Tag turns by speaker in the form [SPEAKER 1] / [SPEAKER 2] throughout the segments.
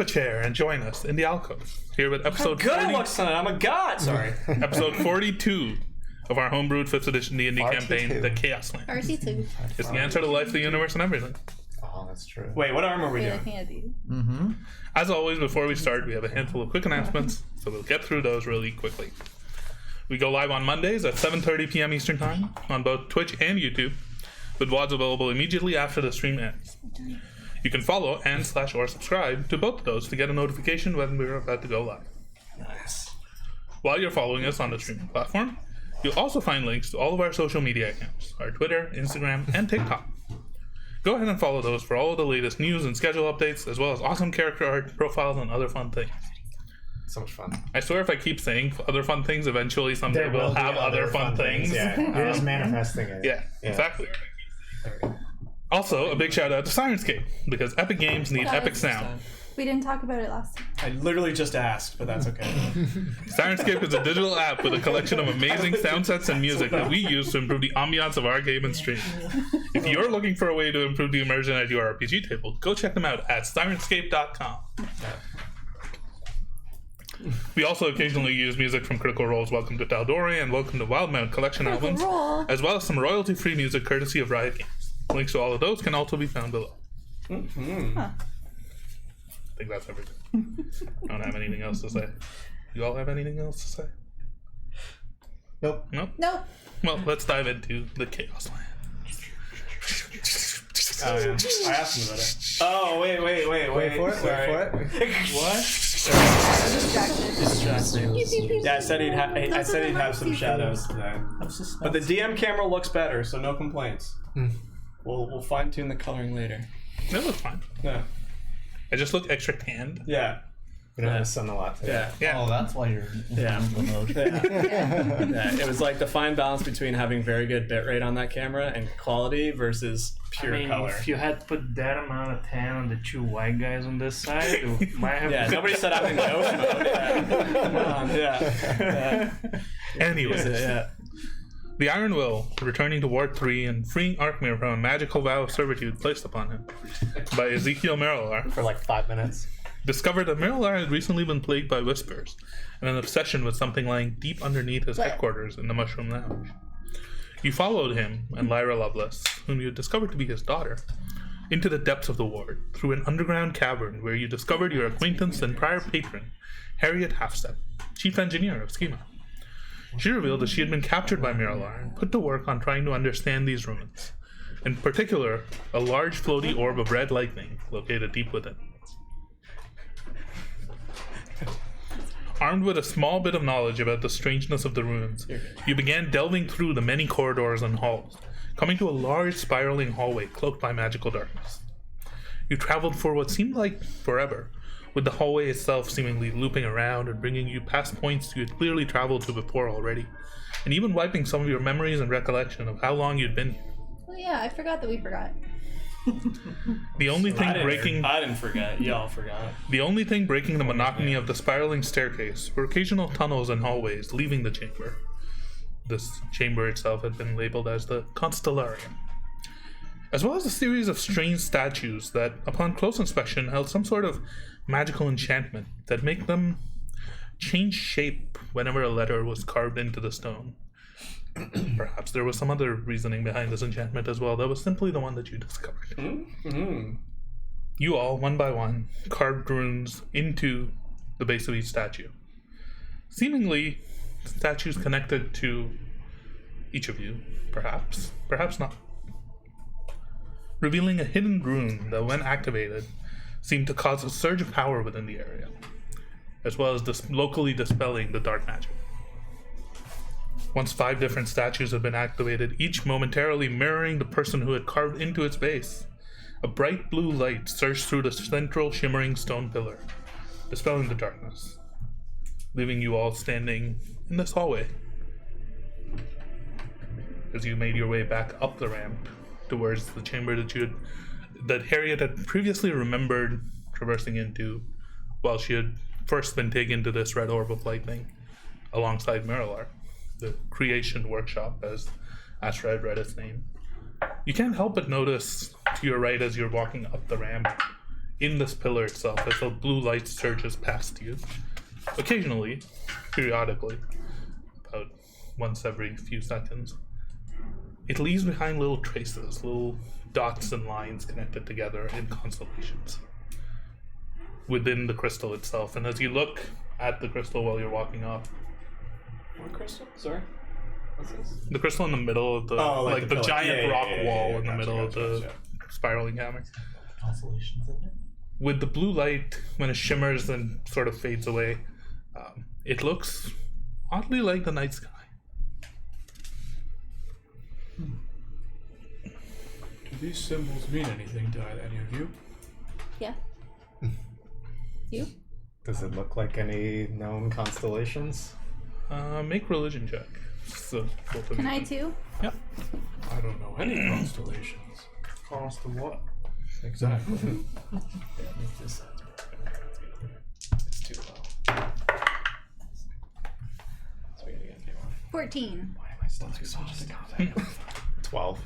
[SPEAKER 1] a chair and join us in the alcove here with episode
[SPEAKER 2] Good
[SPEAKER 1] 40,
[SPEAKER 2] luck, son. I'm a god. Sorry.
[SPEAKER 1] episode 42 of our homebrewed 5th edition D&D
[SPEAKER 3] RT2.
[SPEAKER 1] campaign, The Chaoslands.
[SPEAKER 4] RC2.
[SPEAKER 1] It's the answer to life, the universe, and everything.
[SPEAKER 3] Oh, that's true.
[SPEAKER 2] Wait, what armor are we
[SPEAKER 4] Wait, I
[SPEAKER 2] doing?
[SPEAKER 4] think I do.
[SPEAKER 1] As always, before we start, we have a handful of quick announcements, so we'll get through those really quickly. We go live on Mondays at 7:30 p.m. Eastern Time on both Twitch and YouTube, with VODs available immediately after the stream ends. You can follow and/or subscribe to both of those to get a notification when we're about to go live.
[SPEAKER 2] Nice.
[SPEAKER 1] While you're following us on the streaming platform, you'll also find links to all of our social media accounts, our Twitter, Instagram, and TikTok. Go ahead and follow those for all of the latest news and schedule updates, as well as awesome character art, profiles, and other fun things.
[SPEAKER 3] So much fun.
[SPEAKER 1] I swear if I keep saying other fun things, eventually someday
[SPEAKER 3] There
[SPEAKER 1] we'll
[SPEAKER 3] will be
[SPEAKER 1] have other fun things.
[SPEAKER 3] Yeah, you're just manifesting it.
[SPEAKER 1] Yeah, exactly. Also, a big shout out to Syrinscape, because epic games need epic sound.
[SPEAKER 4] We didn't talk about it last time.
[SPEAKER 2] I literally just asked, but that's okay.
[SPEAKER 1] Syrinscape is a digital app with a collection of amazing sound sets and music that we use to improve the ambiance of our game and stream. If you're looking for a way to improve the immersion at your RPG table, go check them out at Syrinscape.com. We also occasionally use music from Critical Role's Welcome to Tal'Dorei and Welcome to Wildmount collection albums,
[SPEAKER 4] Role.
[SPEAKER 1] as well as some royalty-free music courtesy of Riot Games. Links to all of those can also be found below.
[SPEAKER 4] Huh.
[SPEAKER 1] I think that's everything. I don't have anything else to say. You all have anything else to say?
[SPEAKER 3] Nope.
[SPEAKER 1] No?
[SPEAKER 4] Nope.
[SPEAKER 1] Well, let's dive into the Chaos Land.
[SPEAKER 2] Oh, yeah. I asked him about it. Oh, wait.
[SPEAKER 3] Wait for it.
[SPEAKER 2] Sorry.
[SPEAKER 3] Wait for it.
[SPEAKER 4] Distracted.
[SPEAKER 2] Distracting. Yeah, I said he'd have some shadows today. But the DM camera looks better, so no complaints. We'll fine tune the coloring later.
[SPEAKER 1] That looks fine.
[SPEAKER 2] Yeah.
[SPEAKER 1] I just look extra tanned.
[SPEAKER 2] Yeah.
[SPEAKER 3] We don't have the sun a lot today.
[SPEAKER 2] Yeah.
[SPEAKER 1] Yeah.
[SPEAKER 5] Oh, that's why you're
[SPEAKER 2] Yeah.
[SPEAKER 5] in mode.
[SPEAKER 2] Yeah. It was like the fine balance between having very good bitrate on that camera and quality versus pure color.
[SPEAKER 6] If you had put that amount of tan on the two white guys on this side, it might have.
[SPEAKER 2] Yeah, nobody said I'm in ghost mode. Yeah. Come on, yeah.
[SPEAKER 1] Anyways,
[SPEAKER 2] Yeah.
[SPEAKER 1] the Iron Will, returning to Ward 3 and freeing Arkmir from a magical vow of servitude placed upon him by Ezekiel Merilar,
[SPEAKER 3] For like 5 minutes.
[SPEAKER 1] discovered that Merilar had recently been plagued by whispers and an obsession with something lying deep underneath his headquarters in the Mushroom Lounge. You followed him and Lyra Lovelace, whom you had discovered to be his daughter, into the depths of the ward, through an underground cavern where you discovered your acquaintance and prior patron, Harriet Halfstep, chief engineer of Schema. She revealed that she had been captured by Merilar and put to work on trying to understand these ruins, in particular, a large floaty orb of red lightning located deep within. Armed with a small bit of knowledge about the strangeness of the ruins, you began delving through the many corridors and halls, coming to a large spiraling hallway cloaked by magical darkness. You traveled for what seemed like forever, with the hallway itself seemingly looping around and bringing you past points you had clearly traveled to before already, and even wiping some of your memories and recollection of how long you'd been here.
[SPEAKER 4] Well, yeah, I forgot that we forgot.
[SPEAKER 1] The only thing breaking
[SPEAKER 2] I didn't forget. Y'all forgot.
[SPEAKER 1] The only thing breaking the monotony of the spiraling staircase were occasional tunnels and hallways leaving the chamber. This chamber itself had been labeled as the Constellarium, as well as a series of strange statues that, upon close inspection, held some sort of magical enchantment that make them change shape whenever a letter was carved into the stone. Perhaps there was some other reasoning behind this enchantment as well that was simply the one that you discovered. You all, one by one, carved runes into the base of each statue. Seemingly, statues connected to each of you, perhaps not. Revealing a hidden rune that, when activated, seemed to cause a surge of power within the area, as well as locally dispelling the dark magic. Once 5 different statues had been activated, each momentarily mirroring the person who had carved into its base, a bright blue light surged through the central shimmering stone pillar, dispelling the darkness, leaving you all standing in this hallway. As you made your way back up the ramp towards the chamber that Harriet had previously remembered traversing into while she had first been taken to this red orb of lightning alongside Merilar, the creation workshop, as Astra had read its name. You can't help but notice to your right as you're walking up the ramp in this pillar itself as the blue light surges past you. Occasionally, periodically, about once every few seconds, it leaves behind little traces, little dots and lines connected together in constellations within the crystal itself. And as you look at the crystal while you're walking up,
[SPEAKER 2] What crystal? Sorry. What's this?
[SPEAKER 1] the crystal in the middle of the
[SPEAKER 2] like
[SPEAKER 1] the
[SPEAKER 2] pillar.
[SPEAKER 1] giant rock wall in the
[SPEAKER 2] Gotcha,
[SPEAKER 1] middle
[SPEAKER 2] gotcha,
[SPEAKER 1] of the
[SPEAKER 2] gotcha.
[SPEAKER 1] spiraling hammer.
[SPEAKER 5] Constellations in it.
[SPEAKER 1] With the blue light, when it shimmers and sort of fades away, it looks oddly like the night sky.
[SPEAKER 7] Do these symbols mean anything to any of you?
[SPEAKER 4] Yeah. You?
[SPEAKER 3] Does it look like any known constellations?
[SPEAKER 1] Make religion check. So both of
[SPEAKER 4] Can
[SPEAKER 1] you
[SPEAKER 4] I too?
[SPEAKER 1] Yep.
[SPEAKER 7] I don't know any constellations.
[SPEAKER 6] Cost of what?
[SPEAKER 7] Exactly.
[SPEAKER 2] It's too low. Let's read it again.
[SPEAKER 4] 14.
[SPEAKER 2] Why am I still exhausted?
[SPEAKER 3] 12.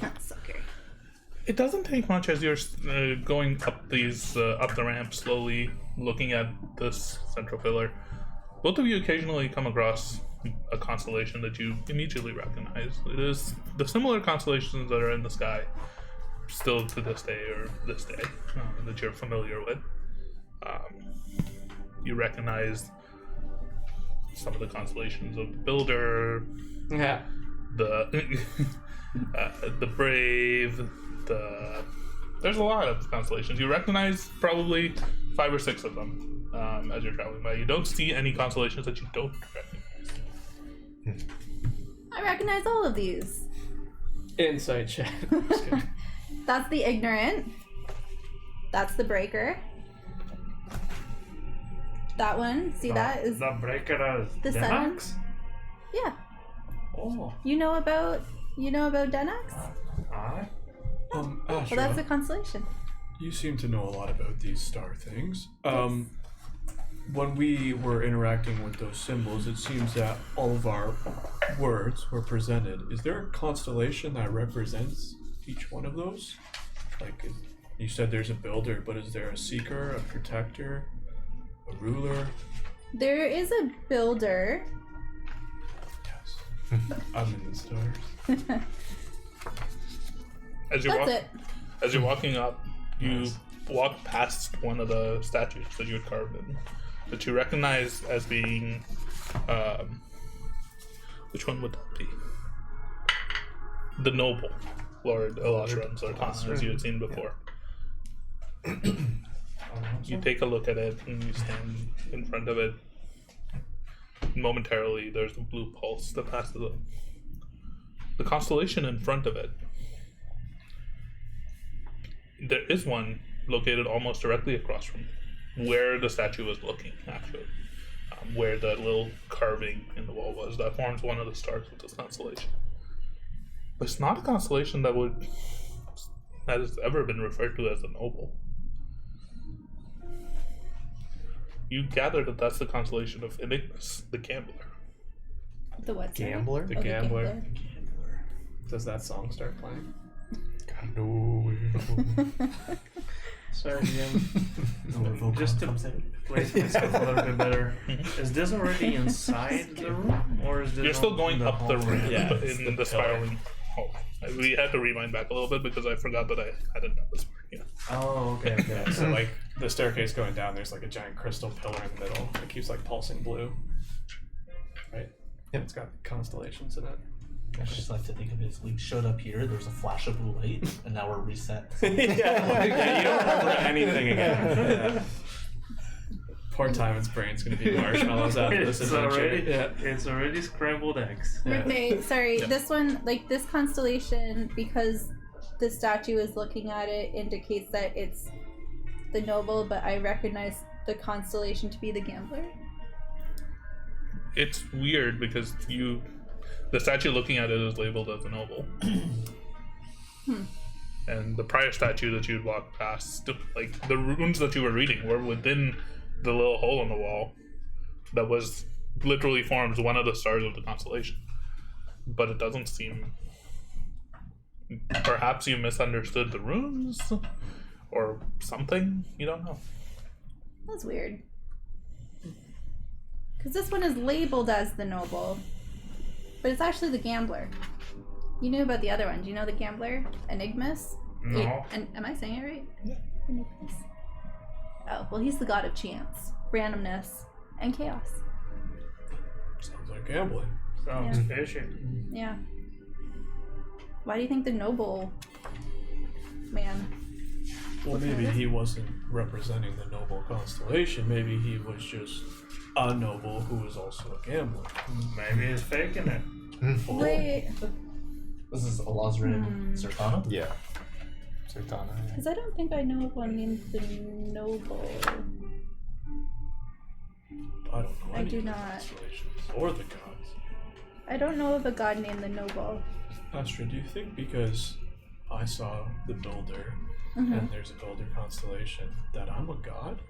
[SPEAKER 4] That's sucker.
[SPEAKER 1] It doesn't take much as you're going up these up the ramp slowly, looking at this central pillar. Both of you occasionally come across a constellation that you immediately recognize. It is the similar constellations that are in the sky, still to this day or this day, that you're familiar with. You recognize some of the constellations of the Builder,
[SPEAKER 2] Yeah.
[SPEAKER 1] the the Brave, there's a lot of constellations. You recognize probably 5 or 6 of them as you're traveling by. You don't see any constellations that you don't recognize.
[SPEAKER 4] I recognize all of these.
[SPEAKER 2] Inside check. Just kidding.
[SPEAKER 4] That's the Ignorant. That's the Breaker. That one, see that is
[SPEAKER 6] The breaker is
[SPEAKER 4] the sun. Yeah.
[SPEAKER 6] Oh,
[SPEAKER 4] You know about Denax?
[SPEAKER 6] alright.
[SPEAKER 4] Well,
[SPEAKER 7] Asher,
[SPEAKER 4] that's a constellation.
[SPEAKER 7] you seem to know a lot about these star things. When we were interacting with those symbols, it seems that all of our words were presented. Is there a constellation that represents each one of those? Like, you said there's a builder, but is there a seeker, a protector, a ruler?
[SPEAKER 4] There is a builder.
[SPEAKER 7] Yes. I'm in the stars.
[SPEAKER 1] As you're
[SPEAKER 4] That's
[SPEAKER 1] walking,
[SPEAKER 4] it.
[SPEAKER 1] as you're walking up, you walk past one of the statues that you had carved in, that you recognize as being, which one would that be? The noble Lord Elashran Zartan, as you had seen before. You take a look at it and you stand in front of it. Momentarily, there's a blue pulse that passes up. The constellation in front of it. There is one located almost directly across from where the statue was looking, actually. Where that little carving in the wall was. That forms one of the stars of this constellation. But it's not a constellation that has ever been referred to as the noble. You gather that that's the constellation of Enigmas, the gambler.
[SPEAKER 4] The what? sorry?
[SPEAKER 3] Gambler?
[SPEAKER 2] The
[SPEAKER 4] Oh,
[SPEAKER 2] Gambler. Does that song start playing? Sorry, Jim.
[SPEAKER 6] Just to place myself a little bit better, is this already inside the room, or is this?
[SPEAKER 1] You're still
[SPEAKER 6] on
[SPEAKER 1] going up the
[SPEAKER 6] hallway?
[SPEAKER 1] ramp
[SPEAKER 2] Yeah,
[SPEAKER 1] in
[SPEAKER 2] it's
[SPEAKER 1] the,
[SPEAKER 2] the
[SPEAKER 1] spiraling hall. We had to rewind back a little bit because I forgot that I hadn't done this part yet.
[SPEAKER 6] Oh, okay.
[SPEAKER 2] Yeah, so like the staircase going down, there's like a giant crystal pillar in the middle that keeps like pulsing blue. Right?
[SPEAKER 3] Yep.
[SPEAKER 2] It's got constellations in it.
[SPEAKER 5] I just like to think of it as we showed up here, there was a flash of blue light, and now we're reset.
[SPEAKER 2] yeah, you don't remember anything again. Yeah. Poor Timon's brain's gonna be marshmallows after this
[SPEAKER 6] It's
[SPEAKER 2] adventure.
[SPEAKER 6] already,
[SPEAKER 2] Yeah.
[SPEAKER 6] it's already scrambled eggs.
[SPEAKER 4] Okay, sorry.
[SPEAKER 1] Yeah.
[SPEAKER 4] This one, like this constellation, because the statue is looking at it, indicates that it's the noble, but I recognize the constellation to be the gambler.
[SPEAKER 1] It's weird because the statue looking at it is labeled as a noble. And the prior statue that you'd walked past, like the runes that you were reading were within the little hole in the wall that was literally forms one of the stars of the constellation. But it doesn't seem... Perhaps you misunderstood the runes? or something. You don't know.
[SPEAKER 4] That's weird. Because this one is labeled as the noble, but it's actually the gambler. You knew about the other one. Do you know the gambler? Enigmas?
[SPEAKER 6] No.
[SPEAKER 4] And am I saying it right?
[SPEAKER 1] Yeah.
[SPEAKER 4] Enigmas. Oh, well, he's the god of chance, randomness, and chaos.
[SPEAKER 7] Sounds like gambling.
[SPEAKER 6] Sounds
[SPEAKER 4] Yeah.
[SPEAKER 6] fishy.
[SPEAKER 4] Yeah. Why do you think the noble man?
[SPEAKER 7] Well, maybe he wasn't representing the noble constellation. Maybe he was just a noble who was also a gambler.
[SPEAKER 6] Maybe he's faking it.
[SPEAKER 4] Wait,
[SPEAKER 5] This is Alazrin Zertana?
[SPEAKER 3] Yeah. Sultana. Yeah.
[SPEAKER 4] because I don't think I know of one named the noble.
[SPEAKER 7] I don't know
[SPEAKER 4] I
[SPEAKER 7] any
[SPEAKER 4] do
[SPEAKER 7] of the
[SPEAKER 4] not.
[SPEAKER 7] constellations or the gods.
[SPEAKER 4] I don't know of a god named the noble.
[SPEAKER 7] Astra, do you think because I saw the builder
[SPEAKER 4] Mm-hmm.
[SPEAKER 7] and there's a builder constellation that I'm a god?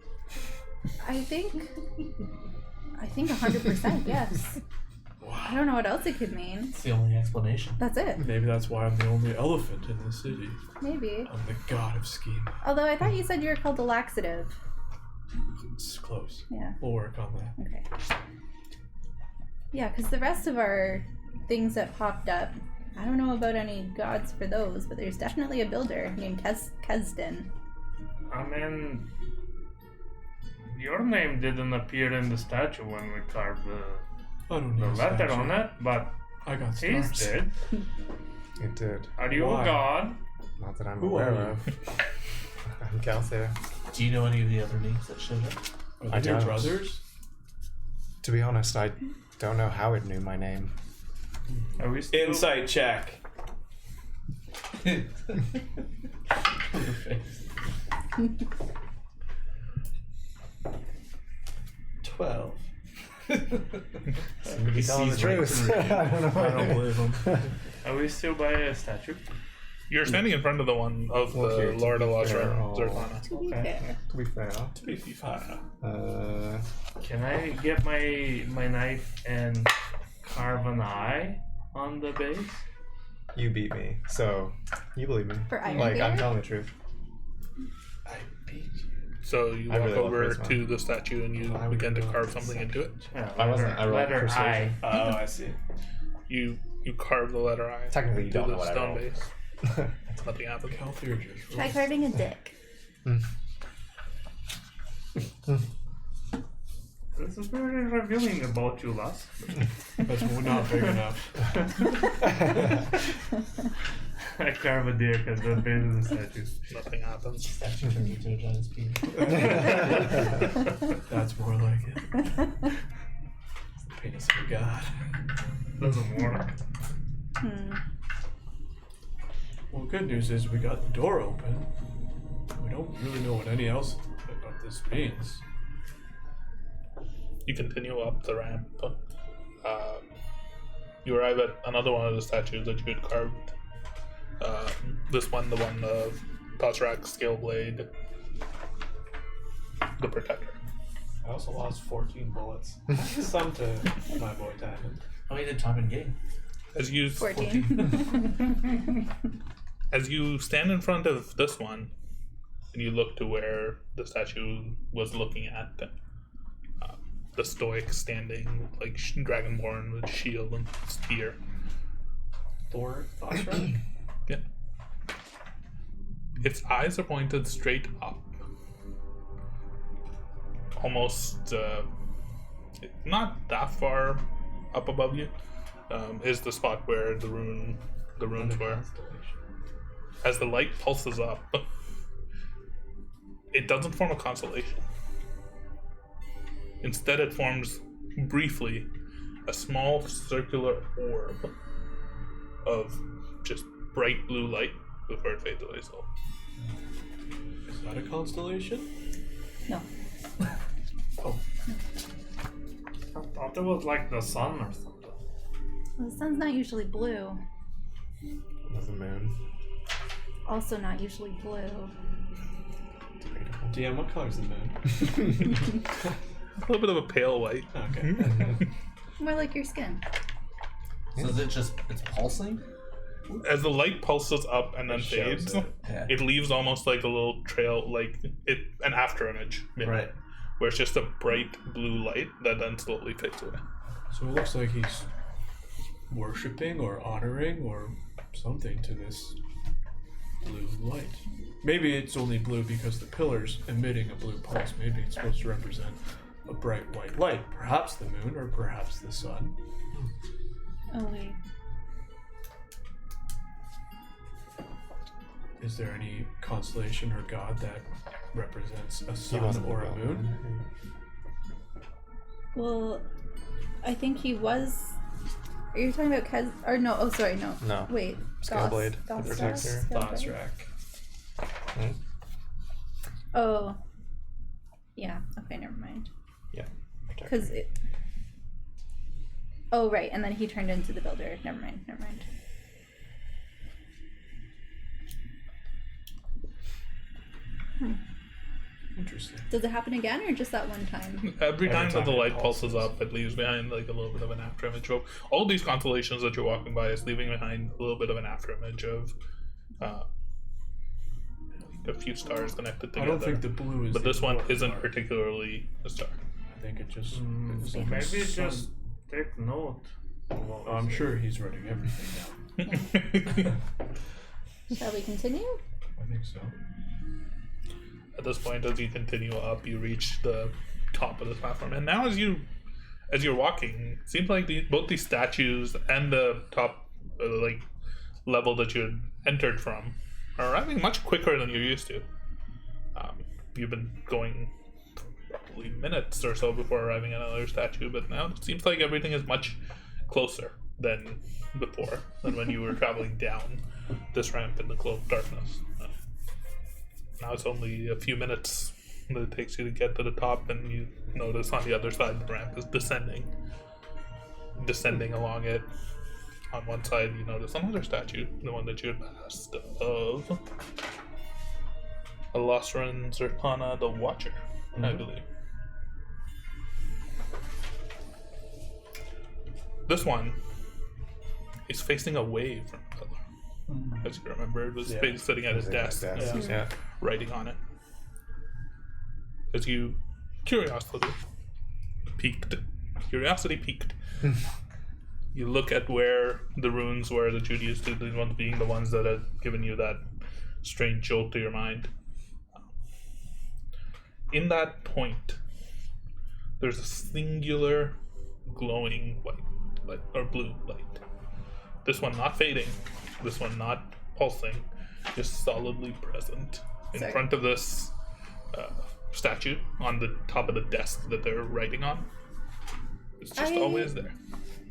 [SPEAKER 4] I think 100% yes. I don't know what else it could mean.
[SPEAKER 5] It's the only explanation.
[SPEAKER 4] That's it.
[SPEAKER 7] Maybe that's why I'm the only elephant in the city.
[SPEAKER 4] Maybe.
[SPEAKER 7] I'm the god of scheming.
[SPEAKER 4] Although I thought you said you were called a laxative.
[SPEAKER 7] It's close.
[SPEAKER 4] Yeah.
[SPEAKER 7] We'll work on that.
[SPEAKER 4] Okay. Yeah, because the rest of our things that popped up, I don't know about any gods for those, but there's definitely a builder named Kesden.
[SPEAKER 6] I mean, your name didn't appear in the statue when we carved
[SPEAKER 7] I don't
[SPEAKER 6] the
[SPEAKER 7] need a
[SPEAKER 6] letter
[SPEAKER 7] statue.
[SPEAKER 6] on it, but
[SPEAKER 7] I got
[SPEAKER 6] his
[SPEAKER 7] stars.
[SPEAKER 6] did.
[SPEAKER 3] It did.
[SPEAKER 6] Are you
[SPEAKER 7] Why?
[SPEAKER 6] a god?
[SPEAKER 3] Not that I'm
[SPEAKER 7] Who
[SPEAKER 3] aware
[SPEAKER 7] are you?
[SPEAKER 3] of. I'm Calcia.
[SPEAKER 5] Do you know any of the other names that showed up?
[SPEAKER 7] Are
[SPEAKER 3] I
[SPEAKER 7] they your
[SPEAKER 3] don't.
[SPEAKER 7] brothers?
[SPEAKER 3] To be honest, I don't know how it knew my name.
[SPEAKER 6] Are we still...
[SPEAKER 2] Insight check. 12.
[SPEAKER 3] Seem to be telling the
[SPEAKER 5] sees right
[SPEAKER 3] truth.
[SPEAKER 5] through you.
[SPEAKER 3] I don't know.
[SPEAKER 7] I don't believe him.
[SPEAKER 6] Are we still by a statue?
[SPEAKER 1] You're standing in front of the one of the
[SPEAKER 3] Okay, to
[SPEAKER 1] Lord
[SPEAKER 3] be
[SPEAKER 1] Alazra
[SPEAKER 3] fair, I'll-
[SPEAKER 1] Zertana.
[SPEAKER 4] To be
[SPEAKER 6] Okay.
[SPEAKER 4] fair.
[SPEAKER 3] To be fair.
[SPEAKER 7] To be fair.
[SPEAKER 6] Can I get my knife and carve an eye on the base?
[SPEAKER 3] You beat me, so you believe me.
[SPEAKER 4] For Iron
[SPEAKER 3] Like, I'm
[SPEAKER 4] Bear?
[SPEAKER 3] telling the truth.
[SPEAKER 7] I beat you.
[SPEAKER 1] So you
[SPEAKER 3] I
[SPEAKER 1] walk
[SPEAKER 3] really love
[SPEAKER 1] over
[SPEAKER 3] charisma.
[SPEAKER 1] to the statue and you
[SPEAKER 7] I would
[SPEAKER 1] begin to
[SPEAKER 7] go
[SPEAKER 1] carve
[SPEAKER 7] with
[SPEAKER 1] something into it.
[SPEAKER 6] Yeah,
[SPEAKER 3] I wasn't- I rolled
[SPEAKER 6] letter
[SPEAKER 3] persuasion.
[SPEAKER 6] I.
[SPEAKER 2] Oh, I see.
[SPEAKER 1] You carve the letter I.
[SPEAKER 3] Technically, you
[SPEAKER 1] into
[SPEAKER 3] don't
[SPEAKER 1] the
[SPEAKER 3] know what I
[SPEAKER 1] stone
[SPEAKER 3] rolled.
[SPEAKER 1] base. Nothing happens.
[SPEAKER 7] Calthir just
[SPEAKER 4] Try carving a dick.
[SPEAKER 6] This is very revealing about you, Lass.
[SPEAKER 7] That's not big enough.
[SPEAKER 6] I carve a dick at the base of the statue.
[SPEAKER 1] Nothing happens.
[SPEAKER 5] Statue turned into a giant's penis.
[SPEAKER 7] That's more like it. It's the penis of a god.
[SPEAKER 6] Doesn't work.
[SPEAKER 7] Well, good news is we got the door open. We don't really know what any else of this means.
[SPEAKER 1] You continue up the ramp. You arrive at another one of the statues that you had carved. This one, the one of Tazrak, Scale Blade, the Protector.
[SPEAKER 2] I also lost 14 bullets. Some to my boy Diamond.
[SPEAKER 5] How many did Tom and gain?
[SPEAKER 1] As you
[SPEAKER 4] 14.
[SPEAKER 1] as you stand in front of this one, and you look to where the statue was looking at, the stoic standing like dragonborn with shield and spear.
[SPEAKER 2] Thor, Thosra?
[SPEAKER 1] Yeah. Its eyes are pointed straight up. Almost not that far up above you is the spot where the runes were. As the light pulses up, it doesn't form a constellation. Instead, it forms briefly a small circular orb of just bright blue light before it fades away. So,
[SPEAKER 7] Is that a constellation?
[SPEAKER 4] No.
[SPEAKER 7] Oh,
[SPEAKER 6] I thought it was like the sun or something.
[SPEAKER 4] Well, the sun's not usually blue.
[SPEAKER 3] There's the moon.
[SPEAKER 4] Also not usually blue.
[SPEAKER 2] DM, what color's the moon?
[SPEAKER 1] a little bit of a pale white.
[SPEAKER 2] Okay.
[SPEAKER 4] More like your skin.
[SPEAKER 5] So is it just, it's pulsing?
[SPEAKER 1] as the light pulses up and then fades,
[SPEAKER 5] Yeah.
[SPEAKER 1] it leaves almost like a little trail, like an after image,
[SPEAKER 5] Right.
[SPEAKER 1] where it's just a bright blue light that then slowly fades away.
[SPEAKER 7] So it looks like he's worshipping or honoring or something to this blue light. Maybe it's only blue because the pillar's emitting a blue pulse. Maybe it's supposed to represent a bright white light. Perhaps the moon or perhaps the sun.
[SPEAKER 4] Oh wait.
[SPEAKER 7] Is there any constellation or god that represents a
[SPEAKER 3] He
[SPEAKER 7] sun
[SPEAKER 3] wasn't
[SPEAKER 7] or a
[SPEAKER 3] the
[SPEAKER 7] moon?
[SPEAKER 4] Well, I think he was. Are you talking about Kez? Or no? Oh, sorry, no.
[SPEAKER 3] No.
[SPEAKER 4] Wait.
[SPEAKER 3] Scaleblade, the
[SPEAKER 4] Goss-
[SPEAKER 3] protector.
[SPEAKER 4] Scaleblade?
[SPEAKER 2] Thoughts,
[SPEAKER 4] Oh. Yeah. Okay. Never mind.
[SPEAKER 3] Yeah.
[SPEAKER 4] Because it. Oh right, and then he turned into the builder. Never mind. Never mind.
[SPEAKER 7] Interesting.
[SPEAKER 4] Does it happen again or just that one time?
[SPEAKER 1] Every time that the
[SPEAKER 7] it
[SPEAKER 1] light pulses up, it leaves behind like a little bit of an after image. So all these constellations that you're walking by is leaving behind a little bit of an after image of a few stars connected together.
[SPEAKER 7] I don't think the blue is.
[SPEAKER 1] But
[SPEAKER 7] the
[SPEAKER 1] this one
[SPEAKER 7] important
[SPEAKER 1] isn't
[SPEAKER 7] part.
[SPEAKER 1] particularly a star.
[SPEAKER 7] I think it just. it's
[SPEAKER 6] So
[SPEAKER 7] like a
[SPEAKER 6] maybe
[SPEAKER 7] sun.
[SPEAKER 6] just take note. of what
[SPEAKER 7] Oh, I'm
[SPEAKER 6] we
[SPEAKER 7] sure he's writing everything down.
[SPEAKER 4] Shall we continue?
[SPEAKER 7] I think so.
[SPEAKER 1] At this point, as you continue up, you reach the top of the platform, and now as you're walking, it seems like both these statues and the top like level that you had entered from are arriving much quicker than you're used to. You've been going probably minutes or so before arriving at another statue, but now it seems like everything is much closer than before, than when you were traveling down this ramp in the cloak darkness. Now it's only a few minutes that it takes you to get to the top, and you notice on the other side the ramp is descending along it. On one side you notice another statue, the one that you had passed, of Alosran Zertana the Watcher, I believe. This one is facing away from the pillar. As you remember, it was sitting at his desk,
[SPEAKER 3] Yeah.
[SPEAKER 1] writing on it. As you curiosity piqued, you look at where the runes were that you'd used to, the ones being the ones that had given you that strange jolt to your mind. In that point, there's a singular glowing white light, or blue light. This one not fading, this one not pulsing, just solidly present in
[SPEAKER 4] Sorry.
[SPEAKER 1] front of this statue on the top of the desk that they're writing on. It's just always there.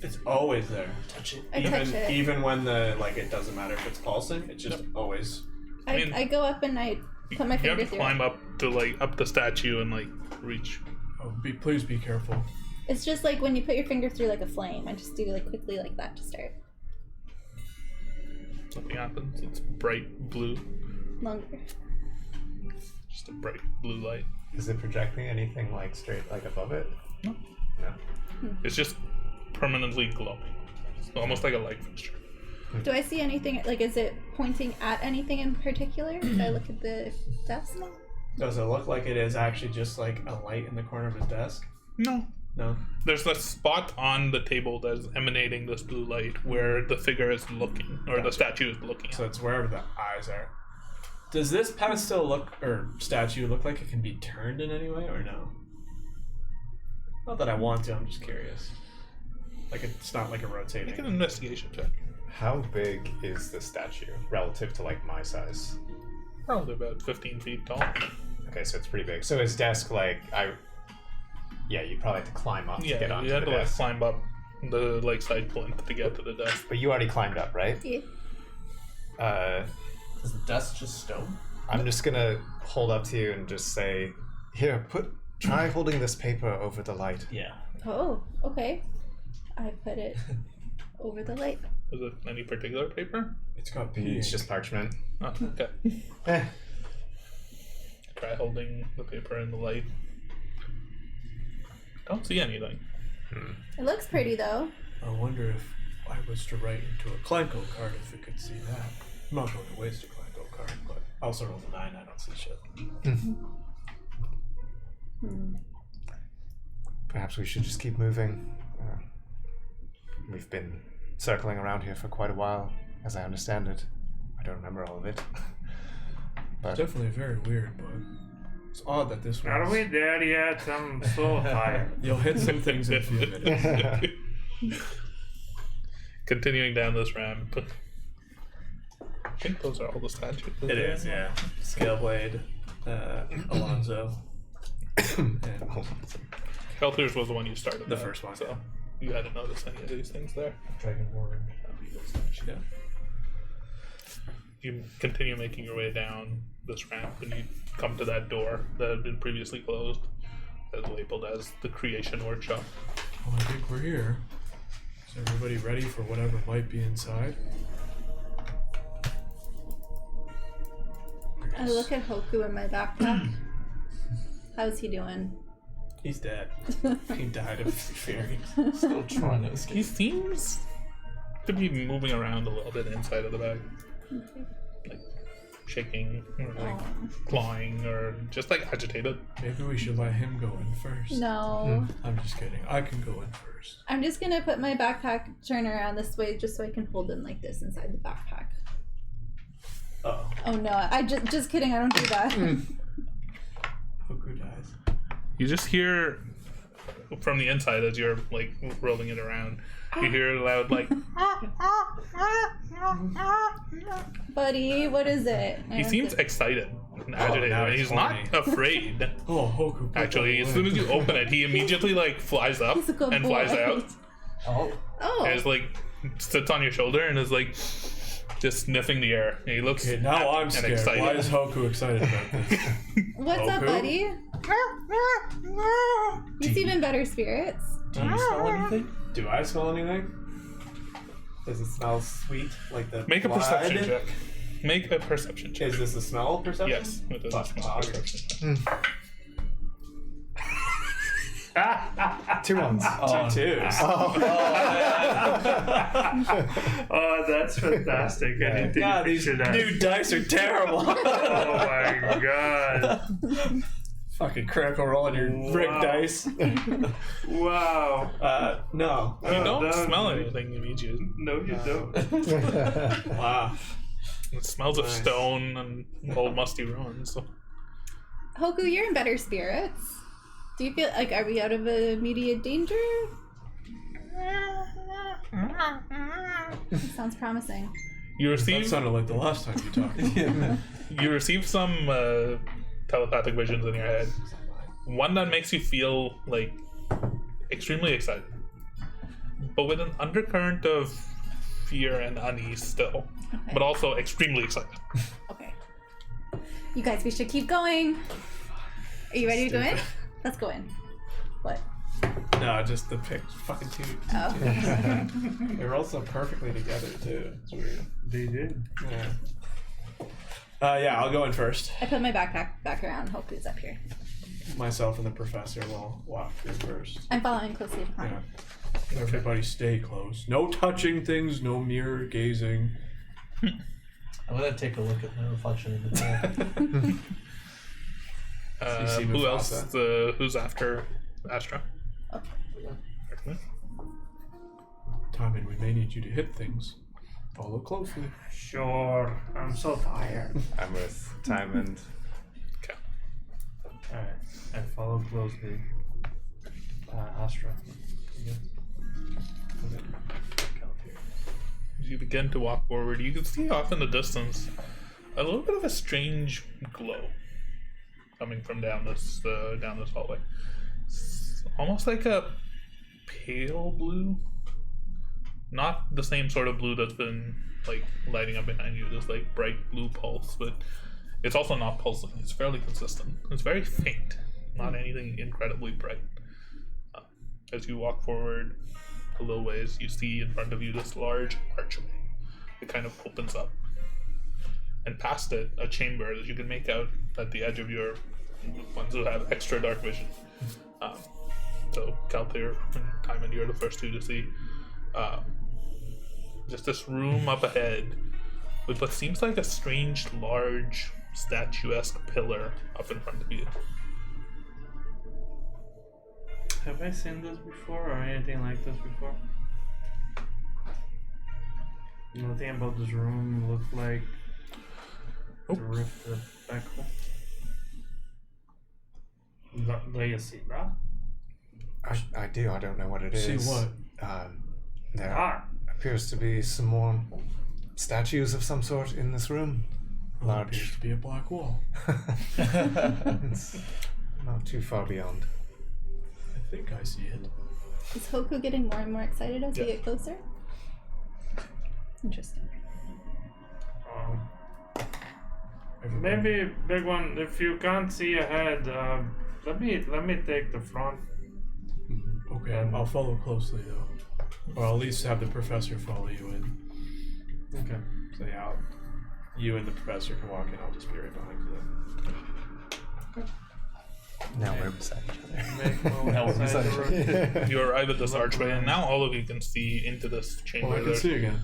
[SPEAKER 2] It's always there.
[SPEAKER 5] Touch it.
[SPEAKER 4] I touch it.
[SPEAKER 2] Even when it doesn't matter if it's pulsing, it's just always.
[SPEAKER 1] mean,
[SPEAKER 4] I go up and I put my
[SPEAKER 1] You have
[SPEAKER 4] finger
[SPEAKER 1] to
[SPEAKER 4] through
[SPEAKER 1] climb
[SPEAKER 4] it.
[SPEAKER 1] up to up the statue and reach.
[SPEAKER 7] Oh, please be careful.
[SPEAKER 4] It's just like when you put your finger through like a flame. I just do quickly like that to start.
[SPEAKER 1] Nothing happens. It's bright blue,
[SPEAKER 4] Longer.
[SPEAKER 1] just a bright blue light.
[SPEAKER 3] Is it projecting anything straight above it?
[SPEAKER 1] No.
[SPEAKER 3] No.
[SPEAKER 1] It's just permanently glowing. It's almost like a light fixture.
[SPEAKER 4] Do I see anything? Is it pointing at anything in particular? Do I look at the desk?
[SPEAKER 2] Does it look like it is actually just a light in the corner of his desk?
[SPEAKER 1] No.
[SPEAKER 2] No.
[SPEAKER 1] There's a spot on the table that's emanating this blue light where the figure is looking, or the statue is looking.
[SPEAKER 2] So it's wherever the eyes are. Does this pedestal statue look like it can be turned in any way, or no? Not that I want to, I'm just curious. It's not like a rotating.
[SPEAKER 1] Make an investigation check.
[SPEAKER 3] How big is the statue relative to my size?
[SPEAKER 1] Probably about 15 feet tall.
[SPEAKER 3] Okay, so it's pretty big. So his desk, you'd probably have to climb up to get
[SPEAKER 1] Yeah,
[SPEAKER 3] onto
[SPEAKER 1] you had
[SPEAKER 3] the
[SPEAKER 1] to
[SPEAKER 3] desk.
[SPEAKER 1] climb up the side plinth to get to the desk.
[SPEAKER 3] But you already climbed up, right?
[SPEAKER 4] Yeah.
[SPEAKER 5] Is the desk just stone?
[SPEAKER 3] I'm just gonna hold up to you and just say, here, try holding this paper over the light.
[SPEAKER 5] Yeah.
[SPEAKER 4] Oh, okay. I put it over the light.
[SPEAKER 1] Is it any particular paper?
[SPEAKER 7] It's got pee.
[SPEAKER 3] It's just parchment.
[SPEAKER 1] Oh, okay.
[SPEAKER 3] Eh.
[SPEAKER 1] Try holding the paper in the light. Don't see anything.
[SPEAKER 4] It looks pretty though.
[SPEAKER 7] I wonder if I was to write into a Clanko card if it could see that. I'm not going to waste a Clanko card, but I also rolled a 9. I don't see shit.
[SPEAKER 3] Perhaps we should just keep moving. We've been circling around here for quite a while, as I understand it. I don't remember all of it. But
[SPEAKER 7] It's definitely very weird, but it's odd that this
[SPEAKER 6] Are
[SPEAKER 7] was...
[SPEAKER 6] we there yet? I'm so tired.
[SPEAKER 7] You'll hit some things in a few minutes.
[SPEAKER 1] Continuing down this ramp. I think those are all the statues.
[SPEAKER 2] It is, yeah. Scaleblade, Alonzo, and
[SPEAKER 1] Kelthier's was the one you started.
[SPEAKER 2] the
[SPEAKER 1] at,
[SPEAKER 2] first one.
[SPEAKER 1] so you hadn't noticed any of these things there.
[SPEAKER 5] Dragonborn.
[SPEAKER 2] Yeah.
[SPEAKER 1] You continue making your way down this ramp, and you come to that door that had been previously closed, as labeled as the Creation Workshop.
[SPEAKER 7] Well, I think we're here. Is everybody ready for whatever might be inside?
[SPEAKER 4] I look at Hoku in my backpack. How's he doing?
[SPEAKER 2] He's dead. He died of fear.
[SPEAKER 5] Still trying to
[SPEAKER 1] He
[SPEAKER 5] escape.
[SPEAKER 1] seems to be moving around a little bit inside of the bag,
[SPEAKER 4] Okay.
[SPEAKER 1] like shaking, or like
[SPEAKER 4] Aw.
[SPEAKER 1] clawing, or just like agitated.
[SPEAKER 7] Maybe we should let him go in first.
[SPEAKER 4] No.
[SPEAKER 7] I'm just kidding. I can go in first.
[SPEAKER 4] I'm just gonna put my backpack turn around this way just so I can hold him like this inside the backpack.
[SPEAKER 2] Oh,
[SPEAKER 4] Oh no, I just kidding, I don't do that.
[SPEAKER 2] Hoku dies.
[SPEAKER 1] You just hear from the inside as you're like rolling it around. You hear a loud like.
[SPEAKER 4] Buddy, what is it?
[SPEAKER 1] He seems excited and agitated,
[SPEAKER 2] now
[SPEAKER 1] and
[SPEAKER 2] it's
[SPEAKER 1] he's not afraid.
[SPEAKER 7] Oh, Hoku. put
[SPEAKER 1] Actually,
[SPEAKER 7] that
[SPEAKER 1] as soon
[SPEAKER 7] away.
[SPEAKER 1] as you open it, he immediately like flies up
[SPEAKER 4] He's a good
[SPEAKER 1] and flies
[SPEAKER 4] boy.
[SPEAKER 1] out,
[SPEAKER 5] Oh,
[SPEAKER 4] Oh.
[SPEAKER 1] and is like sits on your shoulder and is like just sniffing the air. And he looks
[SPEAKER 7] Okay, now I'm
[SPEAKER 1] and
[SPEAKER 7] scared.
[SPEAKER 1] excited.
[SPEAKER 7] Why is Hoku excited about this?
[SPEAKER 4] What's up,
[SPEAKER 7] Hoku?
[SPEAKER 4] buddy? You seem in better spirits.
[SPEAKER 5] do you smell anything?
[SPEAKER 2] Do I smell anything? Does it smell sweet like the
[SPEAKER 1] Make a
[SPEAKER 2] blood?
[SPEAKER 1] perception check. Make a perception check.
[SPEAKER 2] Is this a smell perception?
[SPEAKER 1] Yes, it is a
[SPEAKER 2] Fuck,
[SPEAKER 1] small
[SPEAKER 2] dog.
[SPEAKER 1] perception.
[SPEAKER 3] 2 ones.
[SPEAKER 5] Oh,
[SPEAKER 2] 2 twos.
[SPEAKER 6] Oh, that's fantastic. I didn't think
[SPEAKER 2] God,
[SPEAKER 6] you
[SPEAKER 2] these
[SPEAKER 6] pictured that.
[SPEAKER 2] new dice are terrible.
[SPEAKER 6] Oh my god.
[SPEAKER 2] Fucking critical roll on your brick
[SPEAKER 6] Wow.
[SPEAKER 2] dice.
[SPEAKER 6] Wow.
[SPEAKER 2] No.
[SPEAKER 1] You don't
[SPEAKER 6] that was
[SPEAKER 1] smell
[SPEAKER 6] nice.
[SPEAKER 1] anything immediately.
[SPEAKER 6] No, you don't.
[SPEAKER 2] Wow.
[SPEAKER 1] It smells of
[SPEAKER 2] Nice.
[SPEAKER 1] stone and old musty ruins. So.
[SPEAKER 4] Hoku, you're in better spirits. Do you feel like, are we out of immediate danger? Sounds promising.
[SPEAKER 1] You
[SPEAKER 7] That
[SPEAKER 1] receive
[SPEAKER 7] sounded like the last time you talked.
[SPEAKER 1] you receive some telepathic visions in your head. One that makes you feel like extremely excited, but with an undercurrent of fear and unease still,
[SPEAKER 4] Okay.
[SPEAKER 1] but also extremely excited.
[SPEAKER 4] Okay. You guys, we should keep going. Are you ready to go in? Let's go in. What?
[SPEAKER 2] No, just the pick. Fucking two.
[SPEAKER 4] Oh.
[SPEAKER 2] They roll so perfectly together too. It's weird.
[SPEAKER 6] They did.
[SPEAKER 2] Yeah. Yeah, I'll go in first.
[SPEAKER 4] I put my backpack back around. Hoku's up here.
[SPEAKER 2] Myself and the professor will walk through first.
[SPEAKER 4] I'm following closely
[SPEAKER 2] Yeah.
[SPEAKER 4] behind.
[SPEAKER 7] Everybody stay close. No touching things, no mirror gazing.
[SPEAKER 5] I'm gonna take a look at my reflection in the mirror.
[SPEAKER 2] you see
[SPEAKER 1] Who
[SPEAKER 2] Mufasa?
[SPEAKER 1] else? Who's after Astra?
[SPEAKER 7] Timon, we may need you to hit things. Follow closely.
[SPEAKER 6] Sure. I'm so tired.
[SPEAKER 3] I'm with Time and
[SPEAKER 1] Okay.
[SPEAKER 6] Alright. I follow closely. Astra.
[SPEAKER 1] As you begin to walk forward, you can see off in the distance a little bit of a strange glow coming from down this hallway. It's almost like a pale blue, not the same sort of blue that's been like lighting up behind you. This like bright blue pulse, but it's also not pulsing. It's fairly consistent. It's very faint, not anything incredibly bright. As you walk forward a little ways, you see in front of you this large archway. It kind of opens up, and past it, a chamber that you can make out at the edge of your ones who have extra dark vision. So Kalthir and Timon, you're the first two to see. Just this room up ahead with what seems like a strange, large, statuesque pillar up in front of you.
[SPEAKER 6] Have I seen this before or anything like this before? Nothing about this room looked like the rift the back home. Do you see that?
[SPEAKER 3] I do. I don't know what it is.
[SPEAKER 7] See what?
[SPEAKER 3] There appears to be some more statues of some sort in this room.
[SPEAKER 7] Well, it appears to be a black wall.
[SPEAKER 3] It's not too far beyond.
[SPEAKER 7] I think I see it.
[SPEAKER 4] Is Hoku getting more and more excited as we get closer? Interesting.
[SPEAKER 6] Maybe big one. If you can't see ahead, let me take the front.
[SPEAKER 7] Okay, I'll follow closely though. Or I'll at least have the professor follow you in.
[SPEAKER 6] Okay.
[SPEAKER 7] So yeah, you and the professor can walk in. I'll just be right behind you.
[SPEAKER 3] Now we're beside each other.
[SPEAKER 6] Make my way
[SPEAKER 5] Now we're
[SPEAKER 6] inside
[SPEAKER 5] beside
[SPEAKER 6] the
[SPEAKER 5] each
[SPEAKER 6] room.
[SPEAKER 1] You arrive at this archway, and now all of you can see into this chamber.
[SPEAKER 7] Oh, I can
[SPEAKER 1] There's-
[SPEAKER 7] see again.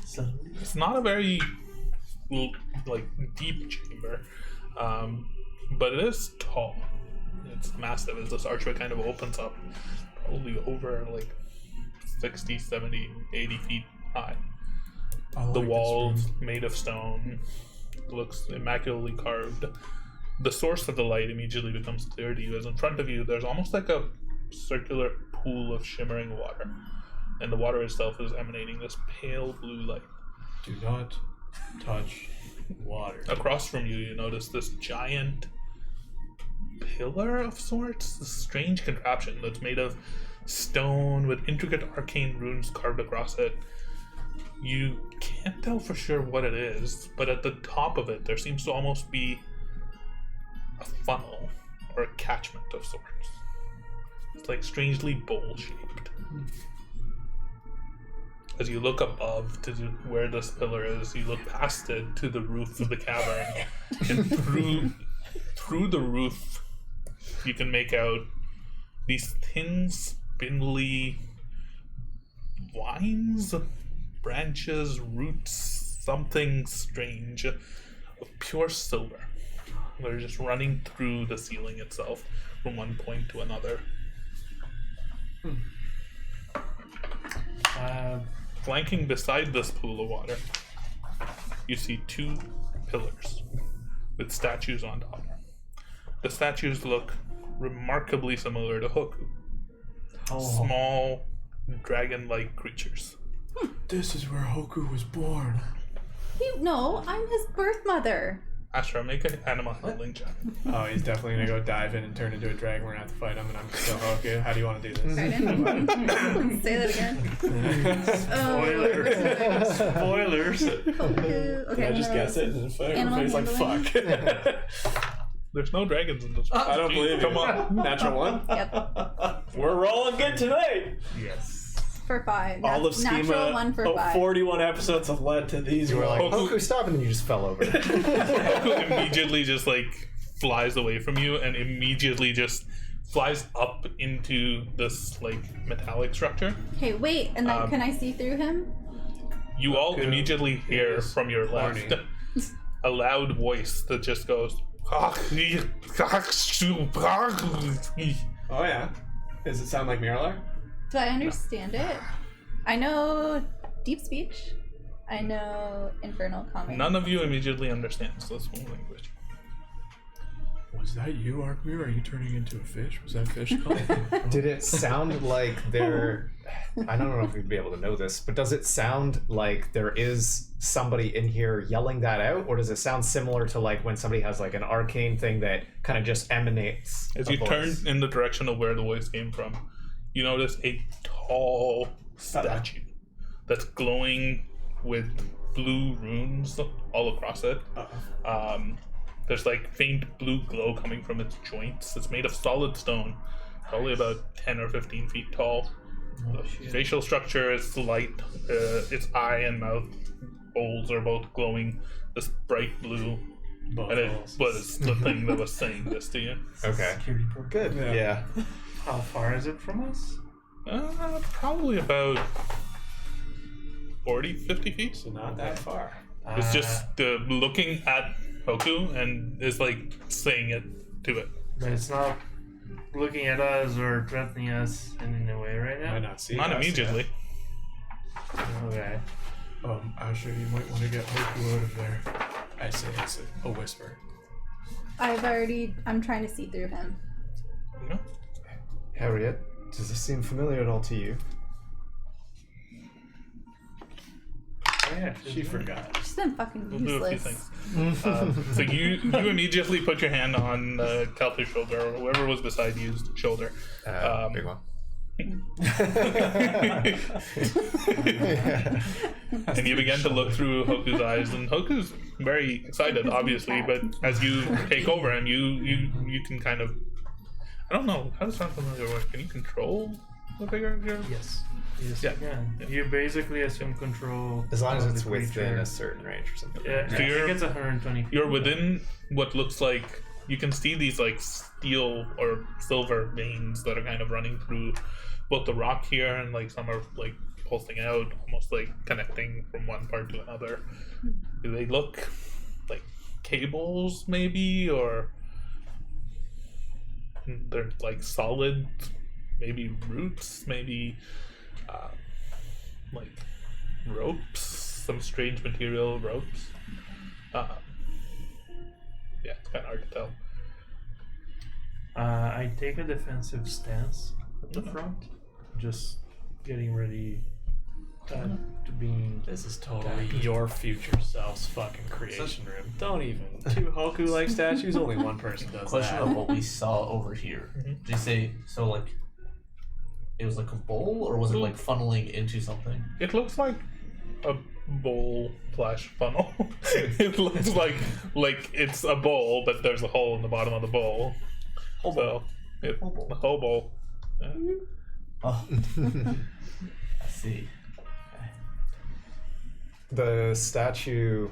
[SPEAKER 5] So,
[SPEAKER 1] It's not a very like deep chamber, but it is tall. It's massive as this archway kind of opens up, probably over like 60, 70, 80 feet high.
[SPEAKER 7] I like
[SPEAKER 1] The
[SPEAKER 7] this
[SPEAKER 1] walls
[SPEAKER 7] room.
[SPEAKER 1] made of stone, looks immaculately carved. The source of the light immediately becomes clear to you as in front of you there's almost like a circular pool of shimmering water, and the water itself is emanating this pale blue light.
[SPEAKER 7] Do not touch water.
[SPEAKER 1] Across from you, you notice this giant pillar of sorts, this strange contraption that's made of stone with intricate arcane runes carved across it. You can't tell for sure what it is, but at the top of it, there seems to almost be a funnel or a catchment of sorts. It's like strangely bowl-shaped. As you look above to where this pillar is, you look past it to the roof of the cavern, and through the roof, you can make out these thin, spindly vines, branches, roots, something strange of pure silver. They're just running through the ceiling itself from one point to another. Flanking beside this pool of water, you see two pillars with statues on top. The statues look remarkably similar to Hoku. Small, dragon-like creatures.
[SPEAKER 7] This is where Hoku was born.
[SPEAKER 4] No, I'm his birth mother.
[SPEAKER 1] Astra, make an animal handling check.
[SPEAKER 7] Oh, he's definitely gonna go dive in and turn into a dragon. We're gonna have to fight him, and I'm still okay. How do you want to do this?
[SPEAKER 4] Say that again.
[SPEAKER 6] Spoilers.
[SPEAKER 4] Okay,
[SPEAKER 7] I just guess it, and if
[SPEAKER 4] Animal
[SPEAKER 7] everybody's like,
[SPEAKER 4] handling.
[SPEAKER 7] "Fuck."
[SPEAKER 1] There's no dragons in this.
[SPEAKER 7] I don't believe you.
[SPEAKER 1] Come on.
[SPEAKER 7] Natural one.
[SPEAKER 4] Yep.
[SPEAKER 7] We're rolling good tonight.
[SPEAKER 6] Yes.
[SPEAKER 4] For 5.
[SPEAKER 7] All of
[SPEAKER 4] Natural
[SPEAKER 7] Schema,
[SPEAKER 4] 1 for 5.
[SPEAKER 7] 41 episodes have led to these.
[SPEAKER 3] You were like,
[SPEAKER 1] Hoku-
[SPEAKER 3] Hoku, stop, and then you just fell over.
[SPEAKER 1] Hoku immediately just like flies away from you and immediately just flies up into this like metallic structure.
[SPEAKER 4] Okay, wait, and then can I see through him?
[SPEAKER 1] You all
[SPEAKER 7] Hoku
[SPEAKER 1] immediately hear
[SPEAKER 7] is
[SPEAKER 1] from your
[SPEAKER 7] horny.
[SPEAKER 1] left a loud voice that just goes.
[SPEAKER 7] Oh yeah. Does it sound like Mirror?
[SPEAKER 4] Do I understand it? I know deep speech. I know infernal comment.
[SPEAKER 1] None of you immediately understands this whole language.
[SPEAKER 7] Was that you, Arkmir? Are you turning into a fish? Was that fish calling?
[SPEAKER 3] Did it sound like there... I don't know if you'd be able to know this, but does it sound like there is somebody in here yelling that out? Or does it sound similar to like when somebody has like an arcane thing that kind of just emanates
[SPEAKER 1] As
[SPEAKER 3] a
[SPEAKER 1] you turn
[SPEAKER 3] voice?
[SPEAKER 1] in the direction of where the voice came from, you notice a tall statue that's glowing with blue runes all across it. There's like faint blue glow coming from its joints. It's made of solid stone, probably about 10 or 15 feet tall. The facial structure is light. Its eye and mouth holes are both glowing this bright blue. And it was the thing that was saying this to you.
[SPEAKER 3] Okay.
[SPEAKER 5] security program.
[SPEAKER 3] Good. Yeah.
[SPEAKER 6] How far is it from us?
[SPEAKER 1] Probably about 40, 50 feet.
[SPEAKER 2] So not that far.
[SPEAKER 1] It's just looking at Hoku and is like saying it to it.
[SPEAKER 6] But it's not looking at us or threatening us in any way right now.
[SPEAKER 2] Might not see.
[SPEAKER 1] Not
[SPEAKER 2] us
[SPEAKER 1] immediately.
[SPEAKER 6] Okay.
[SPEAKER 7] Asher, you might want to get Hoku out of there. I say it's a whisper.
[SPEAKER 4] I'm trying to see through him.
[SPEAKER 1] No?
[SPEAKER 3] Harriet, does this seem familiar at all to you?
[SPEAKER 6] Oh, yeah.
[SPEAKER 2] She forgot.
[SPEAKER 4] She's been fucking
[SPEAKER 1] We'll do a few
[SPEAKER 4] useless.
[SPEAKER 1] things. So you immediately put your hand on Kelth's shoulder, or whoever was beside you's shoulder.
[SPEAKER 3] Big one.
[SPEAKER 1] And you begin to look through Hoku's eyes, and Hoku's very excited, obviously. But as you take over him, you can kind of, I don't know, how does that familiar work? Can you control the figure?
[SPEAKER 6] Yes. Yes,
[SPEAKER 1] Yeah.
[SPEAKER 6] you can.
[SPEAKER 1] Yeah.
[SPEAKER 6] You basically assume control.
[SPEAKER 3] As long as
[SPEAKER 6] of
[SPEAKER 3] it's
[SPEAKER 6] the
[SPEAKER 3] within
[SPEAKER 6] creature.
[SPEAKER 3] a certain range or something.
[SPEAKER 6] Yeah,
[SPEAKER 1] So
[SPEAKER 6] I
[SPEAKER 1] you're-
[SPEAKER 6] think it's 120 feet.
[SPEAKER 1] You're within what looks like, you can see these like steel or silver veins that are kind of running through both the rock here, and like some are like pulsing out, almost like connecting from one part to another. Do they look like cables maybe, or they're like solid, maybe roots, maybe like ropes, some strange material ropes. Yeah, it's kind of hard to tell.
[SPEAKER 6] I take a defensive stance at the front, just getting ready to being.
[SPEAKER 2] This is totally your future self's fucking creation room. Don't even. 2 Hoku-like statues, only one person does
[SPEAKER 5] Question
[SPEAKER 2] that.
[SPEAKER 5] of what we saw over here. Did you say so? Like, it was like a bowl, or was it like funneling into something?
[SPEAKER 1] It looks like a bowl slash funnel. It looks like it's a bowl, but there's a hole in the bottom of the bowl.
[SPEAKER 5] Whole
[SPEAKER 1] So it,
[SPEAKER 5] Whole bowl.
[SPEAKER 1] the whole bowl. Yeah.
[SPEAKER 5] Oh, I see.
[SPEAKER 3] The statue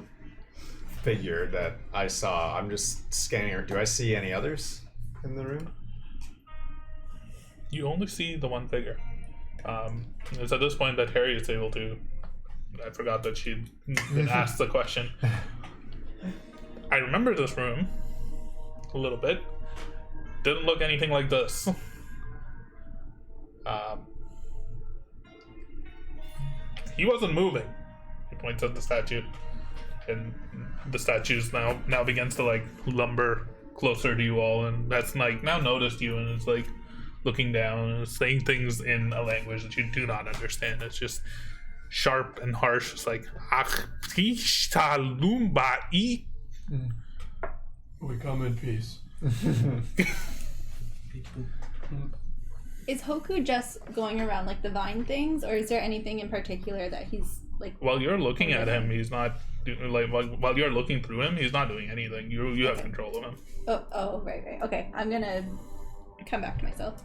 [SPEAKER 3] figure that I saw, I'm just scanning her. Do I see any others in the room?
[SPEAKER 1] You only see the one figure. It's at this point that Harry is able to. I forgot that she'd been asked the question. I remember this room a little bit. Didn't look anything like this. He wasn't moving. He points at the statue, and the statue's now begins to like lumber closer to you all, and that's like now noticed you, and it's like looking down and saying things in a language that you do not understand. It's just sharp and harsh. It's like
[SPEAKER 7] We come in peace.
[SPEAKER 4] Is Hoku just going around like the vine things, or is there anything in particular that he's like?
[SPEAKER 1] While you're looking at him, he's not doing, like while you're looking through him, he's not doing anything. You have control of him.
[SPEAKER 4] Oh, right. Okay, I'm gonna come back to myself.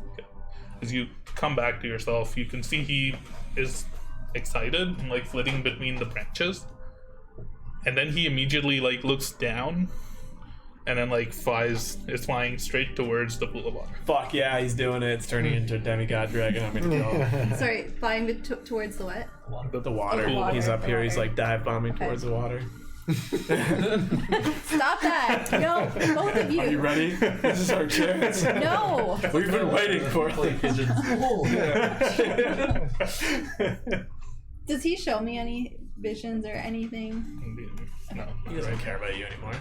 [SPEAKER 1] As you come back to yourself, you can see he is excited and like flitting between the branches, and then he immediately like looks down, and then like is flying straight towards the pool of water.
[SPEAKER 2] Fuck yeah, he's doing it. It's turning into a demigod dragon. I'm gonna go.
[SPEAKER 4] Sorry, flying towards the what?
[SPEAKER 2] The water.
[SPEAKER 4] The water,
[SPEAKER 2] He's up
[SPEAKER 4] the
[SPEAKER 2] here. He's
[SPEAKER 4] water.
[SPEAKER 2] like dive bombing towards the water.
[SPEAKER 4] Stop that! No, both of you.
[SPEAKER 2] Are you ready? This is our chance.
[SPEAKER 4] No.
[SPEAKER 2] We've been waiting for
[SPEAKER 5] Play
[SPEAKER 2] it.
[SPEAKER 5] pigeons.
[SPEAKER 4] Does he show me any visions or anything?
[SPEAKER 1] No,
[SPEAKER 2] He doesn't care about you anymore.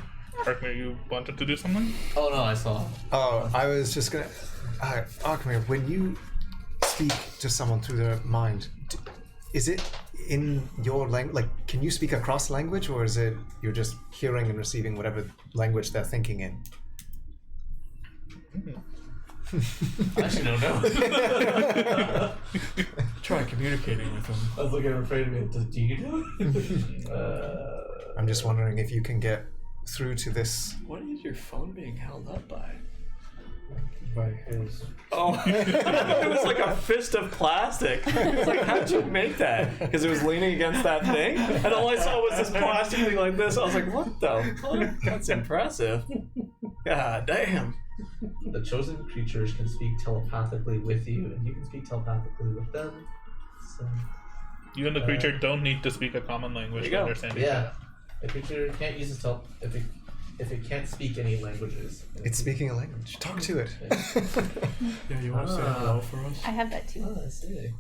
[SPEAKER 1] Arkmir, you wanted to do something?
[SPEAKER 5] Oh no, I saw.
[SPEAKER 3] Oh, I was just gonna. Arkmir, when you speak to someone through their mind, is it in your language? Like, can you speak across language, or is it you're just hearing and receiving whatever language they're thinking in?
[SPEAKER 5] I actually don't know.
[SPEAKER 2] Try communicating with him.
[SPEAKER 5] I was looking afraid of it. Do you do it?
[SPEAKER 3] I'm just wondering if you can get through to this.
[SPEAKER 2] What is your phone being held up by?
[SPEAKER 6] By his.
[SPEAKER 2] Oh, it was like a fist of plastic. It's like, how'd you make that? Because it was leaning against that thing, and all I saw was this plastic thing like this. I was like, what the fuck? That's impressive. God damn.
[SPEAKER 5] The chosen creatures can speak telepathically with you, and you can speak telepathically with them. So,
[SPEAKER 1] You and the creature don't need to speak a common language
[SPEAKER 2] There
[SPEAKER 1] to
[SPEAKER 2] you go.
[SPEAKER 1] understand each
[SPEAKER 5] Yeah.
[SPEAKER 1] other.
[SPEAKER 5] The creature can't use its help if it can't speak any languages.
[SPEAKER 3] It's speaking a language. Talk to it.
[SPEAKER 7] Yeah, you want to say hello for us?
[SPEAKER 4] I have that too.
[SPEAKER 5] Oh, I see.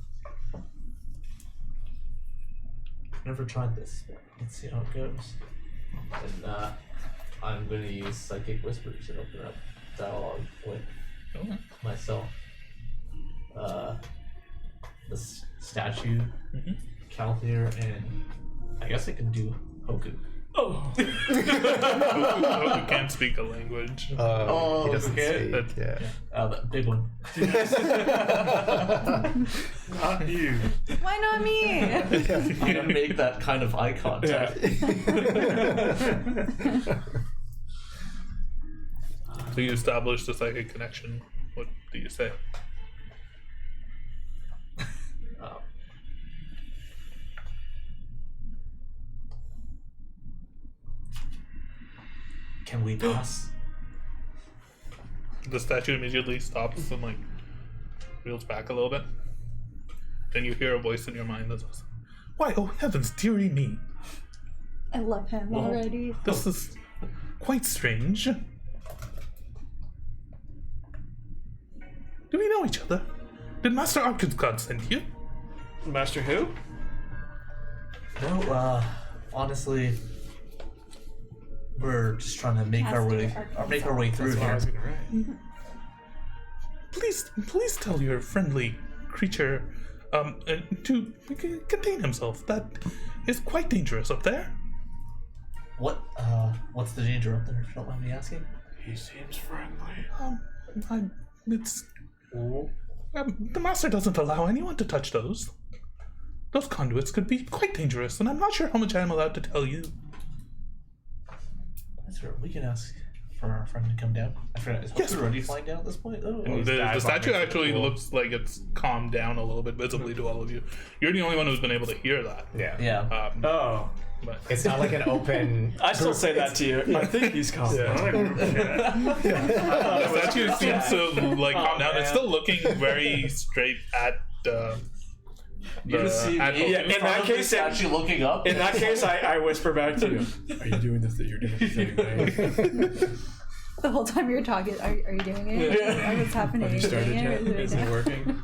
[SPEAKER 5] Never tried this. Let's see how it goes. And I'm going to use Psychic Whispers and open up dialogue with
[SPEAKER 1] Okay.
[SPEAKER 5] myself. The statue, Calthier, and I guess I can do Hoku.
[SPEAKER 2] Oh.
[SPEAKER 1] Who can't speak a language.
[SPEAKER 3] He
[SPEAKER 5] Oh,
[SPEAKER 3] doesn't
[SPEAKER 5] okay.
[SPEAKER 3] speak. Yeah.
[SPEAKER 5] That big one.
[SPEAKER 6] Not you.
[SPEAKER 4] Why not me?
[SPEAKER 5] I'm gonna make that kind of eye contact.
[SPEAKER 1] So you establish the psychic connection. What do you say?
[SPEAKER 5] Can we pass?
[SPEAKER 1] The statue immediately stops and like reels back a little bit. Then you hear a voice in your mind that says, "Why, oh heavens, dearie me!
[SPEAKER 4] I love him already.
[SPEAKER 1] This is quite strange. Do we know each other? Did Master Arkansas send you?"
[SPEAKER 2] Master who?
[SPEAKER 5] No, honestly, we're just trying to make our way through
[SPEAKER 2] That's what I
[SPEAKER 5] here.
[SPEAKER 2] was gonna write.
[SPEAKER 1] Please tell your friendly creature to contain himself. That is quite dangerous up there.
[SPEAKER 5] What's the danger up there? If you don't mind me asking.
[SPEAKER 7] He seems friendly.
[SPEAKER 1] The master doesn't allow anyone to touch those. Those conduits could be quite dangerous, and I'm not sure how much I'm allowed to tell you.
[SPEAKER 5] That's right. We can ask for our friend to come down. I forgot. Is Hoku
[SPEAKER 1] Yes,
[SPEAKER 5] already
[SPEAKER 1] please.
[SPEAKER 5] flying down at this point? Oh,
[SPEAKER 1] The statue actually looks like it's calmed down a little bit visibly to all of you. You're the only one who's been able to hear that.
[SPEAKER 3] Yeah.
[SPEAKER 5] yeah.
[SPEAKER 2] Oh.
[SPEAKER 1] But
[SPEAKER 3] It's not like an open.
[SPEAKER 2] I still say that to you. I think he's calm.
[SPEAKER 1] the statue seems to like calm down. It's
[SPEAKER 2] man.
[SPEAKER 1] still looking very straight at
[SPEAKER 5] You just see
[SPEAKER 1] at
[SPEAKER 5] me
[SPEAKER 1] Hoku.
[SPEAKER 2] Yeah, in that
[SPEAKER 5] the
[SPEAKER 2] case,
[SPEAKER 5] statue looking up.
[SPEAKER 2] In that case, I whisper back to you.
[SPEAKER 7] Are you doing this that you're doing thing, right?
[SPEAKER 4] The whole time you're talking, are you doing it?
[SPEAKER 5] Yeah.
[SPEAKER 4] What's happening?
[SPEAKER 7] Have you started
[SPEAKER 4] Doing
[SPEAKER 7] yet?
[SPEAKER 4] it?
[SPEAKER 7] Is it working?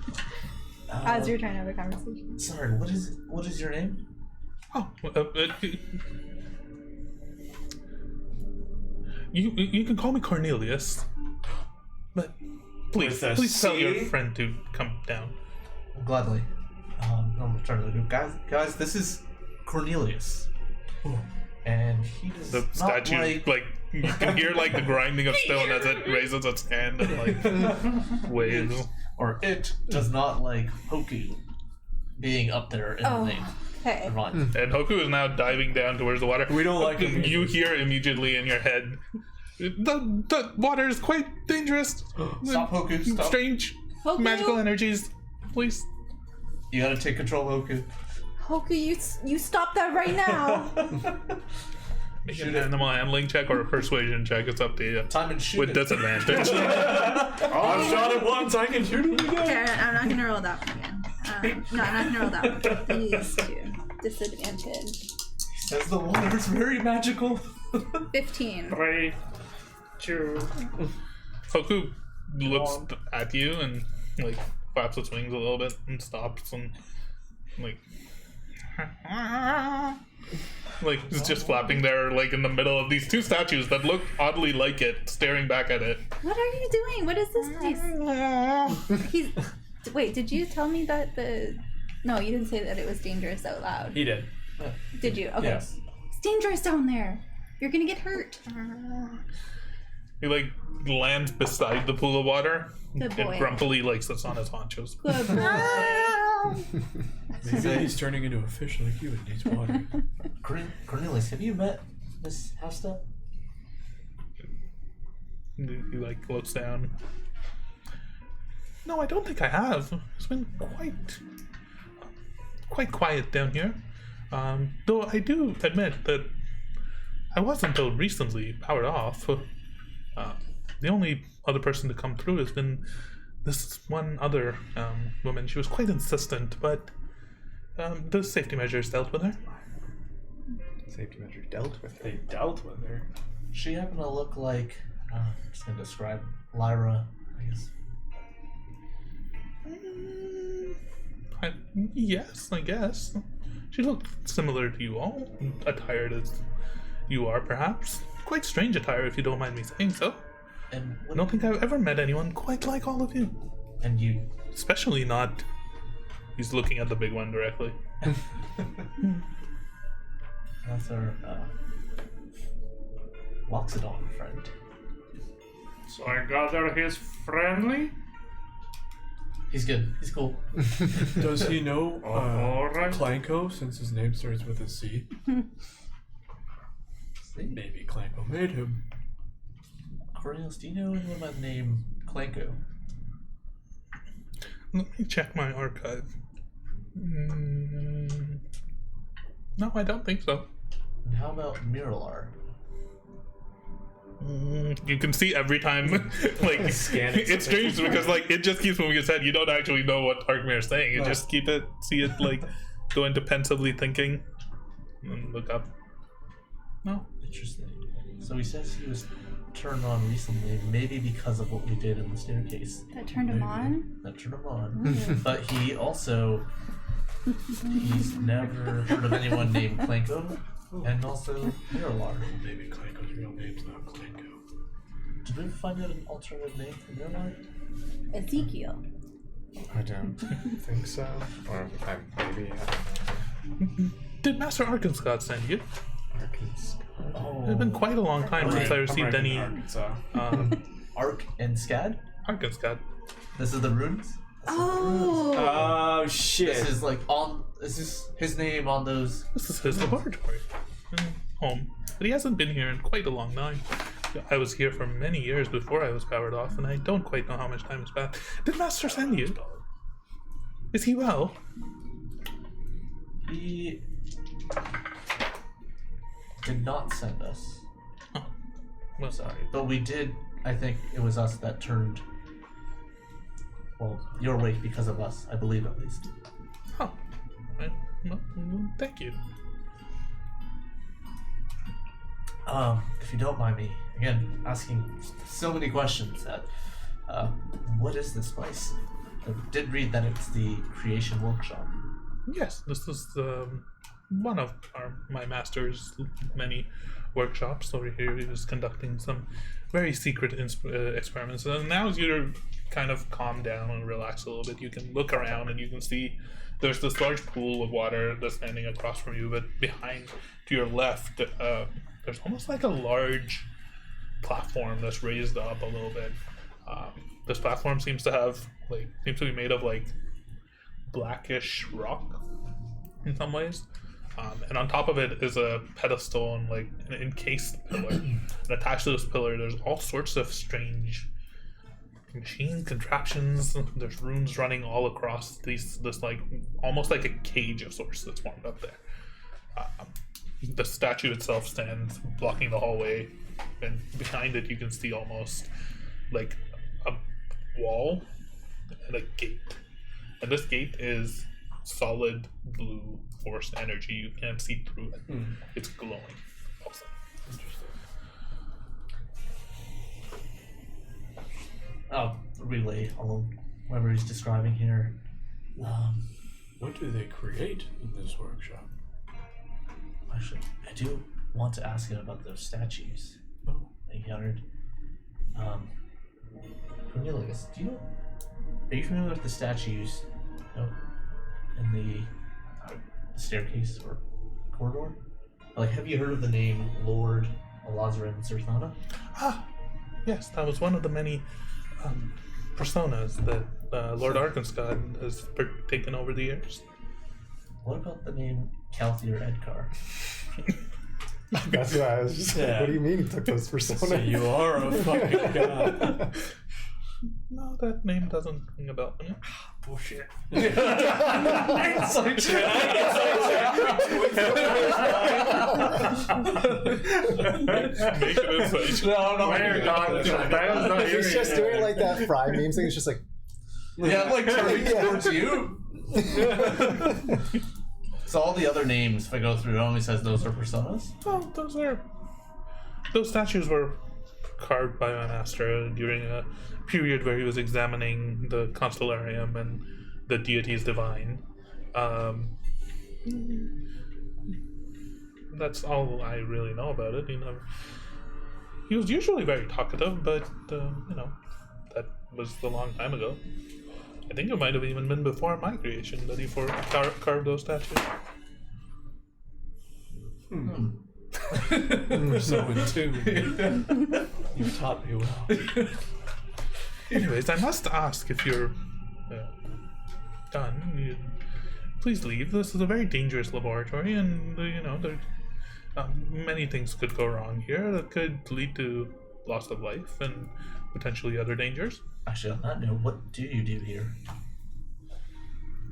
[SPEAKER 4] As you're trying to have a conversation.
[SPEAKER 5] Sorry. What is your name?
[SPEAKER 1] Oh, you can call me Cornelius, but please
[SPEAKER 2] With a
[SPEAKER 1] tell your
[SPEAKER 2] C?
[SPEAKER 1] friend to come down.
[SPEAKER 5] Gladly. I'm gonna turn to the group. Guys, this is Cornelius. And he does
[SPEAKER 1] The
[SPEAKER 5] not
[SPEAKER 1] statue, like you can hear like the grinding of stone as it raises its hand and like waves.
[SPEAKER 5] or it does not like Hoku being up there in the name.
[SPEAKER 4] Okay.
[SPEAKER 5] Never mind.
[SPEAKER 1] And Hoku is now diving down towards the water.
[SPEAKER 2] We don't like him.
[SPEAKER 1] You hear immediately in your head, the water is quite dangerous.
[SPEAKER 5] Stop, Hoku. Stop.
[SPEAKER 1] Strange
[SPEAKER 4] Hoku?
[SPEAKER 1] magical energies. Please.
[SPEAKER 5] You gotta take control, Hoku.
[SPEAKER 4] Hoku, you stop that right now.
[SPEAKER 1] Make an animal handling check or a persuasion check. It's up to you.
[SPEAKER 5] Time and shoot
[SPEAKER 1] With
[SPEAKER 5] it.
[SPEAKER 1] disadvantage.
[SPEAKER 2] I've shot it once. I can shoot it again.
[SPEAKER 4] Okay, I'm not gonna roll that one again. No, I'm not gonna roll that one. These two. Disadvantage.
[SPEAKER 5] He says the water's very magical.
[SPEAKER 4] 15.
[SPEAKER 6] 3, 2.
[SPEAKER 1] Hoku looks at you and like flaps its wings a little bit and stops and like it's just flapping there like in the middle of these two statues that look oddly like it, staring back at it.
[SPEAKER 4] What are you doing? What is this place? Wait, did you tell me that No, you didn't say that it was dangerous out loud.
[SPEAKER 2] He did.
[SPEAKER 4] Did you? Okay.
[SPEAKER 5] Yes.
[SPEAKER 4] It's dangerous down there. You're gonna get hurt.
[SPEAKER 1] He like lands beside the pool of water
[SPEAKER 4] Good boy.
[SPEAKER 1] and grumpily like sits on his haunches.
[SPEAKER 4] Good boy.
[SPEAKER 7] Maybe he's turning into a fish like you and needs water.
[SPEAKER 5] Cornelius, have you met Miss Hasta?
[SPEAKER 1] He like looks down. No, I don't think I have. It's been quite quiet down here. Though I do admit that I was until recently powered off. The only other person to come through has been this one other woman. She was quite insistent, but The safety measures dealt with her.
[SPEAKER 3] Safety measure dealt with
[SPEAKER 2] They
[SPEAKER 3] it.
[SPEAKER 2] dealt with her.
[SPEAKER 5] She happened to look like. I'm just gonna describe Lyra, I guess.
[SPEAKER 1] Yes, I guess. She looked similar to you all, attired as you are, perhaps. Quite strange attire, if you don't mind me saying so.
[SPEAKER 5] And
[SPEAKER 1] I don't think I've ever met anyone quite like all of you.
[SPEAKER 5] And you.
[SPEAKER 1] Especially not. He's looking at the big one directly.
[SPEAKER 5] That's our Loxodon friend.
[SPEAKER 6] So I gather he's friendly?
[SPEAKER 5] He's good. He's cool.
[SPEAKER 7] Does he know
[SPEAKER 6] alright.
[SPEAKER 7] Clanko, since his name starts with a C? Maybe Clanko made him.
[SPEAKER 5] Cornelius, do you know anyone by the name Clanko?
[SPEAKER 1] Let me check my archive. No, I don't think so.
[SPEAKER 5] And how about Miralar?
[SPEAKER 1] You can see every time, like,
[SPEAKER 3] Scanning
[SPEAKER 1] it's strange because, like, it just keeps moving its head. You don't actually know what Arkmir's saying. You just see it, like, go into pensively thinking and look up. No.
[SPEAKER 5] Interesting. So he says he was turned on recently, maybe because of what we did in the staircase.
[SPEAKER 4] That turned him on?
[SPEAKER 5] That turned him on. But he also, he's never heard of anyone named Clanko, and also Miralar.
[SPEAKER 7] Maybe Clanko's real name's not Clanko.
[SPEAKER 5] Did we find out an alternative name for Miralar?
[SPEAKER 4] Ezekiel.
[SPEAKER 3] I don't think so. Or maybe. I don't know.
[SPEAKER 1] Did Master Arkansas send you?
[SPEAKER 3] Arkansas.
[SPEAKER 5] Oh.
[SPEAKER 1] It's been quite a long time since I received any.
[SPEAKER 2] Arkansas.
[SPEAKER 5] Ark and Scad?
[SPEAKER 1] Arkansas.
[SPEAKER 5] This is the runes?
[SPEAKER 4] Oh!
[SPEAKER 2] Oh shit!
[SPEAKER 5] This is like on. This is his name on those.
[SPEAKER 1] This is his laboratory. Home. But he hasn't been here in quite a long time. I was here for many years before I was powered off, and I don't quite know how much time has passed. Did Master send you? Is he well?
[SPEAKER 5] He did not send us.
[SPEAKER 1] Oh. Well,
[SPEAKER 5] Sorry. But we did. I think it was us that turned. Well, your way because of us, I believe at least.
[SPEAKER 1] Oh. Well, thank you.
[SPEAKER 5] If you don't mind me, again, asking so many questions that, what is this place? I did read that it's the creation workshop.
[SPEAKER 1] Yes, this is one of my master's many workshops over here. He was conducting some very secret experiments. And now as you're kind of calm down and relax a little bit, you can look around and you can see there's this large pool of water that's standing across from you, but behind to your left, there's almost like a large platform that's raised up a little bit. This platform seems to be made of like blackish rock in some ways, and on top of it is a pedestal and like an encased pillar. And attached to this pillar, there's all sorts of strange machine contraptions. There's runes running all across this like almost like a cage of sorts that's formed up there. The statue itself stands blocking the hallway, and behind it you can see almost like a wall and a gate. And this gate is solid blue force energy. You can't see through it. It's glowing. Also.
[SPEAKER 5] I'll relay along whatever he's describing here.
[SPEAKER 7] What do they create in this workshop?
[SPEAKER 5] Actually, I do want to ask him about those statues that he encountered. Cornelius, are you familiar with the statues in the staircase or corridor? Like, have you heard of the name Lord Alazarin Zerthana?
[SPEAKER 1] Ah, yes, that was one of the many personas that Lord Arkansas has taken over the years.
[SPEAKER 5] What about the name Kalthier Edgar?
[SPEAKER 3] That's what I was just like, what do you mean you took those personas?
[SPEAKER 7] So you are a fucking god.
[SPEAKER 1] No, that name doesn't ring a bell.
[SPEAKER 5] Bullshit.
[SPEAKER 1] Make an insight.
[SPEAKER 3] He's just doing like that Fry meme thing. It's just like,
[SPEAKER 5] Yeah, I'm like turning towards you. So all the other names, if I go through, it only says those are personas.
[SPEAKER 1] Oh, those statues were carved by my master during a period where he was examining the constellarium and the deities divine. That's all I really know about it. He was usually very talkative, but that was a long time ago. I think it might have even been before my creation that he carved those statues.
[SPEAKER 7] We're so in tune. You've taught me well.
[SPEAKER 1] Anyways, I must ask if you're done. Please leave. This is a very dangerous laboratory, and many things could go wrong here that could lead to loss of life and potentially other dangers.
[SPEAKER 5] Actually, on that note, what do you do here?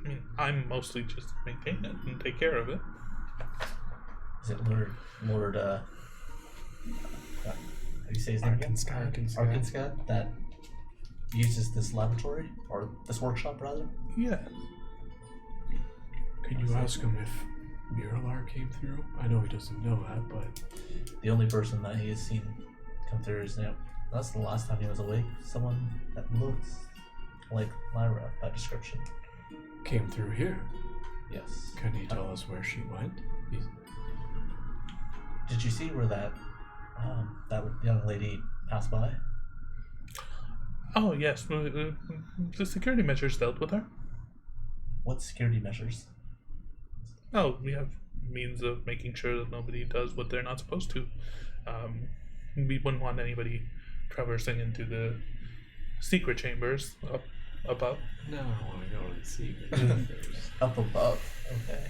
[SPEAKER 1] I mean, I'm mostly just maintain it and take care of it.
[SPEAKER 5] Is it Lord how do you say his name again? Arcane that uses this laboratory, or this workshop rather?
[SPEAKER 1] Yeah.
[SPEAKER 7] Can you ask him if Miralar came through? I know he doesn't know that, but
[SPEAKER 5] The only person that he has seen come through is now. That's the last time he was awake. Someone that looks like Lyra by description.
[SPEAKER 7] came through here.
[SPEAKER 5] Yes.
[SPEAKER 7] Can he tell us where she went?
[SPEAKER 5] Did you see where that young lady passed by?
[SPEAKER 1] Oh, yes. The security measures dealt with her.
[SPEAKER 5] What security measures?
[SPEAKER 1] Oh, we have means of making sure that nobody does what they're not supposed to. We wouldn't want anybody traversing into the secret chambers up above.
[SPEAKER 7] No, I want to go to the secret chambers.
[SPEAKER 5] Up above. Okay.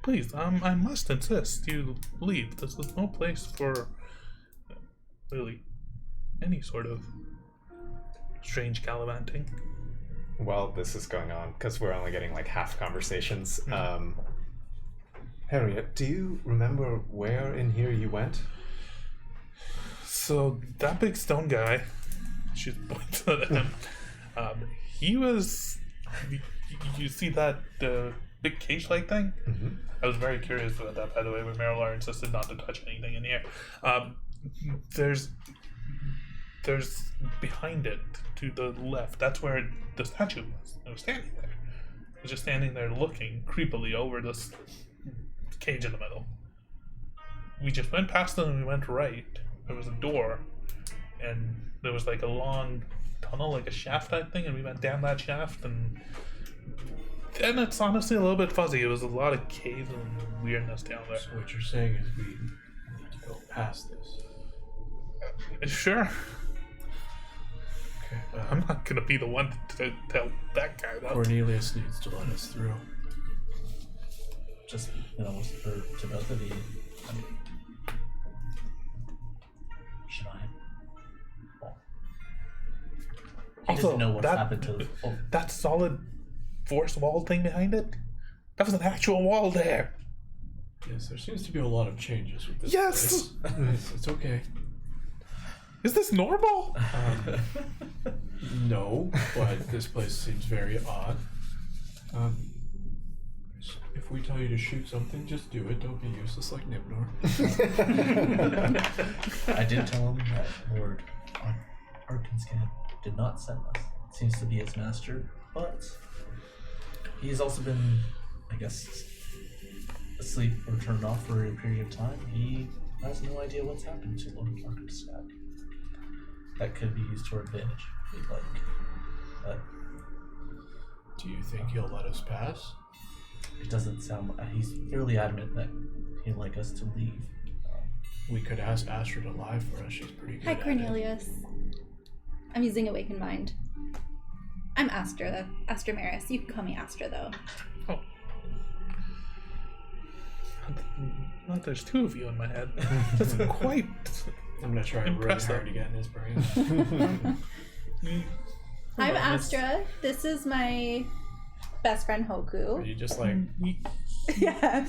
[SPEAKER 1] Please, I must insist you leave. This is no place for really any sort of strange gallivanting.
[SPEAKER 3] While this is going on, because we're only getting like half conversations, Harriet, do you remember where in here you went?
[SPEAKER 1] So that big stone guy, she points at him. He was. You see that big cage-like thing?
[SPEAKER 3] Mm-hmm.
[SPEAKER 1] I was very curious about that, by the way, when Marilar insisted not to touch anything in here. There's behind it to the left. That's where the statue was. It was standing there. It was just standing there looking creepily over this cage in the middle. We just went past it and we went right. There was a door, and there was like a long tunnel, like a shaft type thing, and we went down that shaft, and it's honestly a little bit fuzzy. It was a lot of caves and weirdness down there.
[SPEAKER 7] So what you're saying is we need to go past this.
[SPEAKER 1] Sure.
[SPEAKER 7] Okay.
[SPEAKER 1] I'm not gonna be the one to tell that guy that.
[SPEAKER 7] Cornelius needs to let us through.
[SPEAKER 5] Just, to both of you. I mean, should I? Well, he doesn't know what's happened to
[SPEAKER 1] that solid force wall thing behind it? That was an actual wall there.
[SPEAKER 7] Yes, there seems to be a lot of changes with this
[SPEAKER 1] Yes!
[SPEAKER 7] place. It's okay.
[SPEAKER 1] Is this normal?
[SPEAKER 7] No, but this place seems very odd. If we tell you to shoot something, just do it. Don't be useless like Nimnor.
[SPEAKER 5] I did tell him that Lord Arkinscan did not send us. It seems to be his master, but he's also been, I guess, asleep or turned off for a period of time. He has no idea what's happened to Lord Arkinscan. That could be used to our advantage if we'd like. But
[SPEAKER 7] Do you think he'll let us pass?
[SPEAKER 5] it doesn't sound like he's fairly adamant that he'd like us to leave.
[SPEAKER 7] We could ask Astra to lie for us. She's pretty good
[SPEAKER 4] Hi,
[SPEAKER 7] at it.
[SPEAKER 4] Cornelius. I'm using Awakened Mind. I'm Astra Maris. You can call me Astra, though.
[SPEAKER 1] Oh. Well, there's two of you in my head. That's quite.
[SPEAKER 7] I'm gonna try
[SPEAKER 1] Impressive.
[SPEAKER 7] really hard to get in his brain.
[SPEAKER 4] I'm Astra. This is my best friend
[SPEAKER 7] Are
[SPEAKER 4] Hoku.
[SPEAKER 7] you just like
[SPEAKER 4] Yeah.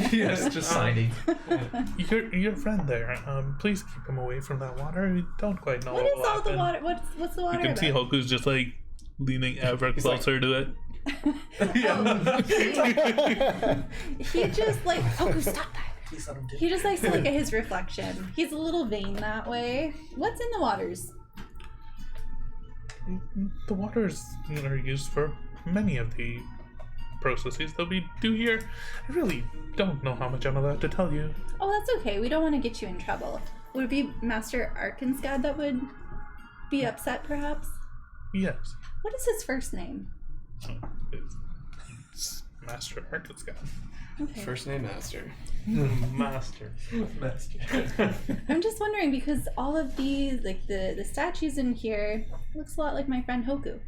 [SPEAKER 5] Yes, just signing.
[SPEAKER 1] Your friend there. Please keep him away from that water. We don't quite know
[SPEAKER 4] What
[SPEAKER 1] what
[SPEAKER 4] is
[SPEAKER 1] will
[SPEAKER 4] all the
[SPEAKER 1] happen.
[SPEAKER 4] water? What's the water
[SPEAKER 1] You can see
[SPEAKER 4] about?
[SPEAKER 1] Hoku's just like leaning ever
[SPEAKER 3] He's
[SPEAKER 1] closer to it.
[SPEAKER 4] He just like stop that.
[SPEAKER 5] Please let him do.
[SPEAKER 4] He just likes to look at his reflection. He's a little vain that way. What's in the waters?
[SPEAKER 1] The waters are used for many of the processes that we do here. I really don't know how much I'm allowed to tell you.
[SPEAKER 4] Oh, that's okay. We don't want to get you in trouble. Would it be Master Arkanskad that would be upset, perhaps?
[SPEAKER 1] Yes.
[SPEAKER 4] What is his first name?
[SPEAKER 1] It's Master Arkansas.
[SPEAKER 4] Okay.
[SPEAKER 2] First name Master.
[SPEAKER 6] Master.
[SPEAKER 4] I'm just wondering because all of these, like the statues in here, looks a lot like my friend Hoku.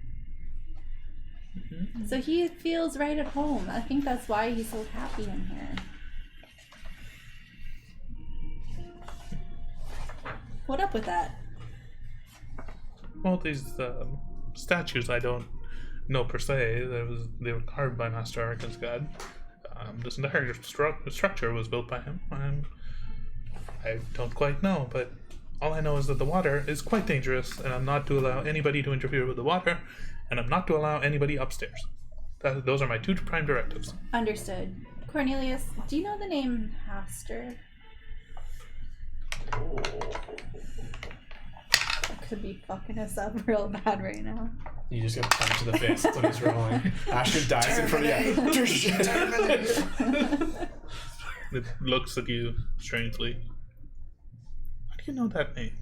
[SPEAKER 1] Mm-hmm.
[SPEAKER 4] So he feels right at home. I think that's why he's so happy in here. What up with that?
[SPEAKER 1] Well, these statues I don't know per se. They were carved by Master Arkansas. This entire structure was built by him. I don't quite know, but all I know is that the water is quite dangerous, and I'm not to allow anybody to interfere with the water, and I'm not to allow anybody upstairs. Those are my two prime directives.
[SPEAKER 4] Understood. Cornelius, do you know the name Haster? That could be fucking us up real bad right now.
[SPEAKER 2] You just get punched to the face. That's what he's rolling. Ashton dies in front of you.
[SPEAKER 1] It looks at you strangely. How do you know that name,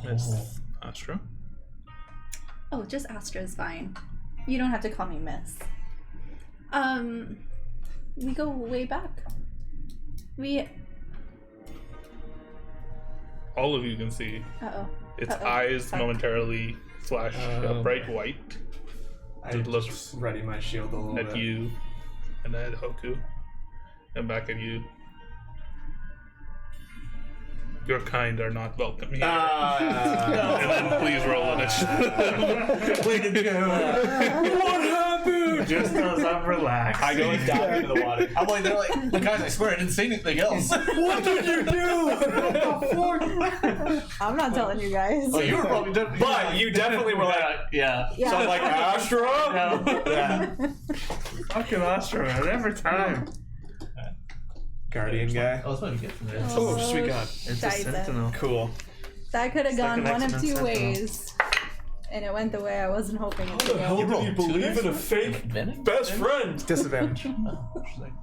[SPEAKER 1] Miss Astra?
[SPEAKER 4] Oh, just Astra is fine. You don't have to call me Miss. We go way back.
[SPEAKER 1] All of you can see
[SPEAKER 4] Uh-oh.
[SPEAKER 1] its
[SPEAKER 4] Uh-oh.
[SPEAKER 1] eyes momentarily flash a bright white.
[SPEAKER 2] I
[SPEAKER 1] It
[SPEAKER 2] just
[SPEAKER 1] looks
[SPEAKER 2] ready my shield a little
[SPEAKER 1] at
[SPEAKER 2] bit.
[SPEAKER 1] you, and at Hoku, and back at you. Your kind are not welcome here. And then please roll initiative.
[SPEAKER 5] Way to go!
[SPEAKER 2] What happened?
[SPEAKER 6] Just as I'm relaxed.
[SPEAKER 2] I go and dive into the water.
[SPEAKER 5] I'm like, they're like, guys, I swear I didn't say anything else.
[SPEAKER 2] What did you do?
[SPEAKER 4] I'm not telling you guys.
[SPEAKER 5] Oh, you were probably done.
[SPEAKER 2] But you definitely were like,
[SPEAKER 5] Yeah.
[SPEAKER 2] so I'm like, Astra?
[SPEAKER 5] Yeah.
[SPEAKER 6] Fucking Astro, every time.
[SPEAKER 2] Guardian guy.
[SPEAKER 5] Oh, that's what you get from there.
[SPEAKER 2] Oh, sweet God.
[SPEAKER 6] It's a
[SPEAKER 4] Scheiße.
[SPEAKER 6] sentinel.
[SPEAKER 2] Cool.
[SPEAKER 4] That could have
[SPEAKER 6] It's like
[SPEAKER 4] gone
[SPEAKER 6] an
[SPEAKER 4] one of
[SPEAKER 6] X-Men
[SPEAKER 4] two
[SPEAKER 6] Sentinel.
[SPEAKER 4] ways. And it went the way I wasn't hoping it
[SPEAKER 2] How
[SPEAKER 4] to
[SPEAKER 2] the
[SPEAKER 4] go.
[SPEAKER 2] hell
[SPEAKER 5] You
[SPEAKER 2] did
[SPEAKER 5] rolled
[SPEAKER 2] you
[SPEAKER 5] two
[SPEAKER 2] believe
[SPEAKER 5] dice?
[SPEAKER 2] in a fake
[SPEAKER 5] Advantage?
[SPEAKER 2] best friend?
[SPEAKER 3] Disadvantage.
[SPEAKER 5] Oh, interesting.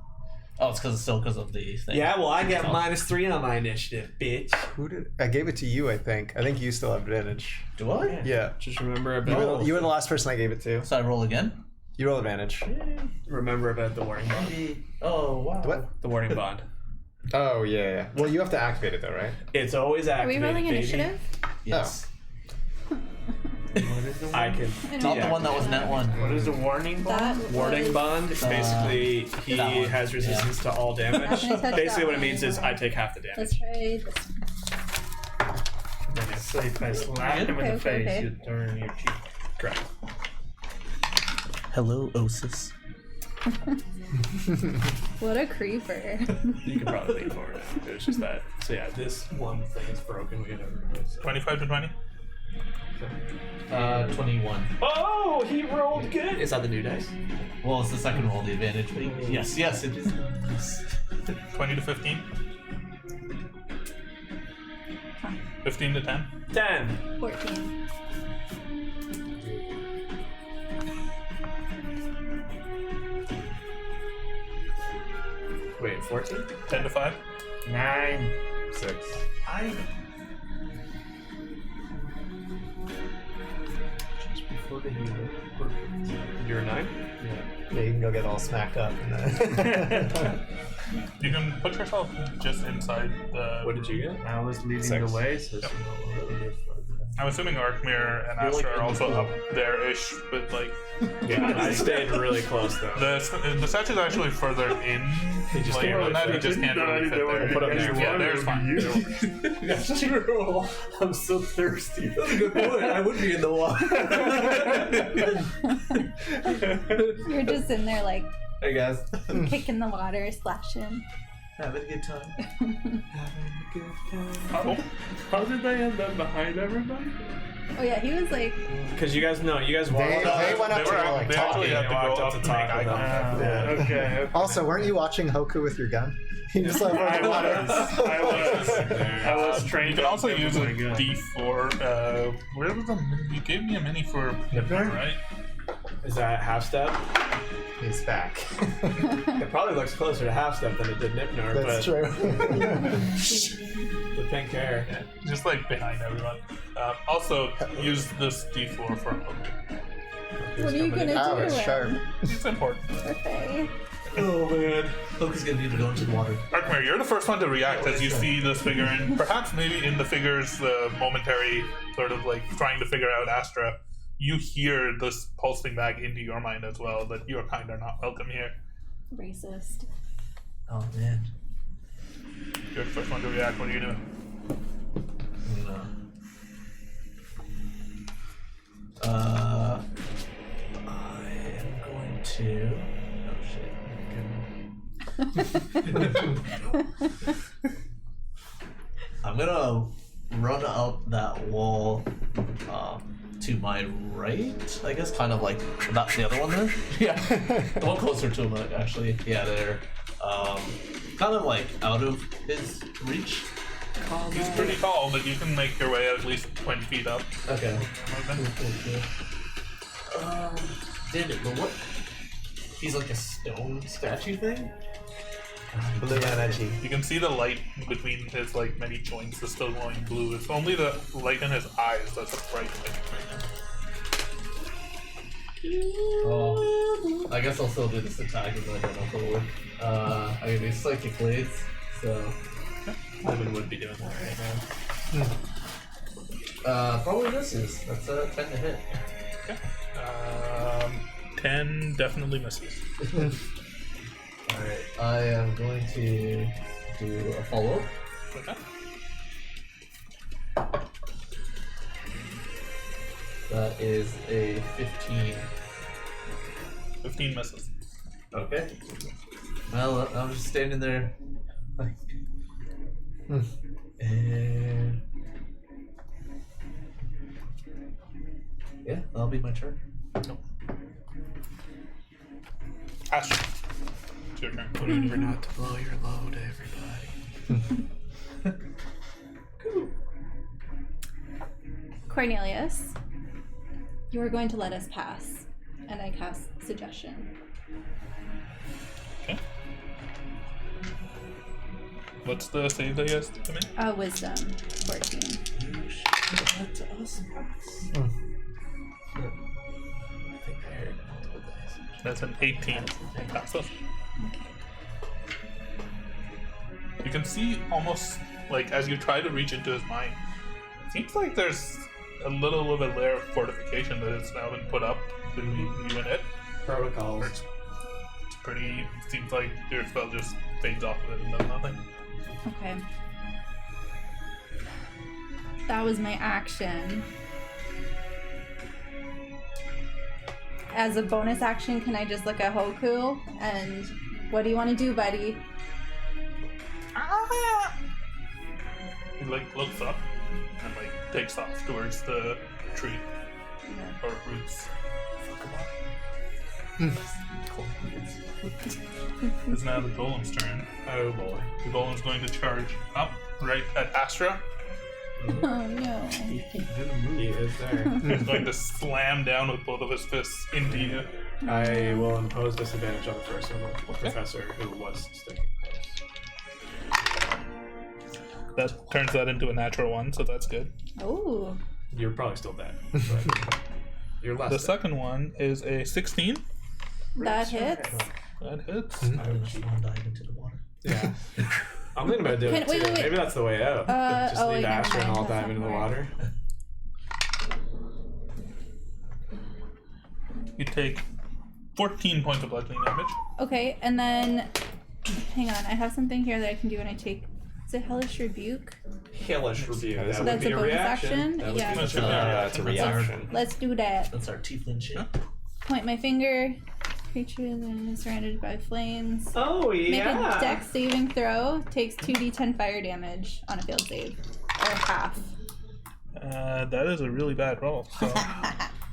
[SPEAKER 5] Oh, it's still because of the thing.
[SPEAKER 2] Yeah, well, I get -3 on my initiative, bitch.
[SPEAKER 3] Who did I gave it to you? I think you still have advantage.
[SPEAKER 5] Do I?
[SPEAKER 3] Yeah.
[SPEAKER 2] Just remember
[SPEAKER 3] You
[SPEAKER 2] about
[SPEAKER 3] were the last person I gave it to.
[SPEAKER 5] So I roll again?
[SPEAKER 3] You roll advantage.
[SPEAKER 2] remember about the warning bond.
[SPEAKER 5] Oh, wow.
[SPEAKER 3] What?
[SPEAKER 2] The warning bond.
[SPEAKER 3] Oh yeah. Well, you have to activate it though, right?
[SPEAKER 2] It's always
[SPEAKER 4] Are we
[SPEAKER 2] activated.
[SPEAKER 4] rolling
[SPEAKER 2] baby.
[SPEAKER 4] initiative?
[SPEAKER 5] Yes.
[SPEAKER 6] What is the
[SPEAKER 2] I can.
[SPEAKER 5] Not the one that was net one.
[SPEAKER 6] What is the warning
[SPEAKER 4] That
[SPEAKER 6] bond?
[SPEAKER 2] Warning
[SPEAKER 4] was-
[SPEAKER 2] bond. Basically, he
[SPEAKER 5] that one.
[SPEAKER 2] has resistance to all damage.
[SPEAKER 4] Not gonna touch
[SPEAKER 2] Basically,
[SPEAKER 4] that
[SPEAKER 2] what it
[SPEAKER 4] one
[SPEAKER 2] means is
[SPEAKER 4] anymore.
[SPEAKER 2] I take half the damage.
[SPEAKER 4] Let's try this one.
[SPEAKER 6] Then it's like if I slap him in the
[SPEAKER 4] Okay,
[SPEAKER 6] face,
[SPEAKER 4] okay.
[SPEAKER 6] you turn your cheek.
[SPEAKER 2] Correct.
[SPEAKER 5] Hello, Osis.
[SPEAKER 4] What a creeper.
[SPEAKER 2] You can probably lean forward. It was just that. So yeah, this one thing is broken. We gotta replace it.
[SPEAKER 1] 25 to 20?
[SPEAKER 5] 21.
[SPEAKER 2] Oh, he rolled good. Is that the new dice?
[SPEAKER 5] Well, it's the second roll, the advantage. But yes, it is.
[SPEAKER 1] 20 to 15? 15 to 10?
[SPEAKER 2] 10.
[SPEAKER 4] 14.
[SPEAKER 2] Wait, 14?
[SPEAKER 1] 10 to 5?
[SPEAKER 6] 9.
[SPEAKER 3] 6.
[SPEAKER 6] Just before the healer.
[SPEAKER 2] You're a 9?
[SPEAKER 3] Yeah, you can go get all smacked up. And then...
[SPEAKER 1] You can put yourself just inside the...
[SPEAKER 2] What did you get?
[SPEAKER 6] I was leading
[SPEAKER 3] 6.
[SPEAKER 6] the way, so
[SPEAKER 1] Yep.
[SPEAKER 6] I
[SPEAKER 1] I'm assuming Arkmir and
[SPEAKER 5] You're, like,
[SPEAKER 1] Astra
[SPEAKER 5] in
[SPEAKER 1] are
[SPEAKER 5] the
[SPEAKER 1] also
[SPEAKER 5] pool.
[SPEAKER 1] up there-ish, but like...
[SPEAKER 2] Yeah, I stayed really close though.
[SPEAKER 1] The statue's actually further in.
[SPEAKER 2] He just
[SPEAKER 1] like,
[SPEAKER 2] can't really
[SPEAKER 1] that he
[SPEAKER 2] fit.
[SPEAKER 1] just can't really fit there.
[SPEAKER 2] Put up there.
[SPEAKER 1] Yeah, there's fine.
[SPEAKER 2] That's true.
[SPEAKER 6] I'm so thirsty.
[SPEAKER 2] That's a good point. I would be in the water.
[SPEAKER 4] You're just in there like
[SPEAKER 2] Hey guys.
[SPEAKER 4] kicking the water, splashing.
[SPEAKER 5] Having a good time.
[SPEAKER 6] How did they end up behind everybody?
[SPEAKER 4] Oh yeah, he was like,
[SPEAKER 2] Because you guys walked
[SPEAKER 3] They
[SPEAKER 2] up.
[SPEAKER 3] went up to her, like,
[SPEAKER 1] they
[SPEAKER 3] talking.
[SPEAKER 1] actually had to
[SPEAKER 2] walked
[SPEAKER 1] go
[SPEAKER 2] up
[SPEAKER 1] up
[SPEAKER 2] to
[SPEAKER 1] to
[SPEAKER 2] talk
[SPEAKER 1] make eye
[SPEAKER 2] with them.
[SPEAKER 1] contact.
[SPEAKER 2] Yeah.
[SPEAKER 6] Okay.
[SPEAKER 3] Also, weren't you watching Hoku with your gun? You just like
[SPEAKER 6] I was trained.
[SPEAKER 1] You can also use a
[SPEAKER 6] my gun.
[SPEAKER 1] D4. Where was the mini? You gave me a mini for
[SPEAKER 3] Nipper?
[SPEAKER 1] right?
[SPEAKER 2] Is that half step?
[SPEAKER 3] He's back.
[SPEAKER 2] It probably looks closer to half step than it did Nipnor,
[SPEAKER 3] That's
[SPEAKER 2] but
[SPEAKER 3] true.
[SPEAKER 2] the pink hair.
[SPEAKER 1] Just like behind everyone. Also, use this D4 for Hoku.
[SPEAKER 4] what are you gonna
[SPEAKER 3] Oh,
[SPEAKER 4] do?
[SPEAKER 3] it's sharp.
[SPEAKER 1] It's important.
[SPEAKER 4] Okay.
[SPEAKER 2] Oh man.
[SPEAKER 5] Hoku's gonna need to go into the water.
[SPEAKER 1] Arkmir, you're the first one to react as you see this figure, and perhaps maybe in the figure's momentary sort of like trying to figure out Astra, you hear this pulsing back into your mind as well that your kind are not welcome here.
[SPEAKER 4] Racist.
[SPEAKER 5] Oh man.
[SPEAKER 1] You're the first one to react. What are you doing?
[SPEAKER 5] No. I am going to. Oh shit. I'm gonna run up that wall to my right, I guess, kind of like not the other one there. Yeah, the one closer to him, actually. Yeah, there. Kind of like out of his reach.
[SPEAKER 1] He's pretty tall, but you can make your way at least 20 feet up.
[SPEAKER 5] Okay. Damn it, but what? He's like a stone statue thing?
[SPEAKER 3] Blue energy.
[SPEAKER 1] You can see the light between his like many joints is still glowing blue. It's only the light in his eyes that's a bright light right now.
[SPEAKER 5] Oh, I guess I'll still do this attack even though I don't know if it'll work. I can do Psychic Blades, so
[SPEAKER 2] Ivan would be doing that right now.
[SPEAKER 5] probably misses. That's a 10 to hit.
[SPEAKER 1] 10 definitely misses.
[SPEAKER 5] Alright, I am going to do a follow-up.
[SPEAKER 1] Okay.
[SPEAKER 5] That is a 15.
[SPEAKER 1] 15 misses.
[SPEAKER 5] Okay. Well, I'm just standing there. Like, and yeah, that'll be my turn.
[SPEAKER 1] Astra. It's your turn. What are you
[SPEAKER 2] Remember
[SPEAKER 1] doing?
[SPEAKER 2] not to blow your load, everybody.
[SPEAKER 4] Cornelius, you are going to let us pass, and I cast Suggestion.
[SPEAKER 1] Okay. What's the save that he has to make?
[SPEAKER 4] Wisdom, 14.
[SPEAKER 5] You should give that to us.
[SPEAKER 2] I think I heard multiple dice.
[SPEAKER 1] That's an 18. Passes. You can see almost like as you try to reach into his mind, it seems like there's a little of a layer of fortification that has now been put up between you and it.
[SPEAKER 2] Protocols.
[SPEAKER 1] It's pretty. Seems like your spell just fades off of it and does nothing.
[SPEAKER 4] Okay. That was my action. As a bonus action, can I just look at Hoku and what do you want to do, buddy?
[SPEAKER 1] He like looks up and like takes off towards the tree or roots. It's now the golem's turn.
[SPEAKER 2] Oh boy.
[SPEAKER 1] The golem's going to charge up right at Astra.
[SPEAKER 4] Oh no.
[SPEAKER 2] He is there.
[SPEAKER 1] He's going to slam down with both of his fists into you.
[SPEAKER 2] I will impose disadvantage on the first one, the professor who was sticking close.
[SPEAKER 1] That turns that into a natural one, so that's good.
[SPEAKER 4] Oh.
[SPEAKER 2] You're probably still dead. But you're less
[SPEAKER 1] The
[SPEAKER 2] dead.
[SPEAKER 1] second one is a 16.
[SPEAKER 4] That hits.
[SPEAKER 1] That hits.
[SPEAKER 5] I'm gonna swan dive into the water.
[SPEAKER 2] Yeah. I'm thinking about doing
[SPEAKER 4] Wait,
[SPEAKER 2] it
[SPEAKER 4] wait,
[SPEAKER 2] too.
[SPEAKER 4] wait, wait.
[SPEAKER 2] Maybe that's the way out. Just
[SPEAKER 4] oh,
[SPEAKER 2] leave
[SPEAKER 4] wait, never
[SPEAKER 2] Astra and
[SPEAKER 4] mind.
[SPEAKER 2] all
[SPEAKER 4] That's
[SPEAKER 2] dive
[SPEAKER 4] not
[SPEAKER 2] into the
[SPEAKER 4] right.
[SPEAKER 2] water.
[SPEAKER 1] You take 14 points of bludgeoning damage.
[SPEAKER 4] Okay, and then hang on, I have something here that I can do when I take. Is it Hellish Rebuke?
[SPEAKER 2] Hellish review. That
[SPEAKER 3] So
[SPEAKER 2] would
[SPEAKER 4] that's
[SPEAKER 2] be
[SPEAKER 4] a
[SPEAKER 2] a
[SPEAKER 4] bonus
[SPEAKER 2] reaction.
[SPEAKER 4] action?
[SPEAKER 2] That would
[SPEAKER 4] Yeah.
[SPEAKER 2] be
[SPEAKER 1] That's
[SPEAKER 2] a
[SPEAKER 1] a
[SPEAKER 3] It's a reaction.
[SPEAKER 4] Let's do that.
[SPEAKER 5] That's our tiefling shit.
[SPEAKER 4] Point my finger. Creature that is surrounded by flames.
[SPEAKER 2] Oh
[SPEAKER 4] Make a dex saving throw. Takes 2d10 fire damage on a failed save. Or half.
[SPEAKER 1] That is a really bad roll. So,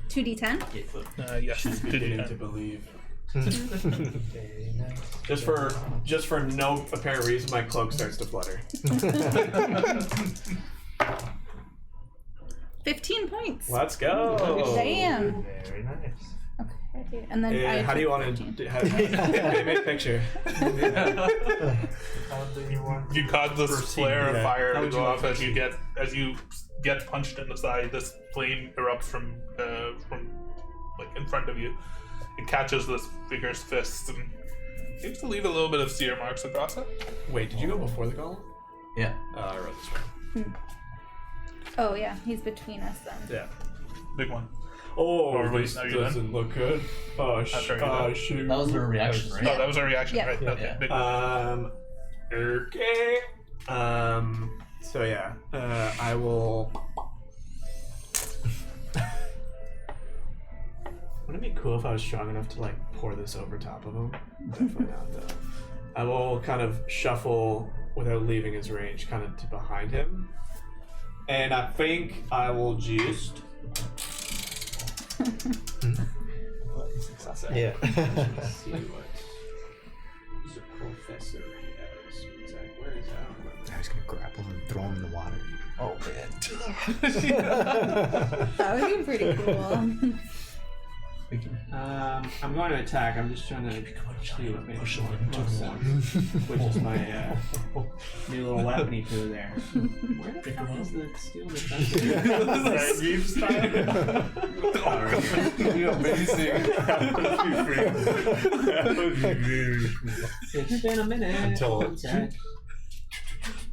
[SPEAKER 4] 2d10?
[SPEAKER 1] yes,
[SPEAKER 7] Beginning
[SPEAKER 1] 2d10.
[SPEAKER 7] to believe.
[SPEAKER 6] Very nice.
[SPEAKER 2] Just for no apparent reason, my cloak starts to flutter.
[SPEAKER 4] 15 points.
[SPEAKER 2] Let's go.
[SPEAKER 4] Damn.
[SPEAKER 6] Very nice.
[SPEAKER 4] Okay. And then I
[SPEAKER 2] How do you
[SPEAKER 4] took
[SPEAKER 2] want
[SPEAKER 4] 15.
[SPEAKER 2] to? How do you make a picture?
[SPEAKER 6] How do you want
[SPEAKER 1] You cause this
[SPEAKER 6] Proceed,
[SPEAKER 1] flare of
[SPEAKER 2] yeah.
[SPEAKER 1] fire
[SPEAKER 2] How
[SPEAKER 1] to
[SPEAKER 2] would
[SPEAKER 1] go
[SPEAKER 2] you
[SPEAKER 1] off
[SPEAKER 2] like
[SPEAKER 1] as you get punched in the side. This flame erupts from like in front of you. It catches this figure's fist and seems to leave a little bit of sear marks across it.
[SPEAKER 2] Wait, did you go before the golem?
[SPEAKER 5] Yeah.
[SPEAKER 2] I wrote this one.
[SPEAKER 4] Oh, yeah. He's between us then.
[SPEAKER 2] Yeah.
[SPEAKER 1] Big one.
[SPEAKER 7] Oh,
[SPEAKER 1] Or wait,
[SPEAKER 7] this
[SPEAKER 1] are you
[SPEAKER 7] doesn't look good. Oh,
[SPEAKER 1] After you're done.
[SPEAKER 7] shoot.
[SPEAKER 5] That was her reaction, right?
[SPEAKER 1] Oh, that was our reaction,
[SPEAKER 4] Yeah.
[SPEAKER 1] right?
[SPEAKER 6] Yeah.
[SPEAKER 1] Okay,
[SPEAKER 5] Yeah.
[SPEAKER 1] big one.
[SPEAKER 2] Okay. So yeah, I will. Wouldn't it be cool if I was strong enough to like pour this over top of him? Definitely not though. I will kind of shuffle without leaving his range, kind of to behind him, and I think I will just.
[SPEAKER 3] Yeah.
[SPEAKER 2] See what the professor has. Where is that?
[SPEAKER 3] I was gonna grapple him and throw him in the water.
[SPEAKER 5] Oh man.
[SPEAKER 4] That would be pretty cool.
[SPEAKER 2] I'm going to attack. I'm just trying to see what makes more sense. Which is my new little weapony poo there. Where the fuck is the steel defense?
[SPEAKER 7] You're amazing.
[SPEAKER 2] It's been a minute.
[SPEAKER 3] Until-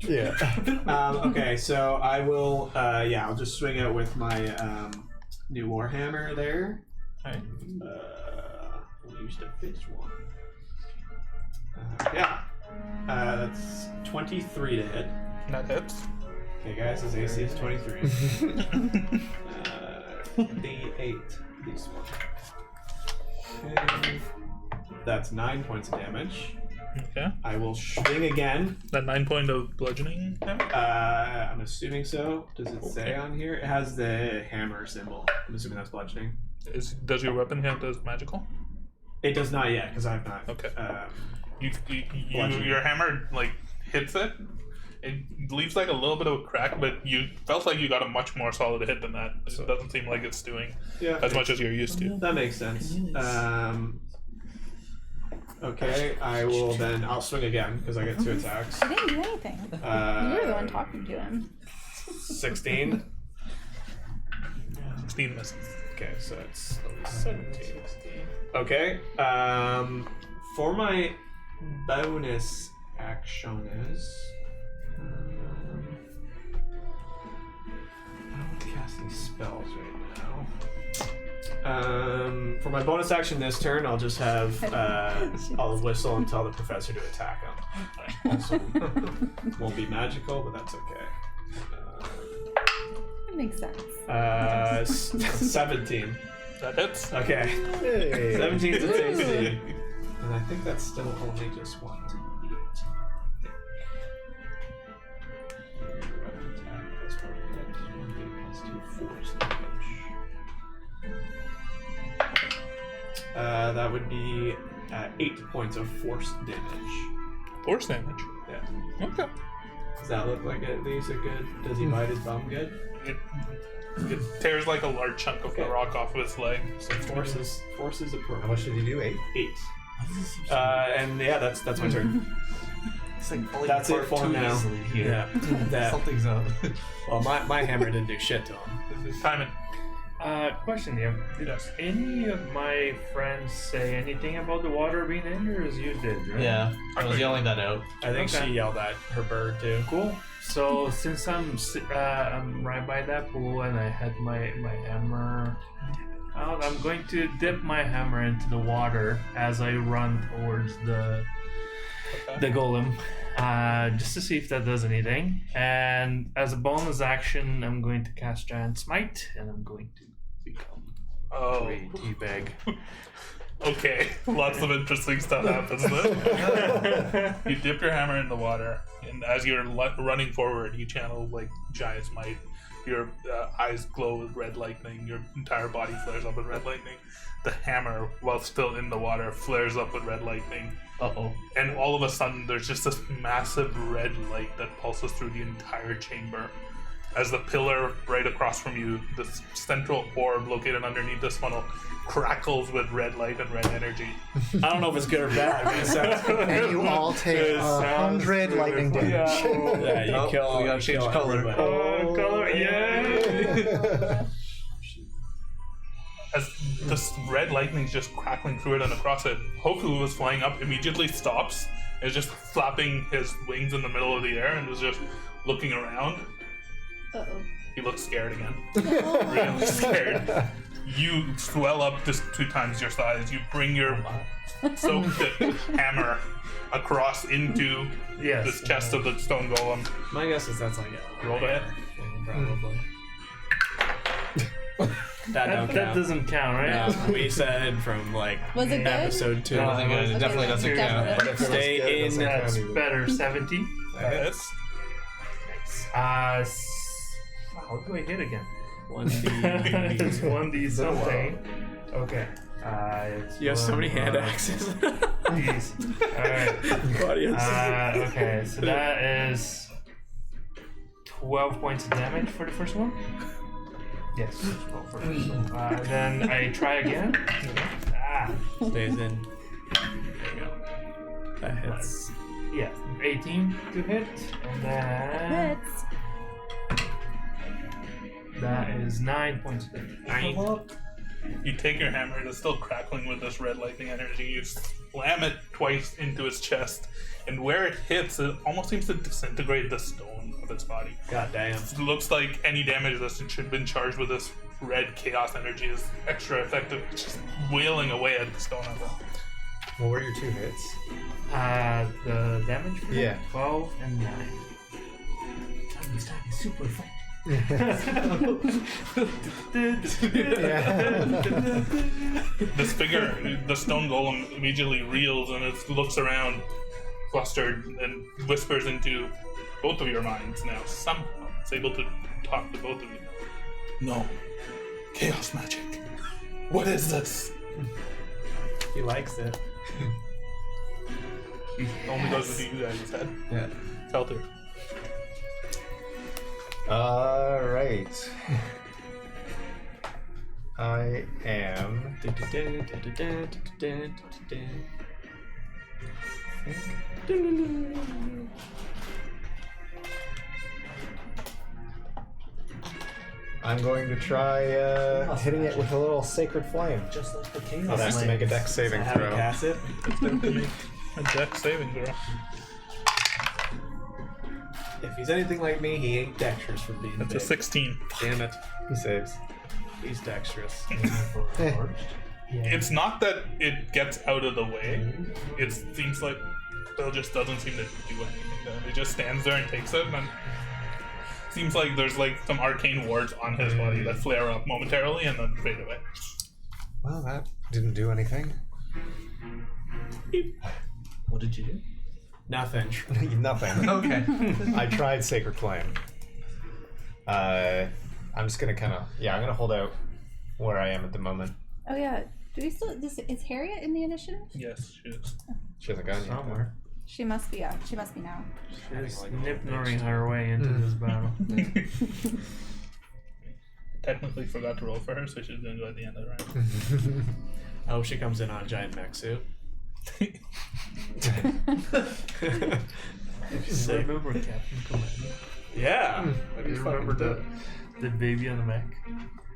[SPEAKER 3] Yeah.
[SPEAKER 2] Okay, so I will. I'll just swing out with my new warhammer there.
[SPEAKER 1] Alright.
[SPEAKER 2] We'll use the fixed one. That's 23 to hit.
[SPEAKER 1] That hits.
[SPEAKER 2] Okay, guys, his AC is 23. D8. This one. Okay. That's 9 points of damage.
[SPEAKER 1] Okay.
[SPEAKER 2] I will swing again.
[SPEAKER 1] That 9 point of bludgeoning damage?
[SPEAKER 2] I'm assuming so. Does it say on here? It has the hammer symbol. I'm assuming that's bludgeoning.
[SPEAKER 1] Does your weapon count as magical?
[SPEAKER 2] It does not yet, because I've not.
[SPEAKER 1] Okay.
[SPEAKER 2] Bludgeoning.
[SPEAKER 1] Your hammer like hits it. It leaves like a little bit of a crack, but you felt like you got a much more solid hit than that. It doesn't seem like it's doing
[SPEAKER 2] Yeah.
[SPEAKER 1] as much as you're used to.
[SPEAKER 2] That makes sense. Okay, I'll swing again, because I get 2 attacks.
[SPEAKER 4] I didn't do anything. You were the one talking to him.
[SPEAKER 2] 16.
[SPEAKER 1] 16 misses.
[SPEAKER 2] Okay, so it's 17. Okay. For my bonus action is. I don't want to cast any spells right now. For my bonus action this turn, I'll just have I'll whistle and tell the professor to attack him. Also, won't be magical, but that's okay.
[SPEAKER 4] That makes sense.
[SPEAKER 2] 17.
[SPEAKER 1] That hits.
[SPEAKER 2] Okay.
[SPEAKER 3] Hey.
[SPEAKER 2] 17 to AC. And I think that's still only just 1 to 8. That would be 8 points of force damage.
[SPEAKER 1] Force damage.
[SPEAKER 2] Yeah.
[SPEAKER 1] Okay.
[SPEAKER 2] Does that look like it leaves a good? Does he bite his bum good?
[SPEAKER 1] It tears like a large chunk of the
[SPEAKER 2] Okay.
[SPEAKER 1] rock off of his leg.
[SPEAKER 2] So force is
[SPEAKER 3] How
[SPEAKER 2] appropriate.
[SPEAKER 3] much did you do? 8?
[SPEAKER 2] 8. And yeah, that's my turn.
[SPEAKER 5] It's like falling
[SPEAKER 2] That's it
[SPEAKER 5] apart
[SPEAKER 2] for
[SPEAKER 5] too
[SPEAKER 2] now.
[SPEAKER 5] easily here.
[SPEAKER 2] Yeah. That.
[SPEAKER 5] Something's up.
[SPEAKER 2] Well, my hammer didn't do shit to him.
[SPEAKER 1] Timing.
[SPEAKER 6] Question here. Did
[SPEAKER 1] Yes.
[SPEAKER 6] any of my friends say anything about the water being in here as you did, right?
[SPEAKER 5] Yeah, I was yelling that out.
[SPEAKER 2] I think
[SPEAKER 6] Okay.
[SPEAKER 2] she yelled at her bird too.
[SPEAKER 6] Cool. So since I'm right by that pool and I had my hammer out, I'm going to dip my hammer into the water as I run towards the golem, just to see if that does anything. And as a bonus action, I'm going to cast Giant Smite, and I'm going to become
[SPEAKER 1] Oh.
[SPEAKER 6] a teabag.
[SPEAKER 1] Okay, lots of interesting stuff happens then. You dip your hammer in the water, and as you're running forward, you channel like giant's might. Your eyes glow with red lightning. Your entire body flares up with red lightning. The hammer, while still in the water, flares up with red lightning.
[SPEAKER 5] Uh-oh.
[SPEAKER 1] And all of a sudden, there's just this massive red light that pulses through the entire chamber. As the pillar right across from you, this central orb located underneath this funnel, crackles with red light and red energy.
[SPEAKER 2] I don't know if it's good or bad. I mean, it sounds
[SPEAKER 3] And you all take 100 lightning damage.
[SPEAKER 2] yeah, you kill.
[SPEAKER 5] we gotta
[SPEAKER 2] you
[SPEAKER 5] change
[SPEAKER 2] kill
[SPEAKER 5] color.
[SPEAKER 2] everybody.
[SPEAKER 6] Oh, color, yay!
[SPEAKER 1] As this red lightning's just crackling through it and across it, Hoku, who was flying up, immediately stops, is just flapping his wings in the middle of the air and is just looking around.
[SPEAKER 4] Uh-oh.
[SPEAKER 1] He looks scared again. Really scared. You swell up just 2 times your size. You bring your soaked hammer across into
[SPEAKER 6] Yes.
[SPEAKER 1] this chest of the stone golem.
[SPEAKER 2] My guess is that's like a
[SPEAKER 1] Roll it.
[SPEAKER 2] probably. That don't
[SPEAKER 6] That
[SPEAKER 2] count.
[SPEAKER 6] doesn't count, right?
[SPEAKER 2] No, we said from like
[SPEAKER 4] Was it good?
[SPEAKER 2] episode 2.
[SPEAKER 5] I think it definitely doesn't count.
[SPEAKER 3] But if it was
[SPEAKER 2] Stay
[SPEAKER 3] good, it
[SPEAKER 2] in
[SPEAKER 3] doesn't count
[SPEAKER 6] That's
[SPEAKER 3] either.
[SPEAKER 6] better. 17.
[SPEAKER 1] Yes.
[SPEAKER 6] What do I hit again?
[SPEAKER 2] 1D.
[SPEAKER 6] It's 1D something.
[SPEAKER 2] Okay.
[SPEAKER 6] It's
[SPEAKER 2] You have so many hand
[SPEAKER 6] one,
[SPEAKER 2] axes.
[SPEAKER 6] Jeez. Alright.
[SPEAKER 2] Audience.
[SPEAKER 6] Okay, so that is 12 points of damage for the first one. Yes, 12 for the first one. Then I try again.
[SPEAKER 2] Stays in. There you go. That hits.
[SPEAKER 6] Yeah, 18 to hit. And then
[SPEAKER 4] Hits.
[SPEAKER 6] that is 9 points of damage.
[SPEAKER 2] 9.
[SPEAKER 1] You take your hammer, it is still crackling with this red lightning energy. You slam it twice into his chest, and where it hits, it almost seems to disintegrate the stone of its body.
[SPEAKER 2] God damn.
[SPEAKER 1] It looks like any damage that should have been charged with this red chaos energy is extra effective, just wailing away at the stone of it.
[SPEAKER 3] What were your 2 hits?
[SPEAKER 6] The damage for
[SPEAKER 3] Yeah.
[SPEAKER 6] that? 12 and 9. Tiny, super effective.
[SPEAKER 1] This figure, the stone golem, immediately reels and it looks around, flustered, and whispers into both of your minds now. Somehow, it's able to talk to both of you. No. Chaos magic. What is this?
[SPEAKER 2] He likes it.
[SPEAKER 1] He only goes into you guys' head.
[SPEAKER 3] Yeah.
[SPEAKER 1] Shelter.
[SPEAKER 3] Alright. I am. I'm going to try hitting it with a little sacred flame.
[SPEAKER 5] Just like the chaos.
[SPEAKER 3] It has to make a dex saving
[SPEAKER 2] How to
[SPEAKER 3] throw.
[SPEAKER 2] cast it?
[SPEAKER 1] A dex saving throw.
[SPEAKER 2] If he's anything like me, he ain't dexterous for being
[SPEAKER 1] That's a
[SPEAKER 2] big.
[SPEAKER 1] 16.
[SPEAKER 2] Damn it.
[SPEAKER 3] He saves.
[SPEAKER 2] He's dexterous.
[SPEAKER 1] It's not that it gets out of the way. It seems like Bill just doesn't seem to do anything. It just stands there and takes it, and then seems like there's like some arcane wards on his body that flare up momentarily and then fade away.
[SPEAKER 3] Well, that didn't do anything.
[SPEAKER 5] What did you do?
[SPEAKER 2] Nothing.
[SPEAKER 3] Nothing.
[SPEAKER 5] Okay.
[SPEAKER 3] I tried sacred flame. I'm just gonna kind of I'm gonna hold out where I am at the moment.
[SPEAKER 4] Oh yeah. Do we still? Is Harriet in the initiative?
[SPEAKER 1] Yes, she is.
[SPEAKER 3] She hasn't gone yet.
[SPEAKER 6] Somewhere.
[SPEAKER 4] She must be. She must be now.
[SPEAKER 6] She's nipnoring her way into this battle.
[SPEAKER 1] Technically forgot to roll for her, so she's gonna go at the end of the round.
[SPEAKER 2] I hope she comes in on a giant mech suit. Sick.
[SPEAKER 6] Remember Captain Commando?
[SPEAKER 2] Yeah.
[SPEAKER 6] Do you remember the baby on the mech?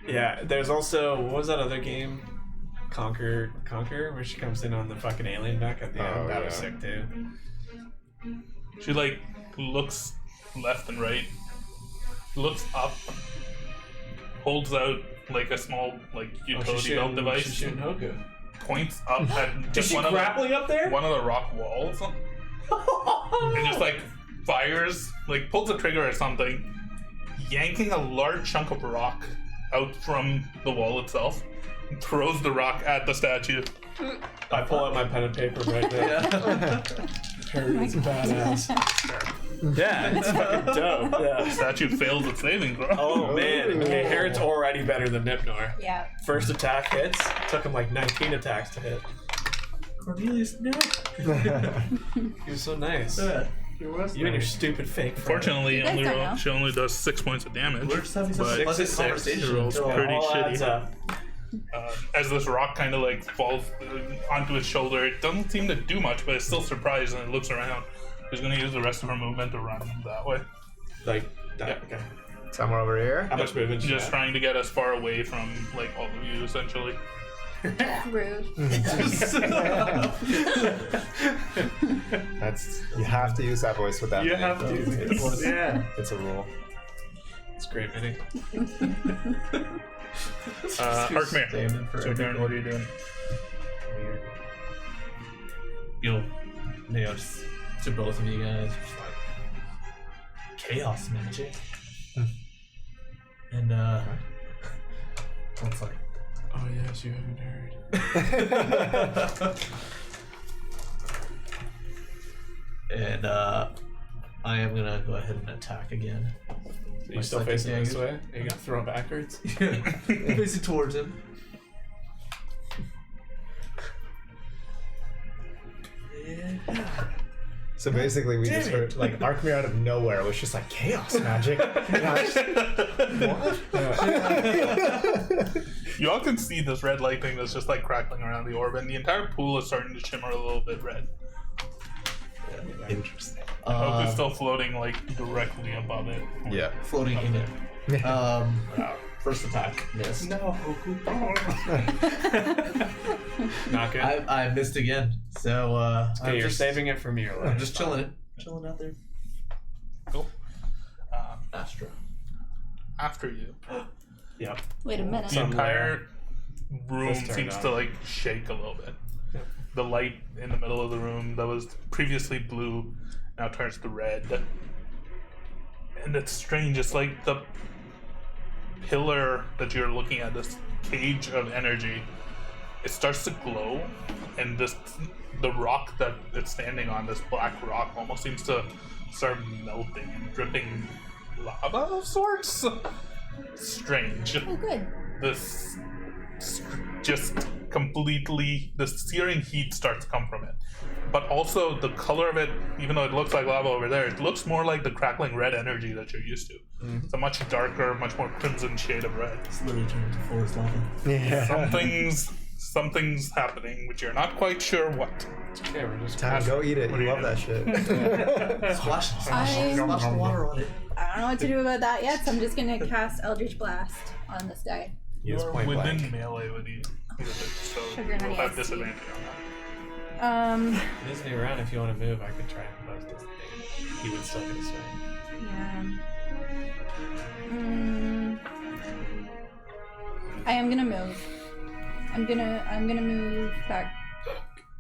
[SPEAKER 2] Yeah, there's also, what was that other game? Conquer, where she comes in on the fucking alien mech at the end.
[SPEAKER 3] Oh,
[SPEAKER 2] That was
[SPEAKER 3] yeah.
[SPEAKER 2] sick too.
[SPEAKER 1] She like looks left and right, looks up, holds out like a small like utility belt device,
[SPEAKER 2] She's shooting Hoku.
[SPEAKER 1] points up at
[SPEAKER 2] Is
[SPEAKER 1] just
[SPEAKER 2] she
[SPEAKER 1] one of
[SPEAKER 2] grappling up there?
[SPEAKER 1] the rock walls, and just like fires, like pulls a trigger or something, yanking a large chunk of rock out from the wall itself, throws the rock at the statue.
[SPEAKER 2] I pull out my pen and paper right there. Harry is badass. Yeah, it's fucking dope.
[SPEAKER 1] The
[SPEAKER 2] Yeah.
[SPEAKER 1] statue fails its saving throw.
[SPEAKER 2] Oh man. Okay, Herod's already better than Nipnor.
[SPEAKER 4] Yeah.
[SPEAKER 2] First attack hits. Took him like 19 attacks to hit.
[SPEAKER 5] Cornelius, no.
[SPEAKER 2] He was so nice.
[SPEAKER 6] He was
[SPEAKER 2] You and your stupid fake friend.
[SPEAKER 1] Fortunately,
[SPEAKER 4] You guys don't know.
[SPEAKER 1] she only does 6 points of damage.
[SPEAKER 5] We're just having such a
[SPEAKER 1] But
[SPEAKER 5] pleasant
[SPEAKER 2] 6
[SPEAKER 5] conversation
[SPEAKER 1] rolls
[SPEAKER 5] until
[SPEAKER 1] pretty
[SPEAKER 2] All adds
[SPEAKER 1] shitty.
[SPEAKER 2] up.
[SPEAKER 1] As this rock kind of like falls onto his shoulder, it doesn't seem to do much, but it's still surprised and it looks around. She's going to use the rest of her movement to run that way.
[SPEAKER 2] Like that. Okay.
[SPEAKER 3] Somewhere over here.
[SPEAKER 2] How much movement? do you
[SPEAKER 1] Just
[SPEAKER 2] have?
[SPEAKER 1] trying to get as far away from like all of you, essentially.
[SPEAKER 4] Rude.
[SPEAKER 3] That's you have to use that voice with that.
[SPEAKER 6] You
[SPEAKER 3] many.
[SPEAKER 6] have to.
[SPEAKER 3] It's,
[SPEAKER 6] Yeah.
[SPEAKER 3] it's a rule.
[SPEAKER 2] It's great, Minnie.
[SPEAKER 1] Arkmere,
[SPEAKER 5] Standing for
[SPEAKER 1] so Darren, what are you doing?
[SPEAKER 5] Weird. Just to both of you guys, just like chaos magic. And it's like,
[SPEAKER 2] Oh yes, you haven't heard.
[SPEAKER 5] and I am gonna go ahead and attack again.
[SPEAKER 2] Are you still facing this way? Are you gonna throw backwards?
[SPEAKER 5] Facing towards him.
[SPEAKER 3] So basically, we just heard like Arkmere out of nowhere was just like chaos magic. And I just-
[SPEAKER 1] You all can see this red light thing that's just like crackling around the orb, and the entire pool is starting to shimmer a little bit red.
[SPEAKER 3] Interesting.
[SPEAKER 1] Hope is still floating like directly above it.
[SPEAKER 3] Yeah.
[SPEAKER 5] Floating in it. First attack missed.
[SPEAKER 1] No,
[SPEAKER 2] Not good.
[SPEAKER 5] I missed again. So
[SPEAKER 2] Okay,
[SPEAKER 5] I'm
[SPEAKER 2] you're
[SPEAKER 5] just
[SPEAKER 2] saving it for me, or
[SPEAKER 5] I'm just chilling out there.
[SPEAKER 1] Cool.
[SPEAKER 5] Astra.
[SPEAKER 1] After you,
[SPEAKER 2] Yep.
[SPEAKER 4] Wait a minute.
[SPEAKER 1] the
[SPEAKER 2] Somewhere.
[SPEAKER 1] entire room
[SPEAKER 2] Let's turn
[SPEAKER 1] seems
[SPEAKER 2] on.
[SPEAKER 1] to like shake a little bit.
[SPEAKER 2] Yep.
[SPEAKER 1] The light in the middle of the room that was previously blue now turns to red, and it's strange. It's like the pillar that you're looking at, this cage of energy, it starts to glow, and the rock that it's standing on, this black rock, almost seems to start melting and dripping lava of sorts. Strange.
[SPEAKER 4] Oh, good.
[SPEAKER 1] This just completely, the searing heat starts to come from it, but also the color of it, even though it looks like lava over there, it looks more like the crackling red energy that you're used to. It's a much darker, much more crimson shade of red.
[SPEAKER 5] It's literally turned into forest lava.
[SPEAKER 3] Yeah.
[SPEAKER 1] Something's happening, which you're not quite sure what.
[SPEAKER 2] Okay, we're just.
[SPEAKER 3] Time, go eat it.
[SPEAKER 1] What do
[SPEAKER 3] You
[SPEAKER 1] you
[SPEAKER 3] love
[SPEAKER 1] do?
[SPEAKER 3] that shit.
[SPEAKER 5] Splash
[SPEAKER 4] I'm-
[SPEAKER 5] the water on it.
[SPEAKER 4] I don't know what to do about that yet, so I'm just gonna cast Eldritch Blast on this guy.
[SPEAKER 3] Use
[SPEAKER 1] You're
[SPEAKER 3] point
[SPEAKER 1] within
[SPEAKER 3] blank.
[SPEAKER 1] melee with you, so
[SPEAKER 4] Sugar
[SPEAKER 1] you'll
[SPEAKER 4] honey
[SPEAKER 1] have
[SPEAKER 4] iced tea.
[SPEAKER 1] disadvantage on that.
[SPEAKER 2] It isn't around. If you want to move, I could try and close this thing. He would still get a swing.
[SPEAKER 4] Yeah. I am gonna move. I'm gonna move back.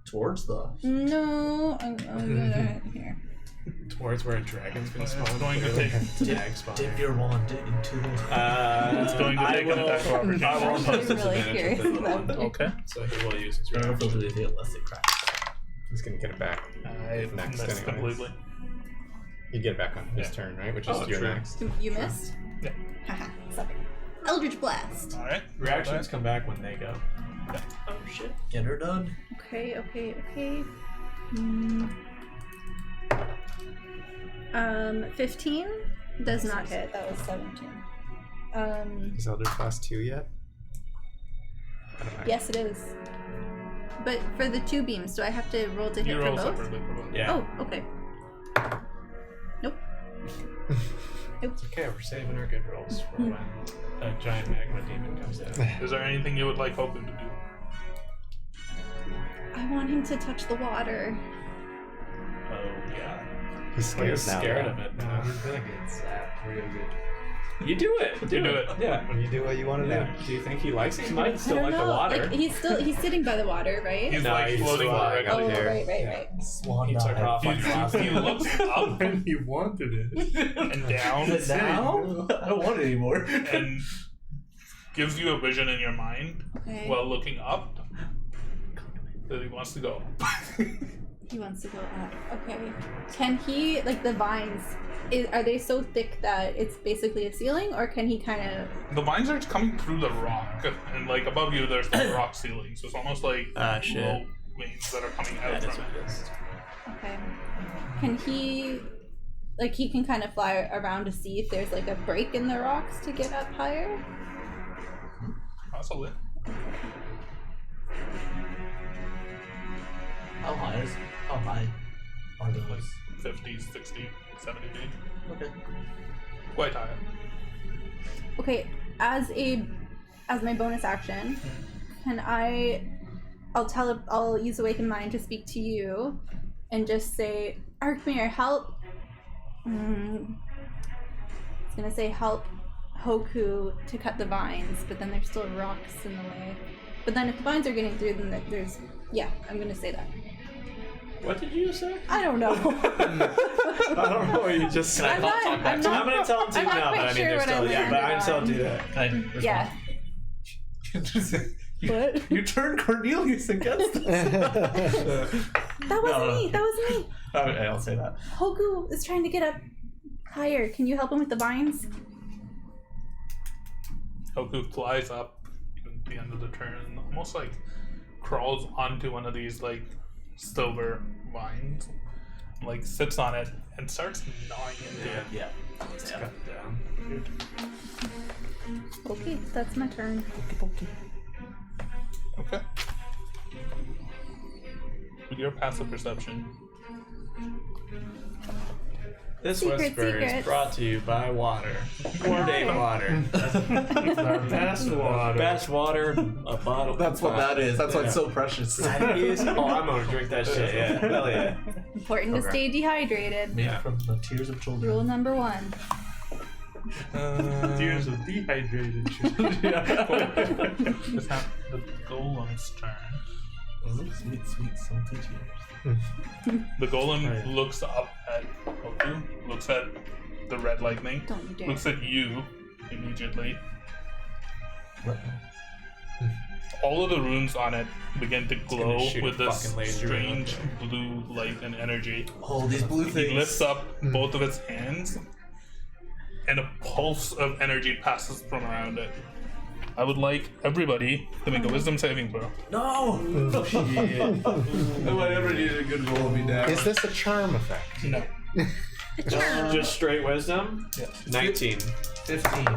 [SPEAKER 5] Towards the.
[SPEAKER 4] No, I'm gonna here.
[SPEAKER 2] Towards where a dragon's gonna spawn.
[SPEAKER 1] It's going to
[SPEAKER 2] Literally.
[SPEAKER 1] take.
[SPEAKER 2] Dag spawn.
[SPEAKER 5] Dip your wand into the.
[SPEAKER 1] It's going to
[SPEAKER 2] I
[SPEAKER 1] take an
[SPEAKER 2] will-
[SPEAKER 1] attack of opportunity.
[SPEAKER 2] I will
[SPEAKER 4] I'm
[SPEAKER 2] post
[SPEAKER 4] really
[SPEAKER 2] disadvantage
[SPEAKER 4] curious
[SPEAKER 2] with the
[SPEAKER 4] about
[SPEAKER 2] wand.
[SPEAKER 4] it.
[SPEAKER 1] Okay.
[SPEAKER 2] So he will use his
[SPEAKER 5] I don't know if
[SPEAKER 2] reaction.
[SPEAKER 5] they'll do anything unless they crack.
[SPEAKER 3] He's gonna get it back.
[SPEAKER 1] I
[SPEAKER 3] Next,
[SPEAKER 1] missed
[SPEAKER 3] anyways.
[SPEAKER 1] completely.
[SPEAKER 3] You get it back on his
[SPEAKER 1] Yeah.
[SPEAKER 3] turn, right? Which
[SPEAKER 2] Oh,
[SPEAKER 3] is your
[SPEAKER 2] true.
[SPEAKER 3] next.
[SPEAKER 4] You missed?
[SPEAKER 1] Yeah.
[SPEAKER 4] Haha, sucker. Eldritch Blast.
[SPEAKER 1] All right.
[SPEAKER 2] Reactions come back when they go.
[SPEAKER 5] Oh shit. Get her done.
[SPEAKER 4] Okay. 15 does not hit. That was 17.
[SPEAKER 3] Is Elder Class 2 yet? I don't know.
[SPEAKER 4] Yes, it is. But for the 2 beams, do I have to roll to hit
[SPEAKER 1] You
[SPEAKER 4] for
[SPEAKER 1] roll
[SPEAKER 4] both?
[SPEAKER 1] separately for both.
[SPEAKER 2] Yeah.
[SPEAKER 4] Oh, okay. Nope.
[SPEAKER 2] It's okay. We're saving our good rolls for when a giant magma demon comes down.
[SPEAKER 1] Is there anything you would like Hoku to do?
[SPEAKER 4] I want him to touch the water.
[SPEAKER 2] Oh yeah.
[SPEAKER 3] He's
[SPEAKER 2] Well, you're
[SPEAKER 3] scared now.
[SPEAKER 2] scared
[SPEAKER 3] though.
[SPEAKER 2] of it now.
[SPEAKER 3] He's gonna get zapped real good.
[SPEAKER 2] You do it.
[SPEAKER 1] You do it.
[SPEAKER 2] Yeah.
[SPEAKER 3] When you do what you want to
[SPEAKER 2] Yeah. Do you think he likes it? He might still
[SPEAKER 4] I don't
[SPEAKER 2] like the
[SPEAKER 4] know.
[SPEAKER 2] water.
[SPEAKER 4] Like, he's sitting by the water, right?
[SPEAKER 1] He's
[SPEAKER 2] No,
[SPEAKER 1] like
[SPEAKER 2] he's
[SPEAKER 1] floating
[SPEAKER 3] flying
[SPEAKER 1] directly.
[SPEAKER 4] Oh,
[SPEAKER 3] here.
[SPEAKER 4] right.
[SPEAKER 2] Yeah.
[SPEAKER 5] Swan
[SPEAKER 2] He took
[SPEAKER 5] dive.
[SPEAKER 2] off on
[SPEAKER 1] He looks up
[SPEAKER 6] when he wanted it.
[SPEAKER 1] and down,
[SPEAKER 5] Is it now? I don't want it anymore.
[SPEAKER 1] and gives you a vision in your mind
[SPEAKER 4] Okay.
[SPEAKER 1] while looking up that he wants to go.
[SPEAKER 4] He wants to go up. Okay. Can he, like, the vines, are they so thick that it's basically a ceiling, or can he kind of...
[SPEAKER 1] The vines are coming through the rock, and like above you there's the rock ceiling, so it's almost like
[SPEAKER 2] shit.
[SPEAKER 1] low veins that are coming out
[SPEAKER 2] That is
[SPEAKER 1] from
[SPEAKER 2] what
[SPEAKER 1] it.
[SPEAKER 2] it is.
[SPEAKER 4] Okay. Can he, like, he can kind of fly around to see if there's, like, a break in the rocks to get up higher?
[SPEAKER 1] Possibly.
[SPEAKER 5] How high are those?
[SPEAKER 1] Like 50, 60, 70 feet.
[SPEAKER 5] Okay.
[SPEAKER 1] Quite high.
[SPEAKER 4] Okay, as my bonus action, can I'll use Awaken Mind to speak to you and just say, Arkmir, help. It's gonna say help Hoku to cut the vines, but then there's still rocks in the way. But then if the vines are getting through, then there's, yeah, I'm gonna say that.
[SPEAKER 2] What did you say?
[SPEAKER 4] I don't know.
[SPEAKER 2] I don't know what you just said.
[SPEAKER 4] I'm not
[SPEAKER 2] I'm gonna tell him to
[SPEAKER 4] I'm not
[SPEAKER 2] now, but
[SPEAKER 4] quite
[SPEAKER 2] I mean,
[SPEAKER 4] sure
[SPEAKER 2] there's
[SPEAKER 4] what I
[SPEAKER 2] still, yeah, but
[SPEAKER 4] landed
[SPEAKER 2] I'm still
[SPEAKER 4] on.
[SPEAKER 2] do that.
[SPEAKER 5] Can I respond?
[SPEAKER 4] Yeah. What?
[SPEAKER 5] You turned Cornelius against us.
[SPEAKER 4] That wasn't me. That wasn't me.
[SPEAKER 5] Okay, I'll say that.
[SPEAKER 4] Hoku is trying to get up higher. Can you help him with the vines?
[SPEAKER 1] Hoku flies up at the end of the turn and almost like crawls onto one of these like silver vines, like sits on it and starts gnawing into it.
[SPEAKER 5] Yeah.
[SPEAKER 2] Cut it down.
[SPEAKER 4] Okay, that's my turn.
[SPEAKER 1] Okay. With your passive perception,
[SPEAKER 2] This
[SPEAKER 4] Secret
[SPEAKER 2] whisper is
[SPEAKER 4] secrets.
[SPEAKER 2] brought to you by water. Fluoridated water.
[SPEAKER 6] Our best water.
[SPEAKER 2] Best water, a bottle.
[SPEAKER 5] That's what that is. That's why it's
[SPEAKER 2] Yeah.
[SPEAKER 5] so precious.
[SPEAKER 2] Oh, I'm gonna drink that shit, yeah. Hell yeah.
[SPEAKER 4] Important to stay dehydrated.
[SPEAKER 5] Made from the tears of children.
[SPEAKER 4] Rule number 1.
[SPEAKER 6] Tears of dehydrated children.
[SPEAKER 1] It's not the golem's turn.
[SPEAKER 5] Sweet, sweet, salty tears.
[SPEAKER 1] The golem
[SPEAKER 6] Right.
[SPEAKER 1] looks up at Hoku, looks at the red lightning,
[SPEAKER 4] Don't you dare.
[SPEAKER 1] looks at you immediately.
[SPEAKER 5] What?
[SPEAKER 1] All of the runes on it begin to glow
[SPEAKER 2] shoot
[SPEAKER 1] with
[SPEAKER 2] a
[SPEAKER 1] this
[SPEAKER 2] fucking laser
[SPEAKER 1] strange blue light and energy.
[SPEAKER 5] Oh, these blue things.
[SPEAKER 1] He lifts up both of its hands, and a pulse of energy passes from around it. I would like everybody to make a wisdom saving throw.
[SPEAKER 5] No! Whatever needed a good roll will be down.
[SPEAKER 3] Is this a charm effect?
[SPEAKER 1] No.
[SPEAKER 2] Just straight wisdom?
[SPEAKER 1] Yeah.
[SPEAKER 2] 19.
[SPEAKER 5] 15.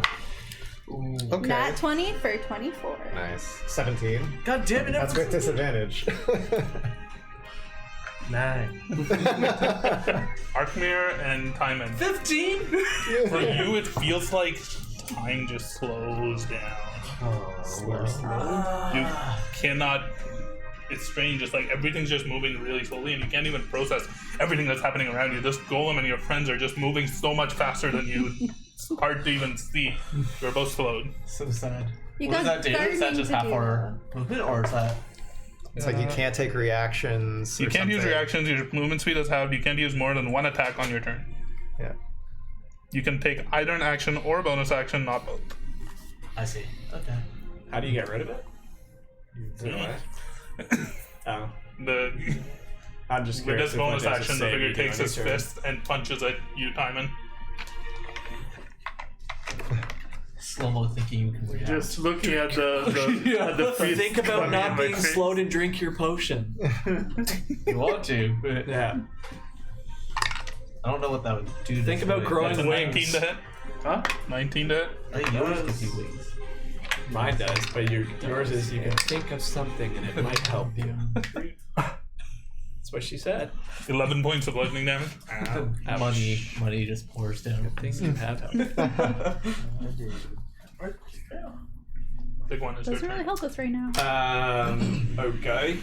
[SPEAKER 5] Ooh.
[SPEAKER 3] Okay.
[SPEAKER 4] Nat 20 for 24.
[SPEAKER 3] Nice. 17.
[SPEAKER 5] God damn it!
[SPEAKER 3] That's with disadvantage.
[SPEAKER 6] 9.
[SPEAKER 1] Arkmir and Timon.
[SPEAKER 5] 15!
[SPEAKER 1] For you, it feels like time just slows down. You cannot. It's strange. It's like everything's just moving really slowly, and you can't even process everything that's happening around you. This golem and your friends are just moving so much faster than you. It's hard to even see. You're both slowed.
[SPEAKER 5] So sad.
[SPEAKER 4] You
[SPEAKER 5] What
[SPEAKER 4] got
[SPEAKER 5] does that do? Is that
[SPEAKER 4] gardening
[SPEAKER 5] just
[SPEAKER 4] to
[SPEAKER 5] half
[SPEAKER 4] do.
[SPEAKER 5] our movement, or is that?
[SPEAKER 3] It's like you can't take reactions.
[SPEAKER 1] You
[SPEAKER 3] or
[SPEAKER 1] can't use
[SPEAKER 3] something.
[SPEAKER 1] reactions. Your movement speed is halved. You can't use more than one attack on your turn.
[SPEAKER 3] Yeah.
[SPEAKER 1] You can take either an action or a bonus action, not both.
[SPEAKER 5] I see. Okay.
[SPEAKER 2] How do you get rid of it? Oh.
[SPEAKER 1] The
[SPEAKER 2] I'm just
[SPEAKER 1] with
[SPEAKER 2] curious.
[SPEAKER 1] this bonus
[SPEAKER 2] if it does a
[SPEAKER 1] action, the
[SPEAKER 2] save
[SPEAKER 1] figure
[SPEAKER 2] you do
[SPEAKER 1] takes
[SPEAKER 2] on
[SPEAKER 1] his
[SPEAKER 2] your turn.
[SPEAKER 1] fist and punches at you, Timon.
[SPEAKER 5] Slow-mo thinking you can react.
[SPEAKER 6] Just looking at the fist
[SPEAKER 2] Think about
[SPEAKER 6] coming
[SPEAKER 2] not
[SPEAKER 6] in my
[SPEAKER 2] being
[SPEAKER 6] face.
[SPEAKER 2] slow to drink your potion.
[SPEAKER 5] You want to, but
[SPEAKER 2] Yeah.
[SPEAKER 5] I don't know what that would do.
[SPEAKER 2] Think
[SPEAKER 5] to
[SPEAKER 2] about
[SPEAKER 5] it.
[SPEAKER 2] growing
[SPEAKER 1] That's a 19
[SPEAKER 2] wings.
[SPEAKER 1] to hit.
[SPEAKER 6] Huh?
[SPEAKER 1] 19 to hit.
[SPEAKER 5] I think yours gives you wings.
[SPEAKER 2] Mine does, but yours is you can think of something and it might help you. That's what she said.
[SPEAKER 1] 11 points of lightning damage.
[SPEAKER 5] Money just pours down.
[SPEAKER 2] Things you have helped.
[SPEAKER 1] Big one is your
[SPEAKER 4] Doesn't really
[SPEAKER 1] turn.
[SPEAKER 4] help us right now.
[SPEAKER 2] Okay.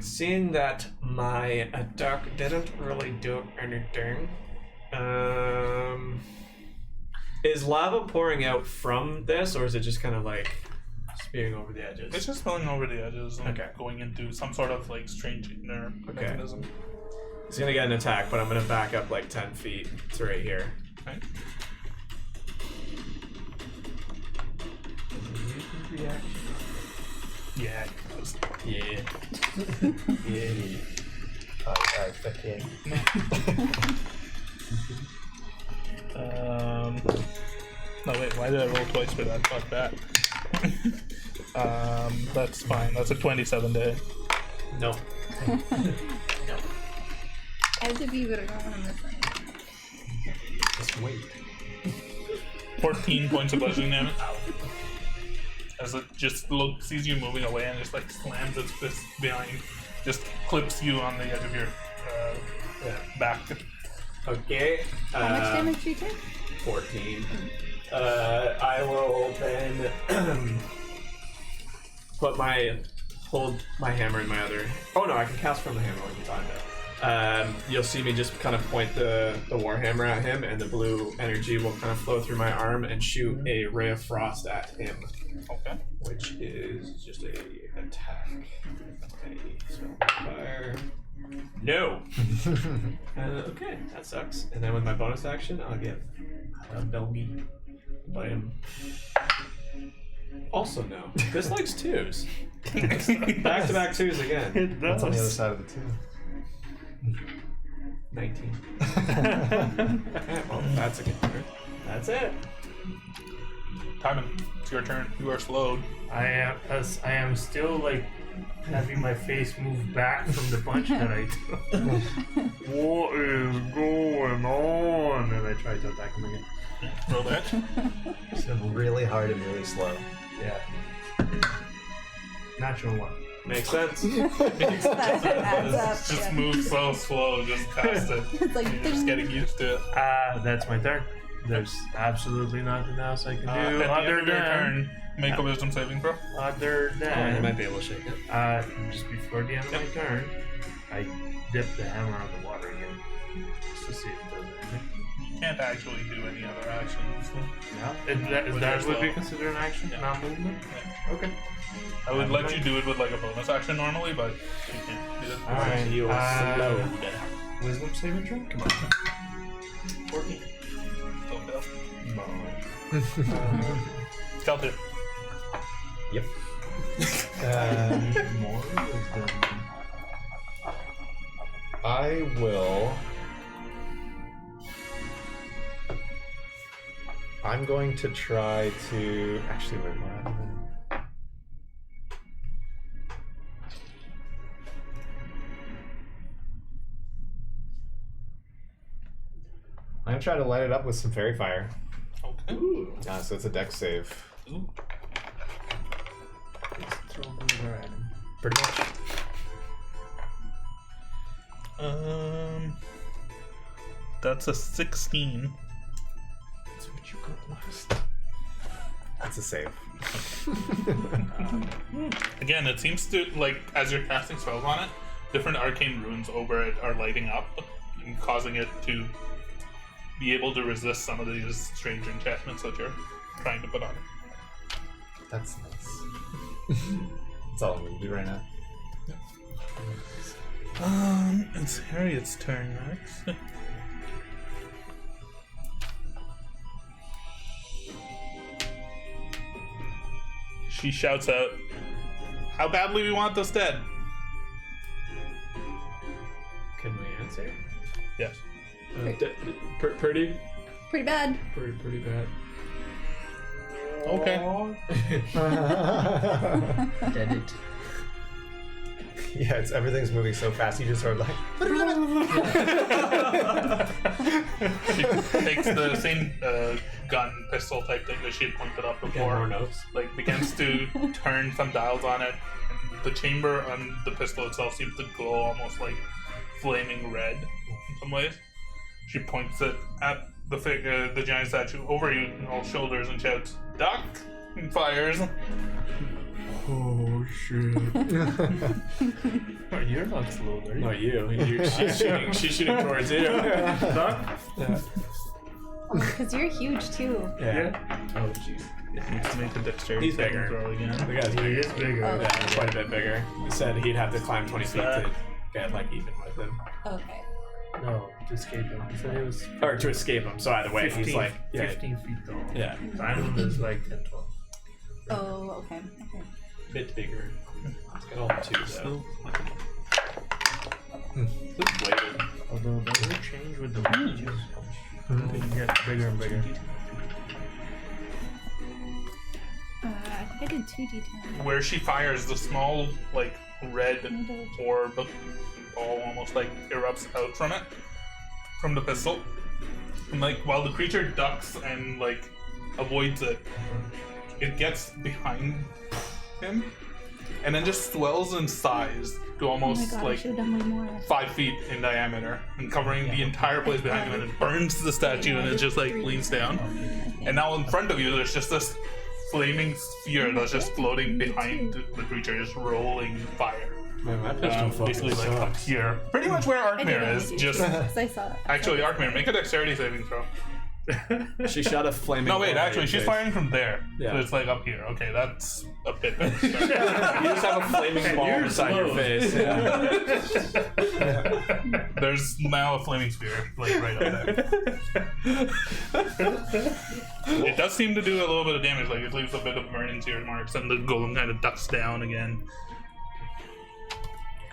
[SPEAKER 2] Seeing that my attack didn't really do anything, is lava pouring out from this, or is it just kind of like spewing over the edges?
[SPEAKER 1] It's just spilling over the edges and
[SPEAKER 2] Okay.
[SPEAKER 1] going into some sort of like strange inner mechanism.
[SPEAKER 2] He's gonna get an attack, but I'm gonna back up like 10 feet. It's right here.
[SPEAKER 1] Okay. Yeah, it does.
[SPEAKER 2] Yeah. Yeah.
[SPEAKER 3] 15.
[SPEAKER 1] No, wait, why did I roll twice for that? Fuck that. That's fine. That's a 27 to hit.
[SPEAKER 3] No.
[SPEAKER 4] I have to be, but I don't want to miss anything.
[SPEAKER 3] Just wait.
[SPEAKER 1] 14 points of bludgeoning damage. As it just sees you moving away and just like slams its fist behind, just clips you on the edge of your back.
[SPEAKER 2] Okay.
[SPEAKER 4] How much damage do you take?
[SPEAKER 2] 14. I will then hold my hammer in my other. Oh no, I can cast from the hammer when you find it. You'll see me just kind of point the warhammer at him, and the blue energy will kind of flow through my arm and shoot a ray of frost at him.
[SPEAKER 1] Okay.
[SPEAKER 2] Which is just a attack. Okay, so fire. No. Okay, that sucks. And then with my bonus action, I'll get a doggy. But also no. This likes twos. Back to back twos again.
[SPEAKER 6] It
[SPEAKER 3] What's on the other
[SPEAKER 6] does.
[SPEAKER 3] side of the 2?
[SPEAKER 2] 19. Well, that's a good turn. That's it.
[SPEAKER 1] Timon, it's your turn. You are slowed.
[SPEAKER 6] I am still like having my face move back from the punch that I took. What is going on? And I try to attack him again.
[SPEAKER 1] Roll that.
[SPEAKER 3] So really hard and really slow.
[SPEAKER 6] Yeah. Natural one.
[SPEAKER 2] Makes sense.
[SPEAKER 4] That adds up.
[SPEAKER 1] Just
[SPEAKER 4] Yeah.
[SPEAKER 1] move so slow, just cast it.
[SPEAKER 4] It's like
[SPEAKER 1] You're just getting used to it.
[SPEAKER 6] That's my turn. There's absolutely nothing else I can do
[SPEAKER 1] At the end
[SPEAKER 6] other
[SPEAKER 1] of your
[SPEAKER 6] than
[SPEAKER 1] turn, make a wisdom saving throw.
[SPEAKER 6] other
[SPEAKER 2] I
[SPEAKER 6] than
[SPEAKER 2] might be able to shake it.
[SPEAKER 6] just before the end of my turn, I dip the hammer on the water again just to see if it does anything.
[SPEAKER 1] You can't actually do any other actions.
[SPEAKER 6] No, that would be considered an action, not movement. Okay.
[SPEAKER 1] I would let you do it with like a bonus action normally, but you can't do it.
[SPEAKER 6] Alright,
[SPEAKER 2] You are slowed.
[SPEAKER 6] Wisdom saving throw. Come on. 14.
[SPEAKER 1] Still fail.
[SPEAKER 6] No.
[SPEAKER 1] Skelter.
[SPEAKER 3] Yep.
[SPEAKER 6] More wisdom.
[SPEAKER 3] I will. I'm going to try to. Actually, wait, what happened? I'm gonna try to light it up with some fairy fire.
[SPEAKER 1] Okay.
[SPEAKER 3] So it's a dex save.
[SPEAKER 1] Ooh.
[SPEAKER 6] Throw glitter at him.
[SPEAKER 3] Pretty much.
[SPEAKER 1] That's a 16.
[SPEAKER 3] That's what you got last. That's a save.
[SPEAKER 1] Again, it seems to, like, as you're casting spells on it, different arcane runes over it are lighting up and causing it to be able to resist some of these strange enchantments that you're trying to put on it.
[SPEAKER 3] That's nice. That's all I'm gonna do right now.
[SPEAKER 1] It's Harriet's turn next. She shouts out, "How badly we want this dead?"
[SPEAKER 2] Can we answer?
[SPEAKER 1] Yes.
[SPEAKER 2] Pretty
[SPEAKER 4] Pretty bad.
[SPEAKER 2] pretty bad.
[SPEAKER 1] Okay.
[SPEAKER 5] Dead it.
[SPEAKER 3] Yeah, everything's moving so fast. You just heard like.
[SPEAKER 1] She takes the same gun, pistol type thing that she had pointed up before.
[SPEAKER 2] More notes.
[SPEAKER 1] Like begins to turn some dials on it. And the chamber on the pistol itself seems to glow almost like flaming red in some ways. She points it at the giant statue over you, all shoulders, and shouts, "Duck!" and fires.
[SPEAKER 2] Oh shit!
[SPEAKER 6] Oh, you're not slow, are you?
[SPEAKER 2] Not you. She's shooting towards you.
[SPEAKER 6] Duck?
[SPEAKER 4] Because you're huge too.
[SPEAKER 2] Yeah. Oh jeez.
[SPEAKER 1] Needs to make a dexterity
[SPEAKER 2] He's
[SPEAKER 1] saving
[SPEAKER 2] bigger.
[SPEAKER 1] throw again.
[SPEAKER 2] The guy's
[SPEAKER 6] He
[SPEAKER 2] bigger.
[SPEAKER 6] is bigger.
[SPEAKER 4] Oh.
[SPEAKER 2] Yeah, quite a bit bigger. He said he'd have to climb 20 feet
[SPEAKER 1] that?
[SPEAKER 2] to get like even with him.
[SPEAKER 4] Okay.
[SPEAKER 6] No, to escape him. He said he was
[SPEAKER 2] Or to escape him. So either way,
[SPEAKER 6] 15,
[SPEAKER 2] he's like
[SPEAKER 6] 15 feet tall.
[SPEAKER 2] Yeah,
[SPEAKER 6] Diamond is like 10, 12.
[SPEAKER 4] Oh, okay.
[SPEAKER 2] a bit bigger. Let's get all the twos out.
[SPEAKER 7] Just waited.
[SPEAKER 6] Although that will change with the ranges. They get bigger and bigger.
[SPEAKER 4] I think I did 2d10.
[SPEAKER 1] Where she fires, the small, like, red orb ball almost, like, erupts out from it, from the pistol. And, like, while the creature ducks and, like, avoids it, it gets behind him and then just swells in size to
[SPEAKER 4] Oh my
[SPEAKER 1] almost,
[SPEAKER 4] god, I
[SPEAKER 1] like,
[SPEAKER 4] should have done way more.
[SPEAKER 1] 5 feet in diameter and covering the entire place behind him, and it burns the statue and it just, like, leans down. And now in front of you, there's just this flaming sphere that's just floating behind the creature, just rolling fire.
[SPEAKER 7] Man, that pistol fucking
[SPEAKER 1] Basically, like up
[SPEAKER 7] sucks.
[SPEAKER 1] here. Pretty much where
[SPEAKER 4] I did
[SPEAKER 1] Arkmir
[SPEAKER 4] only
[SPEAKER 1] is.
[SPEAKER 4] do
[SPEAKER 1] Just
[SPEAKER 4] 2, 'cause I saw it.
[SPEAKER 1] actually, Arkmir, make a dexterity saving throw.
[SPEAKER 2] She shot a flaming.
[SPEAKER 1] No, wait,
[SPEAKER 2] orb
[SPEAKER 1] actually,
[SPEAKER 2] at
[SPEAKER 1] she's
[SPEAKER 2] your face.
[SPEAKER 1] firing from there.
[SPEAKER 2] Yeah.
[SPEAKER 1] So it's like up here. Okay, that's a bit better.
[SPEAKER 2] You just have a flaming ball
[SPEAKER 6] You're
[SPEAKER 2] beside your
[SPEAKER 6] slow.
[SPEAKER 2] face. Yeah.
[SPEAKER 1] There's now a flaming sphere, like right up there. It does seem to do a little bit of damage, like it leaves a bit of burning seared marks, and the golem kind of ducks down again.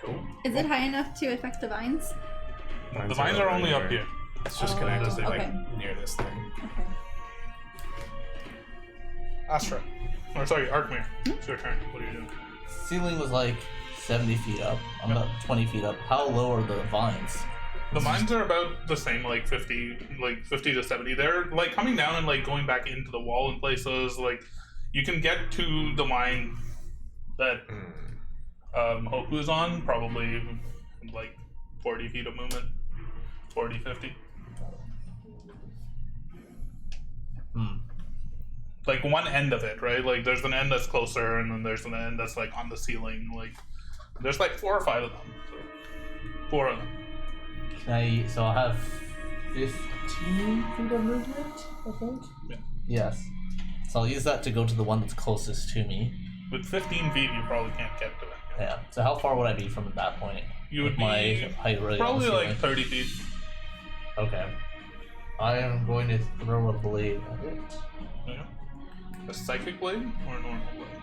[SPEAKER 2] Cool.
[SPEAKER 4] Is it high enough to affect the vines?
[SPEAKER 1] The vines are only up here.
[SPEAKER 2] It's just
[SPEAKER 4] Oh,
[SPEAKER 2] connected
[SPEAKER 1] okay.
[SPEAKER 2] like near this thing.
[SPEAKER 4] Okay.
[SPEAKER 1] Astra. Or sorry, Arkmir. It's your turn. What are you doing?
[SPEAKER 5] Ceiling was like 70 feet up. I'm about 20 feet up. How low are the vines?
[SPEAKER 1] The vines are about the same, like 50 to 70. They're like coming down and like going back into the wall in places. Like you can get to the vine that Hoku's on, probably like 40 feet of movement. 40, 50. Like one end of it, right? Like there's an end that's closer, and then there's an end that's like on the ceiling. Like there's like 4 or 5 of them. So 4 of them.
[SPEAKER 5] So I'll have 15 feet of movement, I think?
[SPEAKER 1] Yeah.
[SPEAKER 5] Yes. So I'll use that to go to the one that's closest to me.
[SPEAKER 1] With 15 feet, you probably can't get to it.
[SPEAKER 5] Yeah. So how far would I be from that point?
[SPEAKER 1] You would
[SPEAKER 5] With my
[SPEAKER 1] be
[SPEAKER 5] height really
[SPEAKER 1] probably
[SPEAKER 5] on the
[SPEAKER 1] like 30 feet.
[SPEAKER 5] Okay. I am going to throw a blade at it.
[SPEAKER 1] Yeah. A psychic blade or a normal blade?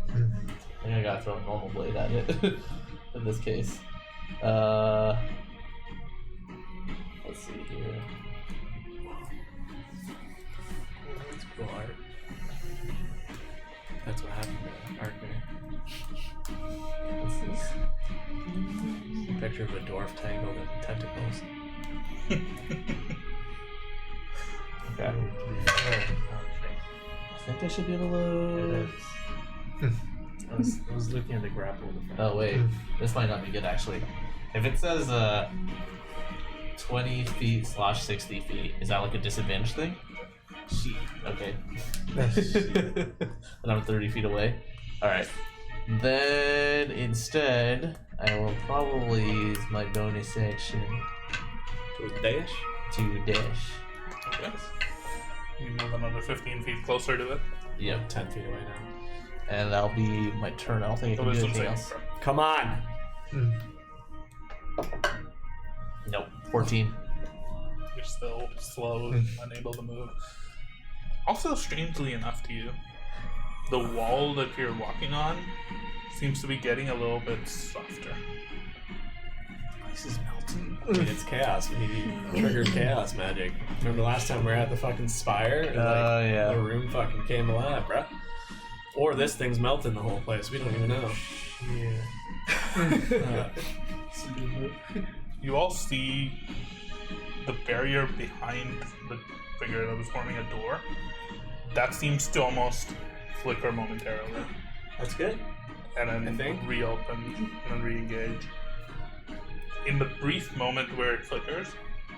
[SPEAKER 5] I think I gotta throw a normal blade at it in this case. Let's see here.
[SPEAKER 2] That's cool art. That's what happened to Arkmir.
[SPEAKER 5] What's this?
[SPEAKER 2] Picture of a dwarf tangled in tentacles.
[SPEAKER 5] Okay. I think I should be able to.
[SPEAKER 6] I was looking at the grapple.
[SPEAKER 5] Oh wait, this might not be good actually. If it says 20 feet / 60 feet, is that like a disadvantage thing? Shit. Okay. And I'm 30 feet away. Alright. Then instead, I will probably use my bonus action
[SPEAKER 2] To a dash?
[SPEAKER 5] to dash.
[SPEAKER 1] Okay. You move another 15 feet closer to it.
[SPEAKER 5] Yep.
[SPEAKER 2] 10 feet away now.
[SPEAKER 5] And that'll be my turn. I don't think I
[SPEAKER 1] So
[SPEAKER 5] can do
[SPEAKER 1] wisdom
[SPEAKER 5] anything
[SPEAKER 1] saving
[SPEAKER 5] else.
[SPEAKER 1] throw.
[SPEAKER 2] Come on!
[SPEAKER 5] Nope. 14.
[SPEAKER 1] You're still slow and unable to move. Also, strangely enough to you, the wall that you're walking on seems to be getting a little bit softer.
[SPEAKER 2] This is melting. I mean, it's chaos. He triggered chaos magic. Remember last time we were at the fucking spire? And,
[SPEAKER 5] yeah.
[SPEAKER 2] The room fucking came alive, bruh. Or this thing's melting the whole place. We don't even know.
[SPEAKER 1] You all see the barrier behind the figure that was forming a door. That seems to almost flicker momentarily,
[SPEAKER 2] That's good.
[SPEAKER 1] and
[SPEAKER 2] I
[SPEAKER 1] then
[SPEAKER 2] think.
[SPEAKER 1] reopen and re-engage. In the brief moment where it flickers,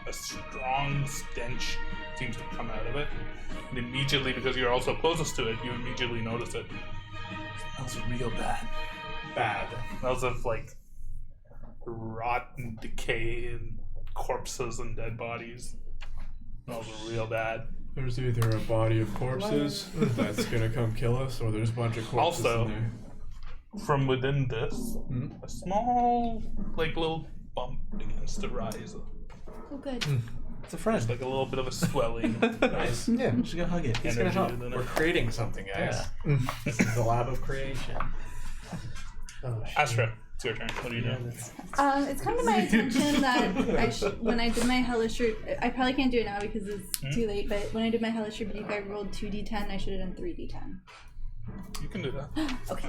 [SPEAKER 1] a strong stench seems to come out of it. And immediately, because you're also closest to it, you immediately notice it. It smells real bad.
[SPEAKER 2] Bad.
[SPEAKER 1] It smells of like rot and decay and corpses and dead bodies. It smells real bad.
[SPEAKER 7] There's either a body of corpses that's gonna come kill us, or there's a bunch of corpses
[SPEAKER 1] Also,
[SPEAKER 7] in there.
[SPEAKER 1] From within this, a small, like, little bump begins begins to rise.
[SPEAKER 4] Oh, good.
[SPEAKER 5] It's a friend.
[SPEAKER 1] It's like a little bit of a swelling.
[SPEAKER 2] Nice.
[SPEAKER 3] Yeah.
[SPEAKER 5] You should go hug it.
[SPEAKER 2] He's gonna
[SPEAKER 1] Energy
[SPEAKER 2] help.
[SPEAKER 1] within it.
[SPEAKER 2] We're creating something, guys.
[SPEAKER 5] Yeah.
[SPEAKER 2] This is the lab of creation.
[SPEAKER 3] Oh, shit.
[SPEAKER 1] Astra, it's your turn. What do you do?
[SPEAKER 4] It's come to my attention that when I did my hellish, I probably can't do it now because it's too late. But when I did my hellish rebuke, I rolled 2d10. I should have done 3d10.
[SPEAKER 1] You can do that.
[SPEAKER 4] Okay.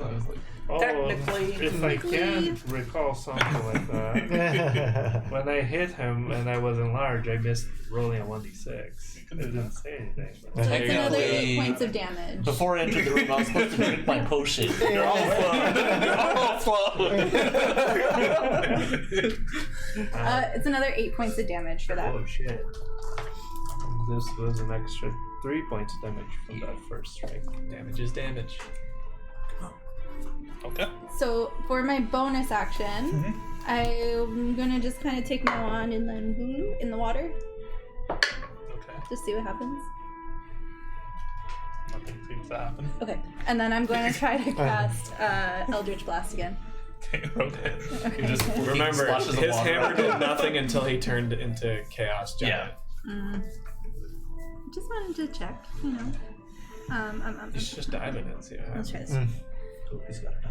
[SPEAKER 6] Oh,
[SPEAKER 2] Technically.
[SPEAKER 6] if I can recall something like that. When I hit him and I wasn't large, I missed rolling a 1d6. It didn't say anything.
[SPEAKER 4] So that's another 8
[SPEAKER 5] Technically-
[SPEAKER 4] points of damage.
[SPEAKER 5] Before I entered the room, I was supposed to drink my potion. You're all flown. You're all flown.
[SPEAKER 4] It's another 8 points of damage for that.
[SPEAKER 6] Oh shit. This was an extra 3 points of damage from that first strike.
[SPEAKER 2] Damage is damage.
[SPEAKER 1] Okay.
[SPEAKER 4] So for my bonus action, I'm gonna just kind of take my wand and then boom in the water.
[SPEAKER 1] Okay.
[SPEAKER 4] Just see what happens.
[SPEAKER 1] Nothing seems to happen.
[SPEAKER 4] Okay, and then I'm going to try to cast Eldritch Blast again.
[SPEAKER 1] Okay, rotate.
[SPEAKER 4] Okay.
[SPEAKER 5] You just
[SPEAKER 2] Remember,
[SPEAKER 5] splashes of
[SPEAKER 2] his
[SPEAKER 5] water.
[SPEAKER 2] hammer did nothing until he turned into Chaos Giant.
[SPEAKER 4] Just wanted to check, you know.
[SPEAKER 2] You should just dive in it and see what
[SPEAKER 4] Let's
[SPEAKER 2] happens.
[SPEAKER 4] try this.
[SPEAKER 5] Oh, he's got it.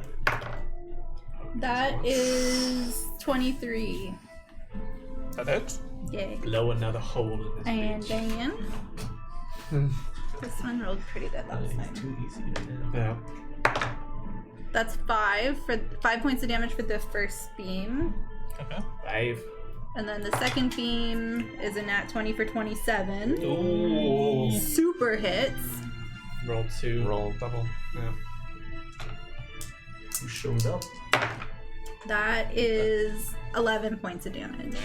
[SPEAKER 4] That is 23.
[SPEAKER 1] That hits.
[SPEAKER 4] Yay.
[SPEAKER 2] Blow another hole in this
[SPEAKER 4] And
[SPEAKER 2] bitch.
[SPEAKER 4] then this one rolled pretty good last
[SPEAKER 5] It's
[SPEAKER 4] time.
[SPEAKER 5] too easy to do.
[SPEAKER 2] Yeah.
[SPEAKER 4] That's 5 points of damage for the first beam.
[SPEAKER 1] Okay.
[SPEAKER 2] 5.
[SPEAKER 4] And then the second beam is a nat 20 for 27.
[SPEAKER 5] Ooh.
[SPEAKER 4] Super hits.
[SPEAKER 2] Roll 2.
[SPEAKER 3] Roll.
[SPEAKER 2] Double. Yeah.
[SPEAKER 5] Who showed up?
[SPEAKER 4] That is 11 points of damage.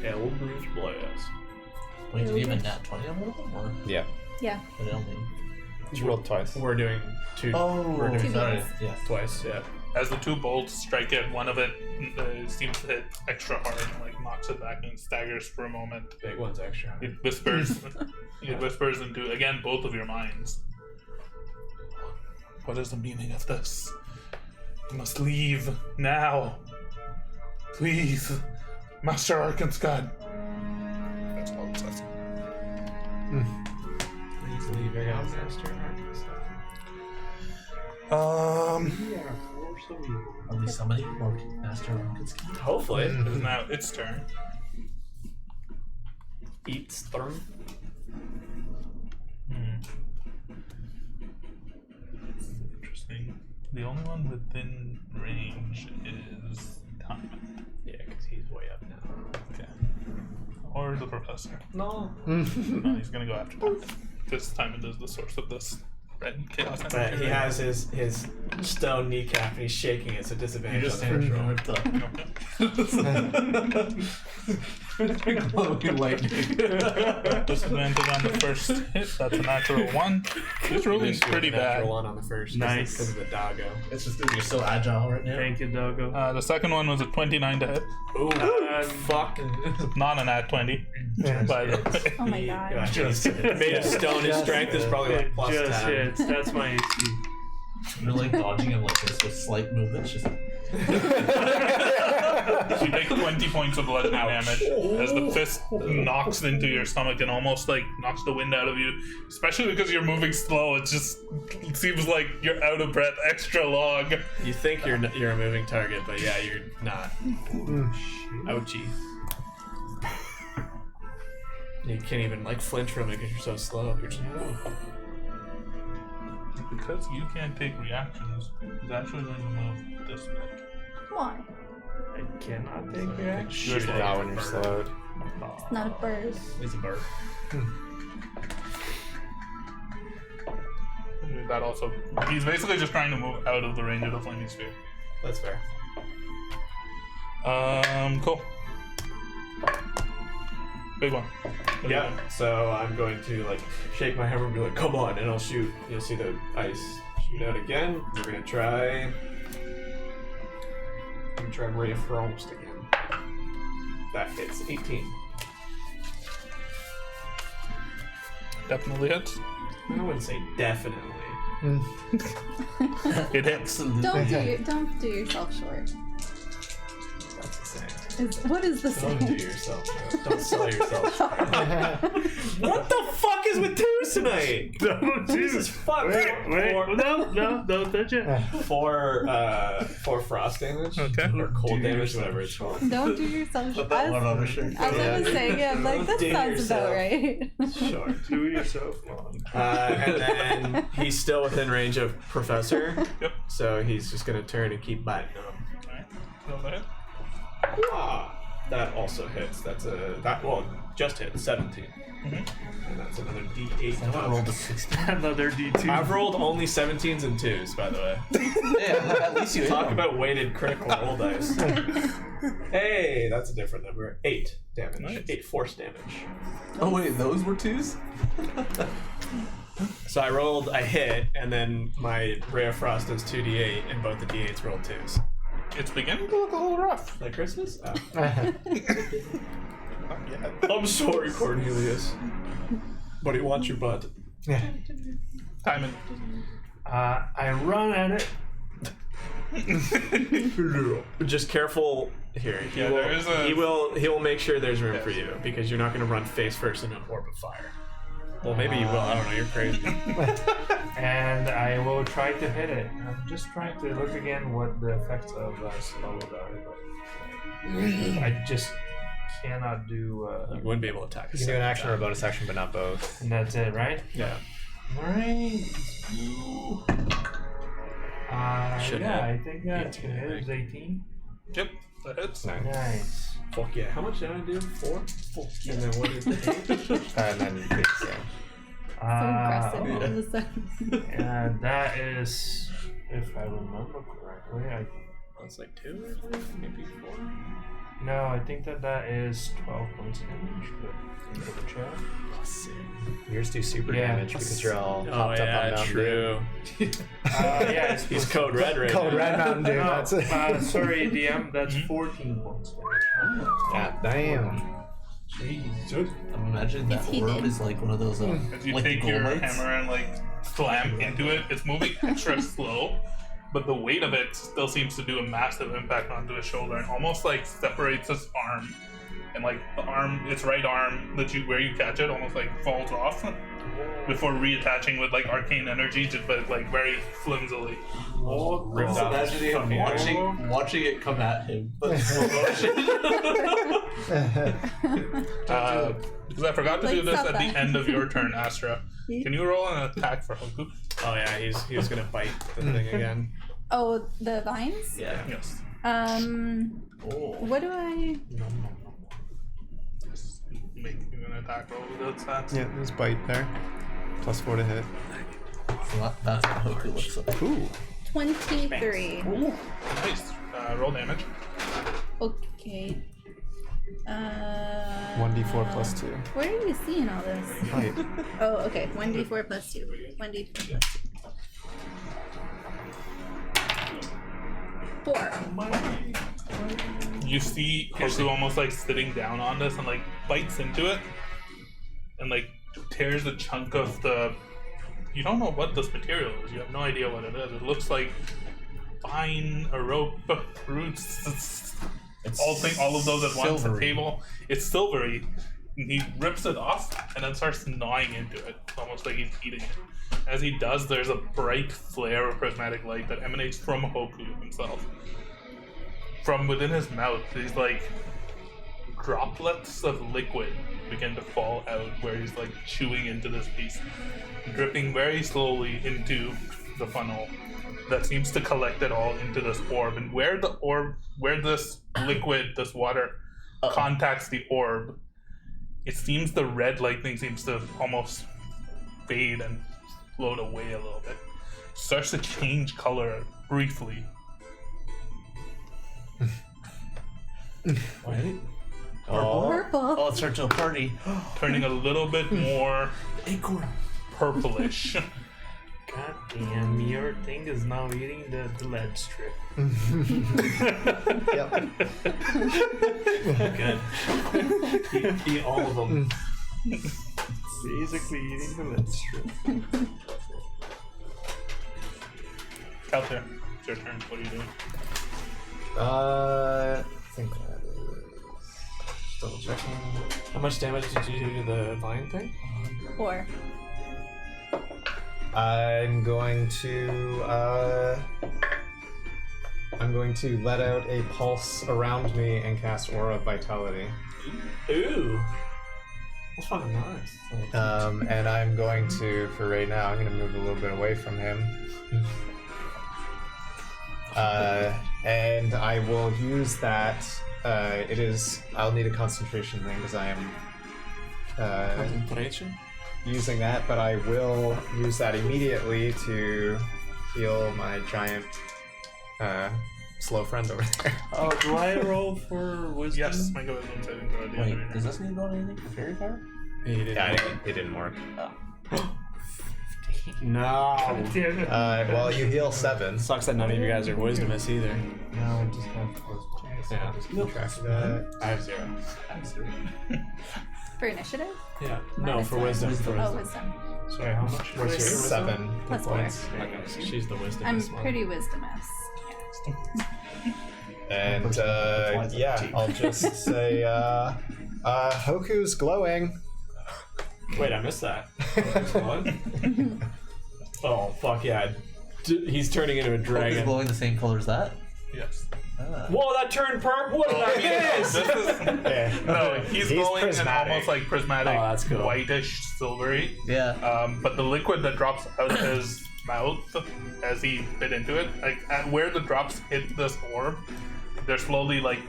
[SPEAKER 2] Eldritch Blast.
[SPEAKER 5] Wait, did you even nat 20 on one of them? Or
[SPEAKER 3] Yeah.
[SPEAKER 4] Yeah.
[SPEAKER 5] but only?
[SPEAKER 3] You rolled twice.
[SPEAKER 2] We're doing 2.
[SPEAKER 5] Oh,
[SPEAKER 2] we're doing
[SPEAKER 4] Two
[SPEAKER 5] sorry.
[SPEAKER 4] beams.
[SPEAKER 5] Yes.
[SPEAKER 2] twice, yeah.
[SPEAKER 1] As the two bolts strike it, one of it seems to hit extra hard and like knocks it back and staggers for a moment.
[SPEAKER 2] Big one's extra.
[SPEAKER 1] It whispers. It whispers into again both of your minds. What is the meaning of this? You must leave now. Please, Master Arkansas. That's all it says.
[SPEAKER 2] Please leave your house, Master.
[SPEAKER 6] We are a force of evil.
[SPEAKER 5] Are we summoning more Master Arkansas?
[SPEAKER 2] Hopefully.
[SPEAKER 1] It is now its turn.
[SPEAKER 2] Eats turn.
[SPEAKER 1] Interesting. The only one within range is Time.
[SPEAKER 2] Yeah, because he's way up now.
[SPEAKER 1] Okay. Or the Professor.
[SPEAKER 2] No.
[SPEAKER 1] No, he's gonna go after Time. Because Time is the source of this red chaos energy.
[SPEAKER 2] But he has his stone kneecap and he's shaking it, so
[SPEAKER 5] You
[SPEAKER 2] disadvantage
[SPEAKER 5] just
[SPEAKER 2] on the first roll.
[SPEAKER 1] Okay.
[SPEAKER 5] Glowing lightning.
[SPEAKER 1] Disadvantage on the first hit. That's a natural 1. This rolling's pretty bad.
[SPEAKER 2] Natural one on the first.
[SPEAKER 6] Nice.
[SPEAKER 2] Because of the doggo.
[SPEAKER 5] It's just that you're so agile right now.
[SPEAKER 6] Thank you, Doggo.
[SPEAKER 1] The second one was a 29 to hit.
[SPEAKER 2] Ooh, fuck.
[SPEAKER 1] Not an at 20. By the way.
[SPEAKER 4] Oh my god.
[SPEAKER 2] Just made of stone. His strength is probably like plus
[SPEAKER 6] Just
[SPEAKER 2] 10.
[SPEAKER 6] hits. That's my AC.
[SPEAKER 5] You're like dodging him like this with slight movements. Just
[SPEAKER 1] You take 20 points of bludgeoning damage as the fist knocks into your stomach and almost like knocks the wind out of you. Especially because you're moving slow, it seems like you're out of breath extra long.
[SPEAKER 2] You think you're a moving target, but yeah, you're not. Ouchie. You can't even like flinch from it because you're so slow. You're just.
[SPEAKER 1] Because you can't take reactions, he's actually going to move this bit.
[SPEAKER 4] Why?
[SPEAKER 6] I cannot take reaction.
[SPEAKER 3] Shoot it out when you're slowed.
[SPEAKER 4] It's not a bird.
[SPEAKER 2] It's a bird.
[SPEAKER 1] That also, he's basically just trying to move out of the range of the flaming sphere.
[SPEAKER 2] That's fair.
[SPEAKER 1] Cool. Big one. What do you
[SPEAKER 2] Yeah. So I'm going to like shake my hammer and be like, "Come on!" and I'll shoot. You'll see the ice shoot out again. We're gonna try. I'm gonna try Ray of Frost again. That hits 18.
[SPEAKER 1] think? Definitely hits.
[SPEAKER 2] I wouldn't say definitely.
[SPEAKER 1] It hits.
[SPEAKER 4] Don't do yourself short.
[SPEAKER 2] That's the same.
[SPEAKER 4] What is the
[SPEAKER 2] Don't do
[SPEAKER 4] saying?
[SPEAKER 2] yourself. Don't sell yourself. What the fuck is with twos tonight?
[SPEAKER 6] Don't
[SPEAKER 2] Jesus fuck.
[SPEAKER 6] Wait, no, don't touch it.
[SPEAKER 2] 4 frost damage.
[SPEAKER 1] Okay.
[SPEAKER 2] Or cold
[SPEAKER 6] Do
[SPEAKER 2] damage,
[SPEAKER 6] yourself.
[SPEAKER 2] whatever it's called.
[SPEAKER 4] Don't do yourself.
[SPEAKER 5] Put that one on a
[SPEAKER 4] As,
[SPEAKER 5] shirt.
[SPEAKER 4] as I was saying, I'm like, that
[SPEAKER 2] Do
[SPEAKER 4] sounds
[SPEAKER 2] yourself.
[SPEAKER 4] about right.
[SPEAKER 2] Sure.
[SPEAKER 6] Do yourself wrong.
[SPEAKER 2] And then he's still within range of Professor.
[SPEAKER 1] Yep.
[SPEAKER 2] So he's just gonna turn and keep biting him.
[SPEAKER 1] Alright. Roll that.
[SPEAKER 2] That also hits. Just hit 17. And that's another D8.
[SPEAKER 5] I rolled a 16.
[SPEAKER 6] Another D2.
[SPEAKER 2] I've rolled only 17s and 2s, by the way.
[SPEAKER 5] Yeah, at least you
[SPEAKER 2] Talk
[SPEAKER 5] hit
[SPEAKER 2] about weighted critical roll dice. Hey, that's a different number. 8 damage.
[SPEAKER 1] Nice.
[SPEAKER 2] 8 force damage.
[SPEAKER 5] Oh wait, those were 2s?
[SPEAKER 2] So I hit, and then my Ray of Frost does 2d8, and both the d8s roll 2s.
[SPEAKER 1] It's beginning to look a little rough.
[SPEAKER 2] Like Christmas? Oh.
[SPEAKER 1] Not yet.
[SPEAKER 2] I'm sorry, Cornelius. But he wants your butt.
[SPEAKER 1] Timing.
[SPEAKER 6] I run at it.
[SPEAKER 2] Just careful here.
[SPEAKER 1] Yeah, there is a-
[SPEAKER 2] He will make sure there's room
[SPEAKER 1] Yes.
[SPEAKER 2] for you, because you're not going to run face first in an orb of fire. Well, maybe you will. I don't know. You're crazy.
[SPEAKER 6] And I will try to hit it. I'm just trying to look again what the effects of spells are. But I just cannot do.
[SPEAKER 2] You wouldn't be able to attack.
[SPEAKER 3] You can do an action or a bonus action, but not both.
[SPEAKER 6] And that's it, right?
[SPEAKER 2] Yeah.
[SPEAKER 6] Alright.
[SPEAKER 2] Should
[SPEAKER 6] Yeah,
[SPEAKER 2] hit.
[SPEAKER 6] I think that's gonna hit. It's 18.
[SPEAKER 1] Yep. That hits.
[SPEAKER 3] Nice.
[SPEAKER 6] Nice.
[SPEAKER 2] Fuck yeah. How much did I do? 4? And then what is 8?
[SPEAKER 3] And then base, yeah.
[SPEAKER 4] So aggressive all of a sudden.
[SPEAKER 6] And that is, if I remember correctly,
[SPEAKER 2] That's like 2 or something? Maybe 4?
[SPEAKER 6] no, I think that is 12 points of damage. But double check.
[SPEAKER 3] Yours do super
[SPEAKER 6] Yeah.
[SPEAKER 3] damage because you're all
[SPEAKER 2] Oh,
[SPEAKER 3] hopped up on
[SPEAKER 2] yeah,
[SPEAKER 3] Mountain
[SPEAKER 2] true.
[SPEAKER 6] Yeah, it's
[SPEAKER 2] He's code red right
[SPEAKER 3] Code
[SPEAKER 2] now.
[SPEAKER 3] Red Mountain Dew.
[SPEAKER 6] No,
[SPEAKER 3] That's it.
[SPEAKER 6] sorry, DM. That's 14 points.
[SPEAKER 3] Yeah, damn.
[SPEAKER 6] Jeez.
[SPEAKER 5] I'm imagining that
[SPEAKER 4] Is he
[SPEAKER 5] orb
[SPEAKER 4] dead?
[SPEAKER 5] is like one of those
[SPEAKER 1] As you
[SPEAKER 5] like
[SPEAKER 1] take
[SPEAKER 5] gold
[SPEAKER 1] your
[SPEAKER 5] lights.
[SPEAKER 1] hammer and like slam into it, it's moving extra slow, but the weight of it still seems to do a massive impact onto his shoulder and almost like separates his arm. And like the arm, its right arm where you catch it, almost like falls off before reattaching with like arcane energy, but like very flimsily.
[SPEAKER 2] Ripped
[SPEAKER 5] Just
[SPEAKER 2] out his
[SPEAKER 5] imagining
[SPEAKER 2] fucking
[SPEAKER 5] him watching it come at him, but in slow motion.
[SPEAKER 1] Because I forgot to do
[SPEAKER 4] Like,
[SPEAKER 1] this
[SPEAKER 4] stop
[SPEAKER 1] at
[SPEAKER 4] that.
[SPEAKER 1] the end of your turn, Astra. Can you roll an attack for Hoku?
[SPEAKER 2] Oh yeah, he's gonna bite the thing again.
[SPEAKER 4] Oh, the vines?
[SPEAKER 5] Yeah.
[SPEAKER 1] Yes.
[SPEAKER 5] Oh.
[SPEAKER 4] What do I?
[SPEAKER 1] Just make an attack roll with those stats.
[SPEAKER 3] Yeah, there's bite there. +4 to hit.
[SPEAKER 5] So that's what Hoku looks like.
[SPEAKER 3] Ooh.
[SPEAKER 4] 23.
[SPEAKER 1] Ooh, nice. Roll damage.
[SPEAKER 4] Okay.
[SPEAKER 3] 1d4 +2.
[SPEAKER 4] Where are you seeing all this?
[SPEAKER 3] Bite.
[SPEAKER 4] Oh, okay. 1d4 plus 2. 1d4 plus 2. 4.
[SPEAKER 1] You see Hoku almost like sitting down on this and like bites into it and like tears a chunk of the. You don't know what this material is. You have no idea what it is. It looks like vine, a rope, roots. All of those at once. The
[SPEAKER 5] silvery.
[SPEAKER 1] table. It's silvery. And he rips it off and then starts gnawing into it, almost like he's eating it. As he does, there's a bright flare of prismatic light that emanates from Hoku himself. From within his mouth, these like droplets of liquid begin to fall out where he's like chewing into this piece, dripping very slowly into the funnel that seems to collect it all into this orb. And where this liquid, this water, contacts the orb, it seems the red lightning seems to almost fade and float away a little bit. Starts to change color briefly.
[SPEAKER 5] Right?
[SPEAKER 4] Purple.
[SPEAKER 5] Oh, it starts a party.
[SPEAKER 1] Turning a little bit more
[SPEAKER 5] Acorn.
[SPEAKER 1] purplish.
[SPEAKER 6] God damn, your thing is now eating the lead strip.
[SPEAKER 3] Yep.
[SPEAKER 2] Good. Eat all of them.
[SPEAKER 6] Basically eating the lead strip.
[SPEAKER 1] Out there. It's your turn. What are you doing?
[SPEAKER 3] I think that is
[SPEAKER 2] Checking. How much damage did you do to the vine thing?
[SPEAKER 4] 4.
[SPEAKER 3] I'm going to let out a pulse around me and cast Aura of Vitality.
[SPEAKER 2] Ooh. That's fucking nice.
[SPEAKER 3] And I'm going to, for right now, I'm going to move a little bit away from him. And I will use that. I'll need a concentration thing because I am
[SPEAKER 2] Concentration?
[SPEAKER 3] using that, but I will use that immediately to heal my giant slow friend over there.
[SPEAKER 6] Oh, do I roll for wisdom?
[SPEAKER 1] Yes, make a wisdom saving throw.
[SPEAKER 5] Wait, does this need to go on anything for fairy fire?
[SPEAKER 3] Yeah, it didn't work.
[SPEAKER 2] No.
[SPEAKER 6] Damn it.
[SPEAKER 3] Well, you heal 7.
[SPEAKER 2] Sucks that none of you guys are wisdomous either.
[SPEAKER 5] No, I just have
[SPEAKER 2] Yeah.
[SPEAKER 3] Track that.
[SPEAKER 2] I have 0.
[SPEAKER 4] For initiative?
[SPEAKER 2] Yeah. No,
[SPEAKER 4] Minus
[SPEAKER 2] for
[SPEAKER 4] one.
[SPEAKER 2] wisdom. For
[SPEAKER 4] Oh,
[SPEAKER 2] wisdom.
[SPEAKER 4] wisdom.
[SPEAKER 2] Sorry, how much? What's your wisdom?
[SPEAKER 3] 7
[SPEAKER 4] Plus
[SPEAKER 3] points.
[SPEAKER 2] Okay, so she's the wisdom.
[SPEAKER 4] I'm pretty wisdomous.
[SPEAKER 3] And yeah, I'll just say Hoku's glowing.
[SPEAKER 2] Wait, I missed that. Oh, fuck yeah. He's turning into a
[SPEAKER 5] Is
[SPEAKER 2] dragon.
[SPEAKER 5] glowing the same color as that?
[SPEAKER 1] Yes.
[SPEAKER 2] Whoa, that turned purple! What did I miss?
[SPEAKER 1] This is
[SPEAKER 3] Yeah.
[SPEAKER 1] no. He's glowing in
[SPEAKER 3] prismatic.
[SPEAKER 1] almost like prismatic,
[SPEAKER 2] Oh, that's cool.
[SPEAKER 1] whitish, silvery.
[SPEAKER 5] Yeah.
[SPEAKER 1] But the liquid that drops out of his mouth as he bit into it, like at where the drops hit this orb, they're slowly like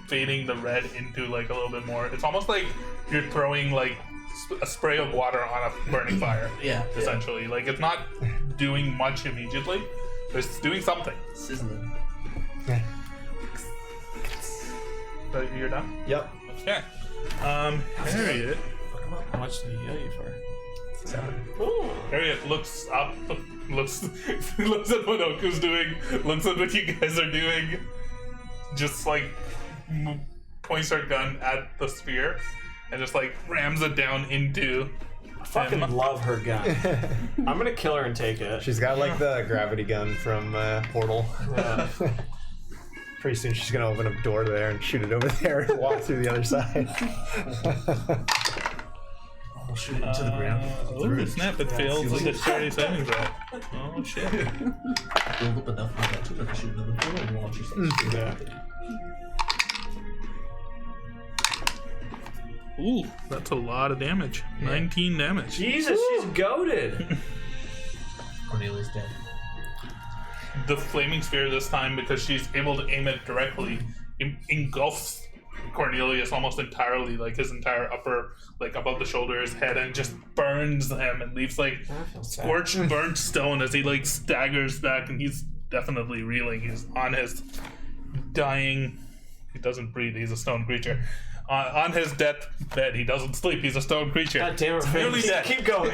[SPEAKER 1] fading the red into like a little bit more. It's almost like you're throwing like a spray of water on a burning fire.
[SPEAKER 5] Yeah.
[SPEAKER 1] Essentially, like it's not doing much immediately, but it's doing something.
[SPEAKER 5] Sizzling.
[SPEAKER 1] So you're done.
[SPEAKER 3] Yep.
[SPEAKER 1] Okay. Harriet.
[SPEAKER 2] How much did he heal you for?
[SPEAKER 3] 7.
[SPEAKER 1] Harriet looks up, looks at what Oku's doing, looks at what you guys are doing, just like points her gun at the sphere, and just like rams it down into.
[SPEAKER 2] I fucking love her gun. I'm gonna kill her and take it.
[SPEAKER 3] She's got like the gravity gun from Portal. Pretty soon she's gonna open a door there and shoot it over there and walk through the other side.
[SPEAKER 5] I'll shoot it into the ground.
[SPEAKER 1] Oh snap! It fails the dexterity saving throw. Oh shit!
[SPEAKER 5] Build up enough momentum that I shoot another door and launch yourself.
[SPEAKER 2] Yeah.
[SPEAKER 1] Ooh, that's a lot of damage. 19 damage.
[SPEAKER 2] Jesus, she's goated.
[SPEAKER 5] Cornelia's dead.
[SPEAKER 1] The flaming sphere this time, because she's able to aim it directly, engulfs Cornelius almost entirely, like his entire upper, like above the shoulder, his head, and just burns him and leaves like scorched, burnt stone as he like staggers back, and he's definitely reeling. He's on his dying. He doesn't breathe. He's a stone creature. On his deathbed, he doesn't sleep. He's a stone creature.
[SPEAKER 2] God damn it,
[SPEAKER 1] Clearly dead.
[SPEAKER 2] keep going.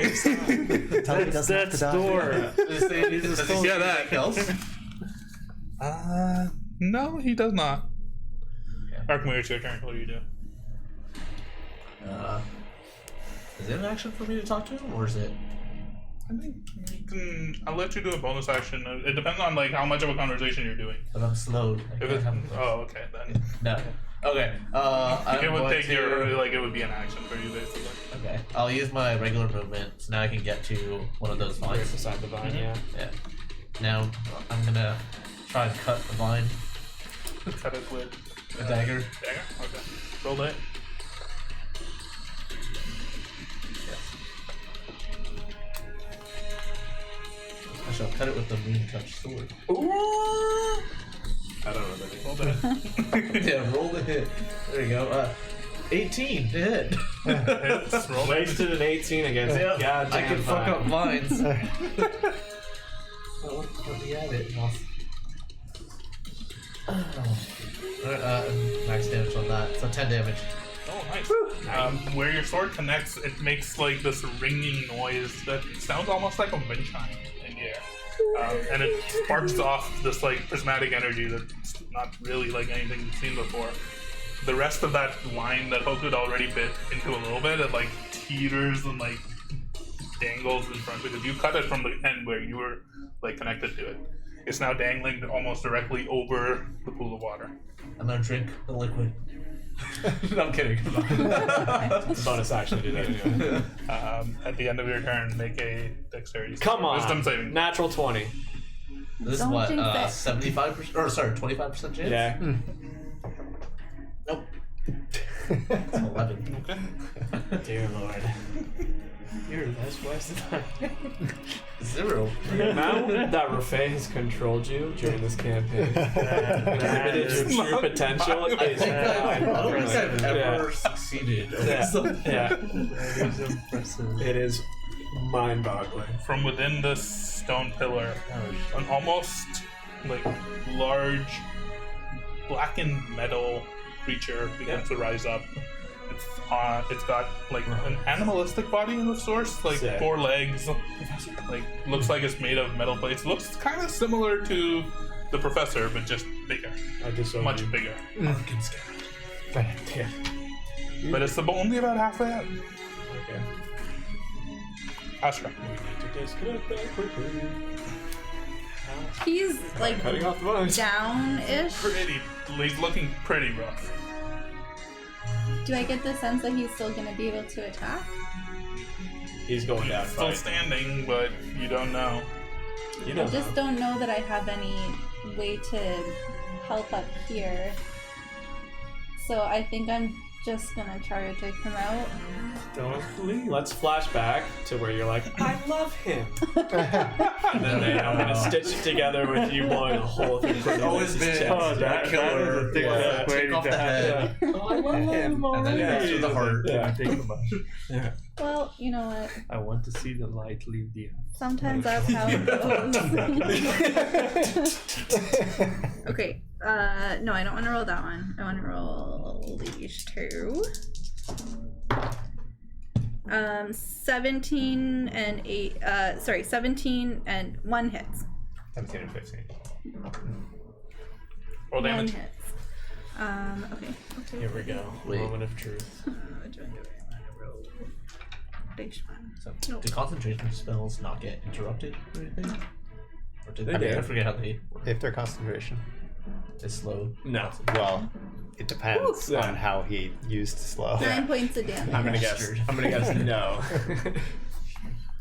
[SPEAKER 6] That's door.
[SPEAKER 1] Does he hear that?
[SPEAKER 5] Else?
[SPEAKER 1] No, he does not. Arkmir, it's your turn. What do you do?
[SPEAKER 5] Is it an action for me to talk to him, or is it?
[SPEAKER 1] I think you can. I'll let you do a bonus action. It depends on like how much of a conversation you're doing.
[SPEAKER 5] But I'm slowed.
[SPEAKER 1] If it, oh, okay, then
[SPEAKER 5] No. Okay.
[SPEAKER 1] it would take your like it would be an action for you basically.
[SPEAKER 5] Okay. I'll use my regular movement, so now I can get to one of those
[SPEAKER 2] Right
[SPEAKER 5] vines.
[SPEAKER 2] beside the vine, yeah.
[SPEAKER 5] Yeah. Now I'm gonna try and cut the vine.
[SPEAKER 1] Cut it with
[SPEAKER 5] A dagger.
[SPEAKER 1] dagger. Okay. Roll that.
[SPEAKER 5] I shall cut it with the moon touch sword.
[SPEAKER 2] I don't know that.
[SPEAKER 1] Roll that.
[SPEAKER 5] Yeah, roll the hit. There you go. 18 to hit.
[SPEAKER 1] Hits. Roll that.
[SPEAKER 2] Wasted an 18 against
[SPEAKER 5] Yeah,
[SPEAKER 2] God
[SPEAKER 5] I can fuck up vines.
[SPEAKER 3] That's
[SPEAKER 5] Oh, let me at it. Max damage on that. So 10 damage.
[SPEAKER 1] Oh, nice. Where your sword connects, it makes like this ringing noise that sounds almost like a wind chime in the air. And it sparks off this like prismatic energy that's not really like anything you've seen before. The rest of that line that Hoku had already bit into a little bit, it like teeters and like dangles in front because you cut it from the end where you were like connected to it. It's now dangling almost directly over the pool of water.
[SPEAKER 5] I'm gonna drink the liquid.
[SPEAKER 2] No, I'm kidding. It's a bonus action to do that anyway.
[SPEAKER 1] At the end of your turn, make a dexterity.
[SPEAKER 2] Come on.
[SPEAKER 1] Wisdom saving.
[SPEAKER 2] Natural 20.
[SPEAKER 5] This is
[SPEAKER 4] Don't
[SPEAKER 5] what,
[SPEAKER 4] jinx it.
[SPEAKER 5] 75%, or sorry, 25% chance?
[SPEAKER 2] Yeah.
[SPEAKER 5] Nope. It's 11.
[SPEAKER 2] Dear Lord.
[SPEAKER 6] You're less wise than I.
[SPEAKER 5] 0.
[SPEAKER 2] The amount that Rafay has controlled you during this campaign, limited your true potential,
[SPEAKER 5] I
[SPEAKER 2] is
[SPEAKER 5] think I don't think I've ever succeeded.
[SPEAKER 2] Yeah.
[SPEAKER 6] That is impressive.
[SPEAKER 2] It is mind-boggling.
[SPEAKER 1] From within this stone pillar, an almost like large blackened metal creature begins to rise up. It's got like an animalistic body in the source, like
[SPEAKER 2] Sick.
[SPEAKER 1] 4 legs, like looks like it's made of metal plates. Looks kind of similar to the professor, but just bigger,
[SPEAKER 2] I disown
[SPEAKER 1] much
[SPEAKER 2] you.
[SPEAKER 1] bigger.
[SPEAKER 5] Fucking scared.
[SPEAKER 2] Yeah.
[SPEAKER 1] But it's only about halfway up.
[SPEAKER 2] Okay.
[SPEAKER 1] Astra.
[SPEAKER 2] We need to disconnect that quickly.
[SPEAKER 4] He's like
[SPEAKER 2] Cutting off the bones.
[SPEAKER 4] down-ish.
[SPEAKER 1] He's looking pretty rough.
[SPEAKER 4] Do I get the sense that he's still gonna be able to attack?
[SPEAKER 2] He's going down.
[SPEAKER 1] Still
[SPEAKER 2] Right.
[SPEAKER 1] standing, but you don't know.
[SPEAKER 2] You
[SPEAKER 4] I
[SPEAKER 2] know.
[SPEAKER 4] just don't know that I have any way to help up here. So I think I'm just gonna try to take him out.
[SPEAKER 2] Don't leave. Let's flash back to where you're like, I love him. And then I'm gonna stitch it together with you blowing a hole through
[SPEAKER 5] It's always
[SPEAKER 2] Cornelius'
[SPEAKER 5] been
[SPEAKER 2] chest.
[SPEAKER 6] that
[SPEAKER 5] killer.
[SPEAKER 6] is a thing that's
[SPEAKER 5] Take
[SPEAKER 6] waiting
[SPEAKER 5] off
[SPEAKER 6] to
[SPEAKER 5] the
[SPEAKER 6] happen.
[SPEAKER 5] head.
[SPEAKER 2] Oh, I love him.
[SPEAKER 5] And then
[SPEAKER 2] Yeah.
[SPEAKER 5] it goes to the heart.
[SPEAKER 2] Yeah.
[SPEAKER 6] Think about it.
[SPEAKER 2] Yeah.
[SPEAKER 4] Well, you know what?
[SPEAKER 6] I want to see the light leave the
[SPEAKER 4] Sometimes that's how it goes. Okay. No, I don't want to roll that one. I want to roll these 2. 17 and 8. 17 and 1 hits.
[SPEAKER 3] 17 and 15.
[SPEAKER 1] Roll
[SPEAKER 4] 1
[SPEAKER 1] damage.
[SPEAKER 4] hits. Okay.
[SPEAKER 2] Here we go.
[SPEAKER 5] Wait.
[SPEAKER 2] Moment of truth.
[SPEAKER 5] So, do concentration spells not get interrupted or anything? Or do
[SPEAKER 2] They do.
[SPEAKER 5] I forget how they work.
[SPEAKER 3] If they're concentration.
[SPEAKER 5] It's slow.
[SPEAKER 2] No.
[SPEAKER 3] Well, it depends
[SPEAKER 2] Ooh.
[SPEAKER 3] on how he used slow.
[SPEAKER 4] 9 points of damage.
[SPEAKER 2] I'm gonna guess.
[SPEAKER 5] Bastard.
[SPEAKER 2] I'm gonna guess no.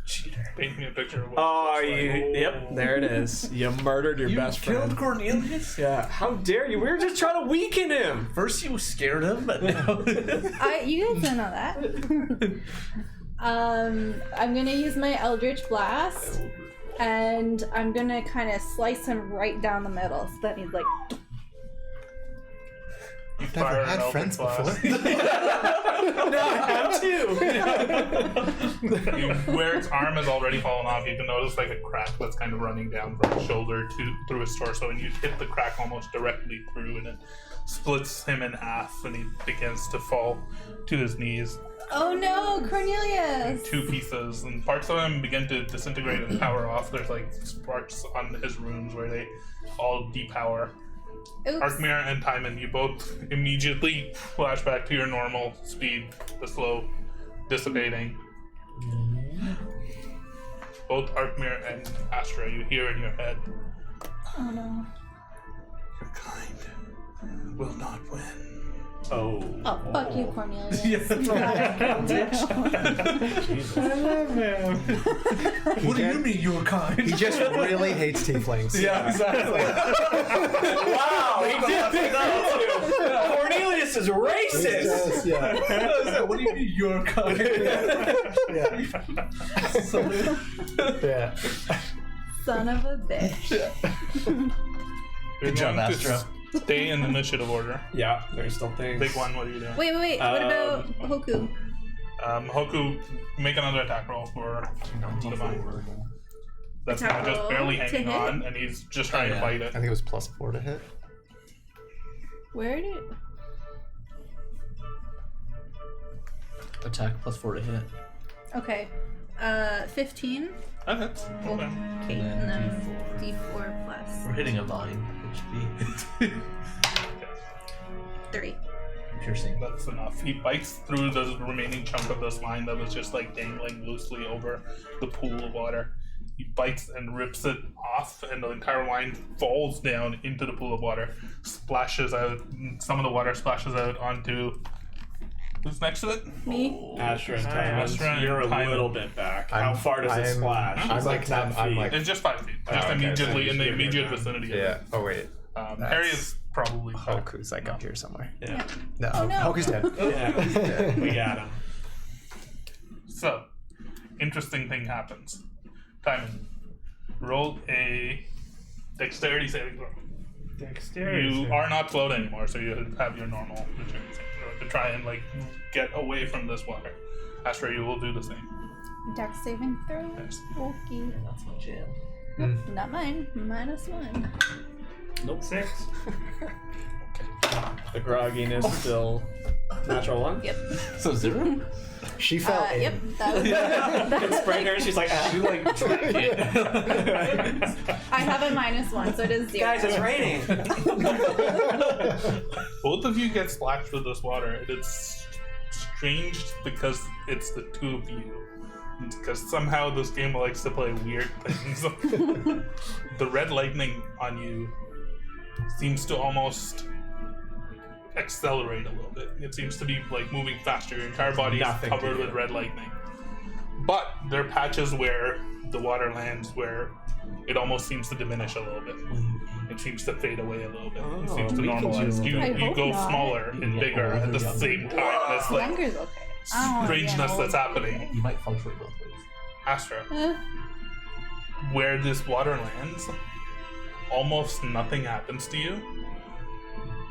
[SPEAKER 5] Cheater.
[SPEAKER 1] Paint me a picture of what
[SPEAKER 2] Oh,
[SPEAKER 1] it looks
[SPEAKER 2] you.
[SPEAKER 1] like.
[SPEAKER 2] Yep. There it is. You murdered your
[SPEAKER 5] You
[SPEAKER 2] best
[SPEAKER 5] killed
[SPEAKER 2] friend.
[SPEAKER 5] Cornelius?
[SPEAKER 2] Yeah. How dare you? We were just trying to weaken him.
[SPEAKER 5] First you scared him, but now...
[SPEAKER 4] You guys don't know that. I'm gonna use my Eldritch Blast, and I'm gonna kind of slice him right down the middle, so that he's like.
[SPEAKER 1] You
[SPEAKER 3] Never
[SPEAKER 1] fire
[SPEAKER 3] had
[SPEAKER 1] an
[SPEAKER 3] friends
[SPEAKER 1] Eldritch
[SPEAKER 3] before.
[SPEAKER 2] Now I have two.
[SPEAKER 1] Where its arm has already fallen off, you can notice like a crack that's kind of running down from his shoulder through his torso, and you hit the crack almost directly through, and it splits him in half, and he begins to fall to his knees
[SPEAKER 4] Oh no, Cornelius!
[SPEAKER 1] 2 pieces, and parts of him begin to disintegrate and power off. There's like sparks on his runes where they all depower.
[SPEAKER 4] Oops.
[SPEAKER 1] Arkmir and Timon, you both immediately flash back to your normal speed, the slow dissipating. Both Arkmir and Astra, you hear in your head,
[SPEAKER 4] Oh no.
[SPEAKER 1] your kind will not win.
[SPEAKER 2] Oh.
[SPEAKER 4] Oh, fuck you, Cornelius.
[SPEAKER 5] Yeah.
[SPEAKER 6] I love him.
[SPEAKER 5] What do you mean you're kind?
[SPEAKER 3] He just really hates tieflings.
[SPEAKER 5] Yeah, exactly.
[SPEAKER 2] Wow, he did pick that too. Cornelius is racist.
[SPEAKER 3] Yeah.
[SPEAKER 5] What do you mean you're kind?
[SPEAKER 3] Yeah.
[SPEAKER 4] Son of a bitch.
[SPEAKER 1] You're
[SPEAKER 5] Good job,
[SPEAKER 1] going to
[SPEAKER 5] Astra.
[SPEAKER 1] stay in initiative order.
[SPEAKER 2] Yeah, there's still things.
[SPEAKER 1] Big one, what are you doing?
[SPEAKER 4] Wait. What about Hoku?
[SPEAKER 1] Hoku, make another attack roll for Divine. That's
[SPEAKER 4] Attack
[SPEAKER 1] now just
[SPEAKER 4] roll
[SPEAKER 1] barely
[SPEAKER 4] to
[SPEAKER 1] hanging
[SPEAKER 4] hit?
[SPEAKER 1] on, and he's just trying to
[SPEAKER 5] yeah.
[SPEAKER 1] bite it.
[SPEAKER 3] I think it was +4 to hit.
[SPEAKER 4] Where did?
[SPEAKER 5] Attack +4 to hit.
[SPEAKER 4] Okay. 15.
[SPEAKER 1] Oh, that's okay.
[SPEAKER 4] Okay, and then D4 plus
[SPEAKER 5] We're hitting a vine, which be
[SPEAKER 4] 3.
[SPEAKER 5] piercing.
[SPEAKER 1] That's enough. He bites through the remaining chunk of the spine that was just like dangling loosely over the pool of water. He bites and rips it off, and the entire wine falls down into the pool of water, splashes out. Some of the water splashes out onto. Who's next to it?
[SPEAKER 4] Me?
[SPEAKER 2] Astra and Timon,
[SPEAKER 1] Astra and
[SPEAKER 2] you're a
[SPEAKER 1] Timon.
[SPEAKER 2] little bit back. How
[SPEAKER 3] I'm-
[SPEAKER 2] far does it
[SPEAKER 3] I'm-
[SPEAKER 2] splash?
[SPEAKER 3] I'm
[SPEAKER 2] It's
[SPEAKER 3] like
[SPEAKER 2] 10
[SPEAKER 3] I'm
[SPEAKER 2] feet.
[SPEAKER 3] like-
[SPEAKER 1] It's just 5 feet, just
[SPEAKER 2] okay,
[SPEAKER 1] immediately
[SPEAKER 2] so
[SPEAKER 1] in the
[SPEAKER 2] just give me
[SPEAKER 1] immediate
[SPEAKER 2] a
[SPEAKER 1] vicinity. Of
[SPEAKER 3] Yeah.
[SPEAKER 1] it.
[SPEAKER 3] Oh wait.
[SPEAKER 1] Harry is probably.
[SPEAKER 3] Hoku's like up here somewhere.
[SPEAKER 2] Yeah.
[SPEAKER 3] No,
[SPEAKER 4] Oh, no.
[SPEAKER 3] Hoku's dead.
[SPEAKER 2] Yeah. We got him.
[SPEAKER 1] So, interesting thing happens. Timon, roll a dexterity saving throw.
[SPEAKER 6] Dexterity.
[SPEAKER 1] You are not float anymore, so you have your normal dexterity saving throw to try and like get away from this water. Astra, you will do the same.
[SPEAKER 4] Dex saving throw?
[SPEAKER 1] Yes.
[SPEAKER 4] Okay.
[SPEAKER 5] That's my jam.
[SPEAKER 4] Not mine. -1.
[SPEAKER 2] Nope.
[SPEAKER 6] 6.
[SPEAKER 2] The grogginess still natural one.
[SPEAKER 4] Yep.
[SPEAKER 5] So 0?
[SPEAKER 3] She fell in.
[SPEAKER 4] Yep. That was
[SPEAKER 2] It's spraying her. She's like, ah.
[SPEAKER 5] You like drank it.
[SPEAKER 4] I have a -1, so it is 0.
[SPEAKER 2] Guys, it's raining.
[SPEAKER 1] Both of you get splashed with this water, and it's strange because it's the two of you. Because somehow this game likes to play weird things. The red lightning on you seems to almost accelerate a little bit. It seems to be like moving faster. Your entire body is
[SPEAKER 3] Nothing to
[SPEAKER 1] covered
[SPEAKER 3] you.
[SPEAKER 1] with red lightning. But there are patches where the water lands where it almost seems to diminish a little bit. It seems to fade away a little bit. It seems to
[SPEAKER 5] we can
[SPEAKER 1] normalize.
[SPEAKER 5] do
[SPEAKER 1] You
[SPEAKER 4] I
[SPEAKER 1] you
[SPEAKER 4] hope
[SPEAKER 1] go
[SPEAKER 4] not.
[SPEAKER 1] smaller and
[SPEAKER 5] Yeah,
[SPEAKER 1] bigger at the
[SPEAKER 5] younger.
[SPEAKER 1] same time. And it's like
[SPEAKER 4] Younger's okay. Oh,
[SPEAKER 1] strangeness
[SPEAKER 4] yeah,
[SPEAKER 1] that's happening.
[SPEAKER 5] You might fluctuate both ways.
[SPEAKER 1] Astra,
[SPEAKER 4] Eh,
[SPEAKER 1] where this water lands, almost nothing happens to you.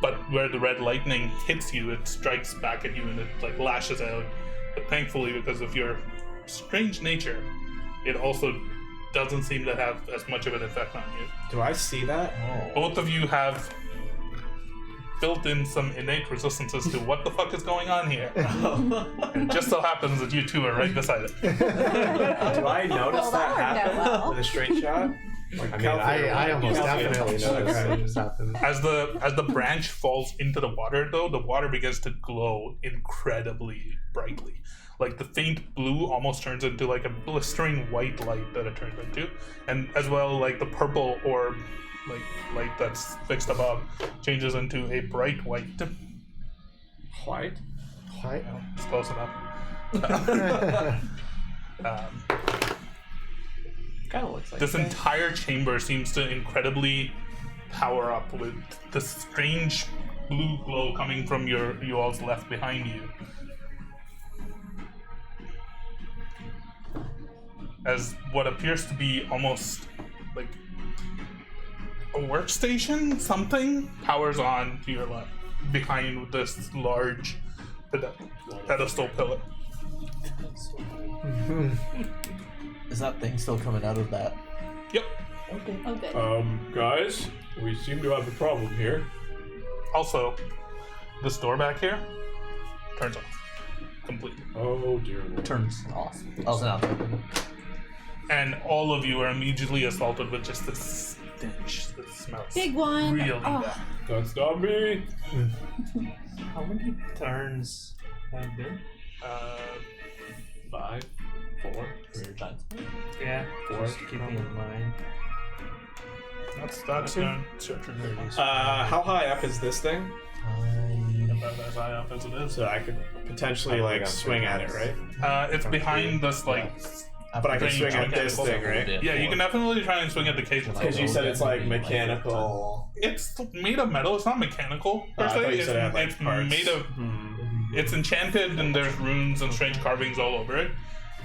[SPEAKER 1] But where the red lightning hits you, it strikes back at you and it like lashes out. But thankfully, because of your strange nature, it also doesn't seem to have as much of an effect on you.
[SPEAKER 2] Do I see that?
[SPEAKER 1] Both of you have built in some innate resistances to what the fuck is going on here. It just so happens that you two are right beside it.
[SPEAKER 2] Do I notice
[SPEAKER 4] Well,
[SPEAKER 2] that
[SPEAKER 4] that worked
[SPEAKER 2] happen
[SPEAKER 4] out well.
[SPEAKER 2] with a straight shot?
[SPEAKER 3] I mean, I almost definitely noticed it just happened.
[SPEAKER 1] As the branch falls into the water, though, the water begins to glow incredibly brightly. Like the faint blue almost turns into like a blistering white light that it turns into, and as well like the purple orb, like light that's fixed above, changes into a bright white.
[SPEAKER 2] White?
[SPEAKER 3] What?
[SPEAKER 1] It's close enough.
[SPEAKER 2] Kind of looks like
[SPEAKER 1] This
[SPEAKER 2] that.
[SPEAKER 1] entire chamber seems to incredibly power up with this strange blue glow coming from you all's left behind you. As what appears to be almost like a workstation, something powers on to your left behind this large pedestal pillar.
[SPEAKER 5] Is that thing still coming out of that?
[SPEAKER 1] Yep.
[SPEAKER 5] Okay.
[SPEAKER 4] Oh, good.
[SPEAKER 7] Guys, we seem to have a problem here.
[SPEAKER 1] Also, this door back here turns off completely.
[SPEAKER 7] Oh dear Lord.
[SPEAKER 5] Turns off. Oh, so now it's open.
[SPEAKER 1] And all of you are immediately assaulted with just this stench that smells
[SPEAKER 4] Big one.
[SPEAKER 1] really
[SPEAKER 4] Oh.
[SPEAKER 1] bad.
[SPEAKER 7] That's not me.
[SPEAKER 6] How many turns have been?
[SPEAKER 7] 5, 4.
[SPEAKER 5] Weird times.
[SPEAKER 6] Yeah,
[SPEAKER 7] Four.
[SPEAKER 6] just keeping in mind.
[SPEAKER 1] That's
[SPEAKER 7] Okay.
[SPEAKER 1] your turn.
[SPEAKER 2] How high up is this thing?
[SPEAKER 1] About as high up as it is.
[SPEAKER 2] So I could potentially like
[SPEAKER 3] I'm
[SPEAKER 2] swing at it, right?
[SPEAKER 1] It's behind this like.
[SPEAKER 2] But I can
[SPEAKER 1] Strange
[SPEAKER 2] swing at this
[SPEAKER 1] mechanical
[SPEAKER 2] thing, right?
[SPEAKER 1] Yeah, you can definitely try and swing at the cage.
[SPEAKER 2] Because you said it's like mechanical.
[SPEAKER 1] It's made of metal. It's not mechanical per
[SPEAKER 2] I thought
[SPEAKER 1] se.
[SPEAKER 2] you
[SPEAKER 1] It's,
[SPEAKER 2] said it had, like,
[SPEAKER 1] it's
[SPEAKER 2] parts.
[SPEAKER 1] made of. It's enchanted and there's runes and strange carvings all over it.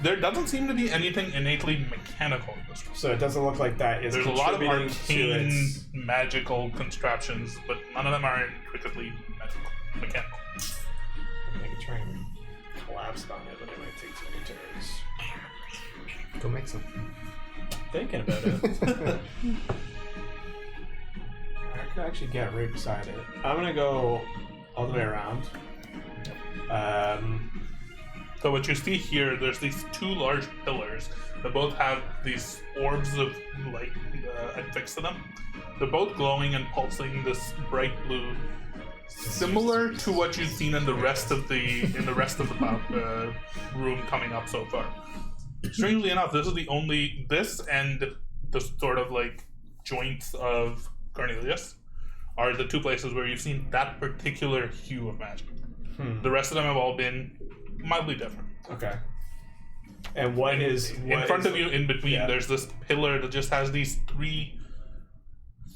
[SPEAKER 1] There doesn't seem to be anything innately mechanical in this.
[SPEAKER 2] So it doesn't look like that is
[SPEAKER 1] There's a lot of
[SPEAKER 2] contributing to
[SPEAKER 1] arcane
[SPEAKER 2] its.
[SPEAKER 1] magical contraptions, but none of them are intricately mechanical.
[SPEAKER 2] I can try and collapse on it, but it might take too many turns.
[SPEAKER 3] Go make some.
[SPEAKER 2] Thinking about it. I could actually get right beside it. I'm gonna go all the way around.
[SPEAKER 1] So what you see here, there's these two large pillars that both have these orbs of light affixed to them. They're both glowing and pulsing this bright blue, similar to what you've seen in the rest of the room coming up so far. Strangely enough, this is the only and the sort of like joints of Cornelius are the two places where you've seen that particular hue of magic. The rest of them have all been mildly different.
[SPEAKER 2] Okay. And what is
[SPEAKER 1] in front of you, in between, there's this pillar that just has these three,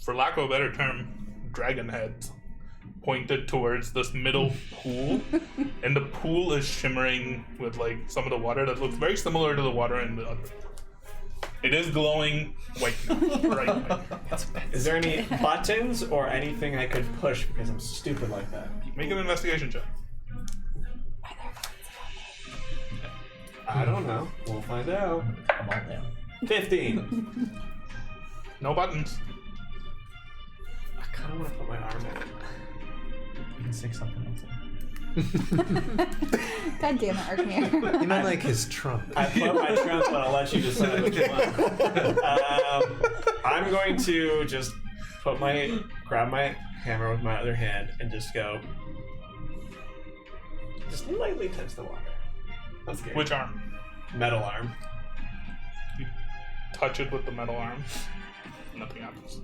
[SPEAKER 1] for lack of a better term, dragon heads pointed towards this middle pool, and the pool is shimmering with like some of the water that looks very similar to the water in the other. It is glowing white now, right?
[SPEAKER 2] Is there any buttons or anything I could push because I'm stupid like that?
[SPEAKER 1] Make an investigation check.
[SPEAKER 2] I don't know. We'll find out.
[SPEAKER 5] Come on down.
[SPEAKER 2] 15.
[SPEAKER 1] No buttons.
[SPEAKER 2] I kind of want to put my arm in.
[SPEAKER 5] You can stick something else in.
[SPEAKER 4] God damn it, Arcane.
[SPEAKER 3] You meant like his trunk.
[SPEAKER 2] I put my trunk, but I'll let you decide which one. I'm going to just grab my hammer with my other hand and just go. Just lightly touch the water. That's scary.
[SPEAKER 1] Which arm?
[SPEAKER 2] Metal arm.
[SPEAKER 1] You touch it with the metal arm. Nothing happens.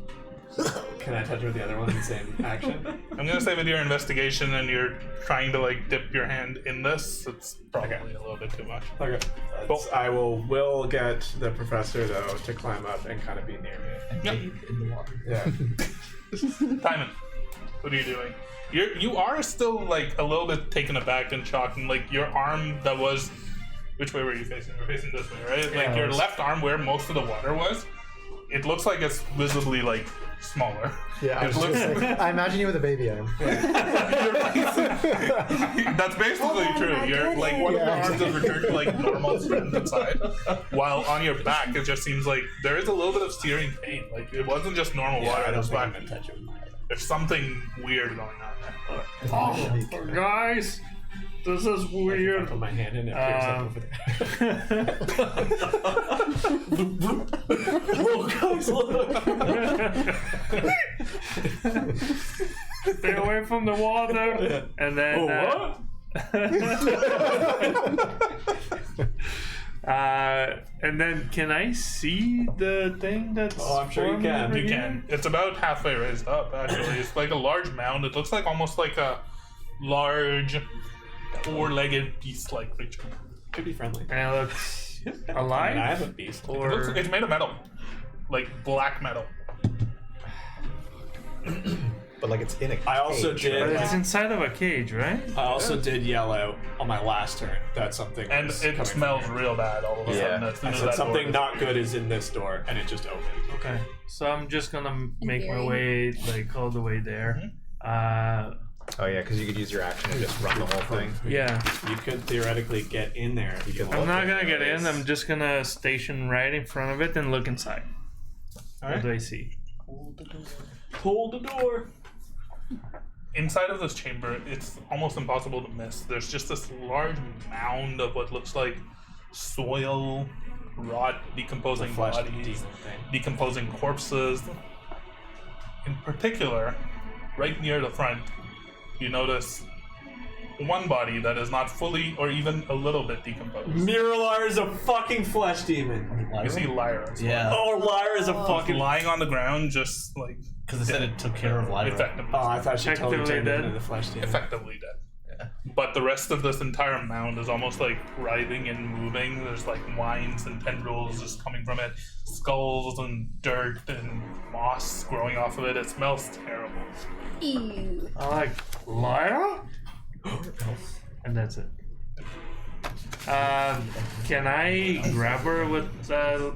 [SPEAKER 2] Can I touch it with the other one in the same action?
[SPEAKER 1] I'm gonna say with your investigation and you're trying to like dip your hand in this, it's probably a little bit too much.
[SPEAKER 2] Okay. I will get the professor though to climb up and kind of be near me.
[SPEAKER 5] And bathe in the water.
[SPEAKER 2] Yeah.
[SPEAKER 1] Timon, what are you doing? You are still like a little bit taken aback and shocked, and like your arm that was, which way were you facing? You're facing this way, right? Like your left arm, where most of the water was, it looks like it's visibly like smaller.
[SPEAKER 3] Yeah, I imagine you with a baby arm.
[SPEAKER 1] That's basically true. You're like one of your arms has returned to like normal strength inside, while on your back it just seems like there is a little bit of searing pain. Like it wasn't just normal water.
[SPEAKER 2] I don't think I'm
[SPEAKER 1] back.
[SPEAKER 2] gonna touch it with my
[SPEAKER 1] There's something weird going on there.
[SPEAKER 6] Oh, guys, this is
[SPEAKER 2] I
[SPEAKER 6] weird.
[SPEAKER 2] put my hand in it. Appears like over there. Oh, guys, look!
[SPEAKER 6] Stay away from the water. And then.
[SPEAKER 2] Oh,
[SPEAKER 6] And then, can I see the thing that's?
[SPEAKER 2] Oh, I'm sure you
[SPEAKER 6] forming
[SPEAKER 2] can.
[SPEAKER 6] over
[SPEAKER 1] You
[SPEAKER 6] here?
[SPEAKER 1] can. It's about halfway raised up, actually. It's like a large mound. It looks like almost like a large, four-legged beast-like creature.
[SPEAKER 2] Could be friendly.
[SPEAKER 6] And it looks
[SPEAKER 2] I
[SPEAKER 6] alive.
[SPEAKER 2] mean, I have a beast.
[SPEAKER 6] Or
[SPEAKER 1] It's made of metal, like black metal.
[SPEAKER 3] But like it's in a
[SPEAKER 2] I also
[SPEAKER 3] cage,
[SPEAKER 2] did.
[SPEAKER 6] but it's inside of a cage, right?
[SPEAKER 2] I also did yell out on my last turn that something
[SPEAKER 1] And
[SPEAKER 2] was
[SPEAKER 1] it
[SPEAKER 2] coming
[SPEAKER 1] smells
[SPEAKER 2] from here.
[SPEAKER 1] real bad all of a sudden. As soon
[SPEAKER 2] I
[SPEAKER 1] as
[SPEAKER 2] said
[SPEAKER 1] that
[SPEAKER 2] something
[SPEAKER 1] door
[SPEAKER 2] not good is in this door, and it just opened.
[SPEAKER 6] Okay, so I'm just gonna make my
[SPEAKER 4] theory.
[SPEAKER 6] way like all the way there.
[SPEAKER 3] Oh yeah, because you could use your action to just run the whole thing.
[SPEAKER 6] Yeah,
[SPEAKER 2] You could theoretically get in there if you could.
[SPEAKER 6] I'm not gonna get in. I'm just gonna station right in front of it and look inside. What do I see?
[SPEAKER 2] Hold the door.
[SPEAKER 1] Inside of this chamber, it's almost impossible to miss. There's just this large mound of what looks like soil, rot, decomposing
[SPEAKER 2] Flesh
[SPEAKER 1] bodies,
[SPEAKER 2] demon thing.
[SPEAKER 1] decomposing corpses. In particular, right near the front, you notice one body that is not fully or even a little bit decomposed.
[SPEAKER 2] Miralar is a fucking flesh demon.
[SPEAKER 1] You see Lyra as well.
[SPEAKER 5] Yeah,
[SPEAKER 2] Oh, Lyra is a fucking.
[SPEAKER 1] Lying on the ground, just like
[SPEAKER 5] because they said it took care of Lyra.
[SPEAKER 1] effectively,
[SPEAKER 2] Oh, I thought she totally
[SPEAKER 6] Effectively
[SPEAKER 2] turned
[SPEAKER 6] dead.
[SPEAKER 2] into the flesh demon.
[SPEAKER 1] effectively dead. But the rest of this entire mound is almost like writhing and moving. There's like vines and tendrils just coming from it, skulls and dirt and moss growing off of it. It smells terrible.
[SPEAKER 4] Ew.
[SPEAKER 6] I like Lyra, and that's it. Can I grab her with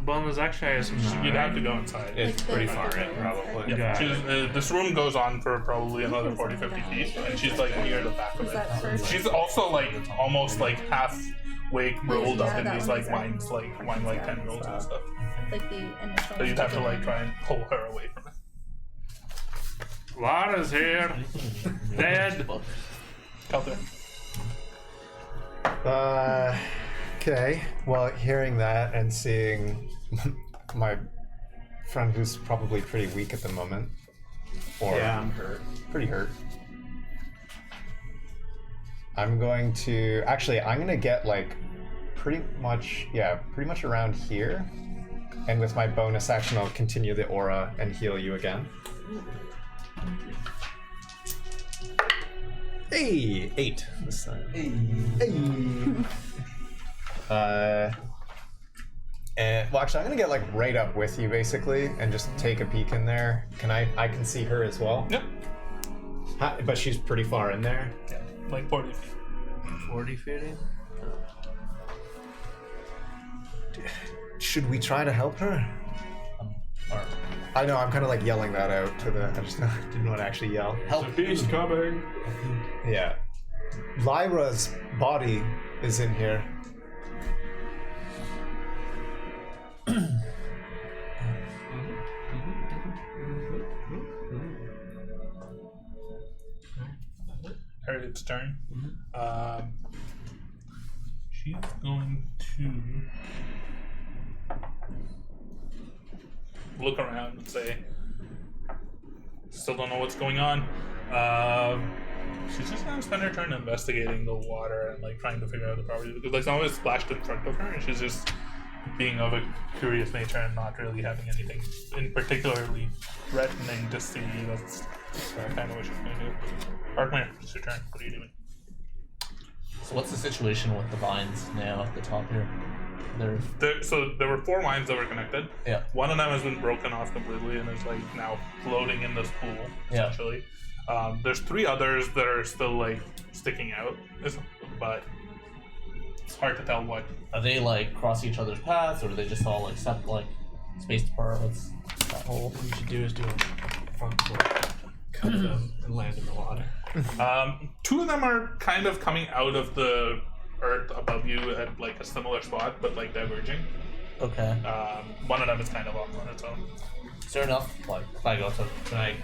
[SPEAKER 6] bonus action? I assume not,
[SPEAKER 1] You'd
[SPEAKER 6] right?
[SPEAKER 1] have to go inside.
[SPEAKER 2] It's
[SPEAKER 4] Like
[SPEAKER 2] pretty
[SPEAKER 4] the-
[SPEAKER 2] far in, probably.
[SPEAKER 6] Yeah.
[SPEAKER 1] She's, this room goes on for probably another 40-50 feet, and she's like near the back of
[SPEAKER 4] Is that
[SPEAKER 1] it.
[SPEAKER 4] first?
[SPEAKER 1] She's also like almost like halfway rolled up
[SPEAKER 4] Yeah,
[SPEAKER 1] in
[SPEAKER 4] that
[SPEAKER 1] these
[SPEAKER 4] one
[SPEAKER 1] like
[SPEAKER 4] is
[SPEAKER 1] vines, like vine-like tendrils and stuff.
[SPEAKER 4] Like the initial.
[SPEAKER 1] So you'd have to like try and pull her away from it.
[SPEAKER 6] Lyra's here. Dead.
[SPEAKER 1] Kelter.
[SPEAKER 3] Okay. Well, hearing that and seeing my friend who's probably pretty weak at the moment, or
[SPEAKER 2] Yeah, I'm hurt.
[SPEAKER 3] pretty hurt, I'm going to get like pretty much around here. And with my bonus action, I'll continue the aura and heal you again. Hey, 8 this time. Hey. Well, actually, I'm gonna get like right up with you, basically, and just take a peek in there. I can see her as well.
[SPEAKER 1] Yep.
[SPEAKER 3] But she's pretty far in there.
[SPEAKER 1] Yeah. Like 40 feet.
[SPEAKER 6] 40 feet in?
[SPEAKER 3] Should we try to help her? I know, I'm kind of like yelling that out to the. I just didn't want to actually yell.
[SPEAKER 7] Help! The beast coming.
[SPEAKER 3] Yeah. Lyra's body is in here.
[SPEAKER 1] Harriet's turn. She's going to look around and say, still don't know what's going on. She's just gonna spend her turn investigating the water and like trying to figure out the properties, because like some of it splashed in front of her and she's just being of a curious nature and not really having anything in particularly threatening to see. That's kind of what she's gonna do. Arkmire, it's your turn. What are you doing?
[SPEAKER 5] So what's the situation with the vines now at the top here?
[SPEAKER 1] So there were 4 lines that were connected.
[SPEAKER 5] Yeah.
[SPEAKER 1] One of them has been broken off completely and is like now floating in this pool, essentially. There's 3 others that are still like sticking out, but it's hard to tell what.
[SPEAKER 5] Are they like crossing each other's paths, or are they just all like spaced apart? What's that whole?
[SPEAKER 2] What you should do is do a front flip, cut them, and land in the water.
[SPEAKER 1] 2 of them are kind of coming out of the earth above you at like a similar spot, but like diverging.
[SPEAKER 5] Okay.
[SPEAKER 1] One of them is kind of off on its own.
[SPEAKER 5] Is there enough, like, if I go to, can I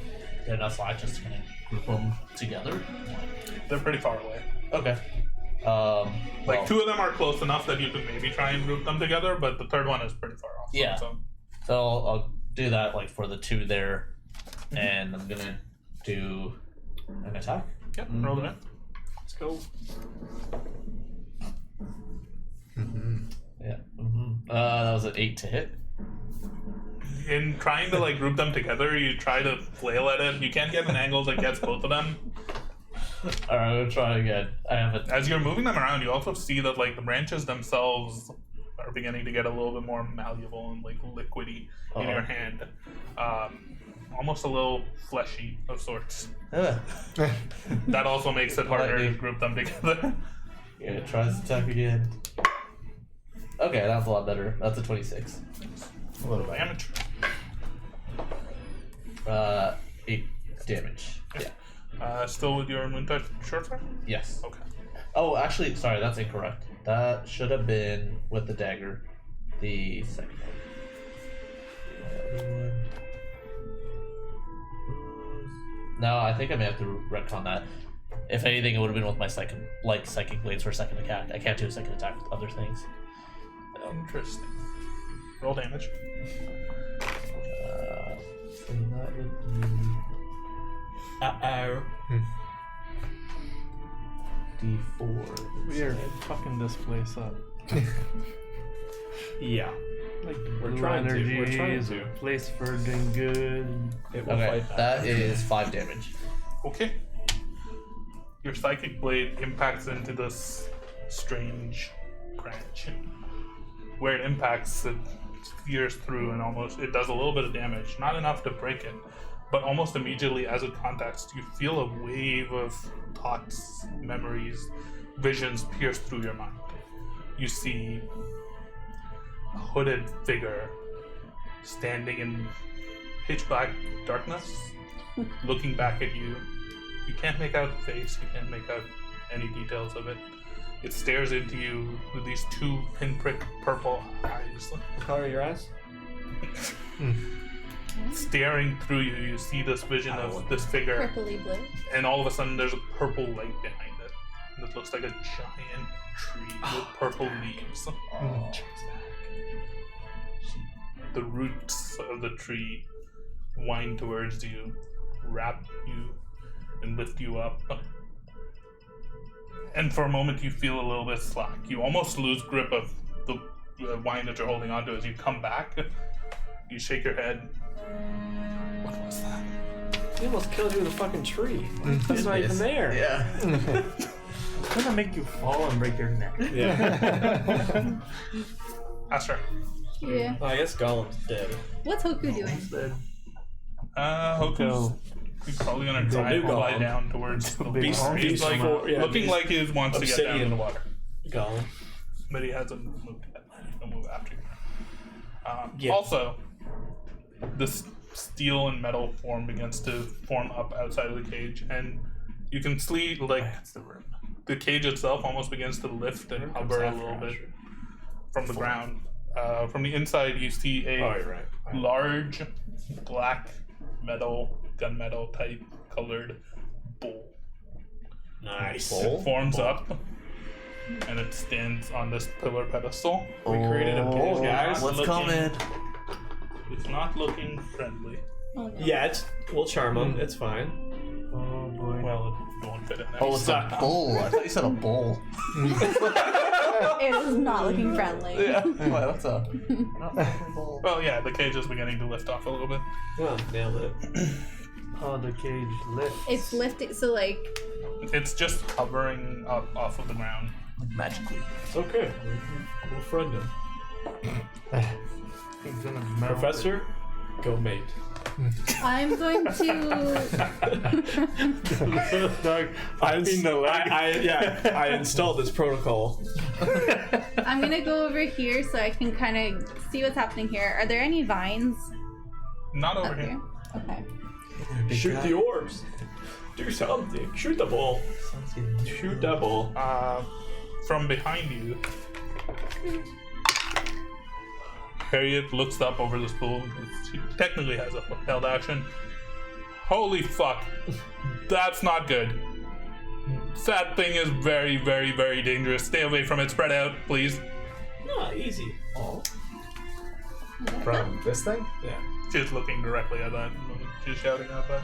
[SPEAKER 5] get enough slack just to kind of group them together?
[SPEAKER 1] They're pretty far away.
[SPEAKER 5] Okay.
[SPEAKER 1] Like 2 of them are close enough that you can maybe try and group them together, but the 3rd one is pretty far off.
[SPEAKER 5] Yeah.
[SPEAKER 1] So
[SPEAKER 5] I'll do that, like, for the 2 there, and I'm gonna do an attack.
[SPEAKER 1] Yep, roll it in.
[SPEAKER 2] Let's go.
[SPEAKER 5] Yeah. That was an 8 to hit.
[SPEAKER 1] In trying to like group them together, you try to flail at it. You can't get an angle that gets both of them.
[SPEAKER 5] Alright, I'm gonna try again. I have it.
[SPEAKER 1] As you're moving them around, you also see that like the branches themselves are beginning to get a little bit more malleable and like liquidy in your hand. Almost a little fleshy of sorts. That also makes it harder to group them together.
[SPEAKER 5] Yeah, try this attack again. Okay, that's a lot better. That's a 26.
[SPEAKER 1] A little damage.
[SPEAKER 5] 8 damage. Yeah.
[SPEAKER 1] Still with your moon touch short sword?
[SPEAKER 5] Yes.
[SPEAKER 1] Okay.
[SPEAKER 5] Oh, actually, sorry, that's incorrect. That should have been with the dagger. The second one. No, I think I may have to retcon that. If anything, it would have been with my psychic blades for a second attack. I can't do a second attack with other things.
[SPEAKER 1] Interesting. Roll damage.
[SPEAKER 5] So that would be D4.
[SPEAKER 6] We are fucking this place up.
[SPEAKER 2] Yeah.
[SPEAKER 6] Like
[SPEAKER 2] We're
[SPEAKER 6] blue
[SPEAKER 2] trying to. We're trying
[SPEAKER 6] energies,
[SPEAKER 2] to.
[SPEAKER 6] a place for doing good.
[SPEAKER 2] It will
[SPEAKER 5] Okay,
[SPEAKER 2] fight back.
[SPEAKER 5] that is 5 damage.
[SPEAKER 1] Okay. Your psychic blade impacts into this strange branch. Where it impacts, it spears through and almost it does a little bit of damage. Not enough to break it, but almost immediately as it contacts, you feel a wave of thoughts, memories, visions pierce through your mind. You see a hooded figure standing in pitch black darkness, looking back at you. You can't make out the face, you can't make out any details of it. It stares into you with these 2 pinprick purple eyes.
[SPEAKER 2] What color are your eyes?
[SPEAKER 1] Staring through you, you see this vision of this figure,
[SPEAKER 4] Purpley blue.
[SPEAKER 1] and all of a sudden there's a purple light behind it. And it looks like a giant tree with purple leaves. The roots of the tree wind towards you, wrap you, and lift you up. And for a moment, you feel a little bit slack. You almost lose grip of the wine that you're holding onto as you come back. You shake your head. What was that?
[SPEAKER 2] He almost killed you with a fucking tree. That's not even there.
[SPEAKER 5] Yeah.
[SPEAKER 6] I'm gonna make you fall and break your neck.
[SPEAKER 2] Yeah.
[SPEAKER 1] Astra.
[SPEAKER 4] Yeah.
[SPEAKER 2] Well, I guess Gollum's dead.
[SPEAKER 4] What's Hoku doing?
[SPEAKER 1] Hoku's he's probably gonna try and
[SPEAKER 2] new
[SPEAKER 1] fly
[SPEAKER 2] golem.
[SPEAKER 1] down towards the
[SPEAKER 2] Beast-
[SPEAKER 1] water. He's
[SPEAKER 2] beast
[SPEAKER 1] like
[SPEAKER 2] for- yeah,
[SPEAKER 1] looking
[SPEAKER 2] beast-
[SPEAKER 1] like he wants to get down in
[SPEAKER 2] obsidian.
[SPEAKER 1] the water.
[SPEAKER 2] Gollum.
[SPEAKER 1] But he hasn't moved yet. He'll move after you.
[SPEAKER 2] Yeah.
[SPEAKER 1] Also, this steel and metal form begins to form up outside of the cage, and you can see like the cage itself almost begins to lift and hover a little bit from the ground. From the inside, you see a
[SPEAKER 2] Oh, you're right.
[SPEAKER 1] large black metal, gunmetal type colored bowl.
[SPEAKER 2] Nice.
[SPEAKER 1] It forms up, and it stands on this pillar pedestal.
[SPEAKER 2] We created a bowl, guys.
[SPEAKER 5] What's
[SPEAKER 1] Looking-
[SPEAKER 5] coming?
[SPEAKER 1] It's not looking friendly.
[SPEAKER 4] Oh, no.
[SPEAKER 2] Yeah, we'll charm him. It's fine.
[SPEAKER 6] Oh boy.
[SPEAKER 1] Well, it won't fit in there.
[SPEAKER 5] Oh, it's a bowl. I thought you said a bowl.
[SPEAKER 4] It is not looking friendly.
[SPEAKER 5] Yeah. Well, that's a not fucking bowl.
[SPEAKER 1] Well, yeah, the cage is beginning to lift off a little bit.
[SPEAKER 2] Well, nailed it.
[SPEAKER 6] Oh, the cage lifts.
[SPEAKER 4] It's lifting, so like,
[SPEAKER 1] It's just hovering up off of the ground.
[SPEAKER 5] Magically.
[SPEAKER 2] It's okay. We'll friend him.
[SPEAKER 6] He's gonna melt
[SPEAKER 2] Professor, go mate.
[SPEAKER 4] I'm going to.
[SPEAKER 6] it. Dog,
[SPEAKER 2] I installed this protocol.
[SPEAKER 4] I'm gonna go over here so I can kind of see what's happening here. Are there any vines
[SPEAKER 1] Not over
[SPEAKER 4] up
[SPEAKER 1] here.
[SPEAKER 4] here? Okay.
[SPEAKER 2] Shoot the orbs. Do something. Shoot the ball.
[SPEAKER 5] Sounds good.
[SPEAKER 2] Shoot the ball.
[SPEAKER 1] From behind you, Harriet looks up over this pool because she technically has a held action. Holy fuck. That's not good. That thing is very, very, very dangerous. Stay away from it. Spread out, please.
[SPEAKER 2] No, easy. Oh.
[SPEAKER 3] From this thing?
[SPEAKER 2] Yeah.
[SPEAKER 1] She's looking directly at that. She's shouting at that.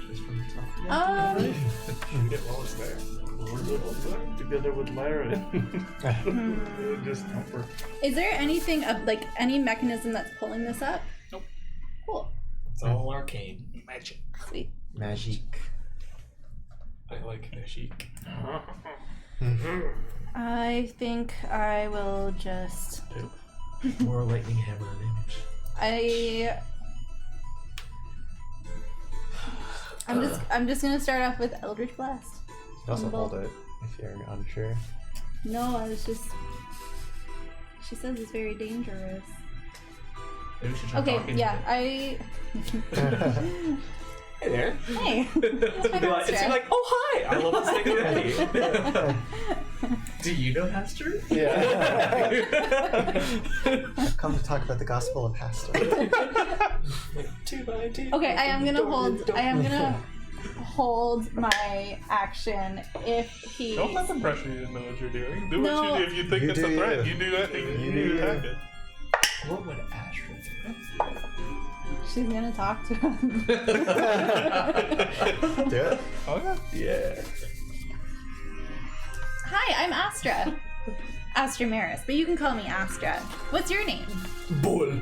[SPEAKER 5] Just from the top.
[SPEAKER 1] Shoot it while it's there.
[SPEAKER 6] together with Lyra. Just tougher.
[SPEAKER 4] Is there anything of like any mechanism that's pulling this up?
[SPEAKER 1] Nope.
[SPEAKER 4] Cool.
[SPEAKER 2] It's all arcane.
[SPEAKER 1] Magic.
[SPEAKER 4] Sweet.
[SPEAKER 3] Magic.
[SPEAKER 2] I like magic.
[SPEAKER 4] I think I will just.
[SPEAKER 5] More lightning hammer damage.
[SPEAKER 4] I'm just gonna start off with Eldritch Blast.
[SPEAKER 3] You can also hold it if you're unsure.
[SPEAKER 4] No, I was just. She says it's very dangerous.
[SPEAKER 5] Maybe we should try
[SPEAKER 4] Okay,
[SPEAKER 5] talking
[SPEAKER 4] yeah,
[SPEAKER 5] to
[SPEAKER 4] I.
[SPEAKER 2] Hey there.
[SPEAKER 4] Hey.
[SPEAKER 2] It's
[SPEAKER 4] monster.
[SPEAKER 2] like, oh hi! I love this thing already.
[SPEAKER 5] Do you know Haster?
[SPEAKER 3] Yeah.
[SPEAKER 8] Come to talk about the Gospel of Hasta.
[SPEAKER 2] 2x2.
[SPEAKER 4] Okay, I am gonna hold my action if he.
[SPEAKER 1] Don't let them pressure you to know what you're doing. Do what
[SPEAKER 4] No.
[SPEAKER 1] you do. If you think
[SPEAKER 8] You
[SPEAKER 1] it's a
[SPEAKER 8] do
[SPEAKER 1] threat,
[SPEAKER 8] you.
[SPEAKER 1] you do that thing.
[SPEAKER 8] You
[SPEAKER 1] You
[SPEAKER 8] do
[SPEAKER 1] attack
[SPEAKER 8] you.
[SPEAKER 1] it.
[SPEAKER 5] What would Astra do?
[SPEAKER 4] She's gonna talk to him.
[SPEAKER 8] Do it.
[SPEAKER 1] Oh yeah.
[SPEAKER 2] Yeah.
[SPEAKER 4] Hi, I'm Astra. Astra Maris, but you can call me Astra. What's your name?
[SPEAKER 2] Bull.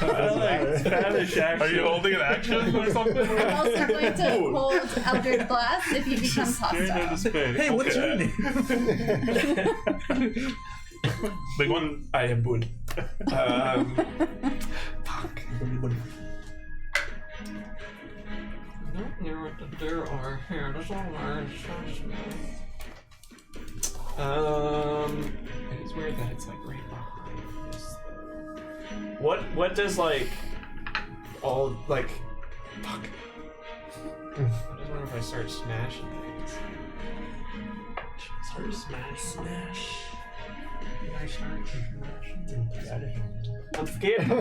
[SPEAKER 6] Spanish accent.
[SPEAKER 1] Are you holding an action or something?
[SPEAKER 4] I'm also going to hold Eldritch Blast if he becomes
[SPEAKER 6] Staring into
[SPEAKER 4] hostile.
[SPEAKER 6] space.
[SPEAKER 5] Hey, what's your name?
[SPEAKER 1] Big one.
[SPEAKER 2] I am Bull. There are here. There's all it's weird that it's like right behind this. What does like all like fuck? I just wonder if I start smashing things.
[SPEAKER 5] Start smash.
[SPEAKER 2] I start smashing. I'm scared.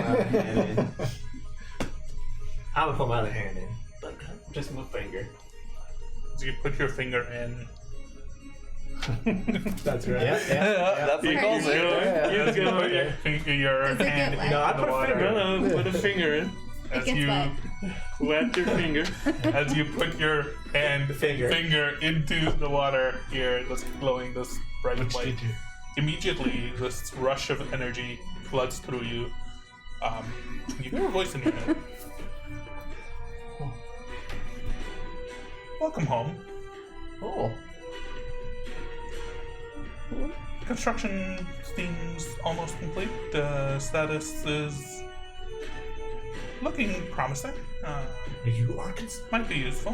[SPEAKER 2] I'm gonna put my other hand in. Just my finger.
[SPEAKER 1] So you put your finger in.
[SPEAKER 2] That's right.
[SPEAKER 5] That's
[SPEAKER 6] You
[SPEAKER 5] what
[SPEAKER 6] calls
[SPEAKER 5] he
[SPEAKER 6] it.
[SPEAKER 5] said.
[SPEAKER 6] You go.
[SPEAKER 1] Your
[SPEAKER 4] Does it
[SPEAKER 1] hand
[SPEAKER 4] get wet?
[SPEAKER 1] into
[SPEAKER 2] No, I
[SPEAKER 1] the
[SPEAKER 2] put a
[SPEAKER 1] water.
[SPEAKER 2] finger.
[SPEAKER 6] No, put a finger in.
[SPEAKER 4] It
[SPEAKER 1] As
[SPEAKER 4] gets
[SPEAKER 1] you
[SPEAKER 4] wet.
[SPEAKER 6] Wet your finger.
[SPEAKER 1] as you put your hand
[SPEAKER 2] Finger.
[SPEAKER 1] into the water here, this glowing this bright
[SPEAKER 5] Which
[SPEAKER 1] light.
[SPEAKER 5] did you?
[SPEAKER 1] Immediately, this rush of energy floods through you. You hear a voice in your head. Welcome home.
[SPEAKER 5] Oh.
[SPEAKER 1] Construction seems almost complete. The status is looking promising.
[SPEAKER 5] You are
[SPEAKER 1] Might be useful.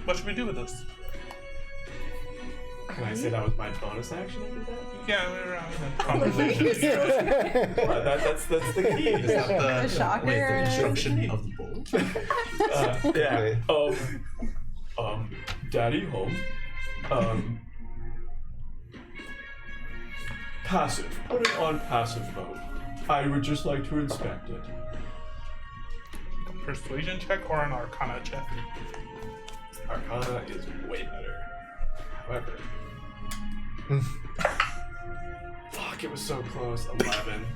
[SPEAKER 1] What should we do with this?
[SPEAKER 2] Can I say that was my bonus action? I did that.
[SPEAKER 1] Yeah, we're in a conversation.
[SPEAKER 2] Well, that's the key.
[SPEAKER 5] Is that
[SPEAKER 4] A
[SPEAKER 5] the
[SPEAKER 4] shocker.
[SPEAKER 5] wait, the construction of the bowl?
[SPEAKER 2] Yeah. Daddy home. Passive. Put it on passive mode. I would just like to inspect it.
[SPEAKER 1] Persuasion check or an Arcana check?
[SPEAKER 2] Arcana is way better. However. Fuck, it was so close. 11.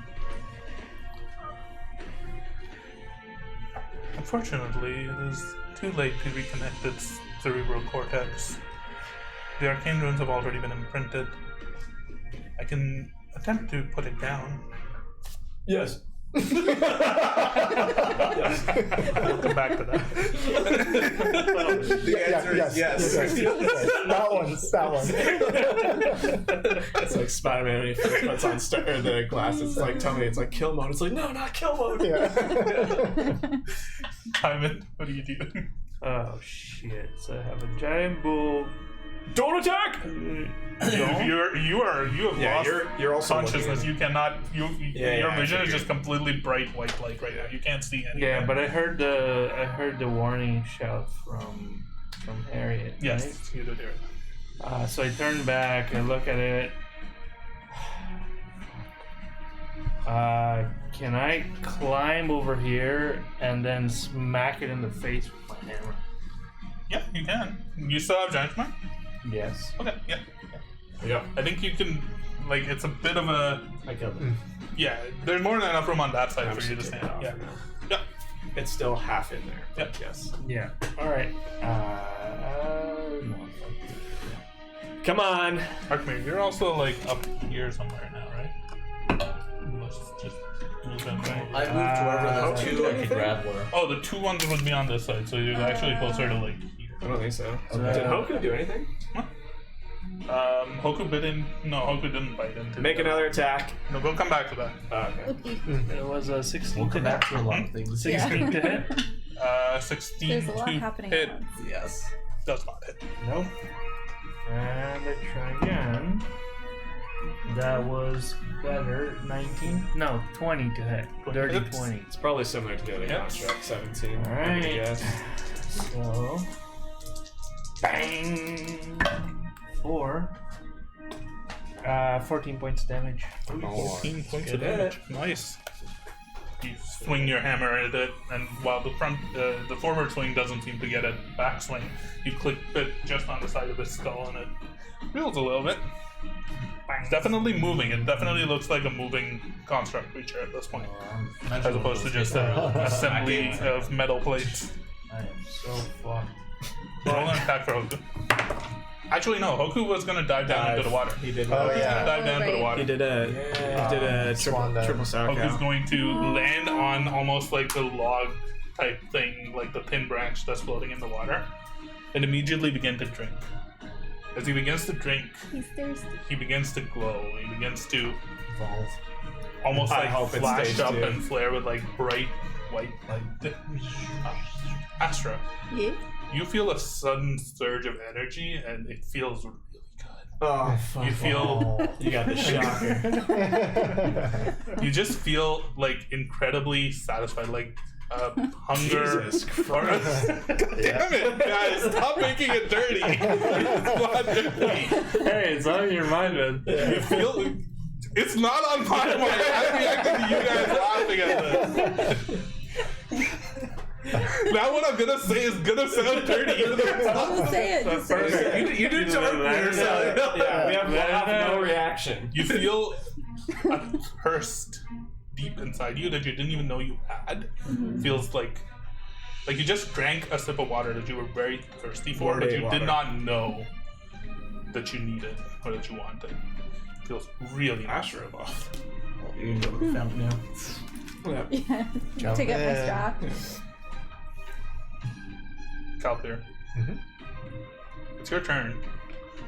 [SPEAKER 1] Unfortunately, it is too late to reconnect its cerebral cortex. The arcane runes have already been imprinted. I can attempt to put it down.
[SPEAKER 2] Yes.
[SPEAKER 1] We'll come back to that.
[SPEAKER 5] The answer is yes.
[SPEAKER 8] That one.
[SPEAKER 2] It's like Spider-Man when he first puts on the glasses. It's like, tell me, it's like kill mode. It's like, no, not kill mode.
[SPEAKER 8] Yeah.
[SPEAKER 1] Timon, what do you do?
[SPEAKER 6] Oh shit! So I have a giant bull.
[SPEAKER 2] Don't attack!
[SPEAKER 1] You have lost
[SPEAKER 2] you're also
[SPEAKER 1] consciousness. You cannot. Your
[SPEAKER 2] I
[SPEAKER 1] vision is
[SPEAKER 2] figured.
[SPEAKER 1] just completely bright white light right now. You can't see anything.
[SPEAKER 6] Yeah, but I heard the warning shout from Harriet.
[SPEAKER 1] Yes,
[SPEAKER 6] right?
[SPEAKER 1] you did hear it.
[SPEAKER 6] So I turn back and look at it. Can I climb over here and then smack it in the face with my hammer?
[SPEAKER 1] Yeah, you can. You still have giant mind?
[SPEAKER 6] Yes.
[SPEAKER 1] Okay, yeah.
[SPEAKER 2] Yeah.
[SPEAKER 1] I think you can. Like, it's a bit of a.
[SPEAKER 2] I killed it.
[SPEAKER 1] Yeah, there's more than enough room on that side
[SPEAKER 2] I'm
[SPEAKER 1] for you to
[SPEAKER 2] just
[SPEAKER 1] stand.
[SPEAKER 2] taking it
[SPEAKER 1] Yeah.
[SPEAKER 2] off for now.
[SPEAKER 1] Yeah.
[SPEAKER 2] It's still half in there.
[SPEAKER 1] Yep.
[SPEAKER 2] Yes.
[SPEAKER 6] Yeah. All right. No.
[SPEAKER 2] Come on.
[SPEAKER 1] Arkmir, you're also like up here somewhere now, right? Let's just move in, right?
[SPEAKER 5] I moved to wherever the
[SPEAKER 2] do
[SPEAKER 5] two I
[SPEAKER 2] anything?
[SPEAKER 5] could grab were.
[SPEAKER 1] Oh, the two ones would be on this side, so you're actually closer to like here.
[SPEAKER 2] I don't think so.
[SPEAKER 6] Okay.
[SPEAKER 2] Did Hoku do anything?
[SPEAKER 1] Hoku bit in. No, Hoku didn't bite into.
[SPEAKER 2] Make another attack.
[SPEAKER 1] No, we'll come back to that.
[SPEAKER 2] Okay.
[SPEAKER 6] It was a 16
[SPEAKER 5] We'll
[SPEAKER 6] to
[SPEAKER 5] come
[SPEAKER 6] hit.
[SPEAKER 5] back to a lot of things.
[SPEAKER 6] 16 to hit.
[SPEAKER 1] 16
[SPEAKER 4] There's a lot
[SPEAKER 1] to
[SPEAKER 4] happening
[SPEAKER 1] hit
[SPEAKER 4] at once.
[SPEAKER 5] Yes.
[SPEAKER 1] does not hit.
[SPEAKER 6] Nope. And I try again. That was better. 19? No, 20 to hit. Dirty
[SPEAKER 1] hits.
[SPEAKER 6] 20.
[SPEAKER 2] It's probably similar to the other
[SPEAKER 1] Yep.
[SPEAKER 2] construct. 17.
[SPEAKER 6] All right.
[SPEAKER 2] Yes.
[SPEAKER 6] So, bang! 14 points damage.
[SPEAKER 1] 14 points of
[SPEAKER 2] Good
[SPEAKER 1] damage. Nice. You swing your hammer at it, and while the forward swing doesn't seem to get it, backswing, you click it just on the side of his skull, and it reels a little bit. It's definitely moving. It definitely looks like a moving construct creature at this point, as opposed to just an assembly of metal plates.
[SPEAKER 6] I am so fucked.
[SPEAKER 1] Roll an attack for Hoku. Actually, no. Hoku was gonna dive down into the water.
[SPEAKER 2] He did.
[SPEAKER 8] Oh,
[SPEAKER 1] He's
[SPEAKER 8] yeah.
[SPEAKER 1] gonna dive down to the
[SPEAKER 4] right.
[SPEAKER 1] water.
[SPEAKER 2] He did a
[SPEAKER 8] Swan dive.
[SPEAKER 2] triple sour
[SPEAKER 1] Hoku's
[SPEAKER 2] cow.
[SPEAKER 1] going to land on almost like the log type thing, like the thin branch that's floating in the water, and immediately begin to drink. As he begins to drink,
[SPEAKER 4] He's thirsty.
[SPEAKER 1] he begins to glow. He begins to
[SPEAKER 5] Evolve.
[SPEAKER 1] almost
[SPEAKER 2] I
[SPEAKER 1] like
[SPEAKER 2] hope it
[SPEAKER 1] flash
[SPEAKER 2] stays
[SPEAKER 1] up
[SPEAKER 2] too.
[SPEAKER 1] and flare with like bright white light. Astra,
[SPEAKER 4] Yeah.
[SPEAKER 1] you feel a sudden surge of energy, and it feels really good.
[SPEAKER 2] Oh, fuck.
[SPEAKER 1] You feel,
[SPEAKER 2] You got the shocker.
[SPEAKER 1] you just feel like incredibly satisfied, like hunger.
[SPEAKER 2] Jesus Christ.
[SPEAKER 1] Damn it, guys! Stop making it dirty. It's not dirty.
[SPEAKER 6] Hey, it's on your mind, man.
[SPEAKER 1] You feel. It's not on my mind. I'm reacting to you guys laughing at this. Now what I'm gonna say is gonna sound dirty.
[SPEAKER 4] Just say it. Just say it.
[SPEAKER 2] You do charm there, so yeah, we have no reaction.
[SPEAKER 1] You feel a thirst deep inside you that you didn't even know you had. Feels like you just drank a sip of water that you were very thirsty for, but you did not know that you needed or that you wanted. Feels really nice.
[SPEAKER 5] You can go to the fountain now.
[SPEAKER 4] Yeah.
[SPEAKER 3] Jump
[SPEAKER 4] Take up my
[SPEAKER 3] in.
[SPEAKER 4] straw.
[SPEAKER 1] Calclear. It's your turn.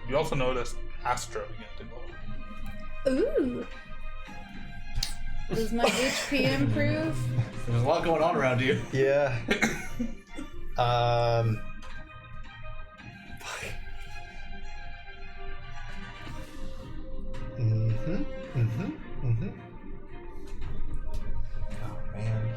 [SPEAKER 1] You also notice Astra begin to glow.
[SPEAKER 4] Ooh. Does my HP improve?
[SPEAKER 5] There's a lot going on around you.
[SPEAKER 3] Yeah. Oh man.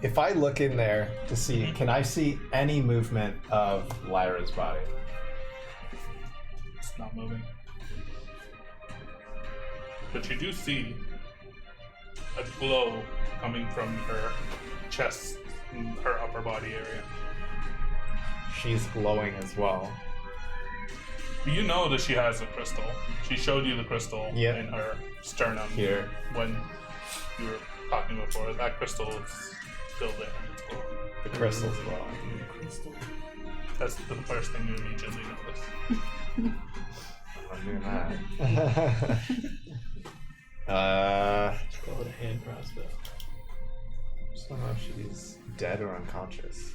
[SPEAKER 3] If I look in there to see, can I see any movement of Lyra's body?
[SPEAKER 1] It's not moving. But you do see a glow coming from her chest and her upper body area.
[SPEAKER 3] She's glowing as well.
[SPEAKER 1] You know that she has a crystal. She showed you the crystal
[SPEAKER 3] Yeah.
[SPEAKER 1] in her sternum
[SPEAKER 3] Here.
[SPEAKER 1] when you were talking before. That crystal is still there. It's glowing.
[SPEAKER 3] The crystal's glowing.
[SPEAKER 1] That's the first thing you immediately notice.
[SPEAKER 3] I'm doing that.
[SPEAKER 2] Call it a hand crossbow.
[SPEAKER 3] Just don't know if she's dead or unconscious.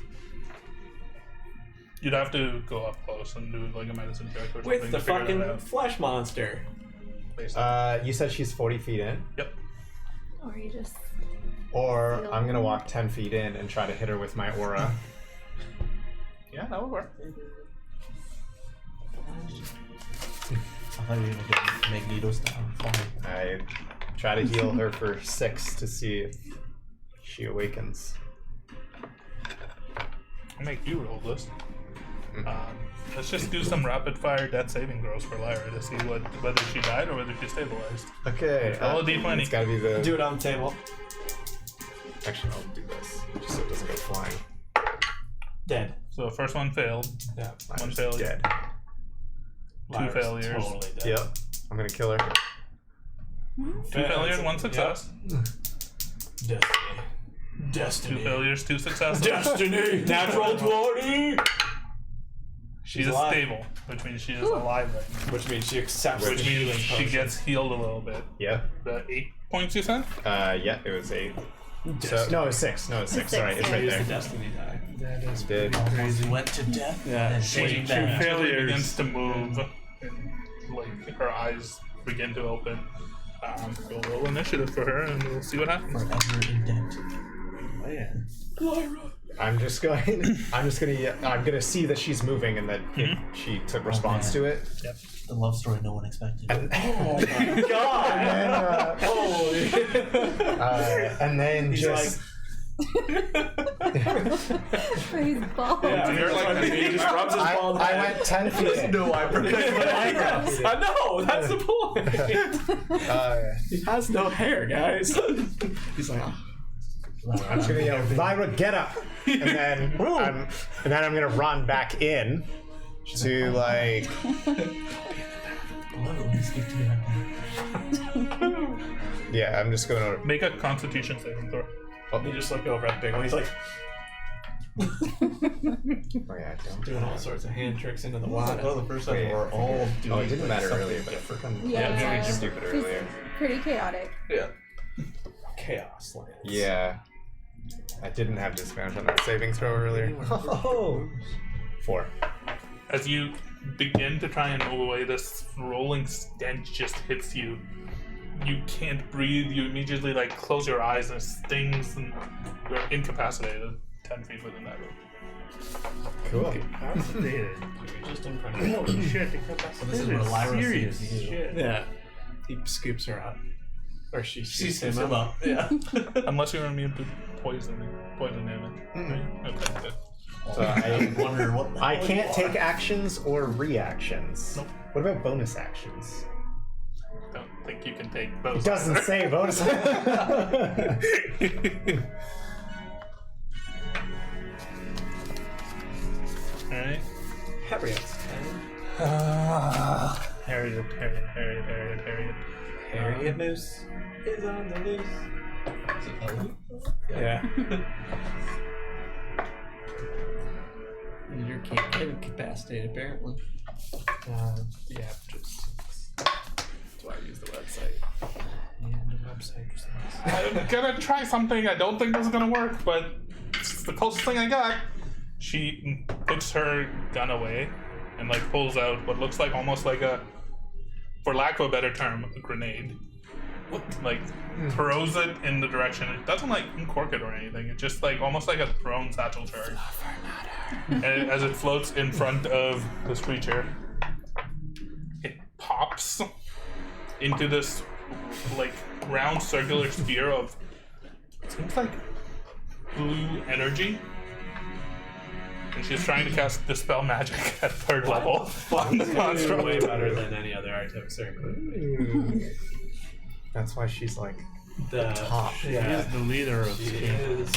[SPEAKER 1] You'd have to go up close and do like a medicine check or something
[SPEAKER 2] With the
[SPEAKER 1] to figure that
[SPEAKER 2] fucking
[SPEAKER 1] out.
[SPEAKER 2] flesh monster.
[SPEAKER 1] Based on-
[SPEAKER 3] You said she's 40 feet in?
[SPEAKER 1] Yep.
[SPEAKER 4] Or you just.
[SPEAKER 3] Or I'm gonna walk 10 feet in and try to hit her with my aura.
[SPEAKER 1] Yeah, that would work.
[SPEAKER 5] I thought you were gonna get Magneto style.
[SPEAKER 3] I try to heal her for 6 to see if she awakens.
[SPEAKER 1] I'll make you roll this. Let's just do some rapid fire death saving throws for Lyra to see whether she died or whether she stabilized.
[SPEAKER 3] Okay.
[SPEAKER 1] Roll a d20.
[SPEAKER 3] It's gotta be the.
[SPEAKER 2] Do it on the table.
[SPEAKER 3] Actually, I'll do this just so it doesn't go flying.
[SPEAKER 2] Dead.
[SPEAKER 1] So the first one failed.
[SPEAKER 2] Yeah.
[SPEAKER 1] One
[SPEAKER 3] Lyra's
[SPEAKER 1] failure.
[SPEAKER 3] dead.
[SPEAKER 1] Two failures.
[SPEAKER 2] Totally dead.
[SPEAKER 3] Yep. I'm gonna kill her.
[SPEAKER 1] Two failures, one success.
[SPEAKER 2] Destiny.
[SPEAKER 1] Two failures, two successes.
[SPEAKER 2] Destiny. Natural 20.
[SPEAKER 1] She's
[SPEAKER 2] alive.
[SPEAKER 1] stable, which means she is alive right now.
[SPEAKER 2] Which means she accepts
[SPEAKER 1] Which
[SPEAKER 2] the healing
[SPEAKER 1] means she
[SPEAKER 2] potion.
[SPEAKER 1] gets healed a little bit.
[SPEAKER 3] Yep.
[SPEAKER 1] The 8 points you said?
[SPEAKER 3] Yeah, it was 8. So, no, it was 6. No, it's 6.
[SPEAKER 4] Six,
[SPEAKER 3] Sorry, it's
[SPEAKER 4] yeah.
[SPEAKER 3] right
[SPEAKER 2] Use
[SPEAKER 3] there.
[SPEAKER 2] the destiny die.
[SPEAKER 6] That is
[SPEAKER 3] Did.
[SPEAKER 5] Almost went to death.
[SPEAKER 2] Yeah.
[SPEAKER 5] And
[SPEAKER 1] She
[SPEAKER 5] came back.
[SPEAKER 1] immediately begins to move, and like her eyes begin to open. We'll roll initiative for her, and we'll see what happens.
[SPEAKER 5] Forever in debt.
[SPEAKER 6] Man.
[SPEAKER 3] I'm gonna see that she's moving and that she took response to it.
[SPEAKER 5] The love story no one expected.
[SPEAKER 3] And,
[SPEAKER 2] God. Holy.
[SPEAKER 3] and then
[SPEAKER 2] He's
[SPEAKER 3] just
[SPEAKER 4] He's bald.
[SPEAKER 2] Yeah,
[SPEAKER 1] You're like-
[SPEAKER 2] he just rubs his bald
[SPEAKER 3] I
[SPEAKER 2] head.
[SPEAKER 3] went 10 feet in.
[SPEAKER 5] No, I
[SPEAKER 2] I know, that's the point. He has no hair, guys. He's like,
[SPEAKER 3] I'm just gonna yell, Lyra, get up! And then I'm gonna run back in to like.
[SPEAKER 5] I love it when you speak to me like that.
[SPEAKER 3] Yeah, I'm just gonna.
[SPEAKER 1] Make a Constitution saving throw.
[SPEAKER 2] he just looked over at the big one. He's like
[SPEAKER 3] Oh yeah, don't
[SPEAKER 2] doing all sorts of hand tricks into the water.
[SPEAKER 5] Well, the first time
[SPEAKER 3] Wait.
[SPEAKER 5] we're all doing.
[SPEAKER 3] Oh, it didn't
[SPEAKER 5] like,
[SPEAKER 3] matter
[SPEAKER 5] something
[SPEAKER 3] earlier, but
[SPEAKER 5] different.
[SPEAKER 4] Yeah,
[SPEAKER 3] very stupid
[SPEAKER 4] it's
[SPEAKER 3] earlier.
[SPEAKER 4] pretty chaotic.
[SPEAKER 2] Yeah. Chaoslands.
[SPEAKER 3] Yeah, I didn't have disadvantage on that saving throw earlier. Oh, 4.
[SPEAKER 1] As you begin to try and move away, this rolling stench just hits you. You can't breathe. You immediately like close your eyes and it stings, and you're incapacitated 10 feet within that room.
[SPEAKER 3] Cool.
[SPEAKER 6] Fascinated.
[SPEAKER 2] You're just in front of him.
[SPEAKER 6] Holy shit.
[SPEAKER 5] So this is where Lyra
[SPEAKER 6] serious
[SPEAKER 5] sees you.
[SPEAKER 6] shit.
[SPEAKER 2] Yeah. He scoops her up. Or she
[SPEAKER 5] She
[SPEAKER 2] scoops
[SPEAKER 5] sees
[SPEAKER 2] him
[SPEAKER 5] him
[SPEAKER 2] up.
[SPEAKER 5] up. Yeah.
[SPEAKER 1] Unless you're immune to poison damage. Okay, good.
[SPEAKER 3] So
[SPEAKER 5] I wonder what the
[SPEAKER 3] I
[SPEAKER 5] hell
[SPEAKER 3] can't
[SPEAKER 5] you
[SPEAKER 3] take actions or reactions.
[SPEAKER 1] Nope.
[SPEAKER 3] What about bonus actions?
[SPEAKER 1] Don't. think you can take those.
[SPEAKER 3] It doesn't
[SPEAKER 1] either.
[SPEAKER 3] say bonus.
[SPEAKER 1] Alright.
[SPEAKER 2] Harriet's
[SPEAKER 1] Harriet.
[SPEAKER 2] Harriet Moose is on the loose.
[SPEAKER 5] Is it Ellie?
[SPEAKER 2] Yeah. You're incapacitated, apparently. Yeah, just. That's why I use the website. Yeah, the website just
[SPEAKER 1] I'm gonna try something. I don't think this is gonna work, but it's the closest thing I got. She puts her gun away and like pulls out what looks like almost like a, for lack of a better term, a grenade. Like throws it in the direction. It doesn't like uncork it or anything. It's just like almost like a thrown satchel charge. And as it floats in front of this creature, it pops into this like round circular sphere of, it seems like blue energy. And she's trying to cast Dispel Magic at 3rd level on the construct.
[SPEAKER 2] way better than any other artificer, including me.
[SPEAKER 3] That's why she's like
[SPEAKER 2] The
[SPEAKER 3] top.
[SPEAKER 6] She is the leader of
[SPEAKER 2] She
[SPEAKER 6] Steam.
[SPEAKER 2] is.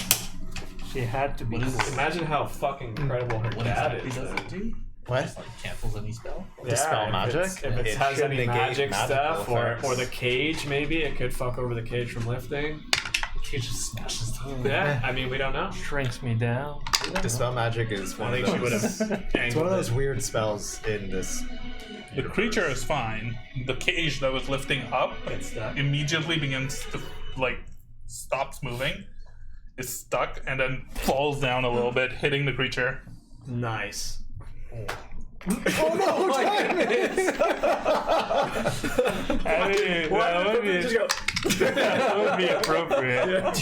[SPEAKER 6] She had to be.
[SPEAKER 5] What is
[SPEAKER 6] cool.
[SPEAKER 2] Imagine how fucking incredible her
[SPEAKER 5] What
[SPEAKER 2] dad
[SPEAKER 5] exactly
[SPEAKER 2] is.
[SPEAKER 5] does it do?
[SPEAKER 3] What?
[SPEAKER 5] Just like cancels any spell?
[SPEAKER 3] Dispel
[SPEAKER 2] if
[SPEAKER 3] magic?
[SPEAKER 2] it's- If it
[SPEAKER 3] It
[SPEAKER 2] has
[SPEAKER 3] should
[SPEAKER 2] any
[SPEAKER 3] negate
[SPEAKER 2] magic
[SPEAKER 3] magical
[SPEAKER 2] stuff, or
[SPEAKER 3] effects.
[SPEAKER 2] the cage, maybe it could fuck over the cage from lifting.
[SPEAKER 5] He just smashes through.
[SPEAKER 2] Yeah, I mean we don't know.
[SPEAKER 6] Shrinks me down.
[SPEAKER 3] Dispel magic is one
[SPEAKER 2] I
[SPEAKER 3] of
[SPEAKER 2] think she would
[SPEAKER 3] those.
[SPEAKER 2] have.
[SPEAKER 3] It's one of those weird spells in this.
[SPEAKER 1] The creature is fine. The cage that was lifting up
[SPEAKER 2] It's stuck.
[SPEAKER 1] immediately begins to like stops moving. Is stuck and then falls down a little bit, hitting the creature.
[SPEAKER 2] Nice.
[SPEAKER 3] Oh no!
[SPEAKER 6] I mean, that would be,
[SPEAKER 2] Just go.
[SPEAKER 6] that would be appropriate.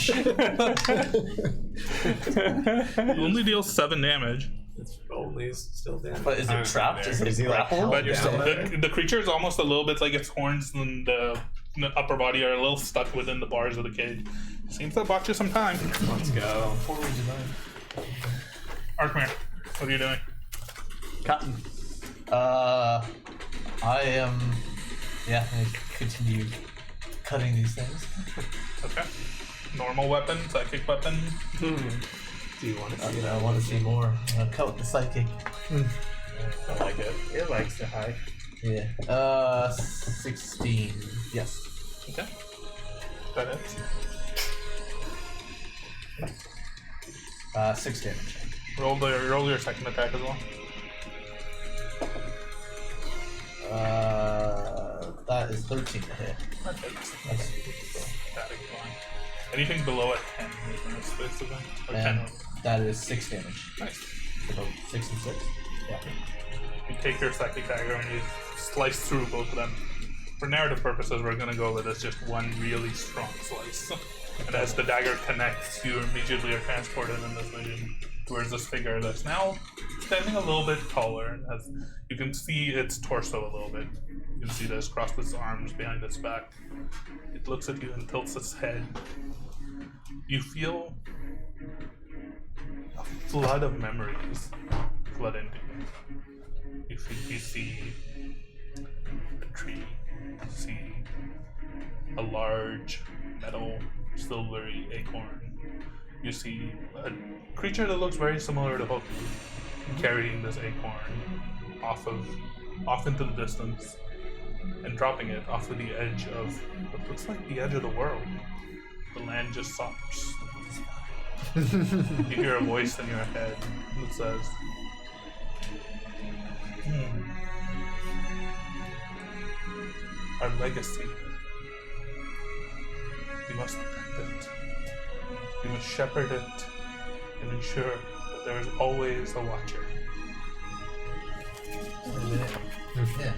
[SPEAKER 1] It only deals 7 damage.
[SPEAKER 2] It's only still damage.
[SPEAKER 5] But is it trapped? Is
[SPEAKER 3] Is
[SPEAKER 5] it
[SPEAKER 3] he, like,
[SPEAKER 5] grappled?
[SPEAKER 3] held
[SPEAKER 1] But
[SPEAKER 3] down
[SPEAKER 1] the creature is almost a little bit like its horns and the upper body are a little stuck within the bars of the cage. Seems to have bought you some time.
[SPEAKER 2] Let's go.
[SPEAKER 1] Arkmere, what are you doing?
[SPEAKER 5] Cotton. I am. Yeah, I continue cutting these things.
[SPEAKER 1] Okay. Normal weapon, psychic weapon.
[SPEAKER 2] Do you want to see that?
[SPEAKER 5] I want to see more. I'm gonna cut with the psychic.
[SPEAKER 2] I like it.
[SPEAKER 6] It likes to hide.
[SPEAKER 5] Yeah. 16. Yes.
[SPEAKER 1] Okay. That is.
[SPEAKER 5] 6 damage.
[SPEAKER 1] Roll your second attack as well.
[SPEAKER 5] That is 13 to hit.
[SPEAKER 1] That hits.
[SPEAKER 5] That's,
[SPEAKER 1] That is fine. Anything below a 10 is in this basically. Or 10
[SPEAKER 5] and
[SPEAKER 1] or
[SPEAKER 5] that is 6 damage.
[SPEAKER 1] nice.
[SPEAKER 5] About 6 and 6. Yeah.
[SPEAKER 1] You take your psychic dagger and you slice through both of them. For narrative purposes, we're gonna go with this just one really strong slice. And as the dagger connects, you immediately are transported in this vision towards this figure that's now standing a little bit taller. As you can see its torso a little bit. You can see that it's crossed its arms behind its back. It looks at you and tilts its head. You feel a flood of memories flood into you. You see a tree, you see a large metal silvery acorn. You see a creature that looks very similar to Hook carrying this acorn off into the distance and dropping it off of the edge of what looks like the edge of the world. The land just stops. You hear a voice in your head that says, our legacy. We must protect it. We must shepherd it and ensure that there is always a watcher.
[SPEAKER 5] Yeah.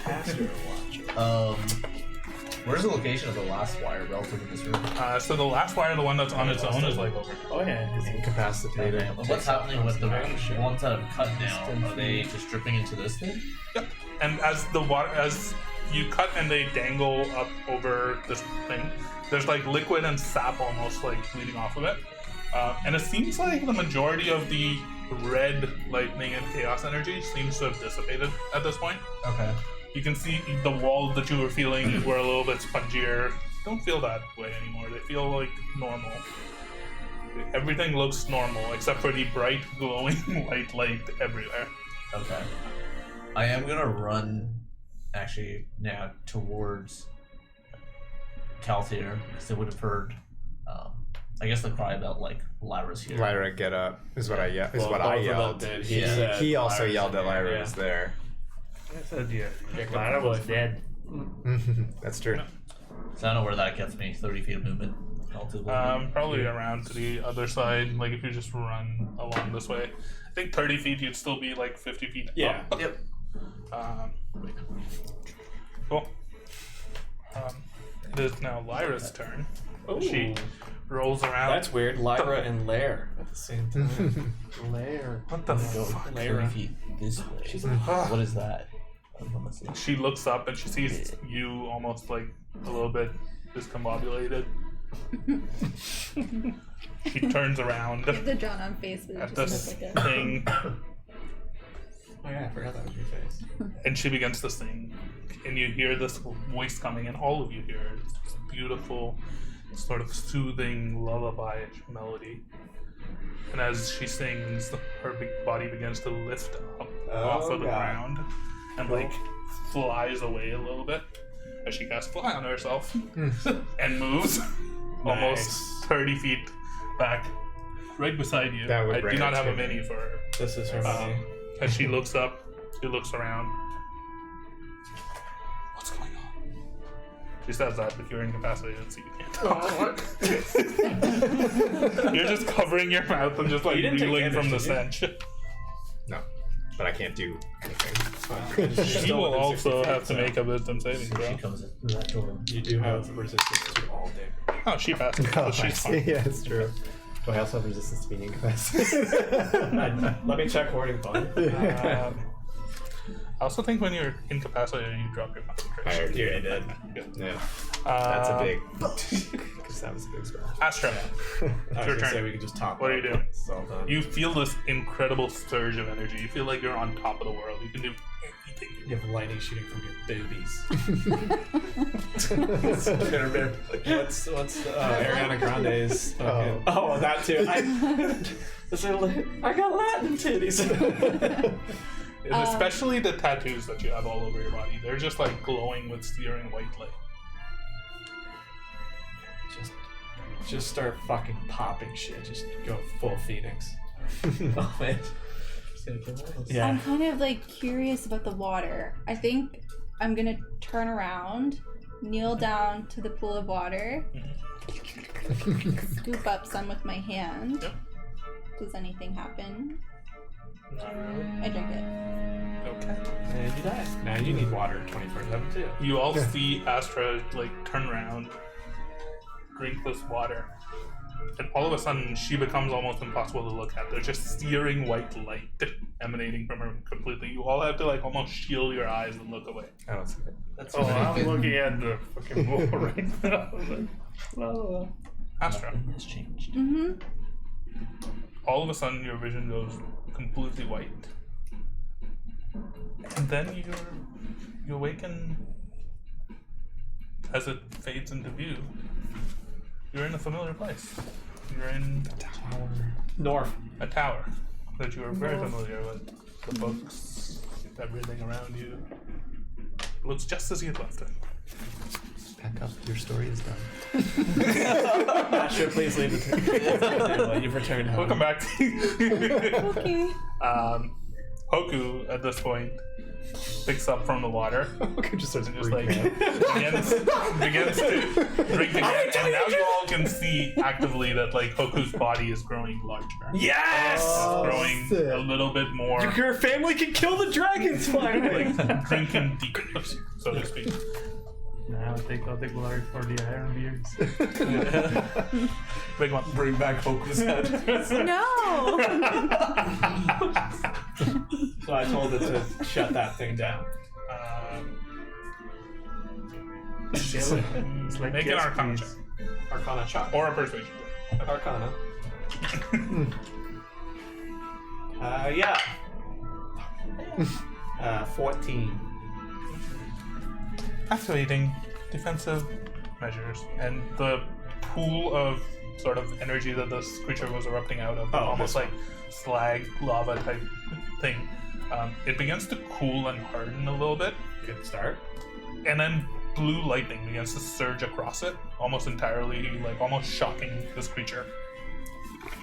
[SPEAKER 2] Pastor watcher.
[SPEAKER 5] Where's the location of the last wire relative to this room?
[SPEAKER 1] So the last wire, the one that's on its own, is like over.
[SPEAKER 6] Oh yeah.
[SPEAKER 3] He's incapacitated.
[SPEAKER 5] And what's happening with the ones that have cut down? Are they just dripping into this thing?
[SPEAKER 1] Yep. And as the water, as you cut and they dangle up over this thing, there's like liquid and sap almost like bleeding off of it. And it seems like the majority of the red lightning and chaos energy seems to have dissipated at this point.
[SPEAKER 5] Okay.
[SPEAKER 1] You can see the walls that you were feeling were a little bit spongier. Don't feel that way anymore. They feel like normal. Everything looks normal except for the bright, glowing white light everywhere.
[SPEAKER 5] Okay. I am gonna run, actually, now towards Calthier, because they would have heard, I guess, the cry about, like, Lyra's here.
[SPEAKER 3] Lyra, get up, is what I yelled.
[SPEAKER 2] Well,
[SPEAKER 3] I
[SPEAKER 2] both of them
[SPEAKER 3] yelled.
[SPEAKER 2] did.
[SPEAKER 3] He,
[SPEAKER 2] said
[SPEAKER 3] he also
[SPEAKER 2] Lyra's
[SPEAKER 3] yelled
[SPEAKER 2] in
[SPEAKER 3] that
[SPEAKER 2] there,
[SPEAKER 3] Lyra
[SPEAKER 2] yeah.
[SPEAKER 3] was there.
[SPEAKER 6] I said, yeah.
[SPEAKER 2] Yeah,
[SPEAKER 6] Lara was
[SPEAKER 2] good
[SPEAKER 6] dead.
[SPEAKER 3] That's true.
[SPEAKER 5] So I don't know where that gets me. 30 feet of movement. Relatively.
[SPEAKER 1] Probably around to the other side. Like if you just run along this way, I think 30 feet you'd still be like 50 feet.
[SPEAKER 2] Yeah.
[SPEAKER 1] Up.
[SPEAKER 5] Yep.
[SPEAKER 1] Cool. It is now Lyra's turn. She rolls around.
[SPEAKER 2] That's weird. Lyra and Lair at the same time.
[SPEAKER 6] Lair.
[SPEAKER 1] What the fuck?
[SPEAKER 5] 30 feet this way. She's like, what is that? I don't know what's this.
[SPEAKER 1] She looks up and she sees you almost like a little bit discombobulated. She turns around
[SPEAKER 4] The drawn on face would
[SPEAKER 1] at
[SPEAKER 4] just
[SPEAKER 1] this
[SPEAKER 4] look like a...
[SPEAKER 1] thing
[SPEAKER 2] Oh yeah, I forgot that was your face.
[SPEAKER 1] and she begins to sing. And you hear this voice coming, and all of you hear it. It's this beautiful, sort of soothing, lullaby-ish melody. And as she sings, her big body begins to lift up off of the ground and like flies away a little bit as she casts fly on herself and moves almost 30 feet back right beside you.
[SPEAKER 3] That would
[SPEAKER 1] I
[SPEAKER 3] bring
[SPEAKER 1] do not
[SPEAKER 3] her
[SPEAKER 1] have a
[SPEAKER 3] to
[SPEAKER 1] mini
[SPEAKER 3] me.
[SPEAKER 1] for her.
[SPEAKER 2] This is her money.
[SPEAKER 1] As she looks up, she looks around. What's going on? She says that, but you're incapacitated, so you can't talk. You're just covering your mouth and just like
[SPEAKER 2] You didn't take
[SPEAKER 1] reeling from the
[SPEAKER 2] damage,
[SPEAKER 1] stench.
[SPEAKER 3] No, but I can't do anything.
[SPEAKER 1] She will also have to make a wisdom saving
[SPEAKER 5] She
[SPEAKER 1] throw.
[SPEAKER 5] comes in through that door.
[SPEAKER 2] You do have resistance to all damage.
[SPEAKER 1] Oh, she passes. So she's fine.
[SPEAKER 3] Yeah, it's true. Do I also have resistance to being incapacitated?
[SPEAKER 2] Let me check hoarding fund.
[SPEAKER 1] I also think when you're incapacitated, you drop your
[SPEAKER 3] I
[SPEAKER 1] concentration.
[SPEAKER 3] already did.
[SPEAKER 1] Good.
[SPEAKER 3] Yeah, that's a big.
[SPEAKER 1] Uh,
[SPEAKER 3] Because that was a big spell.
[SPEAKER 1] Astra,
[SPEAKER 2] I was
[SPEAKER 1] your
[SPEAKER 2] gonna
[SPEAKER 1] turn.
[SPEAKER 2] say we could just top.
[SPEAKER 1] What are you doing?
[SPEAKER 2] It's all done.
[SPEAKER 1] You feel this incredible surge of energy. You feel like you're on top of the world. You can do anything you
[SPEAKER 2] You have lightning shooting from your boobies. What's Ariana Grande's? Fucking... Oh, that too. I got Latin titties.
[SPEAKER 1] And especially the tattoos that you have all over your body. They're just like glowing with searing white light.
[SPEAKER 2] Just start fucking popping shit. Just go full Phoenix.
[SPEAKER 5] Oh, man.
[SPEAKER 2] Yeah.
[SPEAKER 4] I'm kind of like curious about the water. I think I'm gonna turn around, kneel down to the pool of water, scoop up some with my hand.
[SPEAKER 1] Yep.
[SPEAKER 4] Does anything happen?
[SPEAKER 1] Not really.
[SPEAKER 4] I drink it.
[SPEAKER 1] Okay.
[SPEAKER 2] And you die. Now you need water 24/7 too.
[SPEAKER 1] You all see Astra like turn around, drink this water, and all of a sudden she becomes almost impossible to look at. There's just searing white light emanating from her completely. You all have to like almost shield your eyes and look away.
[SPEAKER 3] I don't see it.
[SPEAKER 5] That's
[SPEAKER 6] Oh, I'm looking at the fucking wall right now.
[SPEAKER 1] Astra,
[SPEAKER 5] Nothing has changed.
[SPEAKER 4] Mm-hmm.
[SPEAKER 1] all of a sudden your vision goes completely white, and then you awaken as it fades into view. You're in a familiar place. You're in
[SPEAKER 2] North.
[SPEAKER 1] a tower that you are very familiar with. The books, everything around you. It looks just as you'd left it.
[SPEAKER 3] Pack up. Your story is done.
[SPEAKER 2] Astra, please leave the table. You've returned home.
[SPEAKER 1] Welcome back.
[SPEAKER 4] Okay.
[SPEAKER 1] Hoku at this point picks up from the water
[SPEAKER 3] Okay, just starts
[SPEAKER 1] and just
[SPEAKER 3] freaking
[SPEAKER 1] like begins to drink again, and now you all can see actively that like Hoku's body is growing larger.
[SPEAKER 2] Yes!
[SPEAKER 1] Growing
[SPEAKER 3] sick.
[SPEAKER 1] a little bit more
[SPEAKER 2] Your family can kill the dragons finally.
[SPEAKER 1] like drinking deeper, so to speak.
[SPEAKER 6] Now I'll take glory for the Iron Beards.
[SPEAKER 1] Big one.
[SPEAKER 5] Bring back Hoku's head.
[SPEAKER 4] No.
[SPEAKER 2] So I told it to shut that thing down.
[SPEAKER 6] It's like
[SPEAKER 1] Make an
[SPEAKER 6] yes,
[SPEAKER 1] Arcana
[SPEAKER 6] please.
[SPEAKER 1] check.
[SPEAKER 2] Arcana shot.
[SPEAKER 1] Or a persuasion check.
[SPEAKER 2] Arcana. Yeah. 14.
[SPEAKER 1] activating defensive measures, and the pool of sort of energy that this creature was erupting out of, almost like slag lava type thing, it begins to cool and harden a little bit,
[SPEAKER 2] Good start.
[SPEAKER 1] and then blue lightning begins to surge across it, almost entirely, like almost shocking this creature.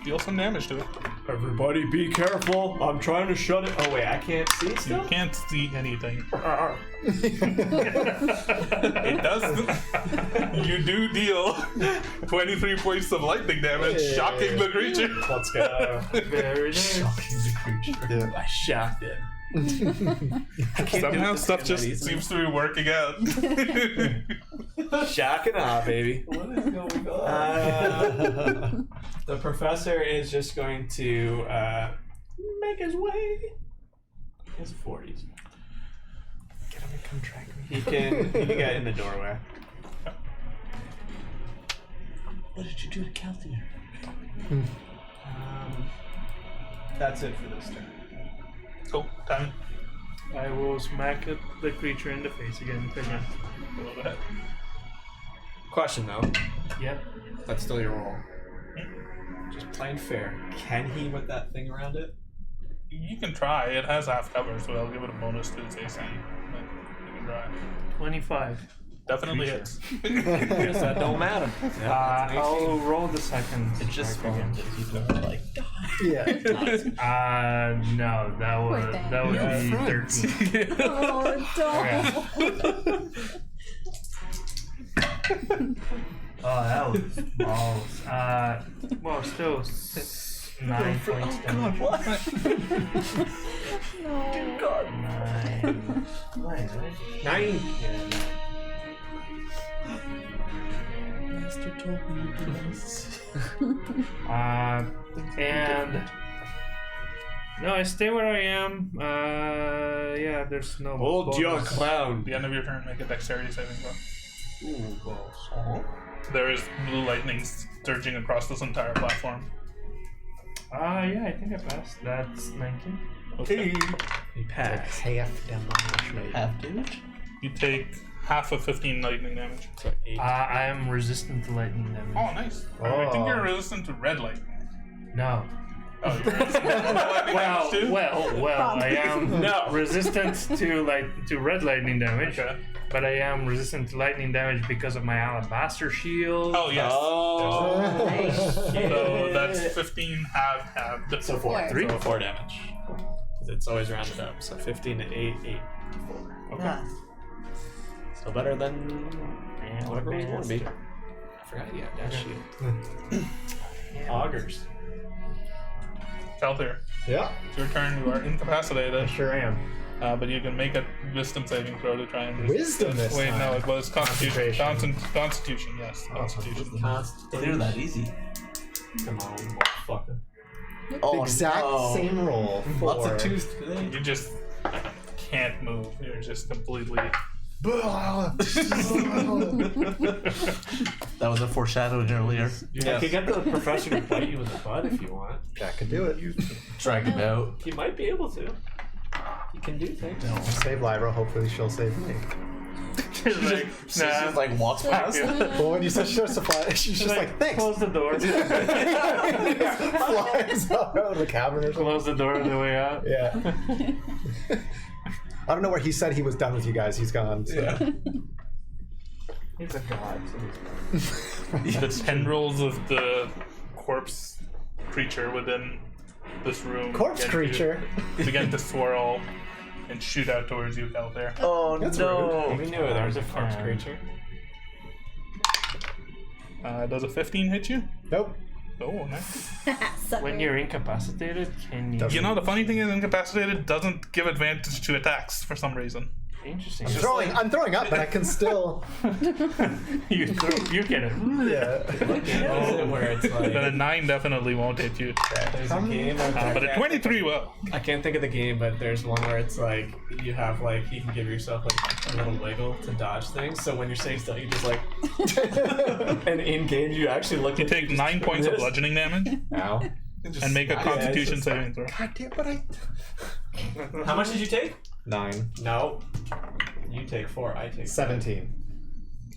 [SPEAKER 1] Deal some damage to it.
[SPEAKER 2] Everybody be careful. I'm trying to shut it. Oh wait, I can't see
[SPEAKER 1] You
[SPEAKER 2] still?
[SPEAKER 1] can't see anything. It does. You do deal 23 points of lightning damage, shocking the creature.
[SPEAKER 2] Let's go.
[SPEAKER 6] Very nice.
[SPEAKER 2] I shocked it.
[SPEAKER 1] Somehow stuff just seems to be working out.
[SPEAKER 2] Shock and awe, baby.
[SPEAKER 5] What is going on?
[SPEAKER 2] The professor is just going to make his way. His 40s.
[SPEAKER 3] Get him to come track me.
[SPEAKER 2] He can get in the doorway.
[SPEAKER 5] What did you do to Calthier?
[SPEAKER 2] That's it for this turn.
[SPEAKER 1] Cool. Time.
[SPEAKER 6] I will smack the creature in the face again. Again.
[SPEAKER 1] A little bit.
[SPEAKER 2] Question though.
[SPEAKER 6] Yep.
[SPEAKER 2] That's still your roll. Just plain fair. Can he with that thing around it?
[SPEAKER 1] You can try. It has half cover, so I'll give it a bonus to its AC. But you can try.
[SPEAKER 6] 25.
[SPEAKER 1] Definitely hits.
[SPEAKER 2] Guess that don't matter.
[SPEAKER 6] I'll roll the second.
[SPEAKER 5] It just
[SPEAKER 6] strike again.
[SPEAKER 5] spawned. He's gonna like die.
[SPEAKER 8] Yeah.
[SPEAKER 6] No, that
[SPEAKER 4] Poor
[SPEAKER 6] would
[SPEAKER 4] thing.
[SPEAKER 6] be 13.
[SPEAKER 4] Oh, don't.
[SPEAKER 6] Oh, that was balls. Well, still 9 points damage.
[SPEAKER 5] What?
[SPEAKER 4] No.
[SPEAKER 5] God.
[SPEAKER 6] 9. 9, right?
[SPEAKER 2] 9.
[SPEAKER 6] Yeah, 9.
[SPEAKER 5] Master told me to do this.
[SPEAKER 6] And no, I stay where I am. Yeah, there's no.
[SPEAKER 2] Hold your
[SPEAKER 6] bonus.
[SPEAKER 2] clown.
[SPEAKER 1] At the end of your turn, make a dexterity saving throw.
[SPEAKER 5] Ooh, balls.
[SPEAKER 1] There is blue lightning surging across this entire platform.
[SPEAKER 6] Yeah, I think I passed. That's 19.
[SPEAKER 1] Okay.
[SPEAKER 2] He passed.
[SPEAKER 3] Half damage, mate.
[SPEAKER 5] Half damage?
[SPEAKER 1] You take half of 15 lightning damage.
[SPEAKER 2] So 8.
[SPEAKER 6] I am resistant to lightning damage.
[SPEAKER 1] Oh, nice. I think you're resistant to red lightning.
[SPEAKER 6] No.
[SPEAKER 1] Oh, you're resistant to lightning damage too?
[SPEAKER 6] Well, I am resistant to red lightning damage.
[SPEAKER 1] Okay.
[SPEAKER 6] But I am resistant to lightning damage because of my alabaster shield.
[SPEAKER 1] Oh, yes.
[SPEAKER 2] Oh.
[SPEAKER 1] So that's 15 halved.
[SPEAKER 2] So 4.
[SPEAKER 4] 3?
[SPEAKER 2] 4 damage. 'Cause it's always rounded up. So 15 to 8, 8 to 4.
[SPEAKER 1] Okay.
[SPEAKER 2] Still better than whatever it was going to be.
[SPEAKER 6] Bastard.
[SPEAKER 2] I forgot you had that shield. Augers.
[SPEAKER 1] Kelther,
[SPEAKER 3] Yeah,
[SPEAKER 1] it's your turn. You are
[SPEAKER 3] I
[SPEAKER 1] incapacitated,
[SPEAKER 3] sure am.
[SPEAKER 1] but you can make a wisdom saving throw to try and resist
[SPEAKER 3] Wisdom
[SPEAKER 1] it.
[SPEAKER 3] this
[SPEAKER 1] Wait,
[SPEAKER 3] time.
[SPEAKER 1] no, it was Constitution.
[SPEAKER 3] Concentration.
[SPEAKER 1] Constitution, yes. Constitution.
[SPEAKER 5] They're that easy.
[SPEAKER 2] Come on, motherfucker.
[SPEAKER 5] Oh,
[SPEAKER 3] Exact
[SPEAKER 5] no.
[SPEAKER 3] same roll.
[SPEAKER 5] Lots
[SPEAKER 3] for-
[SPEAKER 5] of twos today.
[SPEAKER 1] You just can't move. You're just completely.
[SPEAKER 5] That was a foreshadowing earlier.
[SPEAKER 2] I could get the professor to bite you in the butt if you want.
[SPEAKER 3] That could do it.
[SPEAKER 5] Drag him out.
[SPEAKER 2] He might be able to. He can do things.
[SPEAKER 3] Save Lyra. Hopefully, she'll save me.
[SPEAKER 6] Like,
[SPEAKER 5] She just like walks past.
[SPEAKER 3] Well, when you said justify, she's just like, thanks.
[SPEAKER 6] Close the door.
[SPEAKER 3] Flies out of the cavern or something.
[SPEAKER 6] Close the door on the way out.
[SPEAKER 3] Yeah. I don't know where he said he was done with you guys. He's gone. So.
[SPEAKER 5] Yeah.
[SPEAKER 6] He's a god.
[SPEAKER 1] The tendrils of the corpse creature within this room.
[SPEAKER 3] Corpse creature.
[SPEAKER 1] Begin to swirl and shoot out towards you, Kelther.
[SPEAKER 5] Oh
[SPEAKER 3] That's
[SPEAKER 5] no!
[SPEAKER 2] We knew there was a corpse creature.
[SPEAKER 1] Does a 15 hit you?
[SPEAKER 3] Nope.
[SPEAKER 1] Oh, nice.
[SPEAKER 6] When you're incapacitated, can you?
[SPEAKER 1] You know, the funny thing is, incapacitated doesn't give advantage to attacks for some reason.
[SPEAKER 6] Interesting.
[SPEAKER 3] I'm throwing up, but I can still.
[SPEAKER 6] you get it.
[SPEAKER 3] Yeah.
[SPEAKER 2] Where it's like,
[SPEAKER 1] But a 9 definitely won't hit you.
[SPEAKER 2] there's a game.
[SPEAKER 1] But a 23 will.
[SPEAKER 2] I can't think of the game, but there's one where it's like you have like you can give yourself like a little wiggle to dodge things. So when you're staying still, you just like, and in game you actually look.
[SPEAKER 1] You take 9 points of bludgeoning damage
[SPEAKER 3] Ow.
[SPEAKER 1] and make a Constitution
[SPEAKER 2] just
[SPEAKER 1] saving throw.
[SPEAKER 3] God damn, but I.
[SPEAKER 2] How much did you take?
[SPEAKER 3] 9.
[SPEAKER 2] No. You take 4. I take
[SPEAKER 3] 17.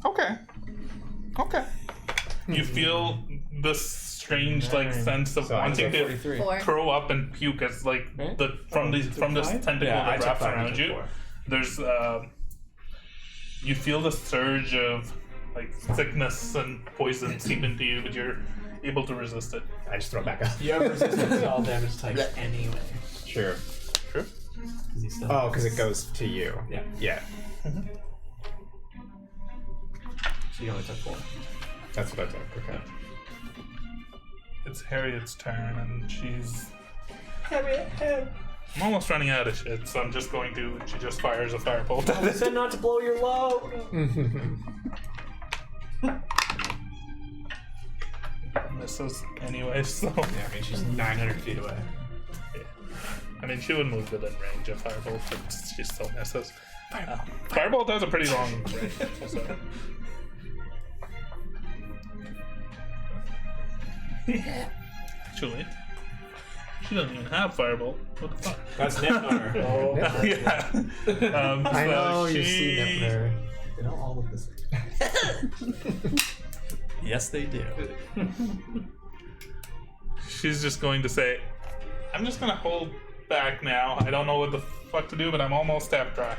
[SPEAKER 1] Okay. You feel this strange sense of
[SPEAKER 3] So I
[SPEAKER 1] wanting
[SPEAKER 3] took
[SPEAKER 1] to
[SPEAKER 2] 43.
[SPEAKER 4] 4.
[SPEAKER 1] throw up and puke as
[SPEAKER 2] Right?
[SPEAKER 1] from this tentacle
[SPEAKER 2] Yeah, I
[SPEAKER 1] that
[SPEAKER 2] took
[SPEAKER 1] wraps
[SPEAKER 2] 5,
[SPEAKER 1] around
[SPEAKER 2] you
[SPEAKER 1] you.
[SPEAKER 2] took 4.
[SPEAKER 1] There's you feel the surge of sickness and poison seep into you, but you're able to resist it.
[SPEAKER 3] I just throw it back up.
[SPEAKER 2] You have resistance to all damage types anyway.
[SPEAKER 3] Sure.
[SPEAKER 1] True.
[SPEAKER 3] Oh, because it goes to you.
[SPEAKER 2] Yeah.
[SPEAKER 3] Yeah.
[SPEAKER 2] So you only took 4.
[SPEAKER 3] That's what I took. Okay.
[SPEAKER 1] It's Harriet's turn, and she's. I'm almost running out of shit, so I'm just going to. She just fires a firebolt.
[SPEAKER 2] I said not to blow your load.
[SPEAKER 1] Misses anyway, so.
[SPEAKER 2] Yeah, I mean, she's 900 feet away.
[SPEAKER 1] I mean, she would move within range of firebolt, but she still misses. Firebolt has a pretty long range, so. Actually, she doesn't even have firebolt. What the fuck?
[SPEAKER 2] That's Nipnar.
[SPEAKER 1] Yeah.
[SPEAKER 3] I
[SPEAKER 1] So
[SPEAKER 3] know you
[SPEAKER 1] she-
[SPEAKER 3] see Nipner.
[SPEAKER 5] They don't all look the same.
[SPEAKER 7] Yes, they do.
[SPEAKER 1] She's just going to say, I'm just gonna hold back now. I don't know what the fuck to do, but I'm almost half dry.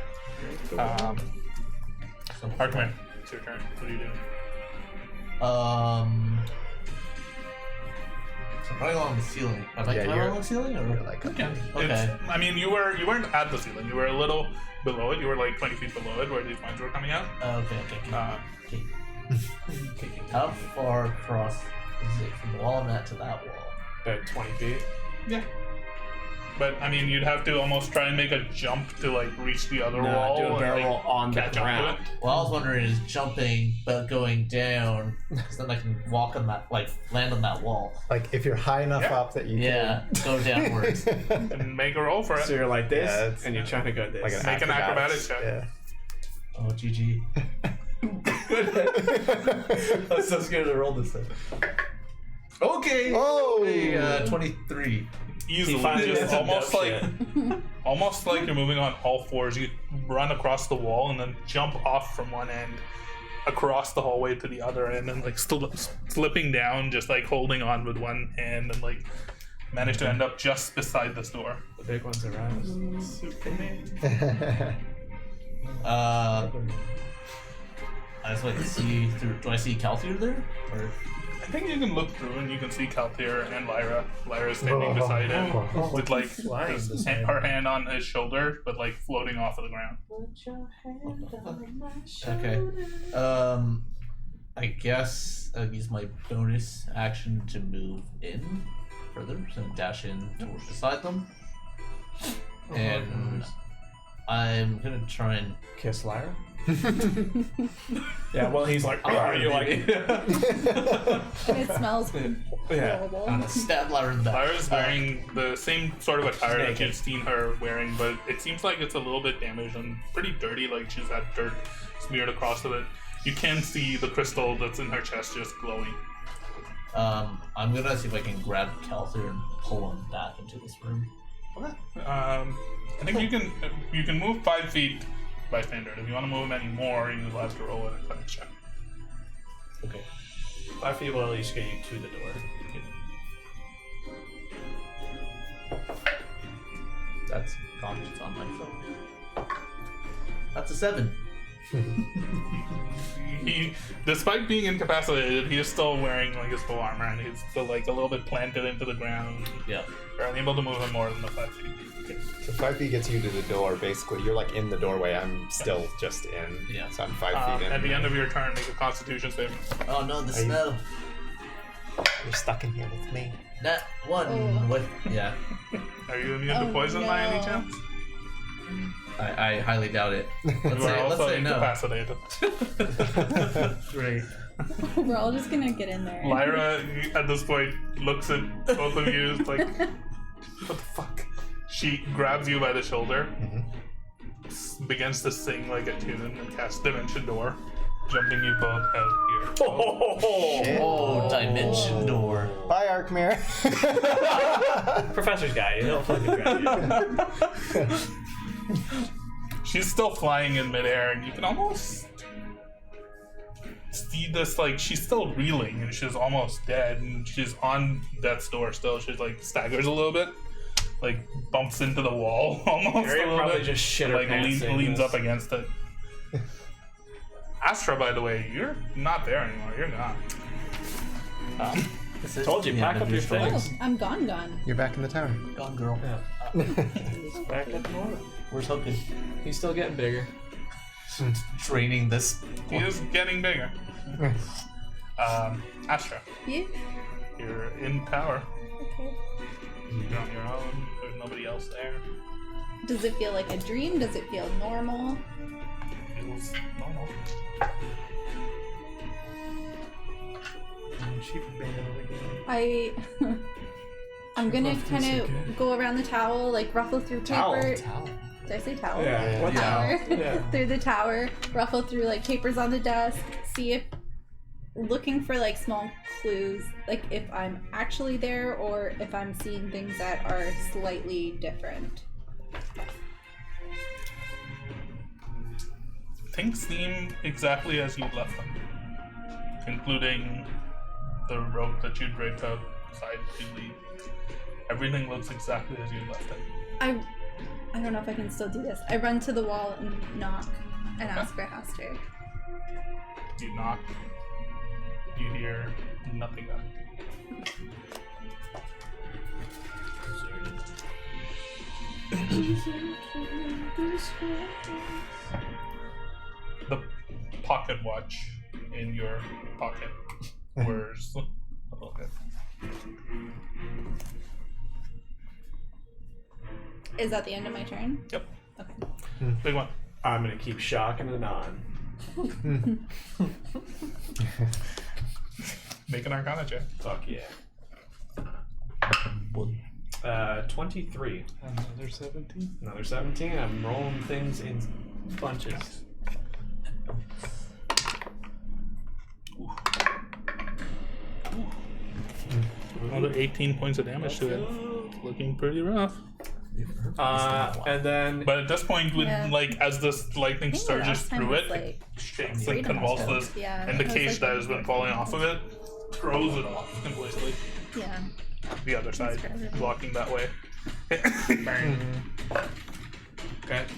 [SPEAKER 1] Arkman, it's your turn. What are you doing?
[SPEAKER 5] So I'm running along the ceiling. Am I
[SPEAKER 3] Yeah,
[SPEAKER 5] climbing
[SPEAKER 3] you're-
[SPEAKER 5] along the ceiling? Or?
[SPEAKER 3] You're like, okay.
[SPEAKER 5] Okay.
[SPEAKER 1] I mean, you weren't at the ceiling. You were a little below it. You were like 20 feet below it, where these mines were coming out.
[SPEAKER 5] Okay. How far across is it from the wall I'm at to that wall?
[SPEAKER 2] About 20 feet.
[SPEAKER 1] Yeah. But I mean, you'd have to almost try and make a jump to reach the other wall.
[SPEAKER 2] do a
[SPEAKER 1] and,
[SPEAKER 2] barrel roll on the
[SPEAKER 1] catch up to
[SPEAKER 2] ground.
[SPEAKER 1] it.
[SPEAKER 5] Well, I was wondering is jumping but going down, because then I can walk on that, land on that wall.
[SPEAKER 3] Like if you're high enough
[SPEAKER 1] Yeah.
[SPEAKER 3] up that you
[SPEAKER 5] Yeah, go downwards.
[SPEAKER 3] can.
[SPEAKER 1] And make a roll for it.
[SPEAKER 2] So you're like this,
[SPEAKER 3] Yeah, it's-
[SPEAKER 2] and you're trying to go this.
[SPEAKER 3] Like
[SPEAKER 1] Make an acrobatics check.
[SPEAKER 3] Yeah.
[SPEAKER 5] Oh, GG. I was so scared to roll this thing. Okay.
[SPEAKER 3] Oh!
[SPEAKER 5] Hey, 23.
[SPEAKER 1] Easily,
[SPEAKER 2] finally
[SPEAKER 1] just
[SPEAKER 2] did some
[SPEAKER 1] almost
[SPEAKER 2] dope
[SPEAKER 1] like almost like you're moving on all fours. You run across the wall and then jump off from one end across the hallway to the other end, and still slipping down, just holding on with one hand, and manage to end up just beside this door.
[SPEAKER 2] The big ones around.
[SPEAKER 5] I just like to see through. Do I see Cal through there? Or
[SPEAKER 1] I think you can look through and you can see Kalthir and Lyra. Lyra's standing beside him with her hand on his shoulder, but floating off of the ground.
[SPEAKER 4] Put your hand on my
[SPEAKER 5] Okay.
[SPEAKER 4] shoulder.
[SPEAKER 5] I guess I'll use my bonus action to move in further, so dash in towards beside them, and I'm gonna try and
[SPEAKER 2] Kiss Lyra? Yeah, well, he's like, you're like,
[SPEAKER 4] And it smells
[SPEAKER 2] yeah.
[SPEAKER 4] horrible.
[SPEAKER 5] stab Lyra in the back.
[SPEAKER 1] Lyra's wearing the same sort of attire that
[SPEAKER 2] naked.
[SPEAKER 1] you've seen her wearing, but it seems like it's a little bit damaged and pretty dirty, she's had dirt smeared across of it. You can see the crystal that's in her chest just glowing.
[SPEAKER 5] I'm gonna see if I can grab Calther and pull him back into this room.
[SPEAKER 1] I think you can move 5 feet by standard. If you want to move him any more, you'll have to roll an athletics check.
[SPEAKER 5] Okay.
[SPEAKER 2] 5 feet will at least get you to the door.
[SPEAKER 5] That's gone. It's on my phone. That's a 7.
[SPEAKER 1] He, despite being incapacitated, he is still wearing his full armor, and he's still a little bit planted into the ground.
[SPEAKER 5] Yeah.
[SPEAKER 1] You're unable to move him more than the 5 feet.
[SPEAKER 3] So 5 feet gets you to the door. Basically, you're in the doorway. I'm still just in.
[SPEAKER 5] Yeah.
[SPEAKER 3] So I'm 5 feet in.
[SPEAKER 1] At the end of your turn, make a Constitution saving.
[SPEAKER 5] Oh no, the
[SPEAKER 3] Are you-
[SPEAKER 5] smell.
[SPEAKER 3] You're stuck in here with me.
[SPEAKER 5] That one.
[SPEAKER 4] Oh.
[SPEAKER 5] What? Yeah.
[SPEAKER 1] Are you immune to
[SPEAKER 4] Oh,
[SPEAKER 1] poison by any
[SPEAKER 4] no.
[SPEAKER 1] chance?
[SPEAKER 5] I highly doubt it. Let's
[SPEAKER 1] You are
[SPEAKER 5] say
[SPEAKER 1] also
[SPEAKER 5] no.
[SPEAKER 1] incapacitated.
[SPEAKER 5] Great.
[SPEAKER 4] We're all just gonna get in there.
[SPEAKER 1] Lyra, at this point, looks at both of you, is like, what the fuck? She grabs you by the shoulder, begins to sing a tune, and casts Dimension Door, jumping you both out here.
[SPEAKER 5] Oh, dimension door.
[SPEAKER 3] Bye, Arkmere.
[SPEAKER 2] Professor's guy, he'll fucking grab you.
[SPEAKER 1] she's still flying in midair, and you can almost see this, like, she's still reeling, and she's almost dead, and she's on death's door still. She's, like, staggers a little bit, like, bumps into the wall almost
[SPEAKER 2] Harriet
[SPEAKER 1] a little
[SPEAKER 2] probably
[SPEAKER 1] bit,
[SPEAKER 2] just shit her
[SPEAKER 1] like,
[SPEAKER 2] pants saying
[SPEAKER 1] leans
[SPEAKER 2] this.
[SPEAKER 1] up against it. Astra, by the way, you're not there anymore. You're gone.
[SPEAKER 2] Told you, pack up your
[SPEAKER 4] Oh,
[SPEAKER 2] things.
[SPEAKER 4] I'm gone.
[SPEAKER 3] You're back in the tower.
[SPEAKER 5] Gone girl.
[SPEAKER 6] Back at normal.
[SPEAKER 5] Where's Hopkins?
[SPEAKER 2] He's still getting bigger.
[SPEAKER 5] Training this.
[SPEAKER 1] He is getting bigger. Astra,
[SPEAKER 4] You?
[SPEAKER 1] you're in tower.
[SPEAKER 4] Okay.
[SPEAKER 1] You're on your own. There's nobody else there.
[SPEAKER 4] Does it feel like a dream? Does it feel normal?
[SPEAKER 1] Feels normal.
[SPEAKER 4] I'm gonna kind of go around the towel, like ruffle through paper.
[SPEAKER 5] Towel.
[SPEAKER 4] Did I say towel?
[SPEAKER 2] Yeah. What
[SPEAKER 4] Tower.
[SPEAKER 2] Yeah.
[SPEAKER 4] Through the tower, ruffle through like papers on the desk, see if looking for like small clues, like if I'm actually there or if I'm seeing things that are slightly different.
[SPEAKER 1] Things seem exactly as you left them, including the rope that you draped outside to leave. Everything looks exactly as you left it.
[SPEAKER 4] I don't know if I can still do this. I run to the wall and knock and ask for Haster.
[SPEAKER 1] You knock. You hear nothing back. The pocket watch in your pocket whirs a little bit.
[SPEAKER 4] Is that the end of my turn?
[SPEAKER 1] Yep.
[SPEAKER 4] Okay.
[SPEAKER 1] Big one.
[SPEAKER 2] I'm gonna keep shocking it on.
[SPEAKER 1] Make an Arcana check.
[SPEAKER 2] Fuck yeah. 23.
[SPEAKER 6] Another 17.
[SPEAKER 2] Another 17. I'm rolling things in bunches.
[SPEAKER 1] Another 18 points of damage to it. Looking pretty rough.
[SPEAKER 2] And then
[SPEAKER 1] But at this point, with
[SPEAKER 4] Yeah.
[SPEAKER 1] like as this lightning
[SPEAKER 4] I think the
[SPEAKER 1] surges
[SPEAKER 4] last time
[SPEAKER 1] through
[SPEAKER 4] was,
[SPEAKER 1] it,
[SPEAKER 4] like,
[SPEAKER 1] it shakes and
[SPEAKER 4] freedom
[SPEAKER 1] convulses,
[SPEAKER 4] Yeah,
[SPEAKER 1] and the
[SPEAKER 4] it was,
[SPEAKER 1] cage
[SPEAKER 4] like,
[SPEAKER 1] that has been falling off of it throws it off completely.
[SPEAKER 4] Yeah.
[SPEAKER 1] The other side,
[SPEAKER 4] for everyone.
[SPEAKER 1] walking that way.
[SPEAKER 2] okay,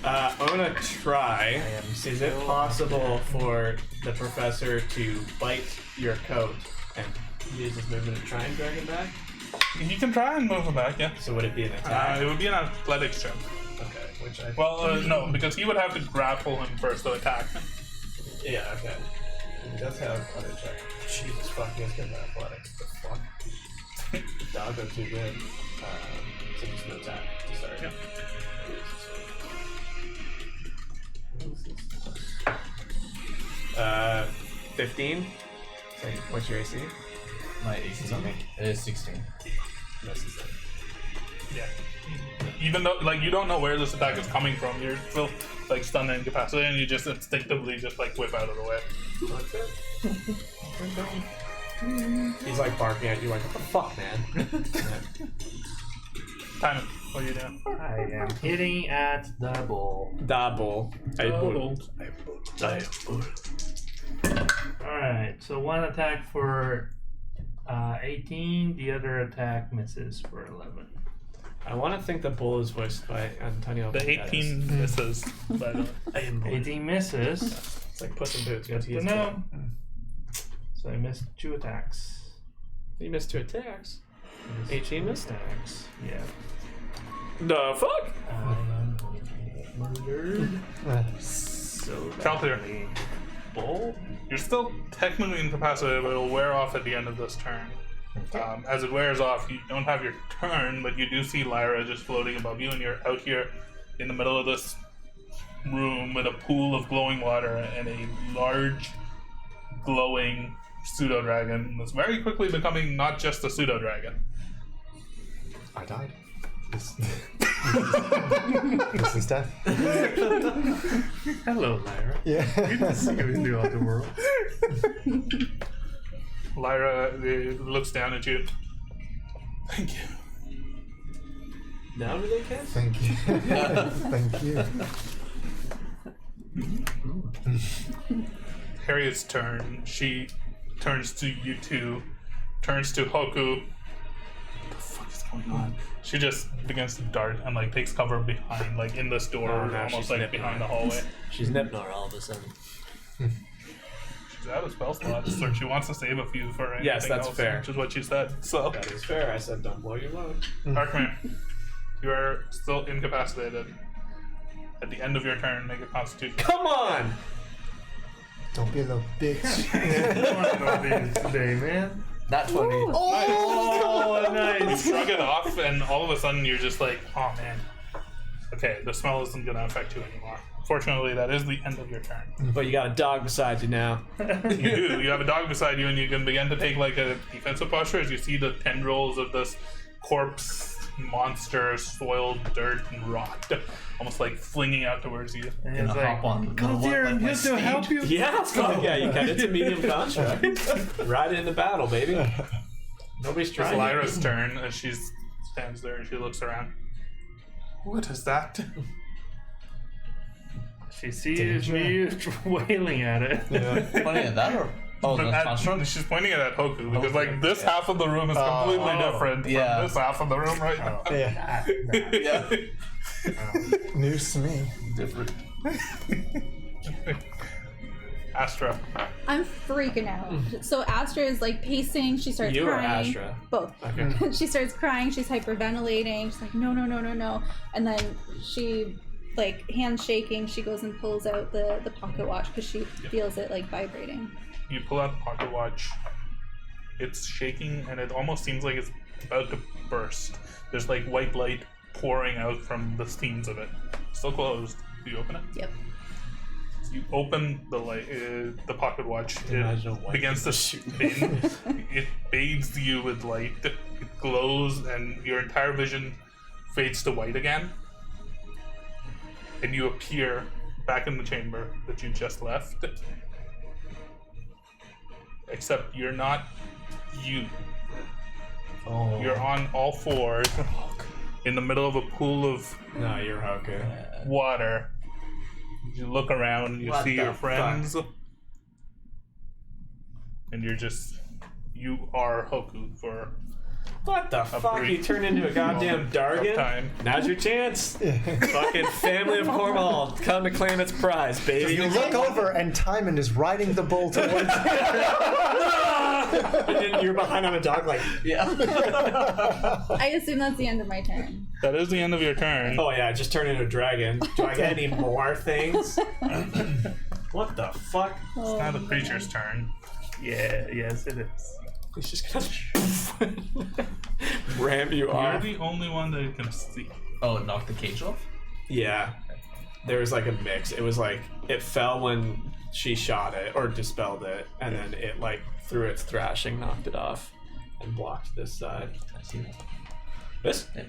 [SPEAKER 2] I'm gonna try. Is it possible for the professor to bite your coat and use his movement to try and drag it back?
[SPEAKER 1] You can try and move it back, yeah.
[SPEAKER 2] So would it be an attack?
[SPEAKER 1] It would be an athletics check.
[SPEAKER 2] Okay, which I
[SPEAKER 1] Well, no, because he would have to grapple him first to attack him.
[SPEAKER 2] yeah, okay. He does have other check. Jesus fuck, he has good athletics. The fuck? Dog are too good. So just no attack to start.
[SPEAKER 1] Yeah.
[SPEAKER 2] Uh, 15. So what's your AC?
[SPEAKER 5] My AC is 16.
[SPEAKER 2] Misses it.
[SPEAKER 1] Yeah. Even though, like, you don't know where this attack is coming from, you're still, like, stunned and incapacitated, and you just instinctively just, like, whip out of the way.
[SPEAKER 2] That's it. He's like barking at you like, what the fuck, man?
[SPEAKER 1] Time. What are you doing?
[SPEAKER 6] I am hitting at the bull.
[SPEAKER 2] Double.
[SPEAKER 6] Alright, so one attack for 18, the other attack misses for 11.
[SPEAKER 2] I want to think the bull is voiced by Antonio.
[SPEAKER 1] The
[SPEAKER 2] Banderas.
[SPEAKER 1] 18 misses, by the way.
[SPEAKER 6] 18 misses.
[SPEAKER 2] It's like Puss in Boots.
[SPEAKER 6] Good
[SPEAKER 2] but he
[SPEAKER 6] to
[SPEAKER 2] is
[SPEAKER 6] know. So I missed 2 attacks.
[SPEAKER 2] He missed 2 attacks. 18 missed?
[SPEAKER 6] Attacks. Yeah.
[SPEAKER 2] The fuck?
[SPEAKER 6] Murdered. So
[SPEAKER 1] Count there.
[SPEAKER 6] badly.
[SPEAKER 1] Bull? You're still technically incapacitated, but it'll wear off at the end of this turn. As it wears off, you don't have your turn, but you do see Lyra just floating above you, and you're out here in the middle of this room with a pool of glowing water and a large, glowing pseudo-dragon that's very quickly becoming not just a pseudo-dragon.
[SPEAKER 3] I died. This is death.
[SPEAKER 6] Hello, Lyra.
[SPEAKER 3] Yeah.
[SPEAKER 6] Good to see you in the other world.
[SPEAKER 1] Lyra looks down at you. Thank you.
[SPEAKER 2] Now do they cast?
[SPEAKER 3] Thank you. Thank you.
[SPEAKER 1] Harriet's turn. She turns to you two, turns to Hoku. What the fuck is going on? She just begins to dart and like takes cover behind, like in this door,
[SPEAKER 2] Oh, no,
[SPEAKER 1] almost
[SPEAKER 2] she's
[SPEAKER 1] like
[SPEAKER 2] nipping
[SPEAKER 1] behind
[SPEAKER 2] her.
[SPEAKER 1] the hallway.
[SPEAKER 2] She's Nipnor all of a sudden.
[SPEAKER 1] She's out of spell slots, so she wants to save a few for anything
[SPEAKER 2] Yes, that's
[SPEAKER 1] else,
[SPEAKER 2] fair.
[SPEAKER 1] which is what she said. So,
[SPEAKER 2] That is fair. I said don't blow your load.
[SPEAKER 1] Darkman, you are still incapacitated. At the end of your turn, make a Constitution.
[SPEAKER 2] Come on!
[SPEAKER 8] Don't be a little bitch.
[SPEAKER 6] Today, man.
[SPEAKER 5] That 20.
[SPEAKER 6] Oh, nice.
[SPEAKER 1] Shrug it off, and all of a sudden you're just like, oh man. Okay, the smell isn't going to affect you anymore. Fortunately, that is the end of your turn.
[SPEAKER 2] But you got a dog beside you now.
[SPEAKER 1] You do. You have a dog beside you, and you can begin to take like a defensive posture as you see the tendrils of this corpse monster, soiled dirt and rot, almost like flinging out towards you.
[SPEAKER 6] And
[SPEAKER 5] Gonna
[SPEAKER 6] it's like,
[SPEAKER 5] hop on.
[SPEAKER 6] come
[SPEAKER 5] Gonna
[SPEAKER 6] here,
[SPEAKER 5] let
[SPEAKER 6] I'm
[SPEAKER 5] my
[SPEAKER 6] here to
[SPEAKER 5] steed-
[SPEAKER 6] help you.
[SPEAKER 2] Yeah, you can. It's a medium construct. Ride into battle, baby. Nobody's
[SPEAKER 1] It's
[SPEAKER 2] trying.
[SPEAKER 1] Lyra's turn as she stands there and she looks around. What is that?
[SPEAKER 6] She sees me wailing at it.
[SPEAKER 5] Funny at that or? Oh, the construct?
[SPEAKER 1] She's pointing it at Hoku because
[SPEAKER 5] Okay,
[SPEAKER 1] like this half of the room is completely different from
[SPEAKER 5] yeah.
[SPEAKER 1] this half of the room right now.
[SPEAKER 8] Yeah.
[SPEAKER 5] Yeah.
[SPEAKER 8] News to me.
[SPEAKER 5] Different.
[SPEAKER 1] Astra.
[SPEAKER 4] I'm freaking out. So Astra is like pacing. She starts
[SPEAKER 2] You or
[SPEAKER 4] crying.
[SPEAKER 2] Astra?
[SPEAKER 4] Both.
[SPEAKER 2] Okay.
[SPEAKER 4] She starts crying. She's hyperventilating. She's like, no, no, no, no, no. And then she, like, hands shaking. She goes and pulls out the pocket watch because she feels it like vibrating.
[SPEAKER 1] You pull out the pocket watch. It's shaking and it almost seems like it's about to burst. There's like white light pouring out from the seams of it. Still closed. Do you open it?
[SPEAKER 4] Yep.
[SPEAKER 1] You open the light, the pocket watch.
[SPEAKER 2] Imagine a
[SPEAKER 1] It
[SPEAKER 2] white
[SPEAKER 1] begins to spin. It bathes you with light. It glows, and your entire vision fades to white again. And you appear back in the chamber that you just left. Except you're not you.
[SPEAKER 5] Oh.
[SPEAKER 1] You're on all fours in the middle of a pool of
[SPEAKER 2] No, you're Hoku.
[SPEAKER 1] water. You look around, you
[SPEAKER 2] What
[SPEAKER 1] see
[SPEAKER 2] the
[SPEAKER 1] your friends, and you are Hoku for
[SPEAKER 2] What the fuck?
[SPEAKER 1] brief
[SPEAKER 2] You turned into a goddamn
[SPEAKER 1] moment of
[SPEAKER 2] Dargan?
[SPEAKER 1] time.
[SPEAKER 2] Now's your chance. Fucking family of Cornwall, come to claim its prize, baby.
[SPEAKER 8] You look over and Timon is riding the bull towards you.
[SPEAKER 2] And then you're behind on a dog, like,
[SPEAKER 5] Yeah.
[SPEAKER 4] I assume that's the end of my turn.
[SPEAKER 1] That is the end of your turn.
[SPEAKER 2] oh yeah, just turn into a dragon. Do I get any more things? What the fuck?
[SPEAKER 1] It's now the creature's turn.
[SPEAKER 6] Yeah, yes, it is.
[SPEAKER 2] He's just gonna ram you
[SPEAKER 1] You're
[SPEAKER 2] off.
[SPEAKER 1] the only one that you can see.
[SPEAKER 5] Oh, it knocked the cage off?
[SPEAKER 2] Yeah. There was like a mix. It was like, it fell when she shot it, or dispelled it, and then it like, through its thrashing, knocked it off, and blocked this side.
[SPEAKER 5] I see that.
[SPEAKER 2] This?
[SPEAKER 5] Yeah.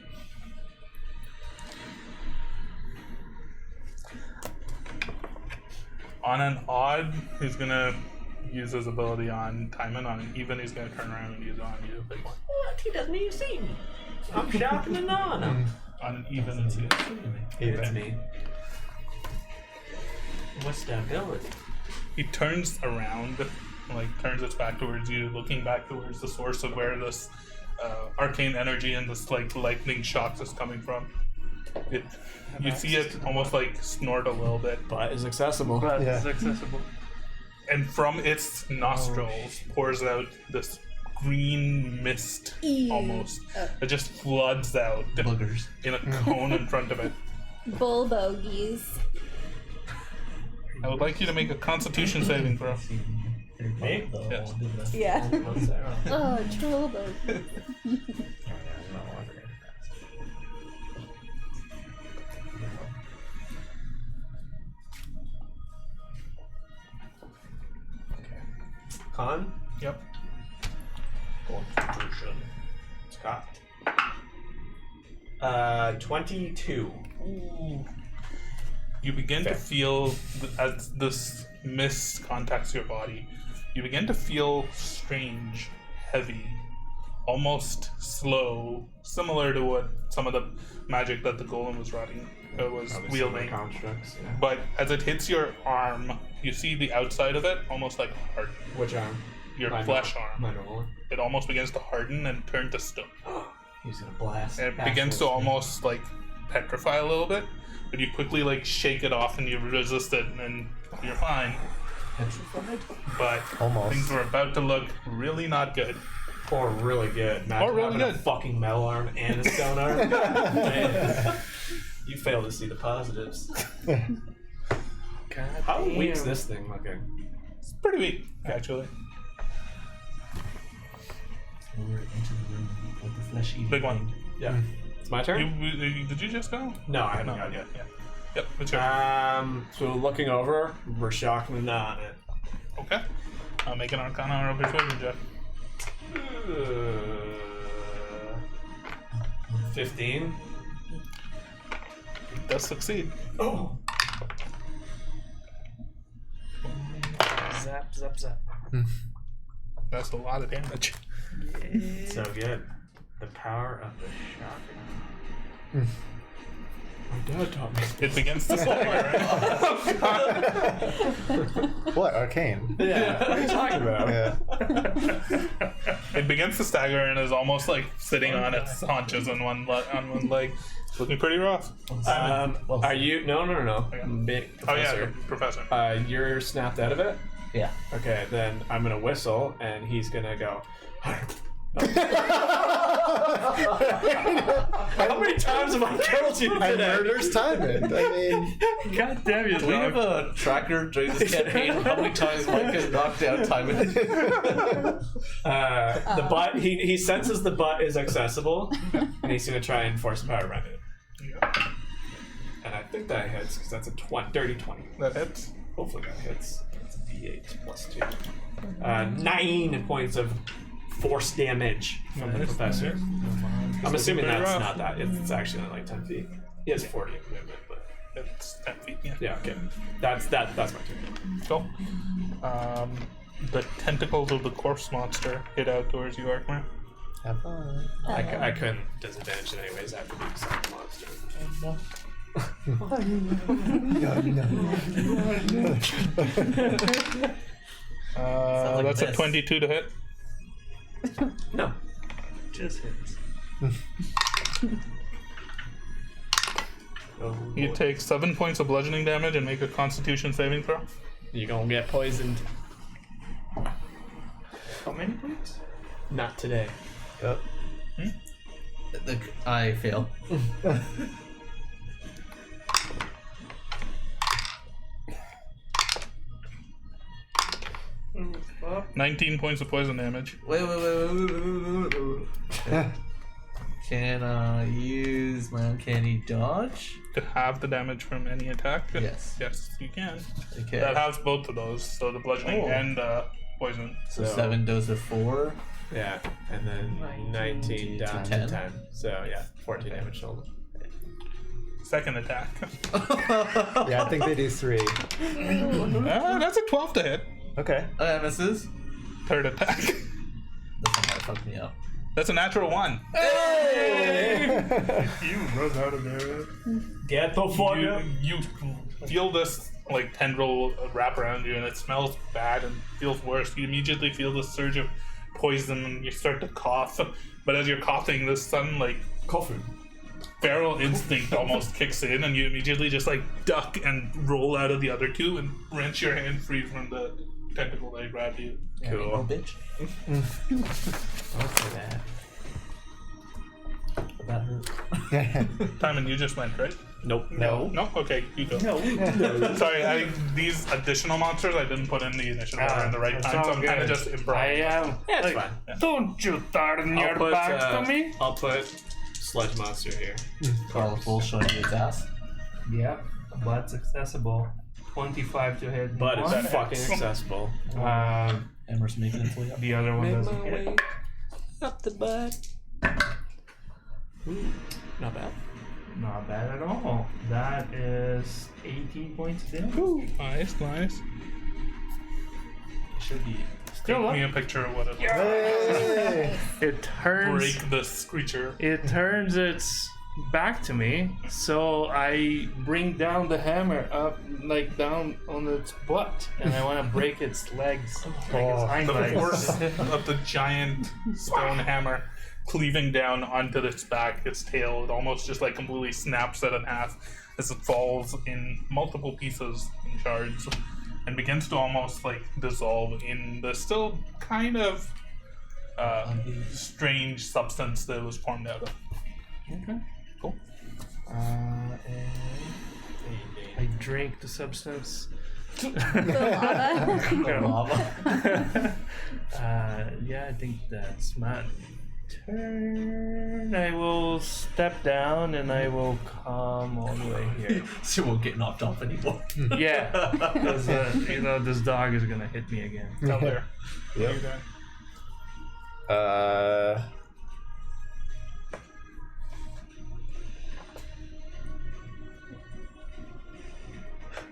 [SPEAKER 1] On an odd, he's gonna use his ability on Timon. On an even, he's gonna turn around and use it on you. Like,
[SPEAKER 2] What? He doesn't even see me. I'm shocking the non.
[SPEAKER 1] on an even, it's you.
[SPEAKER 2] It's me. What's the ability?
[SPEAKER 1] He turns around, like turns its back towards you, looking back towards the source of where this arcane energy and this like lightning shocks is coming from. You see it almost like snort a little bit,
[SPEAKER 2] But is accessible.
[SPEAKER 6] But
[SPEAKER 8] Yeah.
[SPEAKER 6] it's accessible.
[SPEAKER 1] and from its nostrils pours out this green mist
[SPEAKER 4] Ew.
[SPEAKER 1] almost that just floods out
[SPEAKER 5] Boogers.
[SPEAKER 1] in a cone in front of it.
[SPEAKER 4] Bull bogies.
[SPEAKER 1] I would like you to make a Constitution saving throw.
[SPEAKER 2] Me?
[SPEAKER 1] Yes.
[SPEAKER 4] Yeah.
[SPEAKER 2] What's that?
[SPEAKER 4] Oh, troll bogies.
[SPEAKER 2] Con?
[SPEAKER 1] Yep.
[SPEAKER 2] Constitution. Scott. 22.
[SPEAKER 1] You begin to
[SPEAKER 2] Fair.
[SPEAKER 1] feel, as this mist contacts your body, you begin to feel strange, heavy, almost slow, similar to what some of the magic that the golem was wielding.
[SPEAKER 2] Constructs. Yeah.
[SPEAKER 1] But as it hits your arm, you see the outside of it almost like harden.
[SPEAKER 2] Which arm?
[SPEAKER 1] Your
[SPEAKER 2] My
[SPEAKER 1] flesh
[SPEAKER 2] normal-
[SPEAKER 1] arm.
[SPEAKER 2] My normal one.
[SPEAKER 1] It almost begins to harden and turn to stone.
[SPEAKER 5] He's gonna blast.
[SPEAKER 1] And it begins to almost like petrify a little bit, but you quickly like shake it off and you resist it, and you're fine.
[SPEAKER 5] Petrified?
[SPEAKER 1] But
[SPEAKER 8] Almost.
[SPEAKER 1] things are about to look really not good.
[SPEAKER 2] Or really good. Imagine
[SPEAKER 1] Or really
[SPEAKER 2] having
[SPEAKER 1] good.
[SPEAKER 2] a fucking metal arm and a stone arm. Man, you fail to see the positives.
[SPEAKER 6] God
[SPEAKER 2] How
[SPEAKER 6] damn.
[SPEAKER 2] weak's this thing looking?
[SPEAKER 1] It's pretty weak, actually.
[SPEAKER 5] We're into the room with the flesh eating
[SPEAKER 1] Big one.
[SPEAKER 5] thing.
[SPEAKER 2] Yeah. It's my turn?
[SPEAKER 1] Did you just go?
[SPEAKER 2] No, I haven't
[SPEAKER 1] No.
[SPEAKER 2] gone yet.
[SPEAKER 1] Yeah. Yep, it's yours.
[SPEAKER 2] So looking over, we're shocking not it.
[SPEAKER 1] Okay. I'll make an Arcana or a Persuasion check.
[SPEAKER 2] 15.
[SPEAKER 1] It does succeed.
[SPEAKER 2] Oh.
[SPEAKER 6] Zap, zap, zap.
[SPEAKER 1] That's a lot of damage.
[SPEAKER 2] So good. The power of the shocker. My dad taught me.
[SPEAKER 1] It begins to stagger.
[SPEAKER 8] What? Arcane?
[SPEAKER 2] Yeah. What are you talking about?
[SPEAKER 8] Yeah.
[SPEAKER 1] It begins to stagger and is almost like sitting on its haunches on one leg. It's looking pretty rough.
[SPEAKER 2] Are you? No. Big
[SPEAKER 1] Oh yeah,
[SPEAKER 2] professor.
[SPEAKER 1] the professor.
[SPEAKER 2] You're snapped out of it?
[SPEAKER 5] Yeah.
[SPEAKER 2] Okay, then I'm gonna whistle and he's gonna go. How many times have I killed you
[SPEAKER 8] And
[SPEAKER 2] today?
[SPEAKER 8] murder's timing. I mean,
[SPEAKER 6] God damn you,
[SPEAKER 5] Do we have a tracker during this campaign? How many times Mike has knocked down time?
[SPEAKER 2] The butt. He senses the butt is accessible, and he's gonna try and force the power around it.
[SPEAKER 1] Yeah.
[SPEAKER 2] And I think that hits because that's a dirty 20.
[SPEAKER 1] That hits.
[SPEAKER 2] Hopefully that hits. It's a D8 plus 2. 9 points of force damage from the professor. I'm assuming
[SPEAKER 1] pretty
[SPEAKER 2] that's
[SPEAKER 1] rough.
[SPEAKER 2] not that. It's actually only like 10 feet. He has 40 in movement, but
[SPEAKER 1] It's 10 feet. Yeah.
[SPEAKER 2] yeah, okay. That's my turn.
[SPEAKER 1] Cool. The tentacles of the corpse monster hit out towards you, Arkmar.
[SPEAKER 8] have fun.
[SPEAKER 2] I couldn't disadvantage it anyways. I have to be beside the monster.
[SPEAKER 5] like
[SPEAKER 1] That's a
[SPEAKER 5] this.
[SPEAKER 1] 22 to hit.
[SPEAKER 2] No.
[SPEAKER 6] Just hits.
[SPEAKER 2] Oh,
[SPEAKER 1] You
[SPEAKER 2] boy.
[SPEAKER 1] take 7 points of bludgeoning damage and make a Constitution saving throw.
[SPEAKER 2] You're gonna get poisoned.
[SPEAKER 6] How many points?
[SPEAKER 2] Not today.
[SPEAKER 8] Yep.
[SPEAKER 5] I fail.
[SPEAKER 1] 19 points of poison damage.
[SPEAKER 5] Wait. Can I use my uncanny dodge?
[SPEAKER 1] To halve the damage from any attack?
[SPEAKER 5] Yes.
[SPEAKER 1] Yes, you can.
[SPEAKER 5] Okay.
[SPEAKER 1] That halves both of those, so the bludgeoning
[SPEAKER 5] Oh.
[SPEAKER 1] and poison.
[SPEAKER 5] So 7 doses of 4.
[SPEAKER 2] Yeah, and then 19 down to
[SPEAKER 5] 10.
[SPEAKER 2] 10. So yeah, 14 damage total.
[SPEAKER 1] Second attack.
[SPEAKER 8] Yeah, I think they do 3.
[SPEAKER 1] That's a 12 to hit.
[SPEAKER 8] Okay.
[SPEAKER 5] Misses.
[SPEAKER 1] Third attack.
[SPEAKER 5] That's not gonna fuck me up.
[SPEAKER 1] That's a natural 1.
[SPEAKER 6] You run out of there.
[SPEAKER 2] Get the fuck up.
[SPEAKER 1] You feel this like tendril wrap around you, and it smells bad and feels worse. You immediately feel this surge of poison, and you start to cough. But as you're coughing, this sudden like
[SPEAKER 2] Coughing.
[SPEAKER 1] feral instinct almost kicks in, and you immediately just like duck and roll out of the other two and wrench your hand free from the tentacle that grabbed you.
[SPEAKER 5] Cool. Oh, bitch.
[SPEAKER 2] Okay, that.
[SPEAKER 5] That hurt.
[SPEAKER 1] Timon, you just went, right?
[SPEAKER 2] Nope.
[SPEAKER 8] No.
[SPEAKER 1] No? Okay, you go.
[SPEAKER 6] No.
[SPEAKER 1] Sorry, these additional monsters I didn't put in the initiative order in the right
[SPEAKER 6] It's
[SPEAKER 1] time, so
[SPEAKER 6] all
[SPEAKER 1] I'm kind of
[SPEAKER 6] good.
[SPEAKER 1] just
[SPEAKER 6] I
[SPEAKER 1] improvising.
[SPEAKER 6] am.
[SPEAKER 2] Yeah, it's
[SPEAKER 6] like,
[SPEAKER 2] fine.
[SPEAKER 6] Don't you turn your
[SPEAKER 2] I'll put,
[SPEAKER 6] back to me.
[SPEAKER 2] I'll put Sludge Monster here.
[SPEAKER 5] Colorful showing you its ass.
[SPEAKER 6] Yep, butt's accessible. 25 to hit.
[SPEAKER 2] But
[SPEAKER 6] one.
[SPEAKER 2] it's fucking accessible.
[SPEAKER 5] Emerson making its way up.
[SPEAKER 6] The other one doesn't hit.
[SPEAKER 2] Up the butt. Not bad.
[SPEAKER 6] Not bad at all. That is 18 points of damage.
[SPEAKER 1] Nice, nice.
[SPEAKER 5] It should be
[SPEAKER 6] Still
[SPEAKER 1] Take me
[SPEAKER 6] up.
[SPEAKER 1] a picture of what it looks like.
[SPEAKER 8] Hey!
[SPEAKER 6] It turns.
[SPEAKER 1] Break this creature.
[SPEAKER 6] It turns its back to me, so I bring down the hammer up, like down on its butt, and I want to break its legs, like its hind
[SPEAKER 1] The
[SPEAKER 6] legs.
[SPEAKER 1] force of the giant stone hammer cleaving down onto its back, its tail, it almost just like completely snaps it in half as it falls in multiple pieces and shards and begins to almost like dissolve in the still kind of strange substance that it was formed out of.
[SPEAKER 6] Okay.
[SPEAKER 1] Cool.
[SPEAKER 6] I drink the substance.
[SPEAKER 4] The lava.
[SPEAKER 6] No. Yeah, I think that's my turn. I will step down and I will come all the way here.
[SPEAKER 5] So you won't get knocked off anymore.
[SPEAKER 6] Yeah, because this dog is gonna hit me again.
[SPEAKER 1] Out there.
[SPEAKER 8] Yep.
[SPEAKER 1] You there.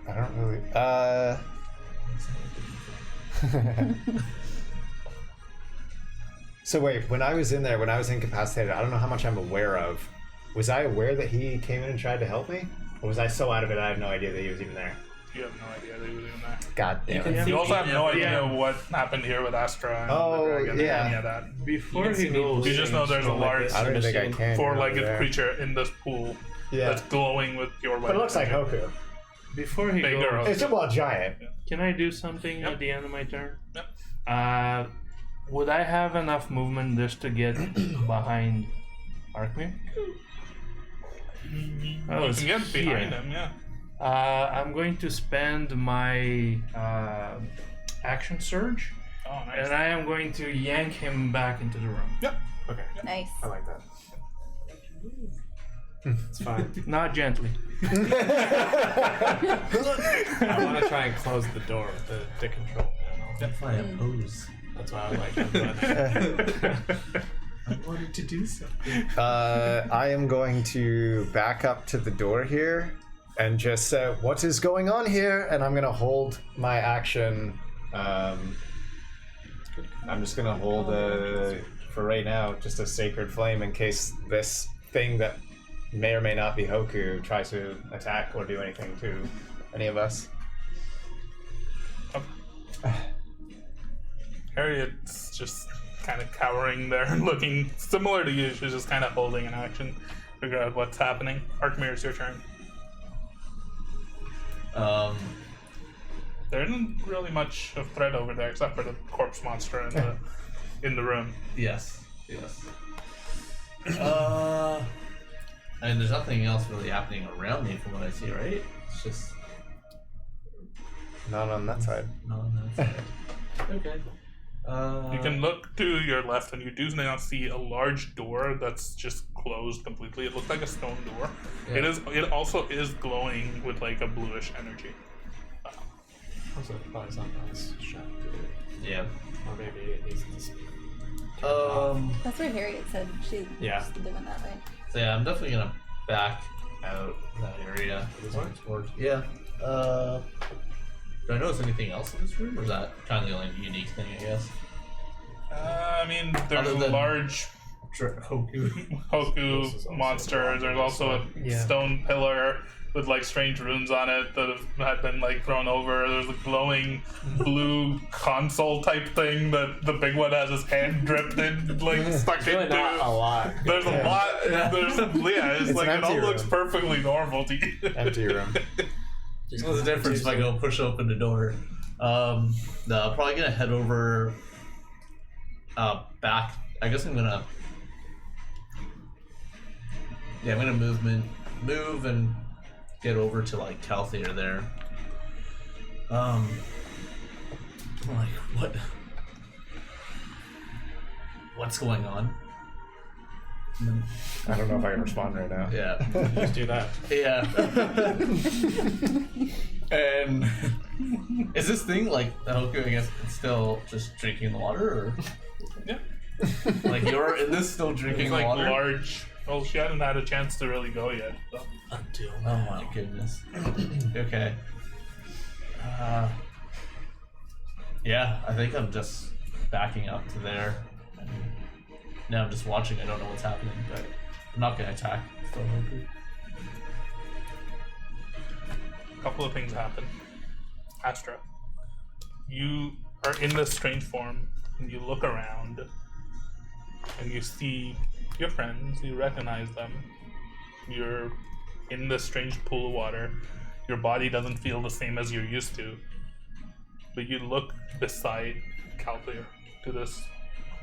[SPEAKER 8] I don't really. So wait, when I was in there, when I was incapacitated, I don't know how much I'm aware of. Was I aware that he came in and tried to help me, or was I so out of it I had no idea that he was even there?
[SPEAKER 1] You have no idea that he was even there.
[SPEAKER 8] God damn it!
[SPEAKER 1] You also have no
[SPEAKER 6] Yeah.
[SPEAKER 1] idea what happened here with Astra and
[SPEAKER 8] Oh,
[SPEAKER 1] the dragon
[SPEAKER 8] yeah.
[SPEAKER 1] and any of that.
[SPEAKER 6] Before
[SPEAKER 2] You
[SPEAKER 6] he
[SPEAKER 2] can see
[SPEAKER 6] goes,
[SPEAKER 1] You just know there's a large
[SPEAKER 8] I don't even think I can.
[SPEAKER 1] four-legged
[SPEAKER 8] over there.
[SPEAKER 1] creature in this pool
[SPEAKER 8] Yeah,
[SPEAKER 1] that's glowing with pure white.
[SPEAKER 8] but it looks like
[SPEAKER 1] energy.
[SPEAKER 8] Hoku.
[SPEAKER 6] before he
[SPEAKER 1] Bigger.
[SPEAKER 6] goes,
[SPEAKER 8] It's a giant.
[SPEAKER 6] can I do something
[SPEAKER 1] Yep.
[SPEAKER 6] at the end of my turn?
[SPEAKER 1] Yep.
[SPEAKER 6] Would I have enough movement just to get behind Arkmir? Oh,
[SPEAKER 1] You
[SPEAKER 6] it's
[SPEAKER 1] can get behind
[SPEAKER 6] here.
[SPEAKER 1] him, yeah.
[SPEAKER 6] I'm going to spend my action surge,
[SPEAKER 1] Oh, nice.
[SPEAKER 6] and I am going to yank him back into the room.
[SPEAKER 1] Yep.
[SPEAKER 2] Okay,
[SPEAKER 4] Nice.
[SPEAKER 2] I like that. It's fine.
[SPEAKER 6] Not gently.
[SPEAKER 2] I want to try and close the door with the dick control panel.
[SPEAKER 5] If I oppose.
[SPEAKER 2] That's why I like it. But
[SPEAKER 5] I wanted to do something.
[SPEAKER 8] I am going to back up to the door here and just say, "What is going on here?" And I'm gonna hold my action. I'm just gonna hold for right now, just a sacred flame in case this thing that may or may not be Hoku tries to attack or do anything to any of us.
[SPEAKER 1] Harriet's just kind of cowering there and looking similar to you. She's just kind of holding an action, figure out what's happening. Arkmir, it's your turn. There isn't really much of threat over there except for the corpse monster in the room.
[SPEAKER 5] Yes. And there's nothing else really happening around me from what I see, right? It's just
[SPEAKER 8] Not on that side.
[SPEAKER 5] not on that side. Okay.
[SPEAKER 1] You can look to your left and you do now see a large door that's just closed completely. It looks like a stone door.
[SPEAKER 5] Yeah.
[SPEAKER 1] It also is glowing with like a bluish energy.
[SPEAKER 2] also, probably something else shot to do.
[SPEAKER 5] Yeah.
[SPEAKER 2] Or maybe it needs to speak.
[SPEAKER 4] That's what Harriet said. She
[SPEAKER 2] Yeah.
[SPEAKER 4] was doing that way.
[SPEAKER 5] So yeah, I'm definitely gonna back out that area. Yeah. Do I notice anything else in this room, or is that kind of the only unique thing, I guess?
[SPEAKER 1] I mean, there's
[SPEAKER 5] Other
[SPEAKER 1] a
[SPEAKER 5] than-
[SPEAKER 1] large
[SPEAKER 5] Hoku.
[SPEAKER 2] This is
[SPEAKER 1] Hoku
[SPEAKER 2] also
[SPEAKER 1] monster. There's also a
[SPEAKER 6] Yeah.
[SPEAKER 1] stone pillar with like strange runes on it that had been like thrown over. There's a glowing blue console type thing that the big one has his hand dripped in, like stuck
[SPEAKER 2] It's really
[SPEAKER 1] into.
[SPEAKER 2] not a lot.
[SPEAKER 1] There's a lot. There's it's
[SPEAKER 8] It's
[SPEAKER 1] like
[SPEAKER 8] an
[SPEAKER 1] it all
[SPEAKER 8] empty
[SPEAKER 1] looks
[SPEAKER 8] room.
[SPEAKER 1] perfectly normal to you.
[SPEAKER 8] Empty room.
[SPEAKER 5] What's the difference if I go push open the door? No, I'm probably gonna head over back. I guess I'm gonna move and get over to like Calthea there. Like what's going on?
[SPEAKER 8] I don't know if I can respond right now.
[SPEAKER 5] Yeah.
[SPEAKER 2] Just do that.
[SPEAKER 5] Yeah. And is this thing like the Hoku, I guess, it's still just drinking the water, or
[SPEAKER 1] Yeah.
[SPEAKER 5] like you're in this still drinking
[SPEAKER 1] It's
[SPEAKER 5] the
[SPEAKER 1] like
[SPEAKER 5] water?
[SPEAKER 1] large. Well, she hadn't had a chance to really go yet. So.
[SPEAKER 5] Until oh my goodness. Okay. Yeah, I think I'm just backing up to there. And now I'm just watching. I don't know what's happening, but I'm not gonna attack. Still hungry.
[SPEAKER 1] A couple of things happen. Astra, you are in this strange form, and you look around, and you see your friends. You recognize them. You're in this strange pool of water. Your body doesn't feel the same as you're used to. But you look beside Calclear to this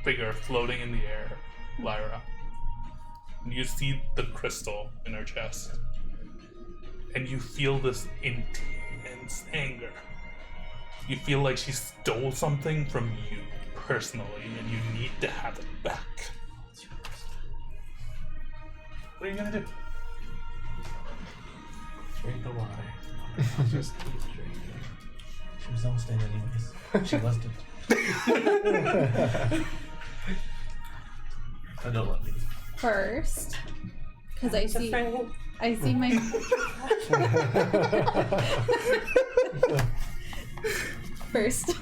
[SPEAKER 1] figure floating in the air, Lyra. And you see the crystal in her chest. And you feel this intense anger. You feel like she stole something from you personally, and you need to have it back. What are you gonna do?
[SPEAKER 5] Drink the water. Just keep drinking. She was almost dead anyways. She wasn't. I don't let me.
[SPEAKER 4] First, because I see my. First,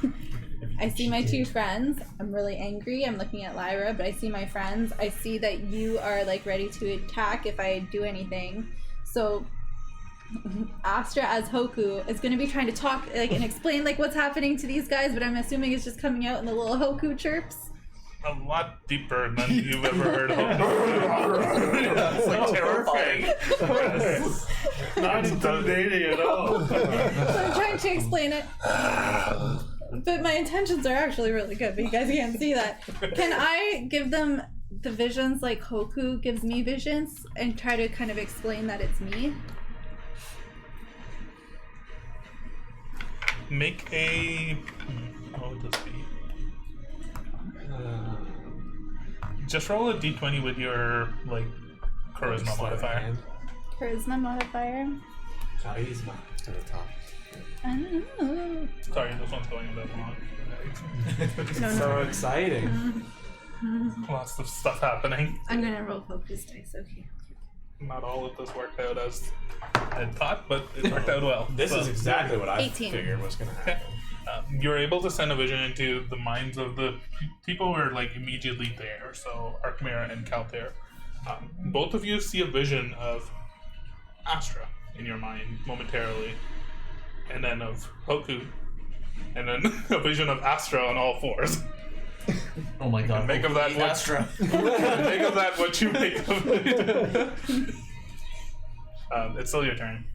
[SPEAKER 4] I see my two friends. I'm really angry. I'm looking at Lyra, but I see my friends. I see that you are like ready to attack if I do anything. So Astra as Hoku is going to be trying to talk like and explain like what's happening to these guys, but I'm assuming it's just coming out in the little Hoku chirps.
[SPEAKER 1] A lot deeper than you've ever heard of. It's like terrifying.
[SPEAKER 6] Not intimidating at all.
[SPEAKER 4] So I'm trying to explain it. But my intentions are actually really good, but you guys can't see that. Can I give them the visions like Hoku gives me visions and try to kind of explain that it's me?
[SPEAKER 1] Make a... What would this be? Just roll a d20 with your, like, charisma modifier.
[SPEAKER 4] Charisma modifier?
[SPEAKER 2] Charisma.
[SPEAKER 3] At the top.
[SPEAKER 4] I don't know.
[SPEAKER 1] Sorry, this one's going a bit long.
[SPEAKER 2] So exciting.
[SPEAKER 1] Lots of stuff happening.
[SPEAKER 4] I'm gonna roll focus dice, okay.
[SPEAKER 1] Not all of this worked out as I thought, but it worked out well.
[SPEAKER 2] This is exactly what I
[SPEAKER 4] 18.
[SPEAKER 2] figured was going to happen.
[SPEAKER 1] You're able to send a vision into the minds of the people who are like immediately there. So Arkmira and Calthair. Both of you see a vision of Astra in your mind momentarily, and then of Hoku, and then a vision of Astra on all fours.
[SPEAKER 5] Oh my god.
[SPEAKER 1] Make of that what
[SPEAKER 5] Astra.
[SPEAKER 1] make of that what you make of it. It's still your turn.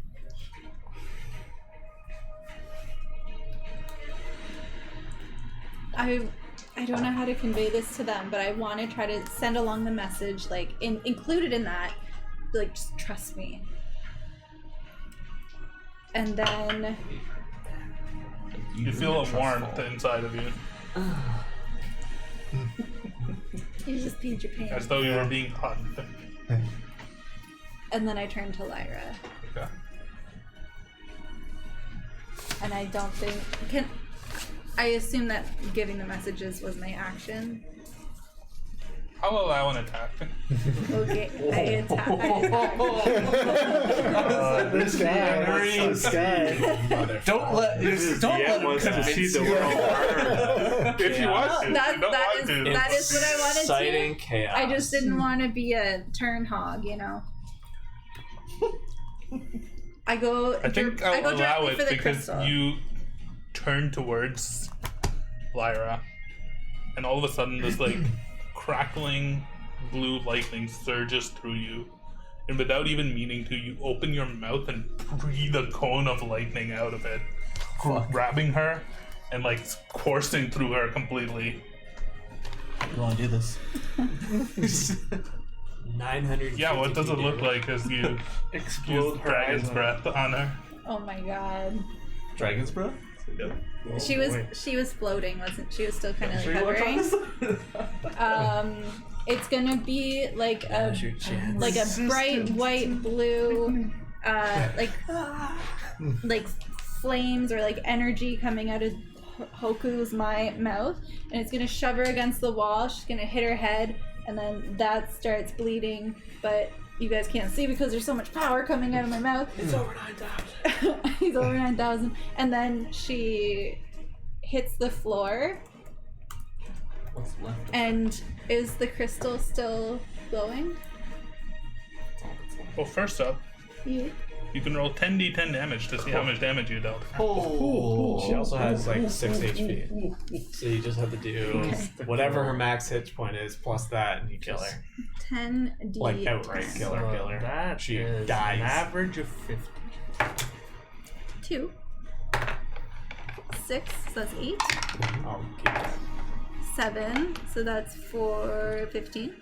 [SPEAKER 4] I don't know how to convey this to them, but I want to try to send along the message, like included in that, like just trust me. And then
[SPEAKER 1] You feel a warmth inside of you,
[SPEAKER 4] you just peed your pants.
[SPEAKER 1] as though you were being hugged.
[SPEAKER 4] And then I turn to Lyra,
[SPEAKER 1] Okay.
[SPEAKER 4] and I don't think I assume that giving the messages was my action.
[SPEAKER 1] I'll allow an attack.
[SPEAKER 4] Okay, I attack.
[SPEAKER 8] This guy.
[SPEAKER 5] Don't let him
[SPEAKER 6] wants to see
[SPEAKER 5] convince
[SPEAKER 6] the
[SPEAKER 5] you.
[SPEAKER 6] world burn.
[SPEAKER 1] If you want to,
[SPEAKER 4] That
[SPEAKER 1] you don't want
[SPEAKER 4] is
[SPEAKER 1] to.
[SPEAKER 4] that is what I wanted
[SPEAKER 2] Exciting
[SPEAKER 4] to.
[SPEAKER 2] chaos.
[SPEAKER 4] I just didn't want to be a turn hog, you know. I go.
[SPEAKER 1] I think
[SPEAKER 4] I go
[SPEAKER 1] I'll allow
[SPEAKER 4] directly
[SPEAKER 1] it
[SPEAKER 4] for the
[SPEAKER 1] because
[SPEAKER 4] crystal.
[SPEAKER 1] you turn towards Lyra, and all of a sudden this like crackling blue lightning surges through you, and without even meaning to, you open your mouth and breathe a cone of lightning out of it, grabbing her and like coursing through her completely.
[SPEAKER 5] You want to do this?
[SPEAKER 2] 900.
[SPEAKER 1] Yeah, what does it look like as you
[SPEAKER 6] Explode
[SPEAKER 1] use
[SPEAKER 6] her
[SPEAKER 1] dragon's
[SPEAKER 6] eyes.
[SPEAKER 1] breath on her?
[SPEAKER 4] Oh my god.
[SPEAKER 5] Dragon's breath?
[SPEAKER 4] She was floating, wasn't she? Was still kind of
[SPEAKER 5] Sure
[SPEAKER 4] like
[SPEAKER 5] you want to
[SPEAKER 4] hovering.
[SPEAKER 5] try this?
[SPEAKER 4] It's gonna be like a
[SPEAKER 2] chance.
[SPEAKER 4] bright white blue, like flames or like energy coming out of Hoku's mouth, and it's gonna shove her against the wall. She's gonna hit her head, and then that starts bleeding. But you guys can't see because there's so much power coming out of my mouth.
[SPEAKER 2] It's over 9,000.
[SPEAKER 4] He's over 9,000, and then she hits the floor,
[SPEAKER 5] What's left?
[SPEAKER 4] And is the crystal still glowing?
[SPEAKER 1] Well, first up,
[SPEAKER 4] You.
[SPEAKER 1] you can roll 10d10 damage to see how much damage you dealt.
[SPEAKER 5] Oh.
[SPEAKER 2] She also has like 6 HP. So you just have to do whatever her max hit point is plus that, and you kill her.
[SPEAKER 4] 10d.
[SPEAKER 2] Like outright kill her.
[SPEAKER 6] That
[SPEAKER 2] She
[SPEAKER 6] is
[SPEAKER 2] dies.
[SPEAKER 6] an average of 50.
[SPEAKER 4] 2. 6, so that's 8.
[SPEAKER 2] I'll keep that.
[SPEAKER 4] 7, so that's 4, 15.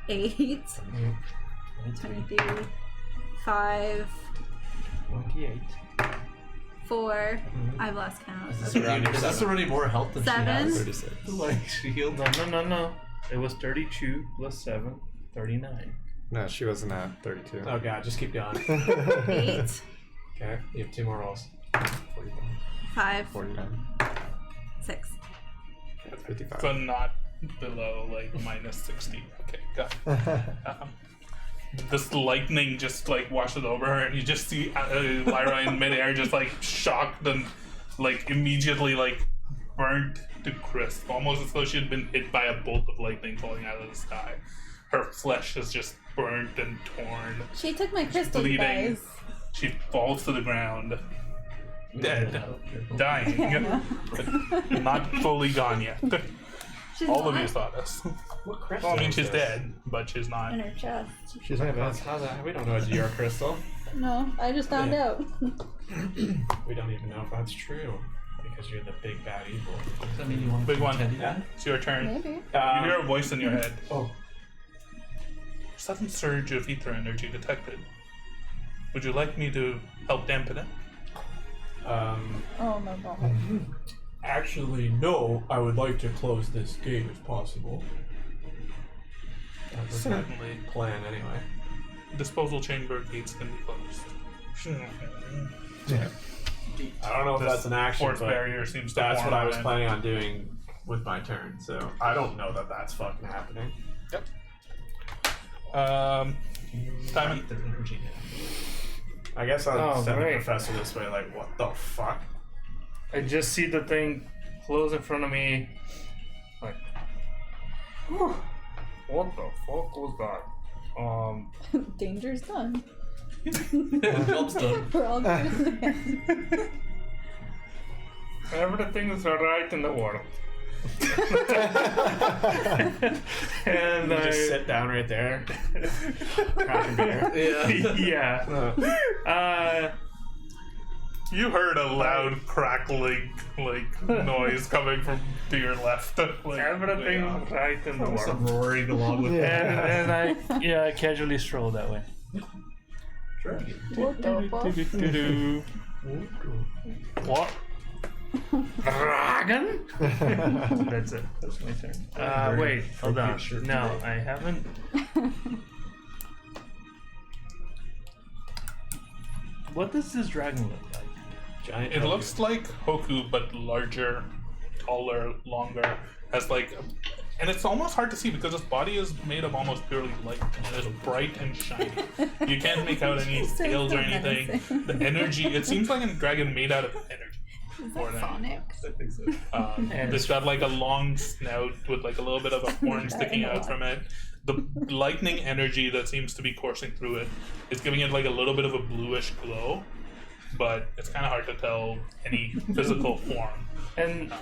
[SPEAKER 4] 8, 23, 5,
[SPEAKER 6] 28.
[SPEAKER 4] 4. I've lost count.
[SPEAKER 5] Is this already more health than
[SPEAKER 4] 7.
[SPEAKER 5] she has? Like shield.
[SPEAKER 6] No. It was 32 plus 7, 39.
[SPEAKER 8] No, she wasn't at 32.
[SPEAKER 2] Oh god, just keep going.
[SPEAKER 4] 8,
[SPEAKER 2] Okay, you have 2 more rolls.
[SPEAKER 4] 5,
[SPEAKER 8] 49.
[SPEAKER 4] 6.
[SPEAKER 8] That's 55.
[SPEAKER 1] So not below like minus 60. Okay, got it. This lightning just like washes over her, and you just see Lyra in midair, just like shocked and like immediately like burnt to crisp, almost as though she had been hit by a bolt of lightning falling out of the sky. Her flesh is just burnt and torn,
[SPEAKER 4] She took my crystal, you
[SPEAKER 1] bleeding.
[SPEAKER 4] guys.
[SPEAKER 1] She falls to the ground, dead, dying, but not fully gone yet.
[SPEAKER 4] She's
[SPEAKER 1] All of
[SPEAKER 4] not
[SPEAKER 1] you saw this.
[SPEAKER 2] What crystal?
[SPEAKER 1] Well, I mean,
[SPEAKER 2] is
[SPEAKER 1] she's
[SPEAKER 2] this?
[SPEAKER 1] dead, but she's not.
[SPEAKER 4] in her chest.
[SPEAKER 8] She's my best.
[SPEAKER 2] How's that? We don't know it's your crystal.
[SPEAKER 4] No, I just found out.
[SPEAKER 2] We don't even know if that's true because you're the big bad evil.
[SPEAKER 5] Does that mean you want
[SPEAKER 1] Big one.
[SPEAKER 2] Yeah.
[SPEAKER 1] It's your turn.
[SPEAKER 4] Maybe.
[SPEAKER 1] You hear a voice in your head.
[SPEAKER 2] Oh.
[SPEAKER 1] Sudden surge of ether energy detected. Would you like me to help dampen it?
[SPEAKER 4] Oh my god.
[SPEAKER 7] Actually, no. I would like to close this gate if possible.
[SPEAKER 2] That was
[SPEAKER 1] Certainly.
[SPEAKER 2] my plan anyway.
[SPEAKER 1] Disposal chamber gates can be closed.
[SPEAKER 8] Yeah.
[SPEAKER 2] I don't know if
[SPEAKER 1] This
[SPEAKER 2] that's an action,
[SPEAKER 1] force
[SPEAKER 2] but
[SPEAKER 1] barrier seems to
[SPEAKER 2] that's
[SPEAKER 1] form
[SPEAKER 2] what I was
[SPEAKER 1] on it.
[SPEAKER 2] planning on doing with my turn. So I don't know that that's fucking happening.
[SPEAKER 1] Simon.
[SPEAKER 5] the energy now?
[SPEAKER 2] I guess I'll
[SPEAKER 6] Oh,
[SPEAKER 2] send
[SPEAKER 6] great.
[SPEAKER 2] the professor this way. Like, what the fuck?
[SPEAKER 6] I just see the thing close in front of me. Like, what the fuck was that?
[SPEAKER 4] Danger's done.
[SPEAKER 5] Job's done.
[SPEAKER 4] We're all good.
[SPEAKER 6] Everything is alright in the world. And
[SPEAKER 2] You
[SPEAKER 6] I
[SPEAKER 2] just sit down right there. Crack a beer.
[SPEAKER 6] yeah.
[SPEAKER 1] You heard a loud crackling noise coming from to your left.
[SPEAKER 6] Everything right in the world.
[SPEAKER 5] Some roaring along with
[SPEAKER 6] And I casually stroll that way.
[SPEAKER 5] dragon.
[SPEAKER 4] What the fuck?
[SPEAKER 6] What? Dragon? That's it. That's my turn. Wait, hold on. No, I haven't. What does this dragon look like?
[SPEAKER 2] Giant.
[SPEAKER 1] It looks like Hoku, but larger, taller, longer. Has and it's almost hard to see because its body is made of almost purely light and it's bright and shiny. You can't make out any
[SPEAKER 4] So
[SPEAKER 1] scales or
[SPEAKER 4] menacing.
[SPEAKER 1] anything. The energy, it seems like a dragon made out of energy.
[SPEAKER 4] Is
[SPEAKER 1] More
[SPEAKER 4] that
[SPEAKER 1] than
[SPEAKER 4] Sonic?
[SPEAKER 5] I think so.
[SPEAKER 1] It's got like a long snout with like a little bit of a horn sticking out from it. The lightning energy that seems to be coursing through it is giving it like a little bit of a bluish glow, but it's kind of hard to tell any physical form.
[SPEAKER 6] And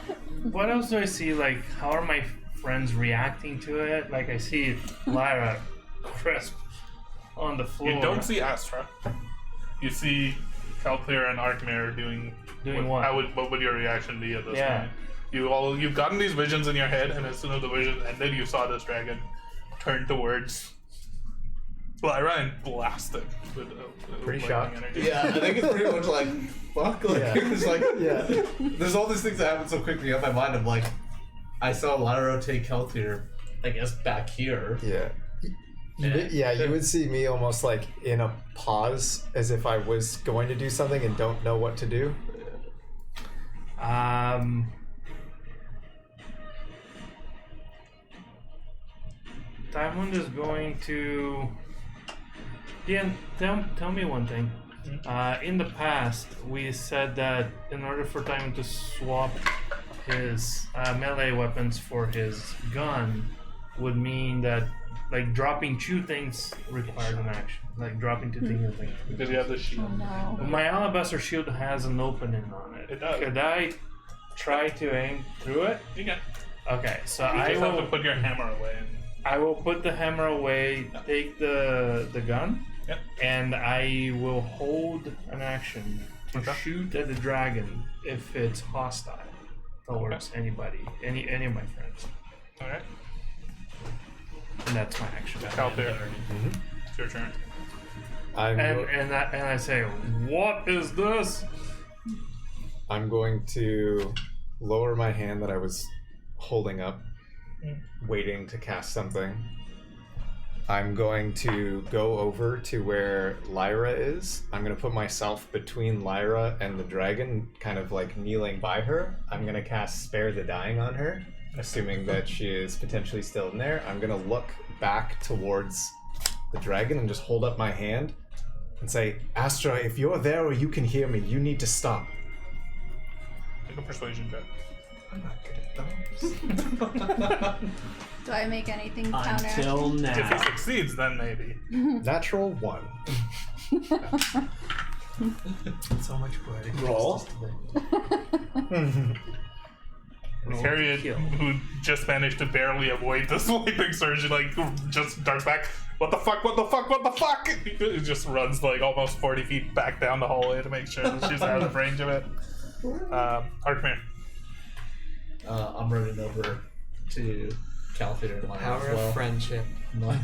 [SPEAKER 6] what else do I see? Like, how are my friends reacting to it? Like, I see Lyra crisp on the floor.
[SPEAKER 1] You don't see Astra. You see Calclear and Arkmir doing
[SPEAKER 6] what?
[SPEAKER 1] What would your reaction be at this
[SPEAKER 6] Yeah.
[SPEAKER 1] point? You've gotten these visions in your head, and as soon as the vision ended, you saw this dragon turn towards Lyra and blast it with
[SPEAKER 3] Pretty
[SPEAKER 1] lightning
[SPEAKER 3] shocked.
[SPEAKER 1] energy.
[SPEAKER 5] Yeah, I think it's pretty much like fuck. Like
[SPEAKER 3] Yeah.
[SPEAKER 5] it's like
[SPEAKER 3] Yeah.
[SPEAKER 5] there's all these things that happen so quickly in my mind. I'm like, I saw Lyra take Keltier, I guess back here.
[SPEAKER 8] Yeah. You would see me almost like in a pause as if I was going to do something and don't know what to do.
[SPEAKER 6] Diamond is going to. Ian, tell me one thing. In the past, we said that in order for Diamond to swap his melee weapons for his gun would mean that like dropping 2 things required an action. Like dropping 2 things.
[SPEAKER 1] Because you have the
[SPEAKER 4] Oh
[SPEAKER 1] shield.
[SPEAKER 4] no.
[SPEAKER 6] But my alabaster shield has an opening on it.
[SPEAKER 1] It does.
[SPEAKER 6] Could I try to aim through it?
[SPEAKER 1] You can.
[SPEAKER 6] Okay, so
[SPEAKER 1] You
[SPEAKER 6] I
[SPEAKER 1] just have to
[SPEAKER 6] will.
[SPEAKER 1] put your hammer away.
[SPEAKER 6] I will put the hammer away, take the gun,
[SPEAKER 1] Yep.
[SPEAKER 6] and I will hold an action to
[SPEAKER 1] Okay.
[SPEAKER 6] shoot at the dragon if it's hostile towards anybody, any of my friends.
[SPEAKER 1] All right.
[SPEAKER 6] And that's my action.
[SPEAKER 1] Out there. It's your turn.
[SPEAKER 6] And I say, what is this?
[SPEAKER 8] I'm going to lower my hand that I was holding up, waiting to cast something. I'm going to go over to where Lyra is. I'm going to put myself between Lyra and the dragon, kind of like kneeling by her. I'm going to cast Spare the Dying on her, assuming that she is potentially still in there. I'm going to look back towards the dragon and just hold up my hand and say, Astra, if you're there or you can hear me, you need to stop.
[SPEAKER 1] Make a persuasion check.
[SPEAKER 5] I'm not good at those.
[SPEAKER 4] Do I make anything counter?
[SPEAKER 2] Until
[SPEAKER 1] If
[SPEAKER 2] now.
[SPEAKER 1] he succeeds, then maybe.
[SPEAKER 8] Natural 1.
[SPEAKER 5] So much poetic.
[SPEAKER 2] Roll.
[SPEAKER 1] Harriet, who just managed to barely avoid the swiping surge, like just darts back. What the fuck? What the fuck? What the fuck? It just runs like almost 40 feet back down the hallway to make sure that she's out of range of it. Arkmir.
[SPEAKER 5] I'm running over to Calphator and Lyle
[SPEAKER 2] Power
[SPEAKER 5] as well.
[SPEAKER 2] of friendship.
[SPEAKER 5] I'm like,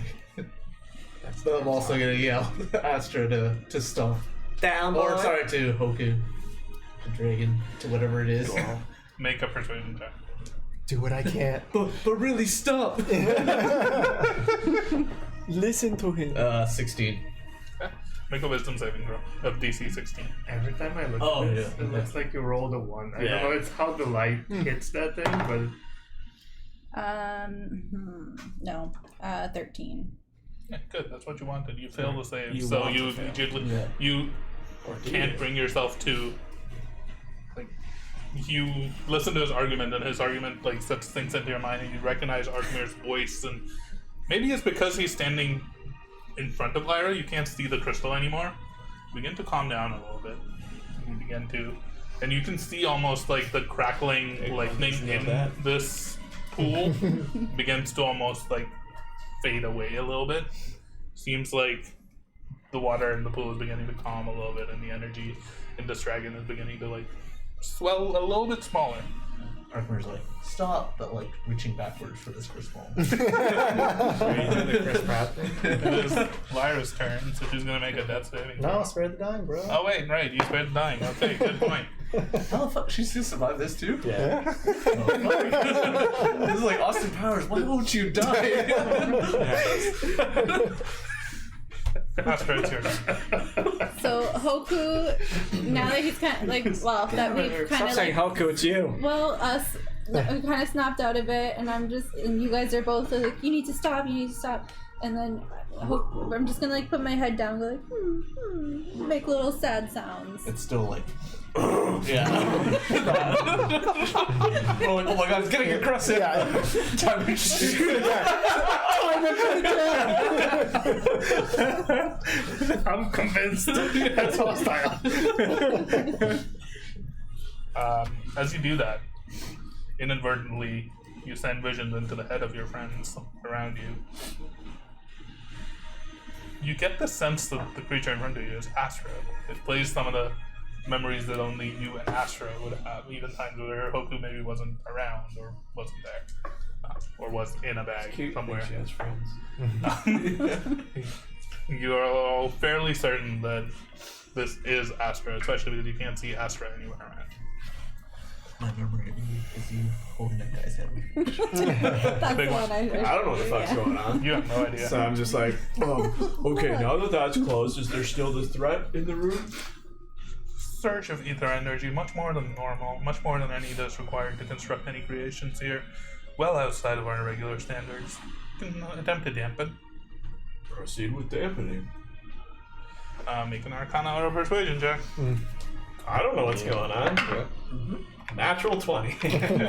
[SPEAKER 5] but I'm also gonna yell Astra to stop.
[SPEAKER 2] Down,
[SPEAKER 5] Or
[SPEAKER 2] boy.
[SPEAKER 5] sorry, to Hoku, the dragon, to whatever it is.
[SPEAKER 1] Make a persuasion check.
[SPEAKER 8] Do what I can't.
[SPEAKER 2] But really, stop. Listen to him.
[SPEAKER 5] 16.
[SPEAKER 1] Make a wisdom saving throw of DC 16.
[SPEAKER 6] Every time I look
[SPEAKER 5] Oh,
[SPEAKER 6] at this,
[SPEAKER 5] yeah.
[SPEAKER 6] it looks like you rolled a 1. I
[SPEAKER 2] Yeah.
[SPEAKER 6] don't know it's how the light hits that thing, but
[SPEAKER 4] No. 13.
[SPEAKER 1] Yeah, good. That's what you wanted. You failed the save,
[SPEAKER 2] You
[SPEAKER 1] so
[SPEAKER 2] want
[SPEAKER 1] you
[SPEAKER 2] to fail.
[SPEAKER 5] Yeah.
[SPEAKER 1] you can't bring yourself to like. You listen to his argument, and his argument like sets things into your mind, and you recognize Arkmir's voice, and maybe it's because he's standing in front of Lyra. You can't see the crystal anymore. You begin to calm down a little bit. You begin to, and you can see almost like the crackling lightning in this pool begins to almost like fade away a little bit. Seems like the water in the pool is beginning to calm a little bit, and the energy in this dragon is beginning to like swell a little bit smaller.
[SPEAKER 5] Arkmir's like, stop, but like reaching backwards for this crystal.
[SPEAKER 2] The Chris Pratt thing.
[SPEAKER 1] It is Lyra's turn, so she's gonna make a death saving.
[SPEAKER 8] No, Spare the Dying, bro.
[SPEAKER 1] Oh wait, right, you spared the dying. Okay, good point.
[SPEAKER 5] How the fuck? She's gonna survive this too?
[SPEAKER 8] Yeah.
[SPEAKER 5] This is like Austin Powers. Why won't you die?
[SPEAKER 1] Astra, it's your turn.
[SPEAKER 4] So Hoku, now that he's kind of like, well, that we've kind
[SPEAKER 2] Stop
[SPEAKER 4] of
[SPEAKER 2] saying
[SPEAKER 4] like,
[SPEAKER 2] Hoku, it's you.
[SPEAKER 4] well, us, we kind of snapped out of it, and I'm just, and you guys are both like, you need to stop, and then I'm just gonna like put my head down, and go like, make little sad sounds.
[SPEAKER 5] It's still like, yeah. Oh my god, it's getting aggressive. Time to shoot.
[SPEAKER 6] I'm convinced that's hostile.
[SPEAKER 1] As you do that, inadvertently, you send visions into the head of your friends around you. You get the sense that the creature in front of you is Astra. It plays some of the memories that only you and Astra would have, even times where Hoku maybe wasn't around or wasn't there, or was in a bag
[SPEAKER 7] Cute.
[SPEAKER 1] somewhere.
[SPEAKER 7] She has friends.
[SPEAKER 1] You are all fairly certain that this is Astra, especially because you can't see Astra anywhere around.
[SPEAKER 5] My memory is you holding that guy's head.
[SPEAKER 4] That's
[SPEAKER 1] Big
[SPEAKER 4] the
[SPEAKER 1] one.
[SPEAKER 4] one I
[SPEAKER 7] I don't know what the fuck's going on.
[SPEAKER 1] You have no idea.
[SPEAKER 7] So I'm just like, okay, now that that's closed, is there still the threat in the room?
[SPEAKER 1] Surge of ether energy, much more than normal, much more than any that's required to construct any creations here, well outside of our regular standards. You can attempt to dampen.
[SPEAKER 7] Proceed with dampening.
[SPEAKER 1] Make an Arcana or a Persuasion check.
[SPEAKER 2] I don't know what's going on. Natural 20.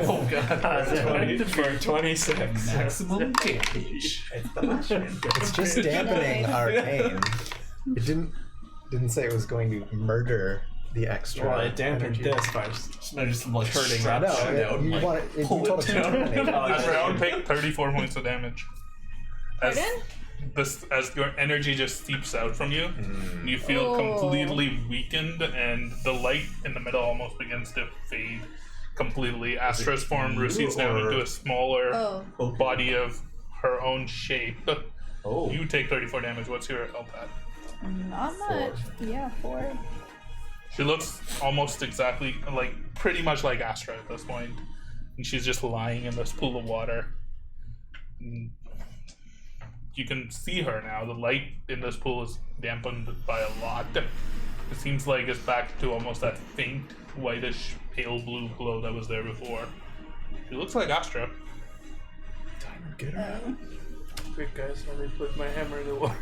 [SPEAKER 5] Oh god.
[SPEAKER 2] 20 for 26.
[SPEAKER 5] Maximum damage.
[SPEAKER 2] It's the mushroom.
[SPEAKER 8] It's just dampening arcane. It didn't say it was going to murder the extra.
[SPEAKER 2] Well, it dampened
[SPEAKER 8] energy.
[SPEAKER 2] this by
[SPEAKER 5] Just like
[SPEAKER 2] Turning
[SPEAKER 5] strap
[SPEAKER 2] that
[SPEAKER 5] shit
[SPEAKER 8] No,
[SPEAKER 5] out,
[SPEAKER 8] you
[SPEAKER 5] like,
[SPEAKER 8] want it, you
[SPEAKER 5] pull
[SPEAKER 8] told
[SPEAKER 5] it
[SPEAKER 8] us to
[SPEAKER 5] down.
[SPEAKER 8] terminate.
[SPEAKER 1] Astra, take 34 points of damage. As
[SPEAKER 4] Pardon?
[SPEAKER 1] as your energy just seeps out from you, you feel
[SPEAKER 4] Oh.
[SPEAKER 1] completely weakened, and the light in the middle almost begins to fade completely. Astra's form recedes down
[SPEAKER 5] or-
[SPEAKER 1] into a smaller
[SPEAKER 4] Oh.
[SPEAKER 1] body of her own shape.
[SPEAKER 5] Oh.
[SPEAKER 1] You take 34 damage. What's your health at?
[SPEAKER 4] Not much. Yeah, 4.
[SPEAKER 1] She looks almost exactly pretty much like Astra at this point, and she's just lying in this pool of water. And you can see her now. The light in this pool is dampened by a lot. It seems like it's back to almost that faint, whitish, pale blue glow that was there before. She looks like Astra.
[SPEAKER 6] Quick, guys, let me put my hammer in the water.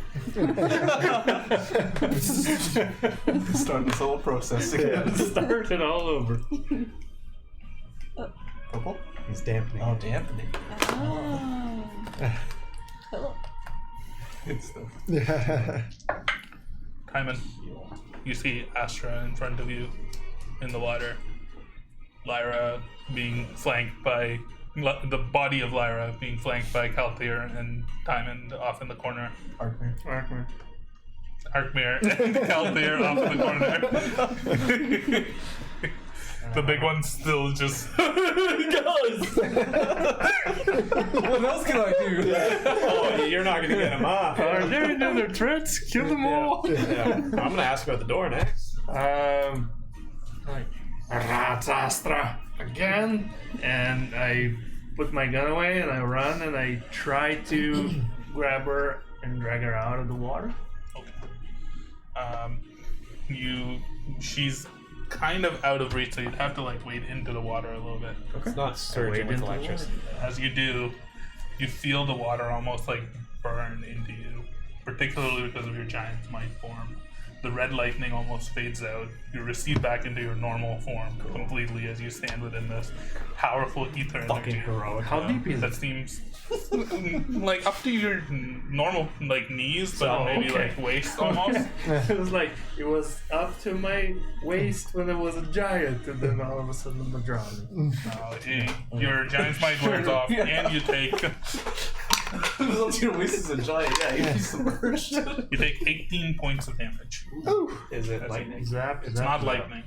[SPEAKER 5] Start this whole process again.
[SPEAKER 6] Start it all over.
[SPEAKER 5] Purple?
[SPEAKER 8] He's dampening.
[SPEAKER 5] Oh, dampening.
[SPEAKER 4] Oh. Cool.
[SPEAKER 5] Good stuff.
[SPEAKER 8] Yeah.
[SPEAKER 1] Timon, you see Astra in front of you in the water. Lyra being flanked by the body of Lyra being flanked by Kalthir and Timon off in the corner.
[SPEAKER 6] Arkman.
[SPEAKER 1] Arkmir and Kalthir off in the corner. The big one's still just.
[SPEAKER 2] What else can I do? Oh, you're not gonna get him off.
[SPEAKER 6] Are there any other threats? Kill them all.
[SPEAKER 2] Yeah. I'm gonna ask about the door next.
[SPEAKER 6] Like, Ratastra again, and I put my gun away and I run and I try to grab her and drag her out of the water.
[SPEAKER 1] She's kind of out of reach, so you'd have to wade into the water a little bit.
[SPEAKER 2] It's not surging with
[SPEAKER 6] into the
[SPEAKER 2] electricity.
[SPEAKER 1] As you do, you feel the water almost burn into you, particularly because of your giant's might form. The red lightning almost fades out. You recede back into your normal form completely as you stand within this powerful ether
[SPEAKER 2] Fucking
[SPEAKER 1] energy.
[SPEAKER 2] heroic.
[SPEAKER 6] How deep is
[SPEAKER 1] That
[SPEAKER 6] it?
[SPEAKER 1] seems up to your normal knees, but
[SPEAKER 6] So,
[SPEAKER 1] maybe
[SPEAKER 6] okay.
[SPEAKER 1] waist almost.
[SPEAKER 6] It was up to my waist when I was a giant, and then all of a sudden I'm drowning.
[SPEAKER 1] Your giant's might wears off, and you take
[SPEAKER 5] Your waist is a giant. Yeah, you'd be submerged.
[SPEAKER 1] 18 points of damage.
[SPEAKER 2] Is it lightning?
[SPEAKER 1] It's not lightning.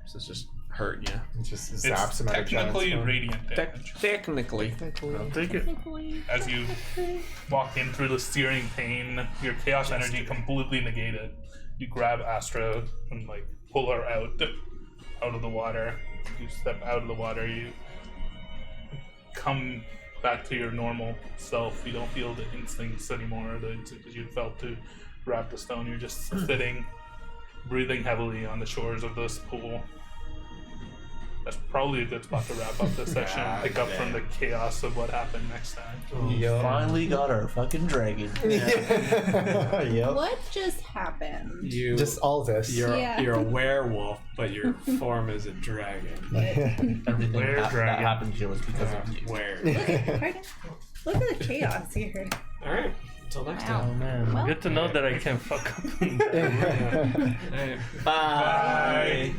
[SPEAKER 7] So it's just hurting you.
[SPEAKER 8] It just
[SPEAKER 1] It's
[SPEAKER 8] zaps him out of
[SPEAKER 1] technically
[SPEAKER 8] giant's
[SPEAKER 1] radiant damage.
[SPEAKER 7] Technically.
[SPEAKER 6] I'll take it.
[SPEAKER 1] As you walk in through the searing pain, your chaos energy completely negated. You grab Astra and pull her out of the water. You step out of the water. You come back to your normal self. You don't feel the instincts anymore that you felt to grab the stone. You're just sitting, breathing heavily on the shores of this pool. That's probably a good spot to wrap up this session and pick up from the chaos of what happened next time.
[SPEAKER 5] Finally got our fucking dragon.
[SPEAKER 8] Yep.
[SPEAKER 4] What just happened?
[SPEAKER 2] You
[SPEAKER 8] Just all this.
[SPEAKER 2] you're a werewolf, but your form is a dragon.
[SPEAKER 5] Everything
[SPEAKER 6] Where
[SPEAKER 5] that
[SPEAKER 6] dragon?
[SPEAKER 5] happened here was because of you.
[SPEAKER 2] Where?
[SPEAKER 4] Pardon? Look at the chaos here.
[SPEAKER 2] All right. Until next
[SPEAKER 4] Wow.
[SPEAKER 2] time.
[SPEAKER 6] Oh man,
[SPEAKER 4] Well-
[SPEAKER 6] good to know that I can fuck up.
[SPEAKER 2] All right.
[SPEAKER 5] Bye.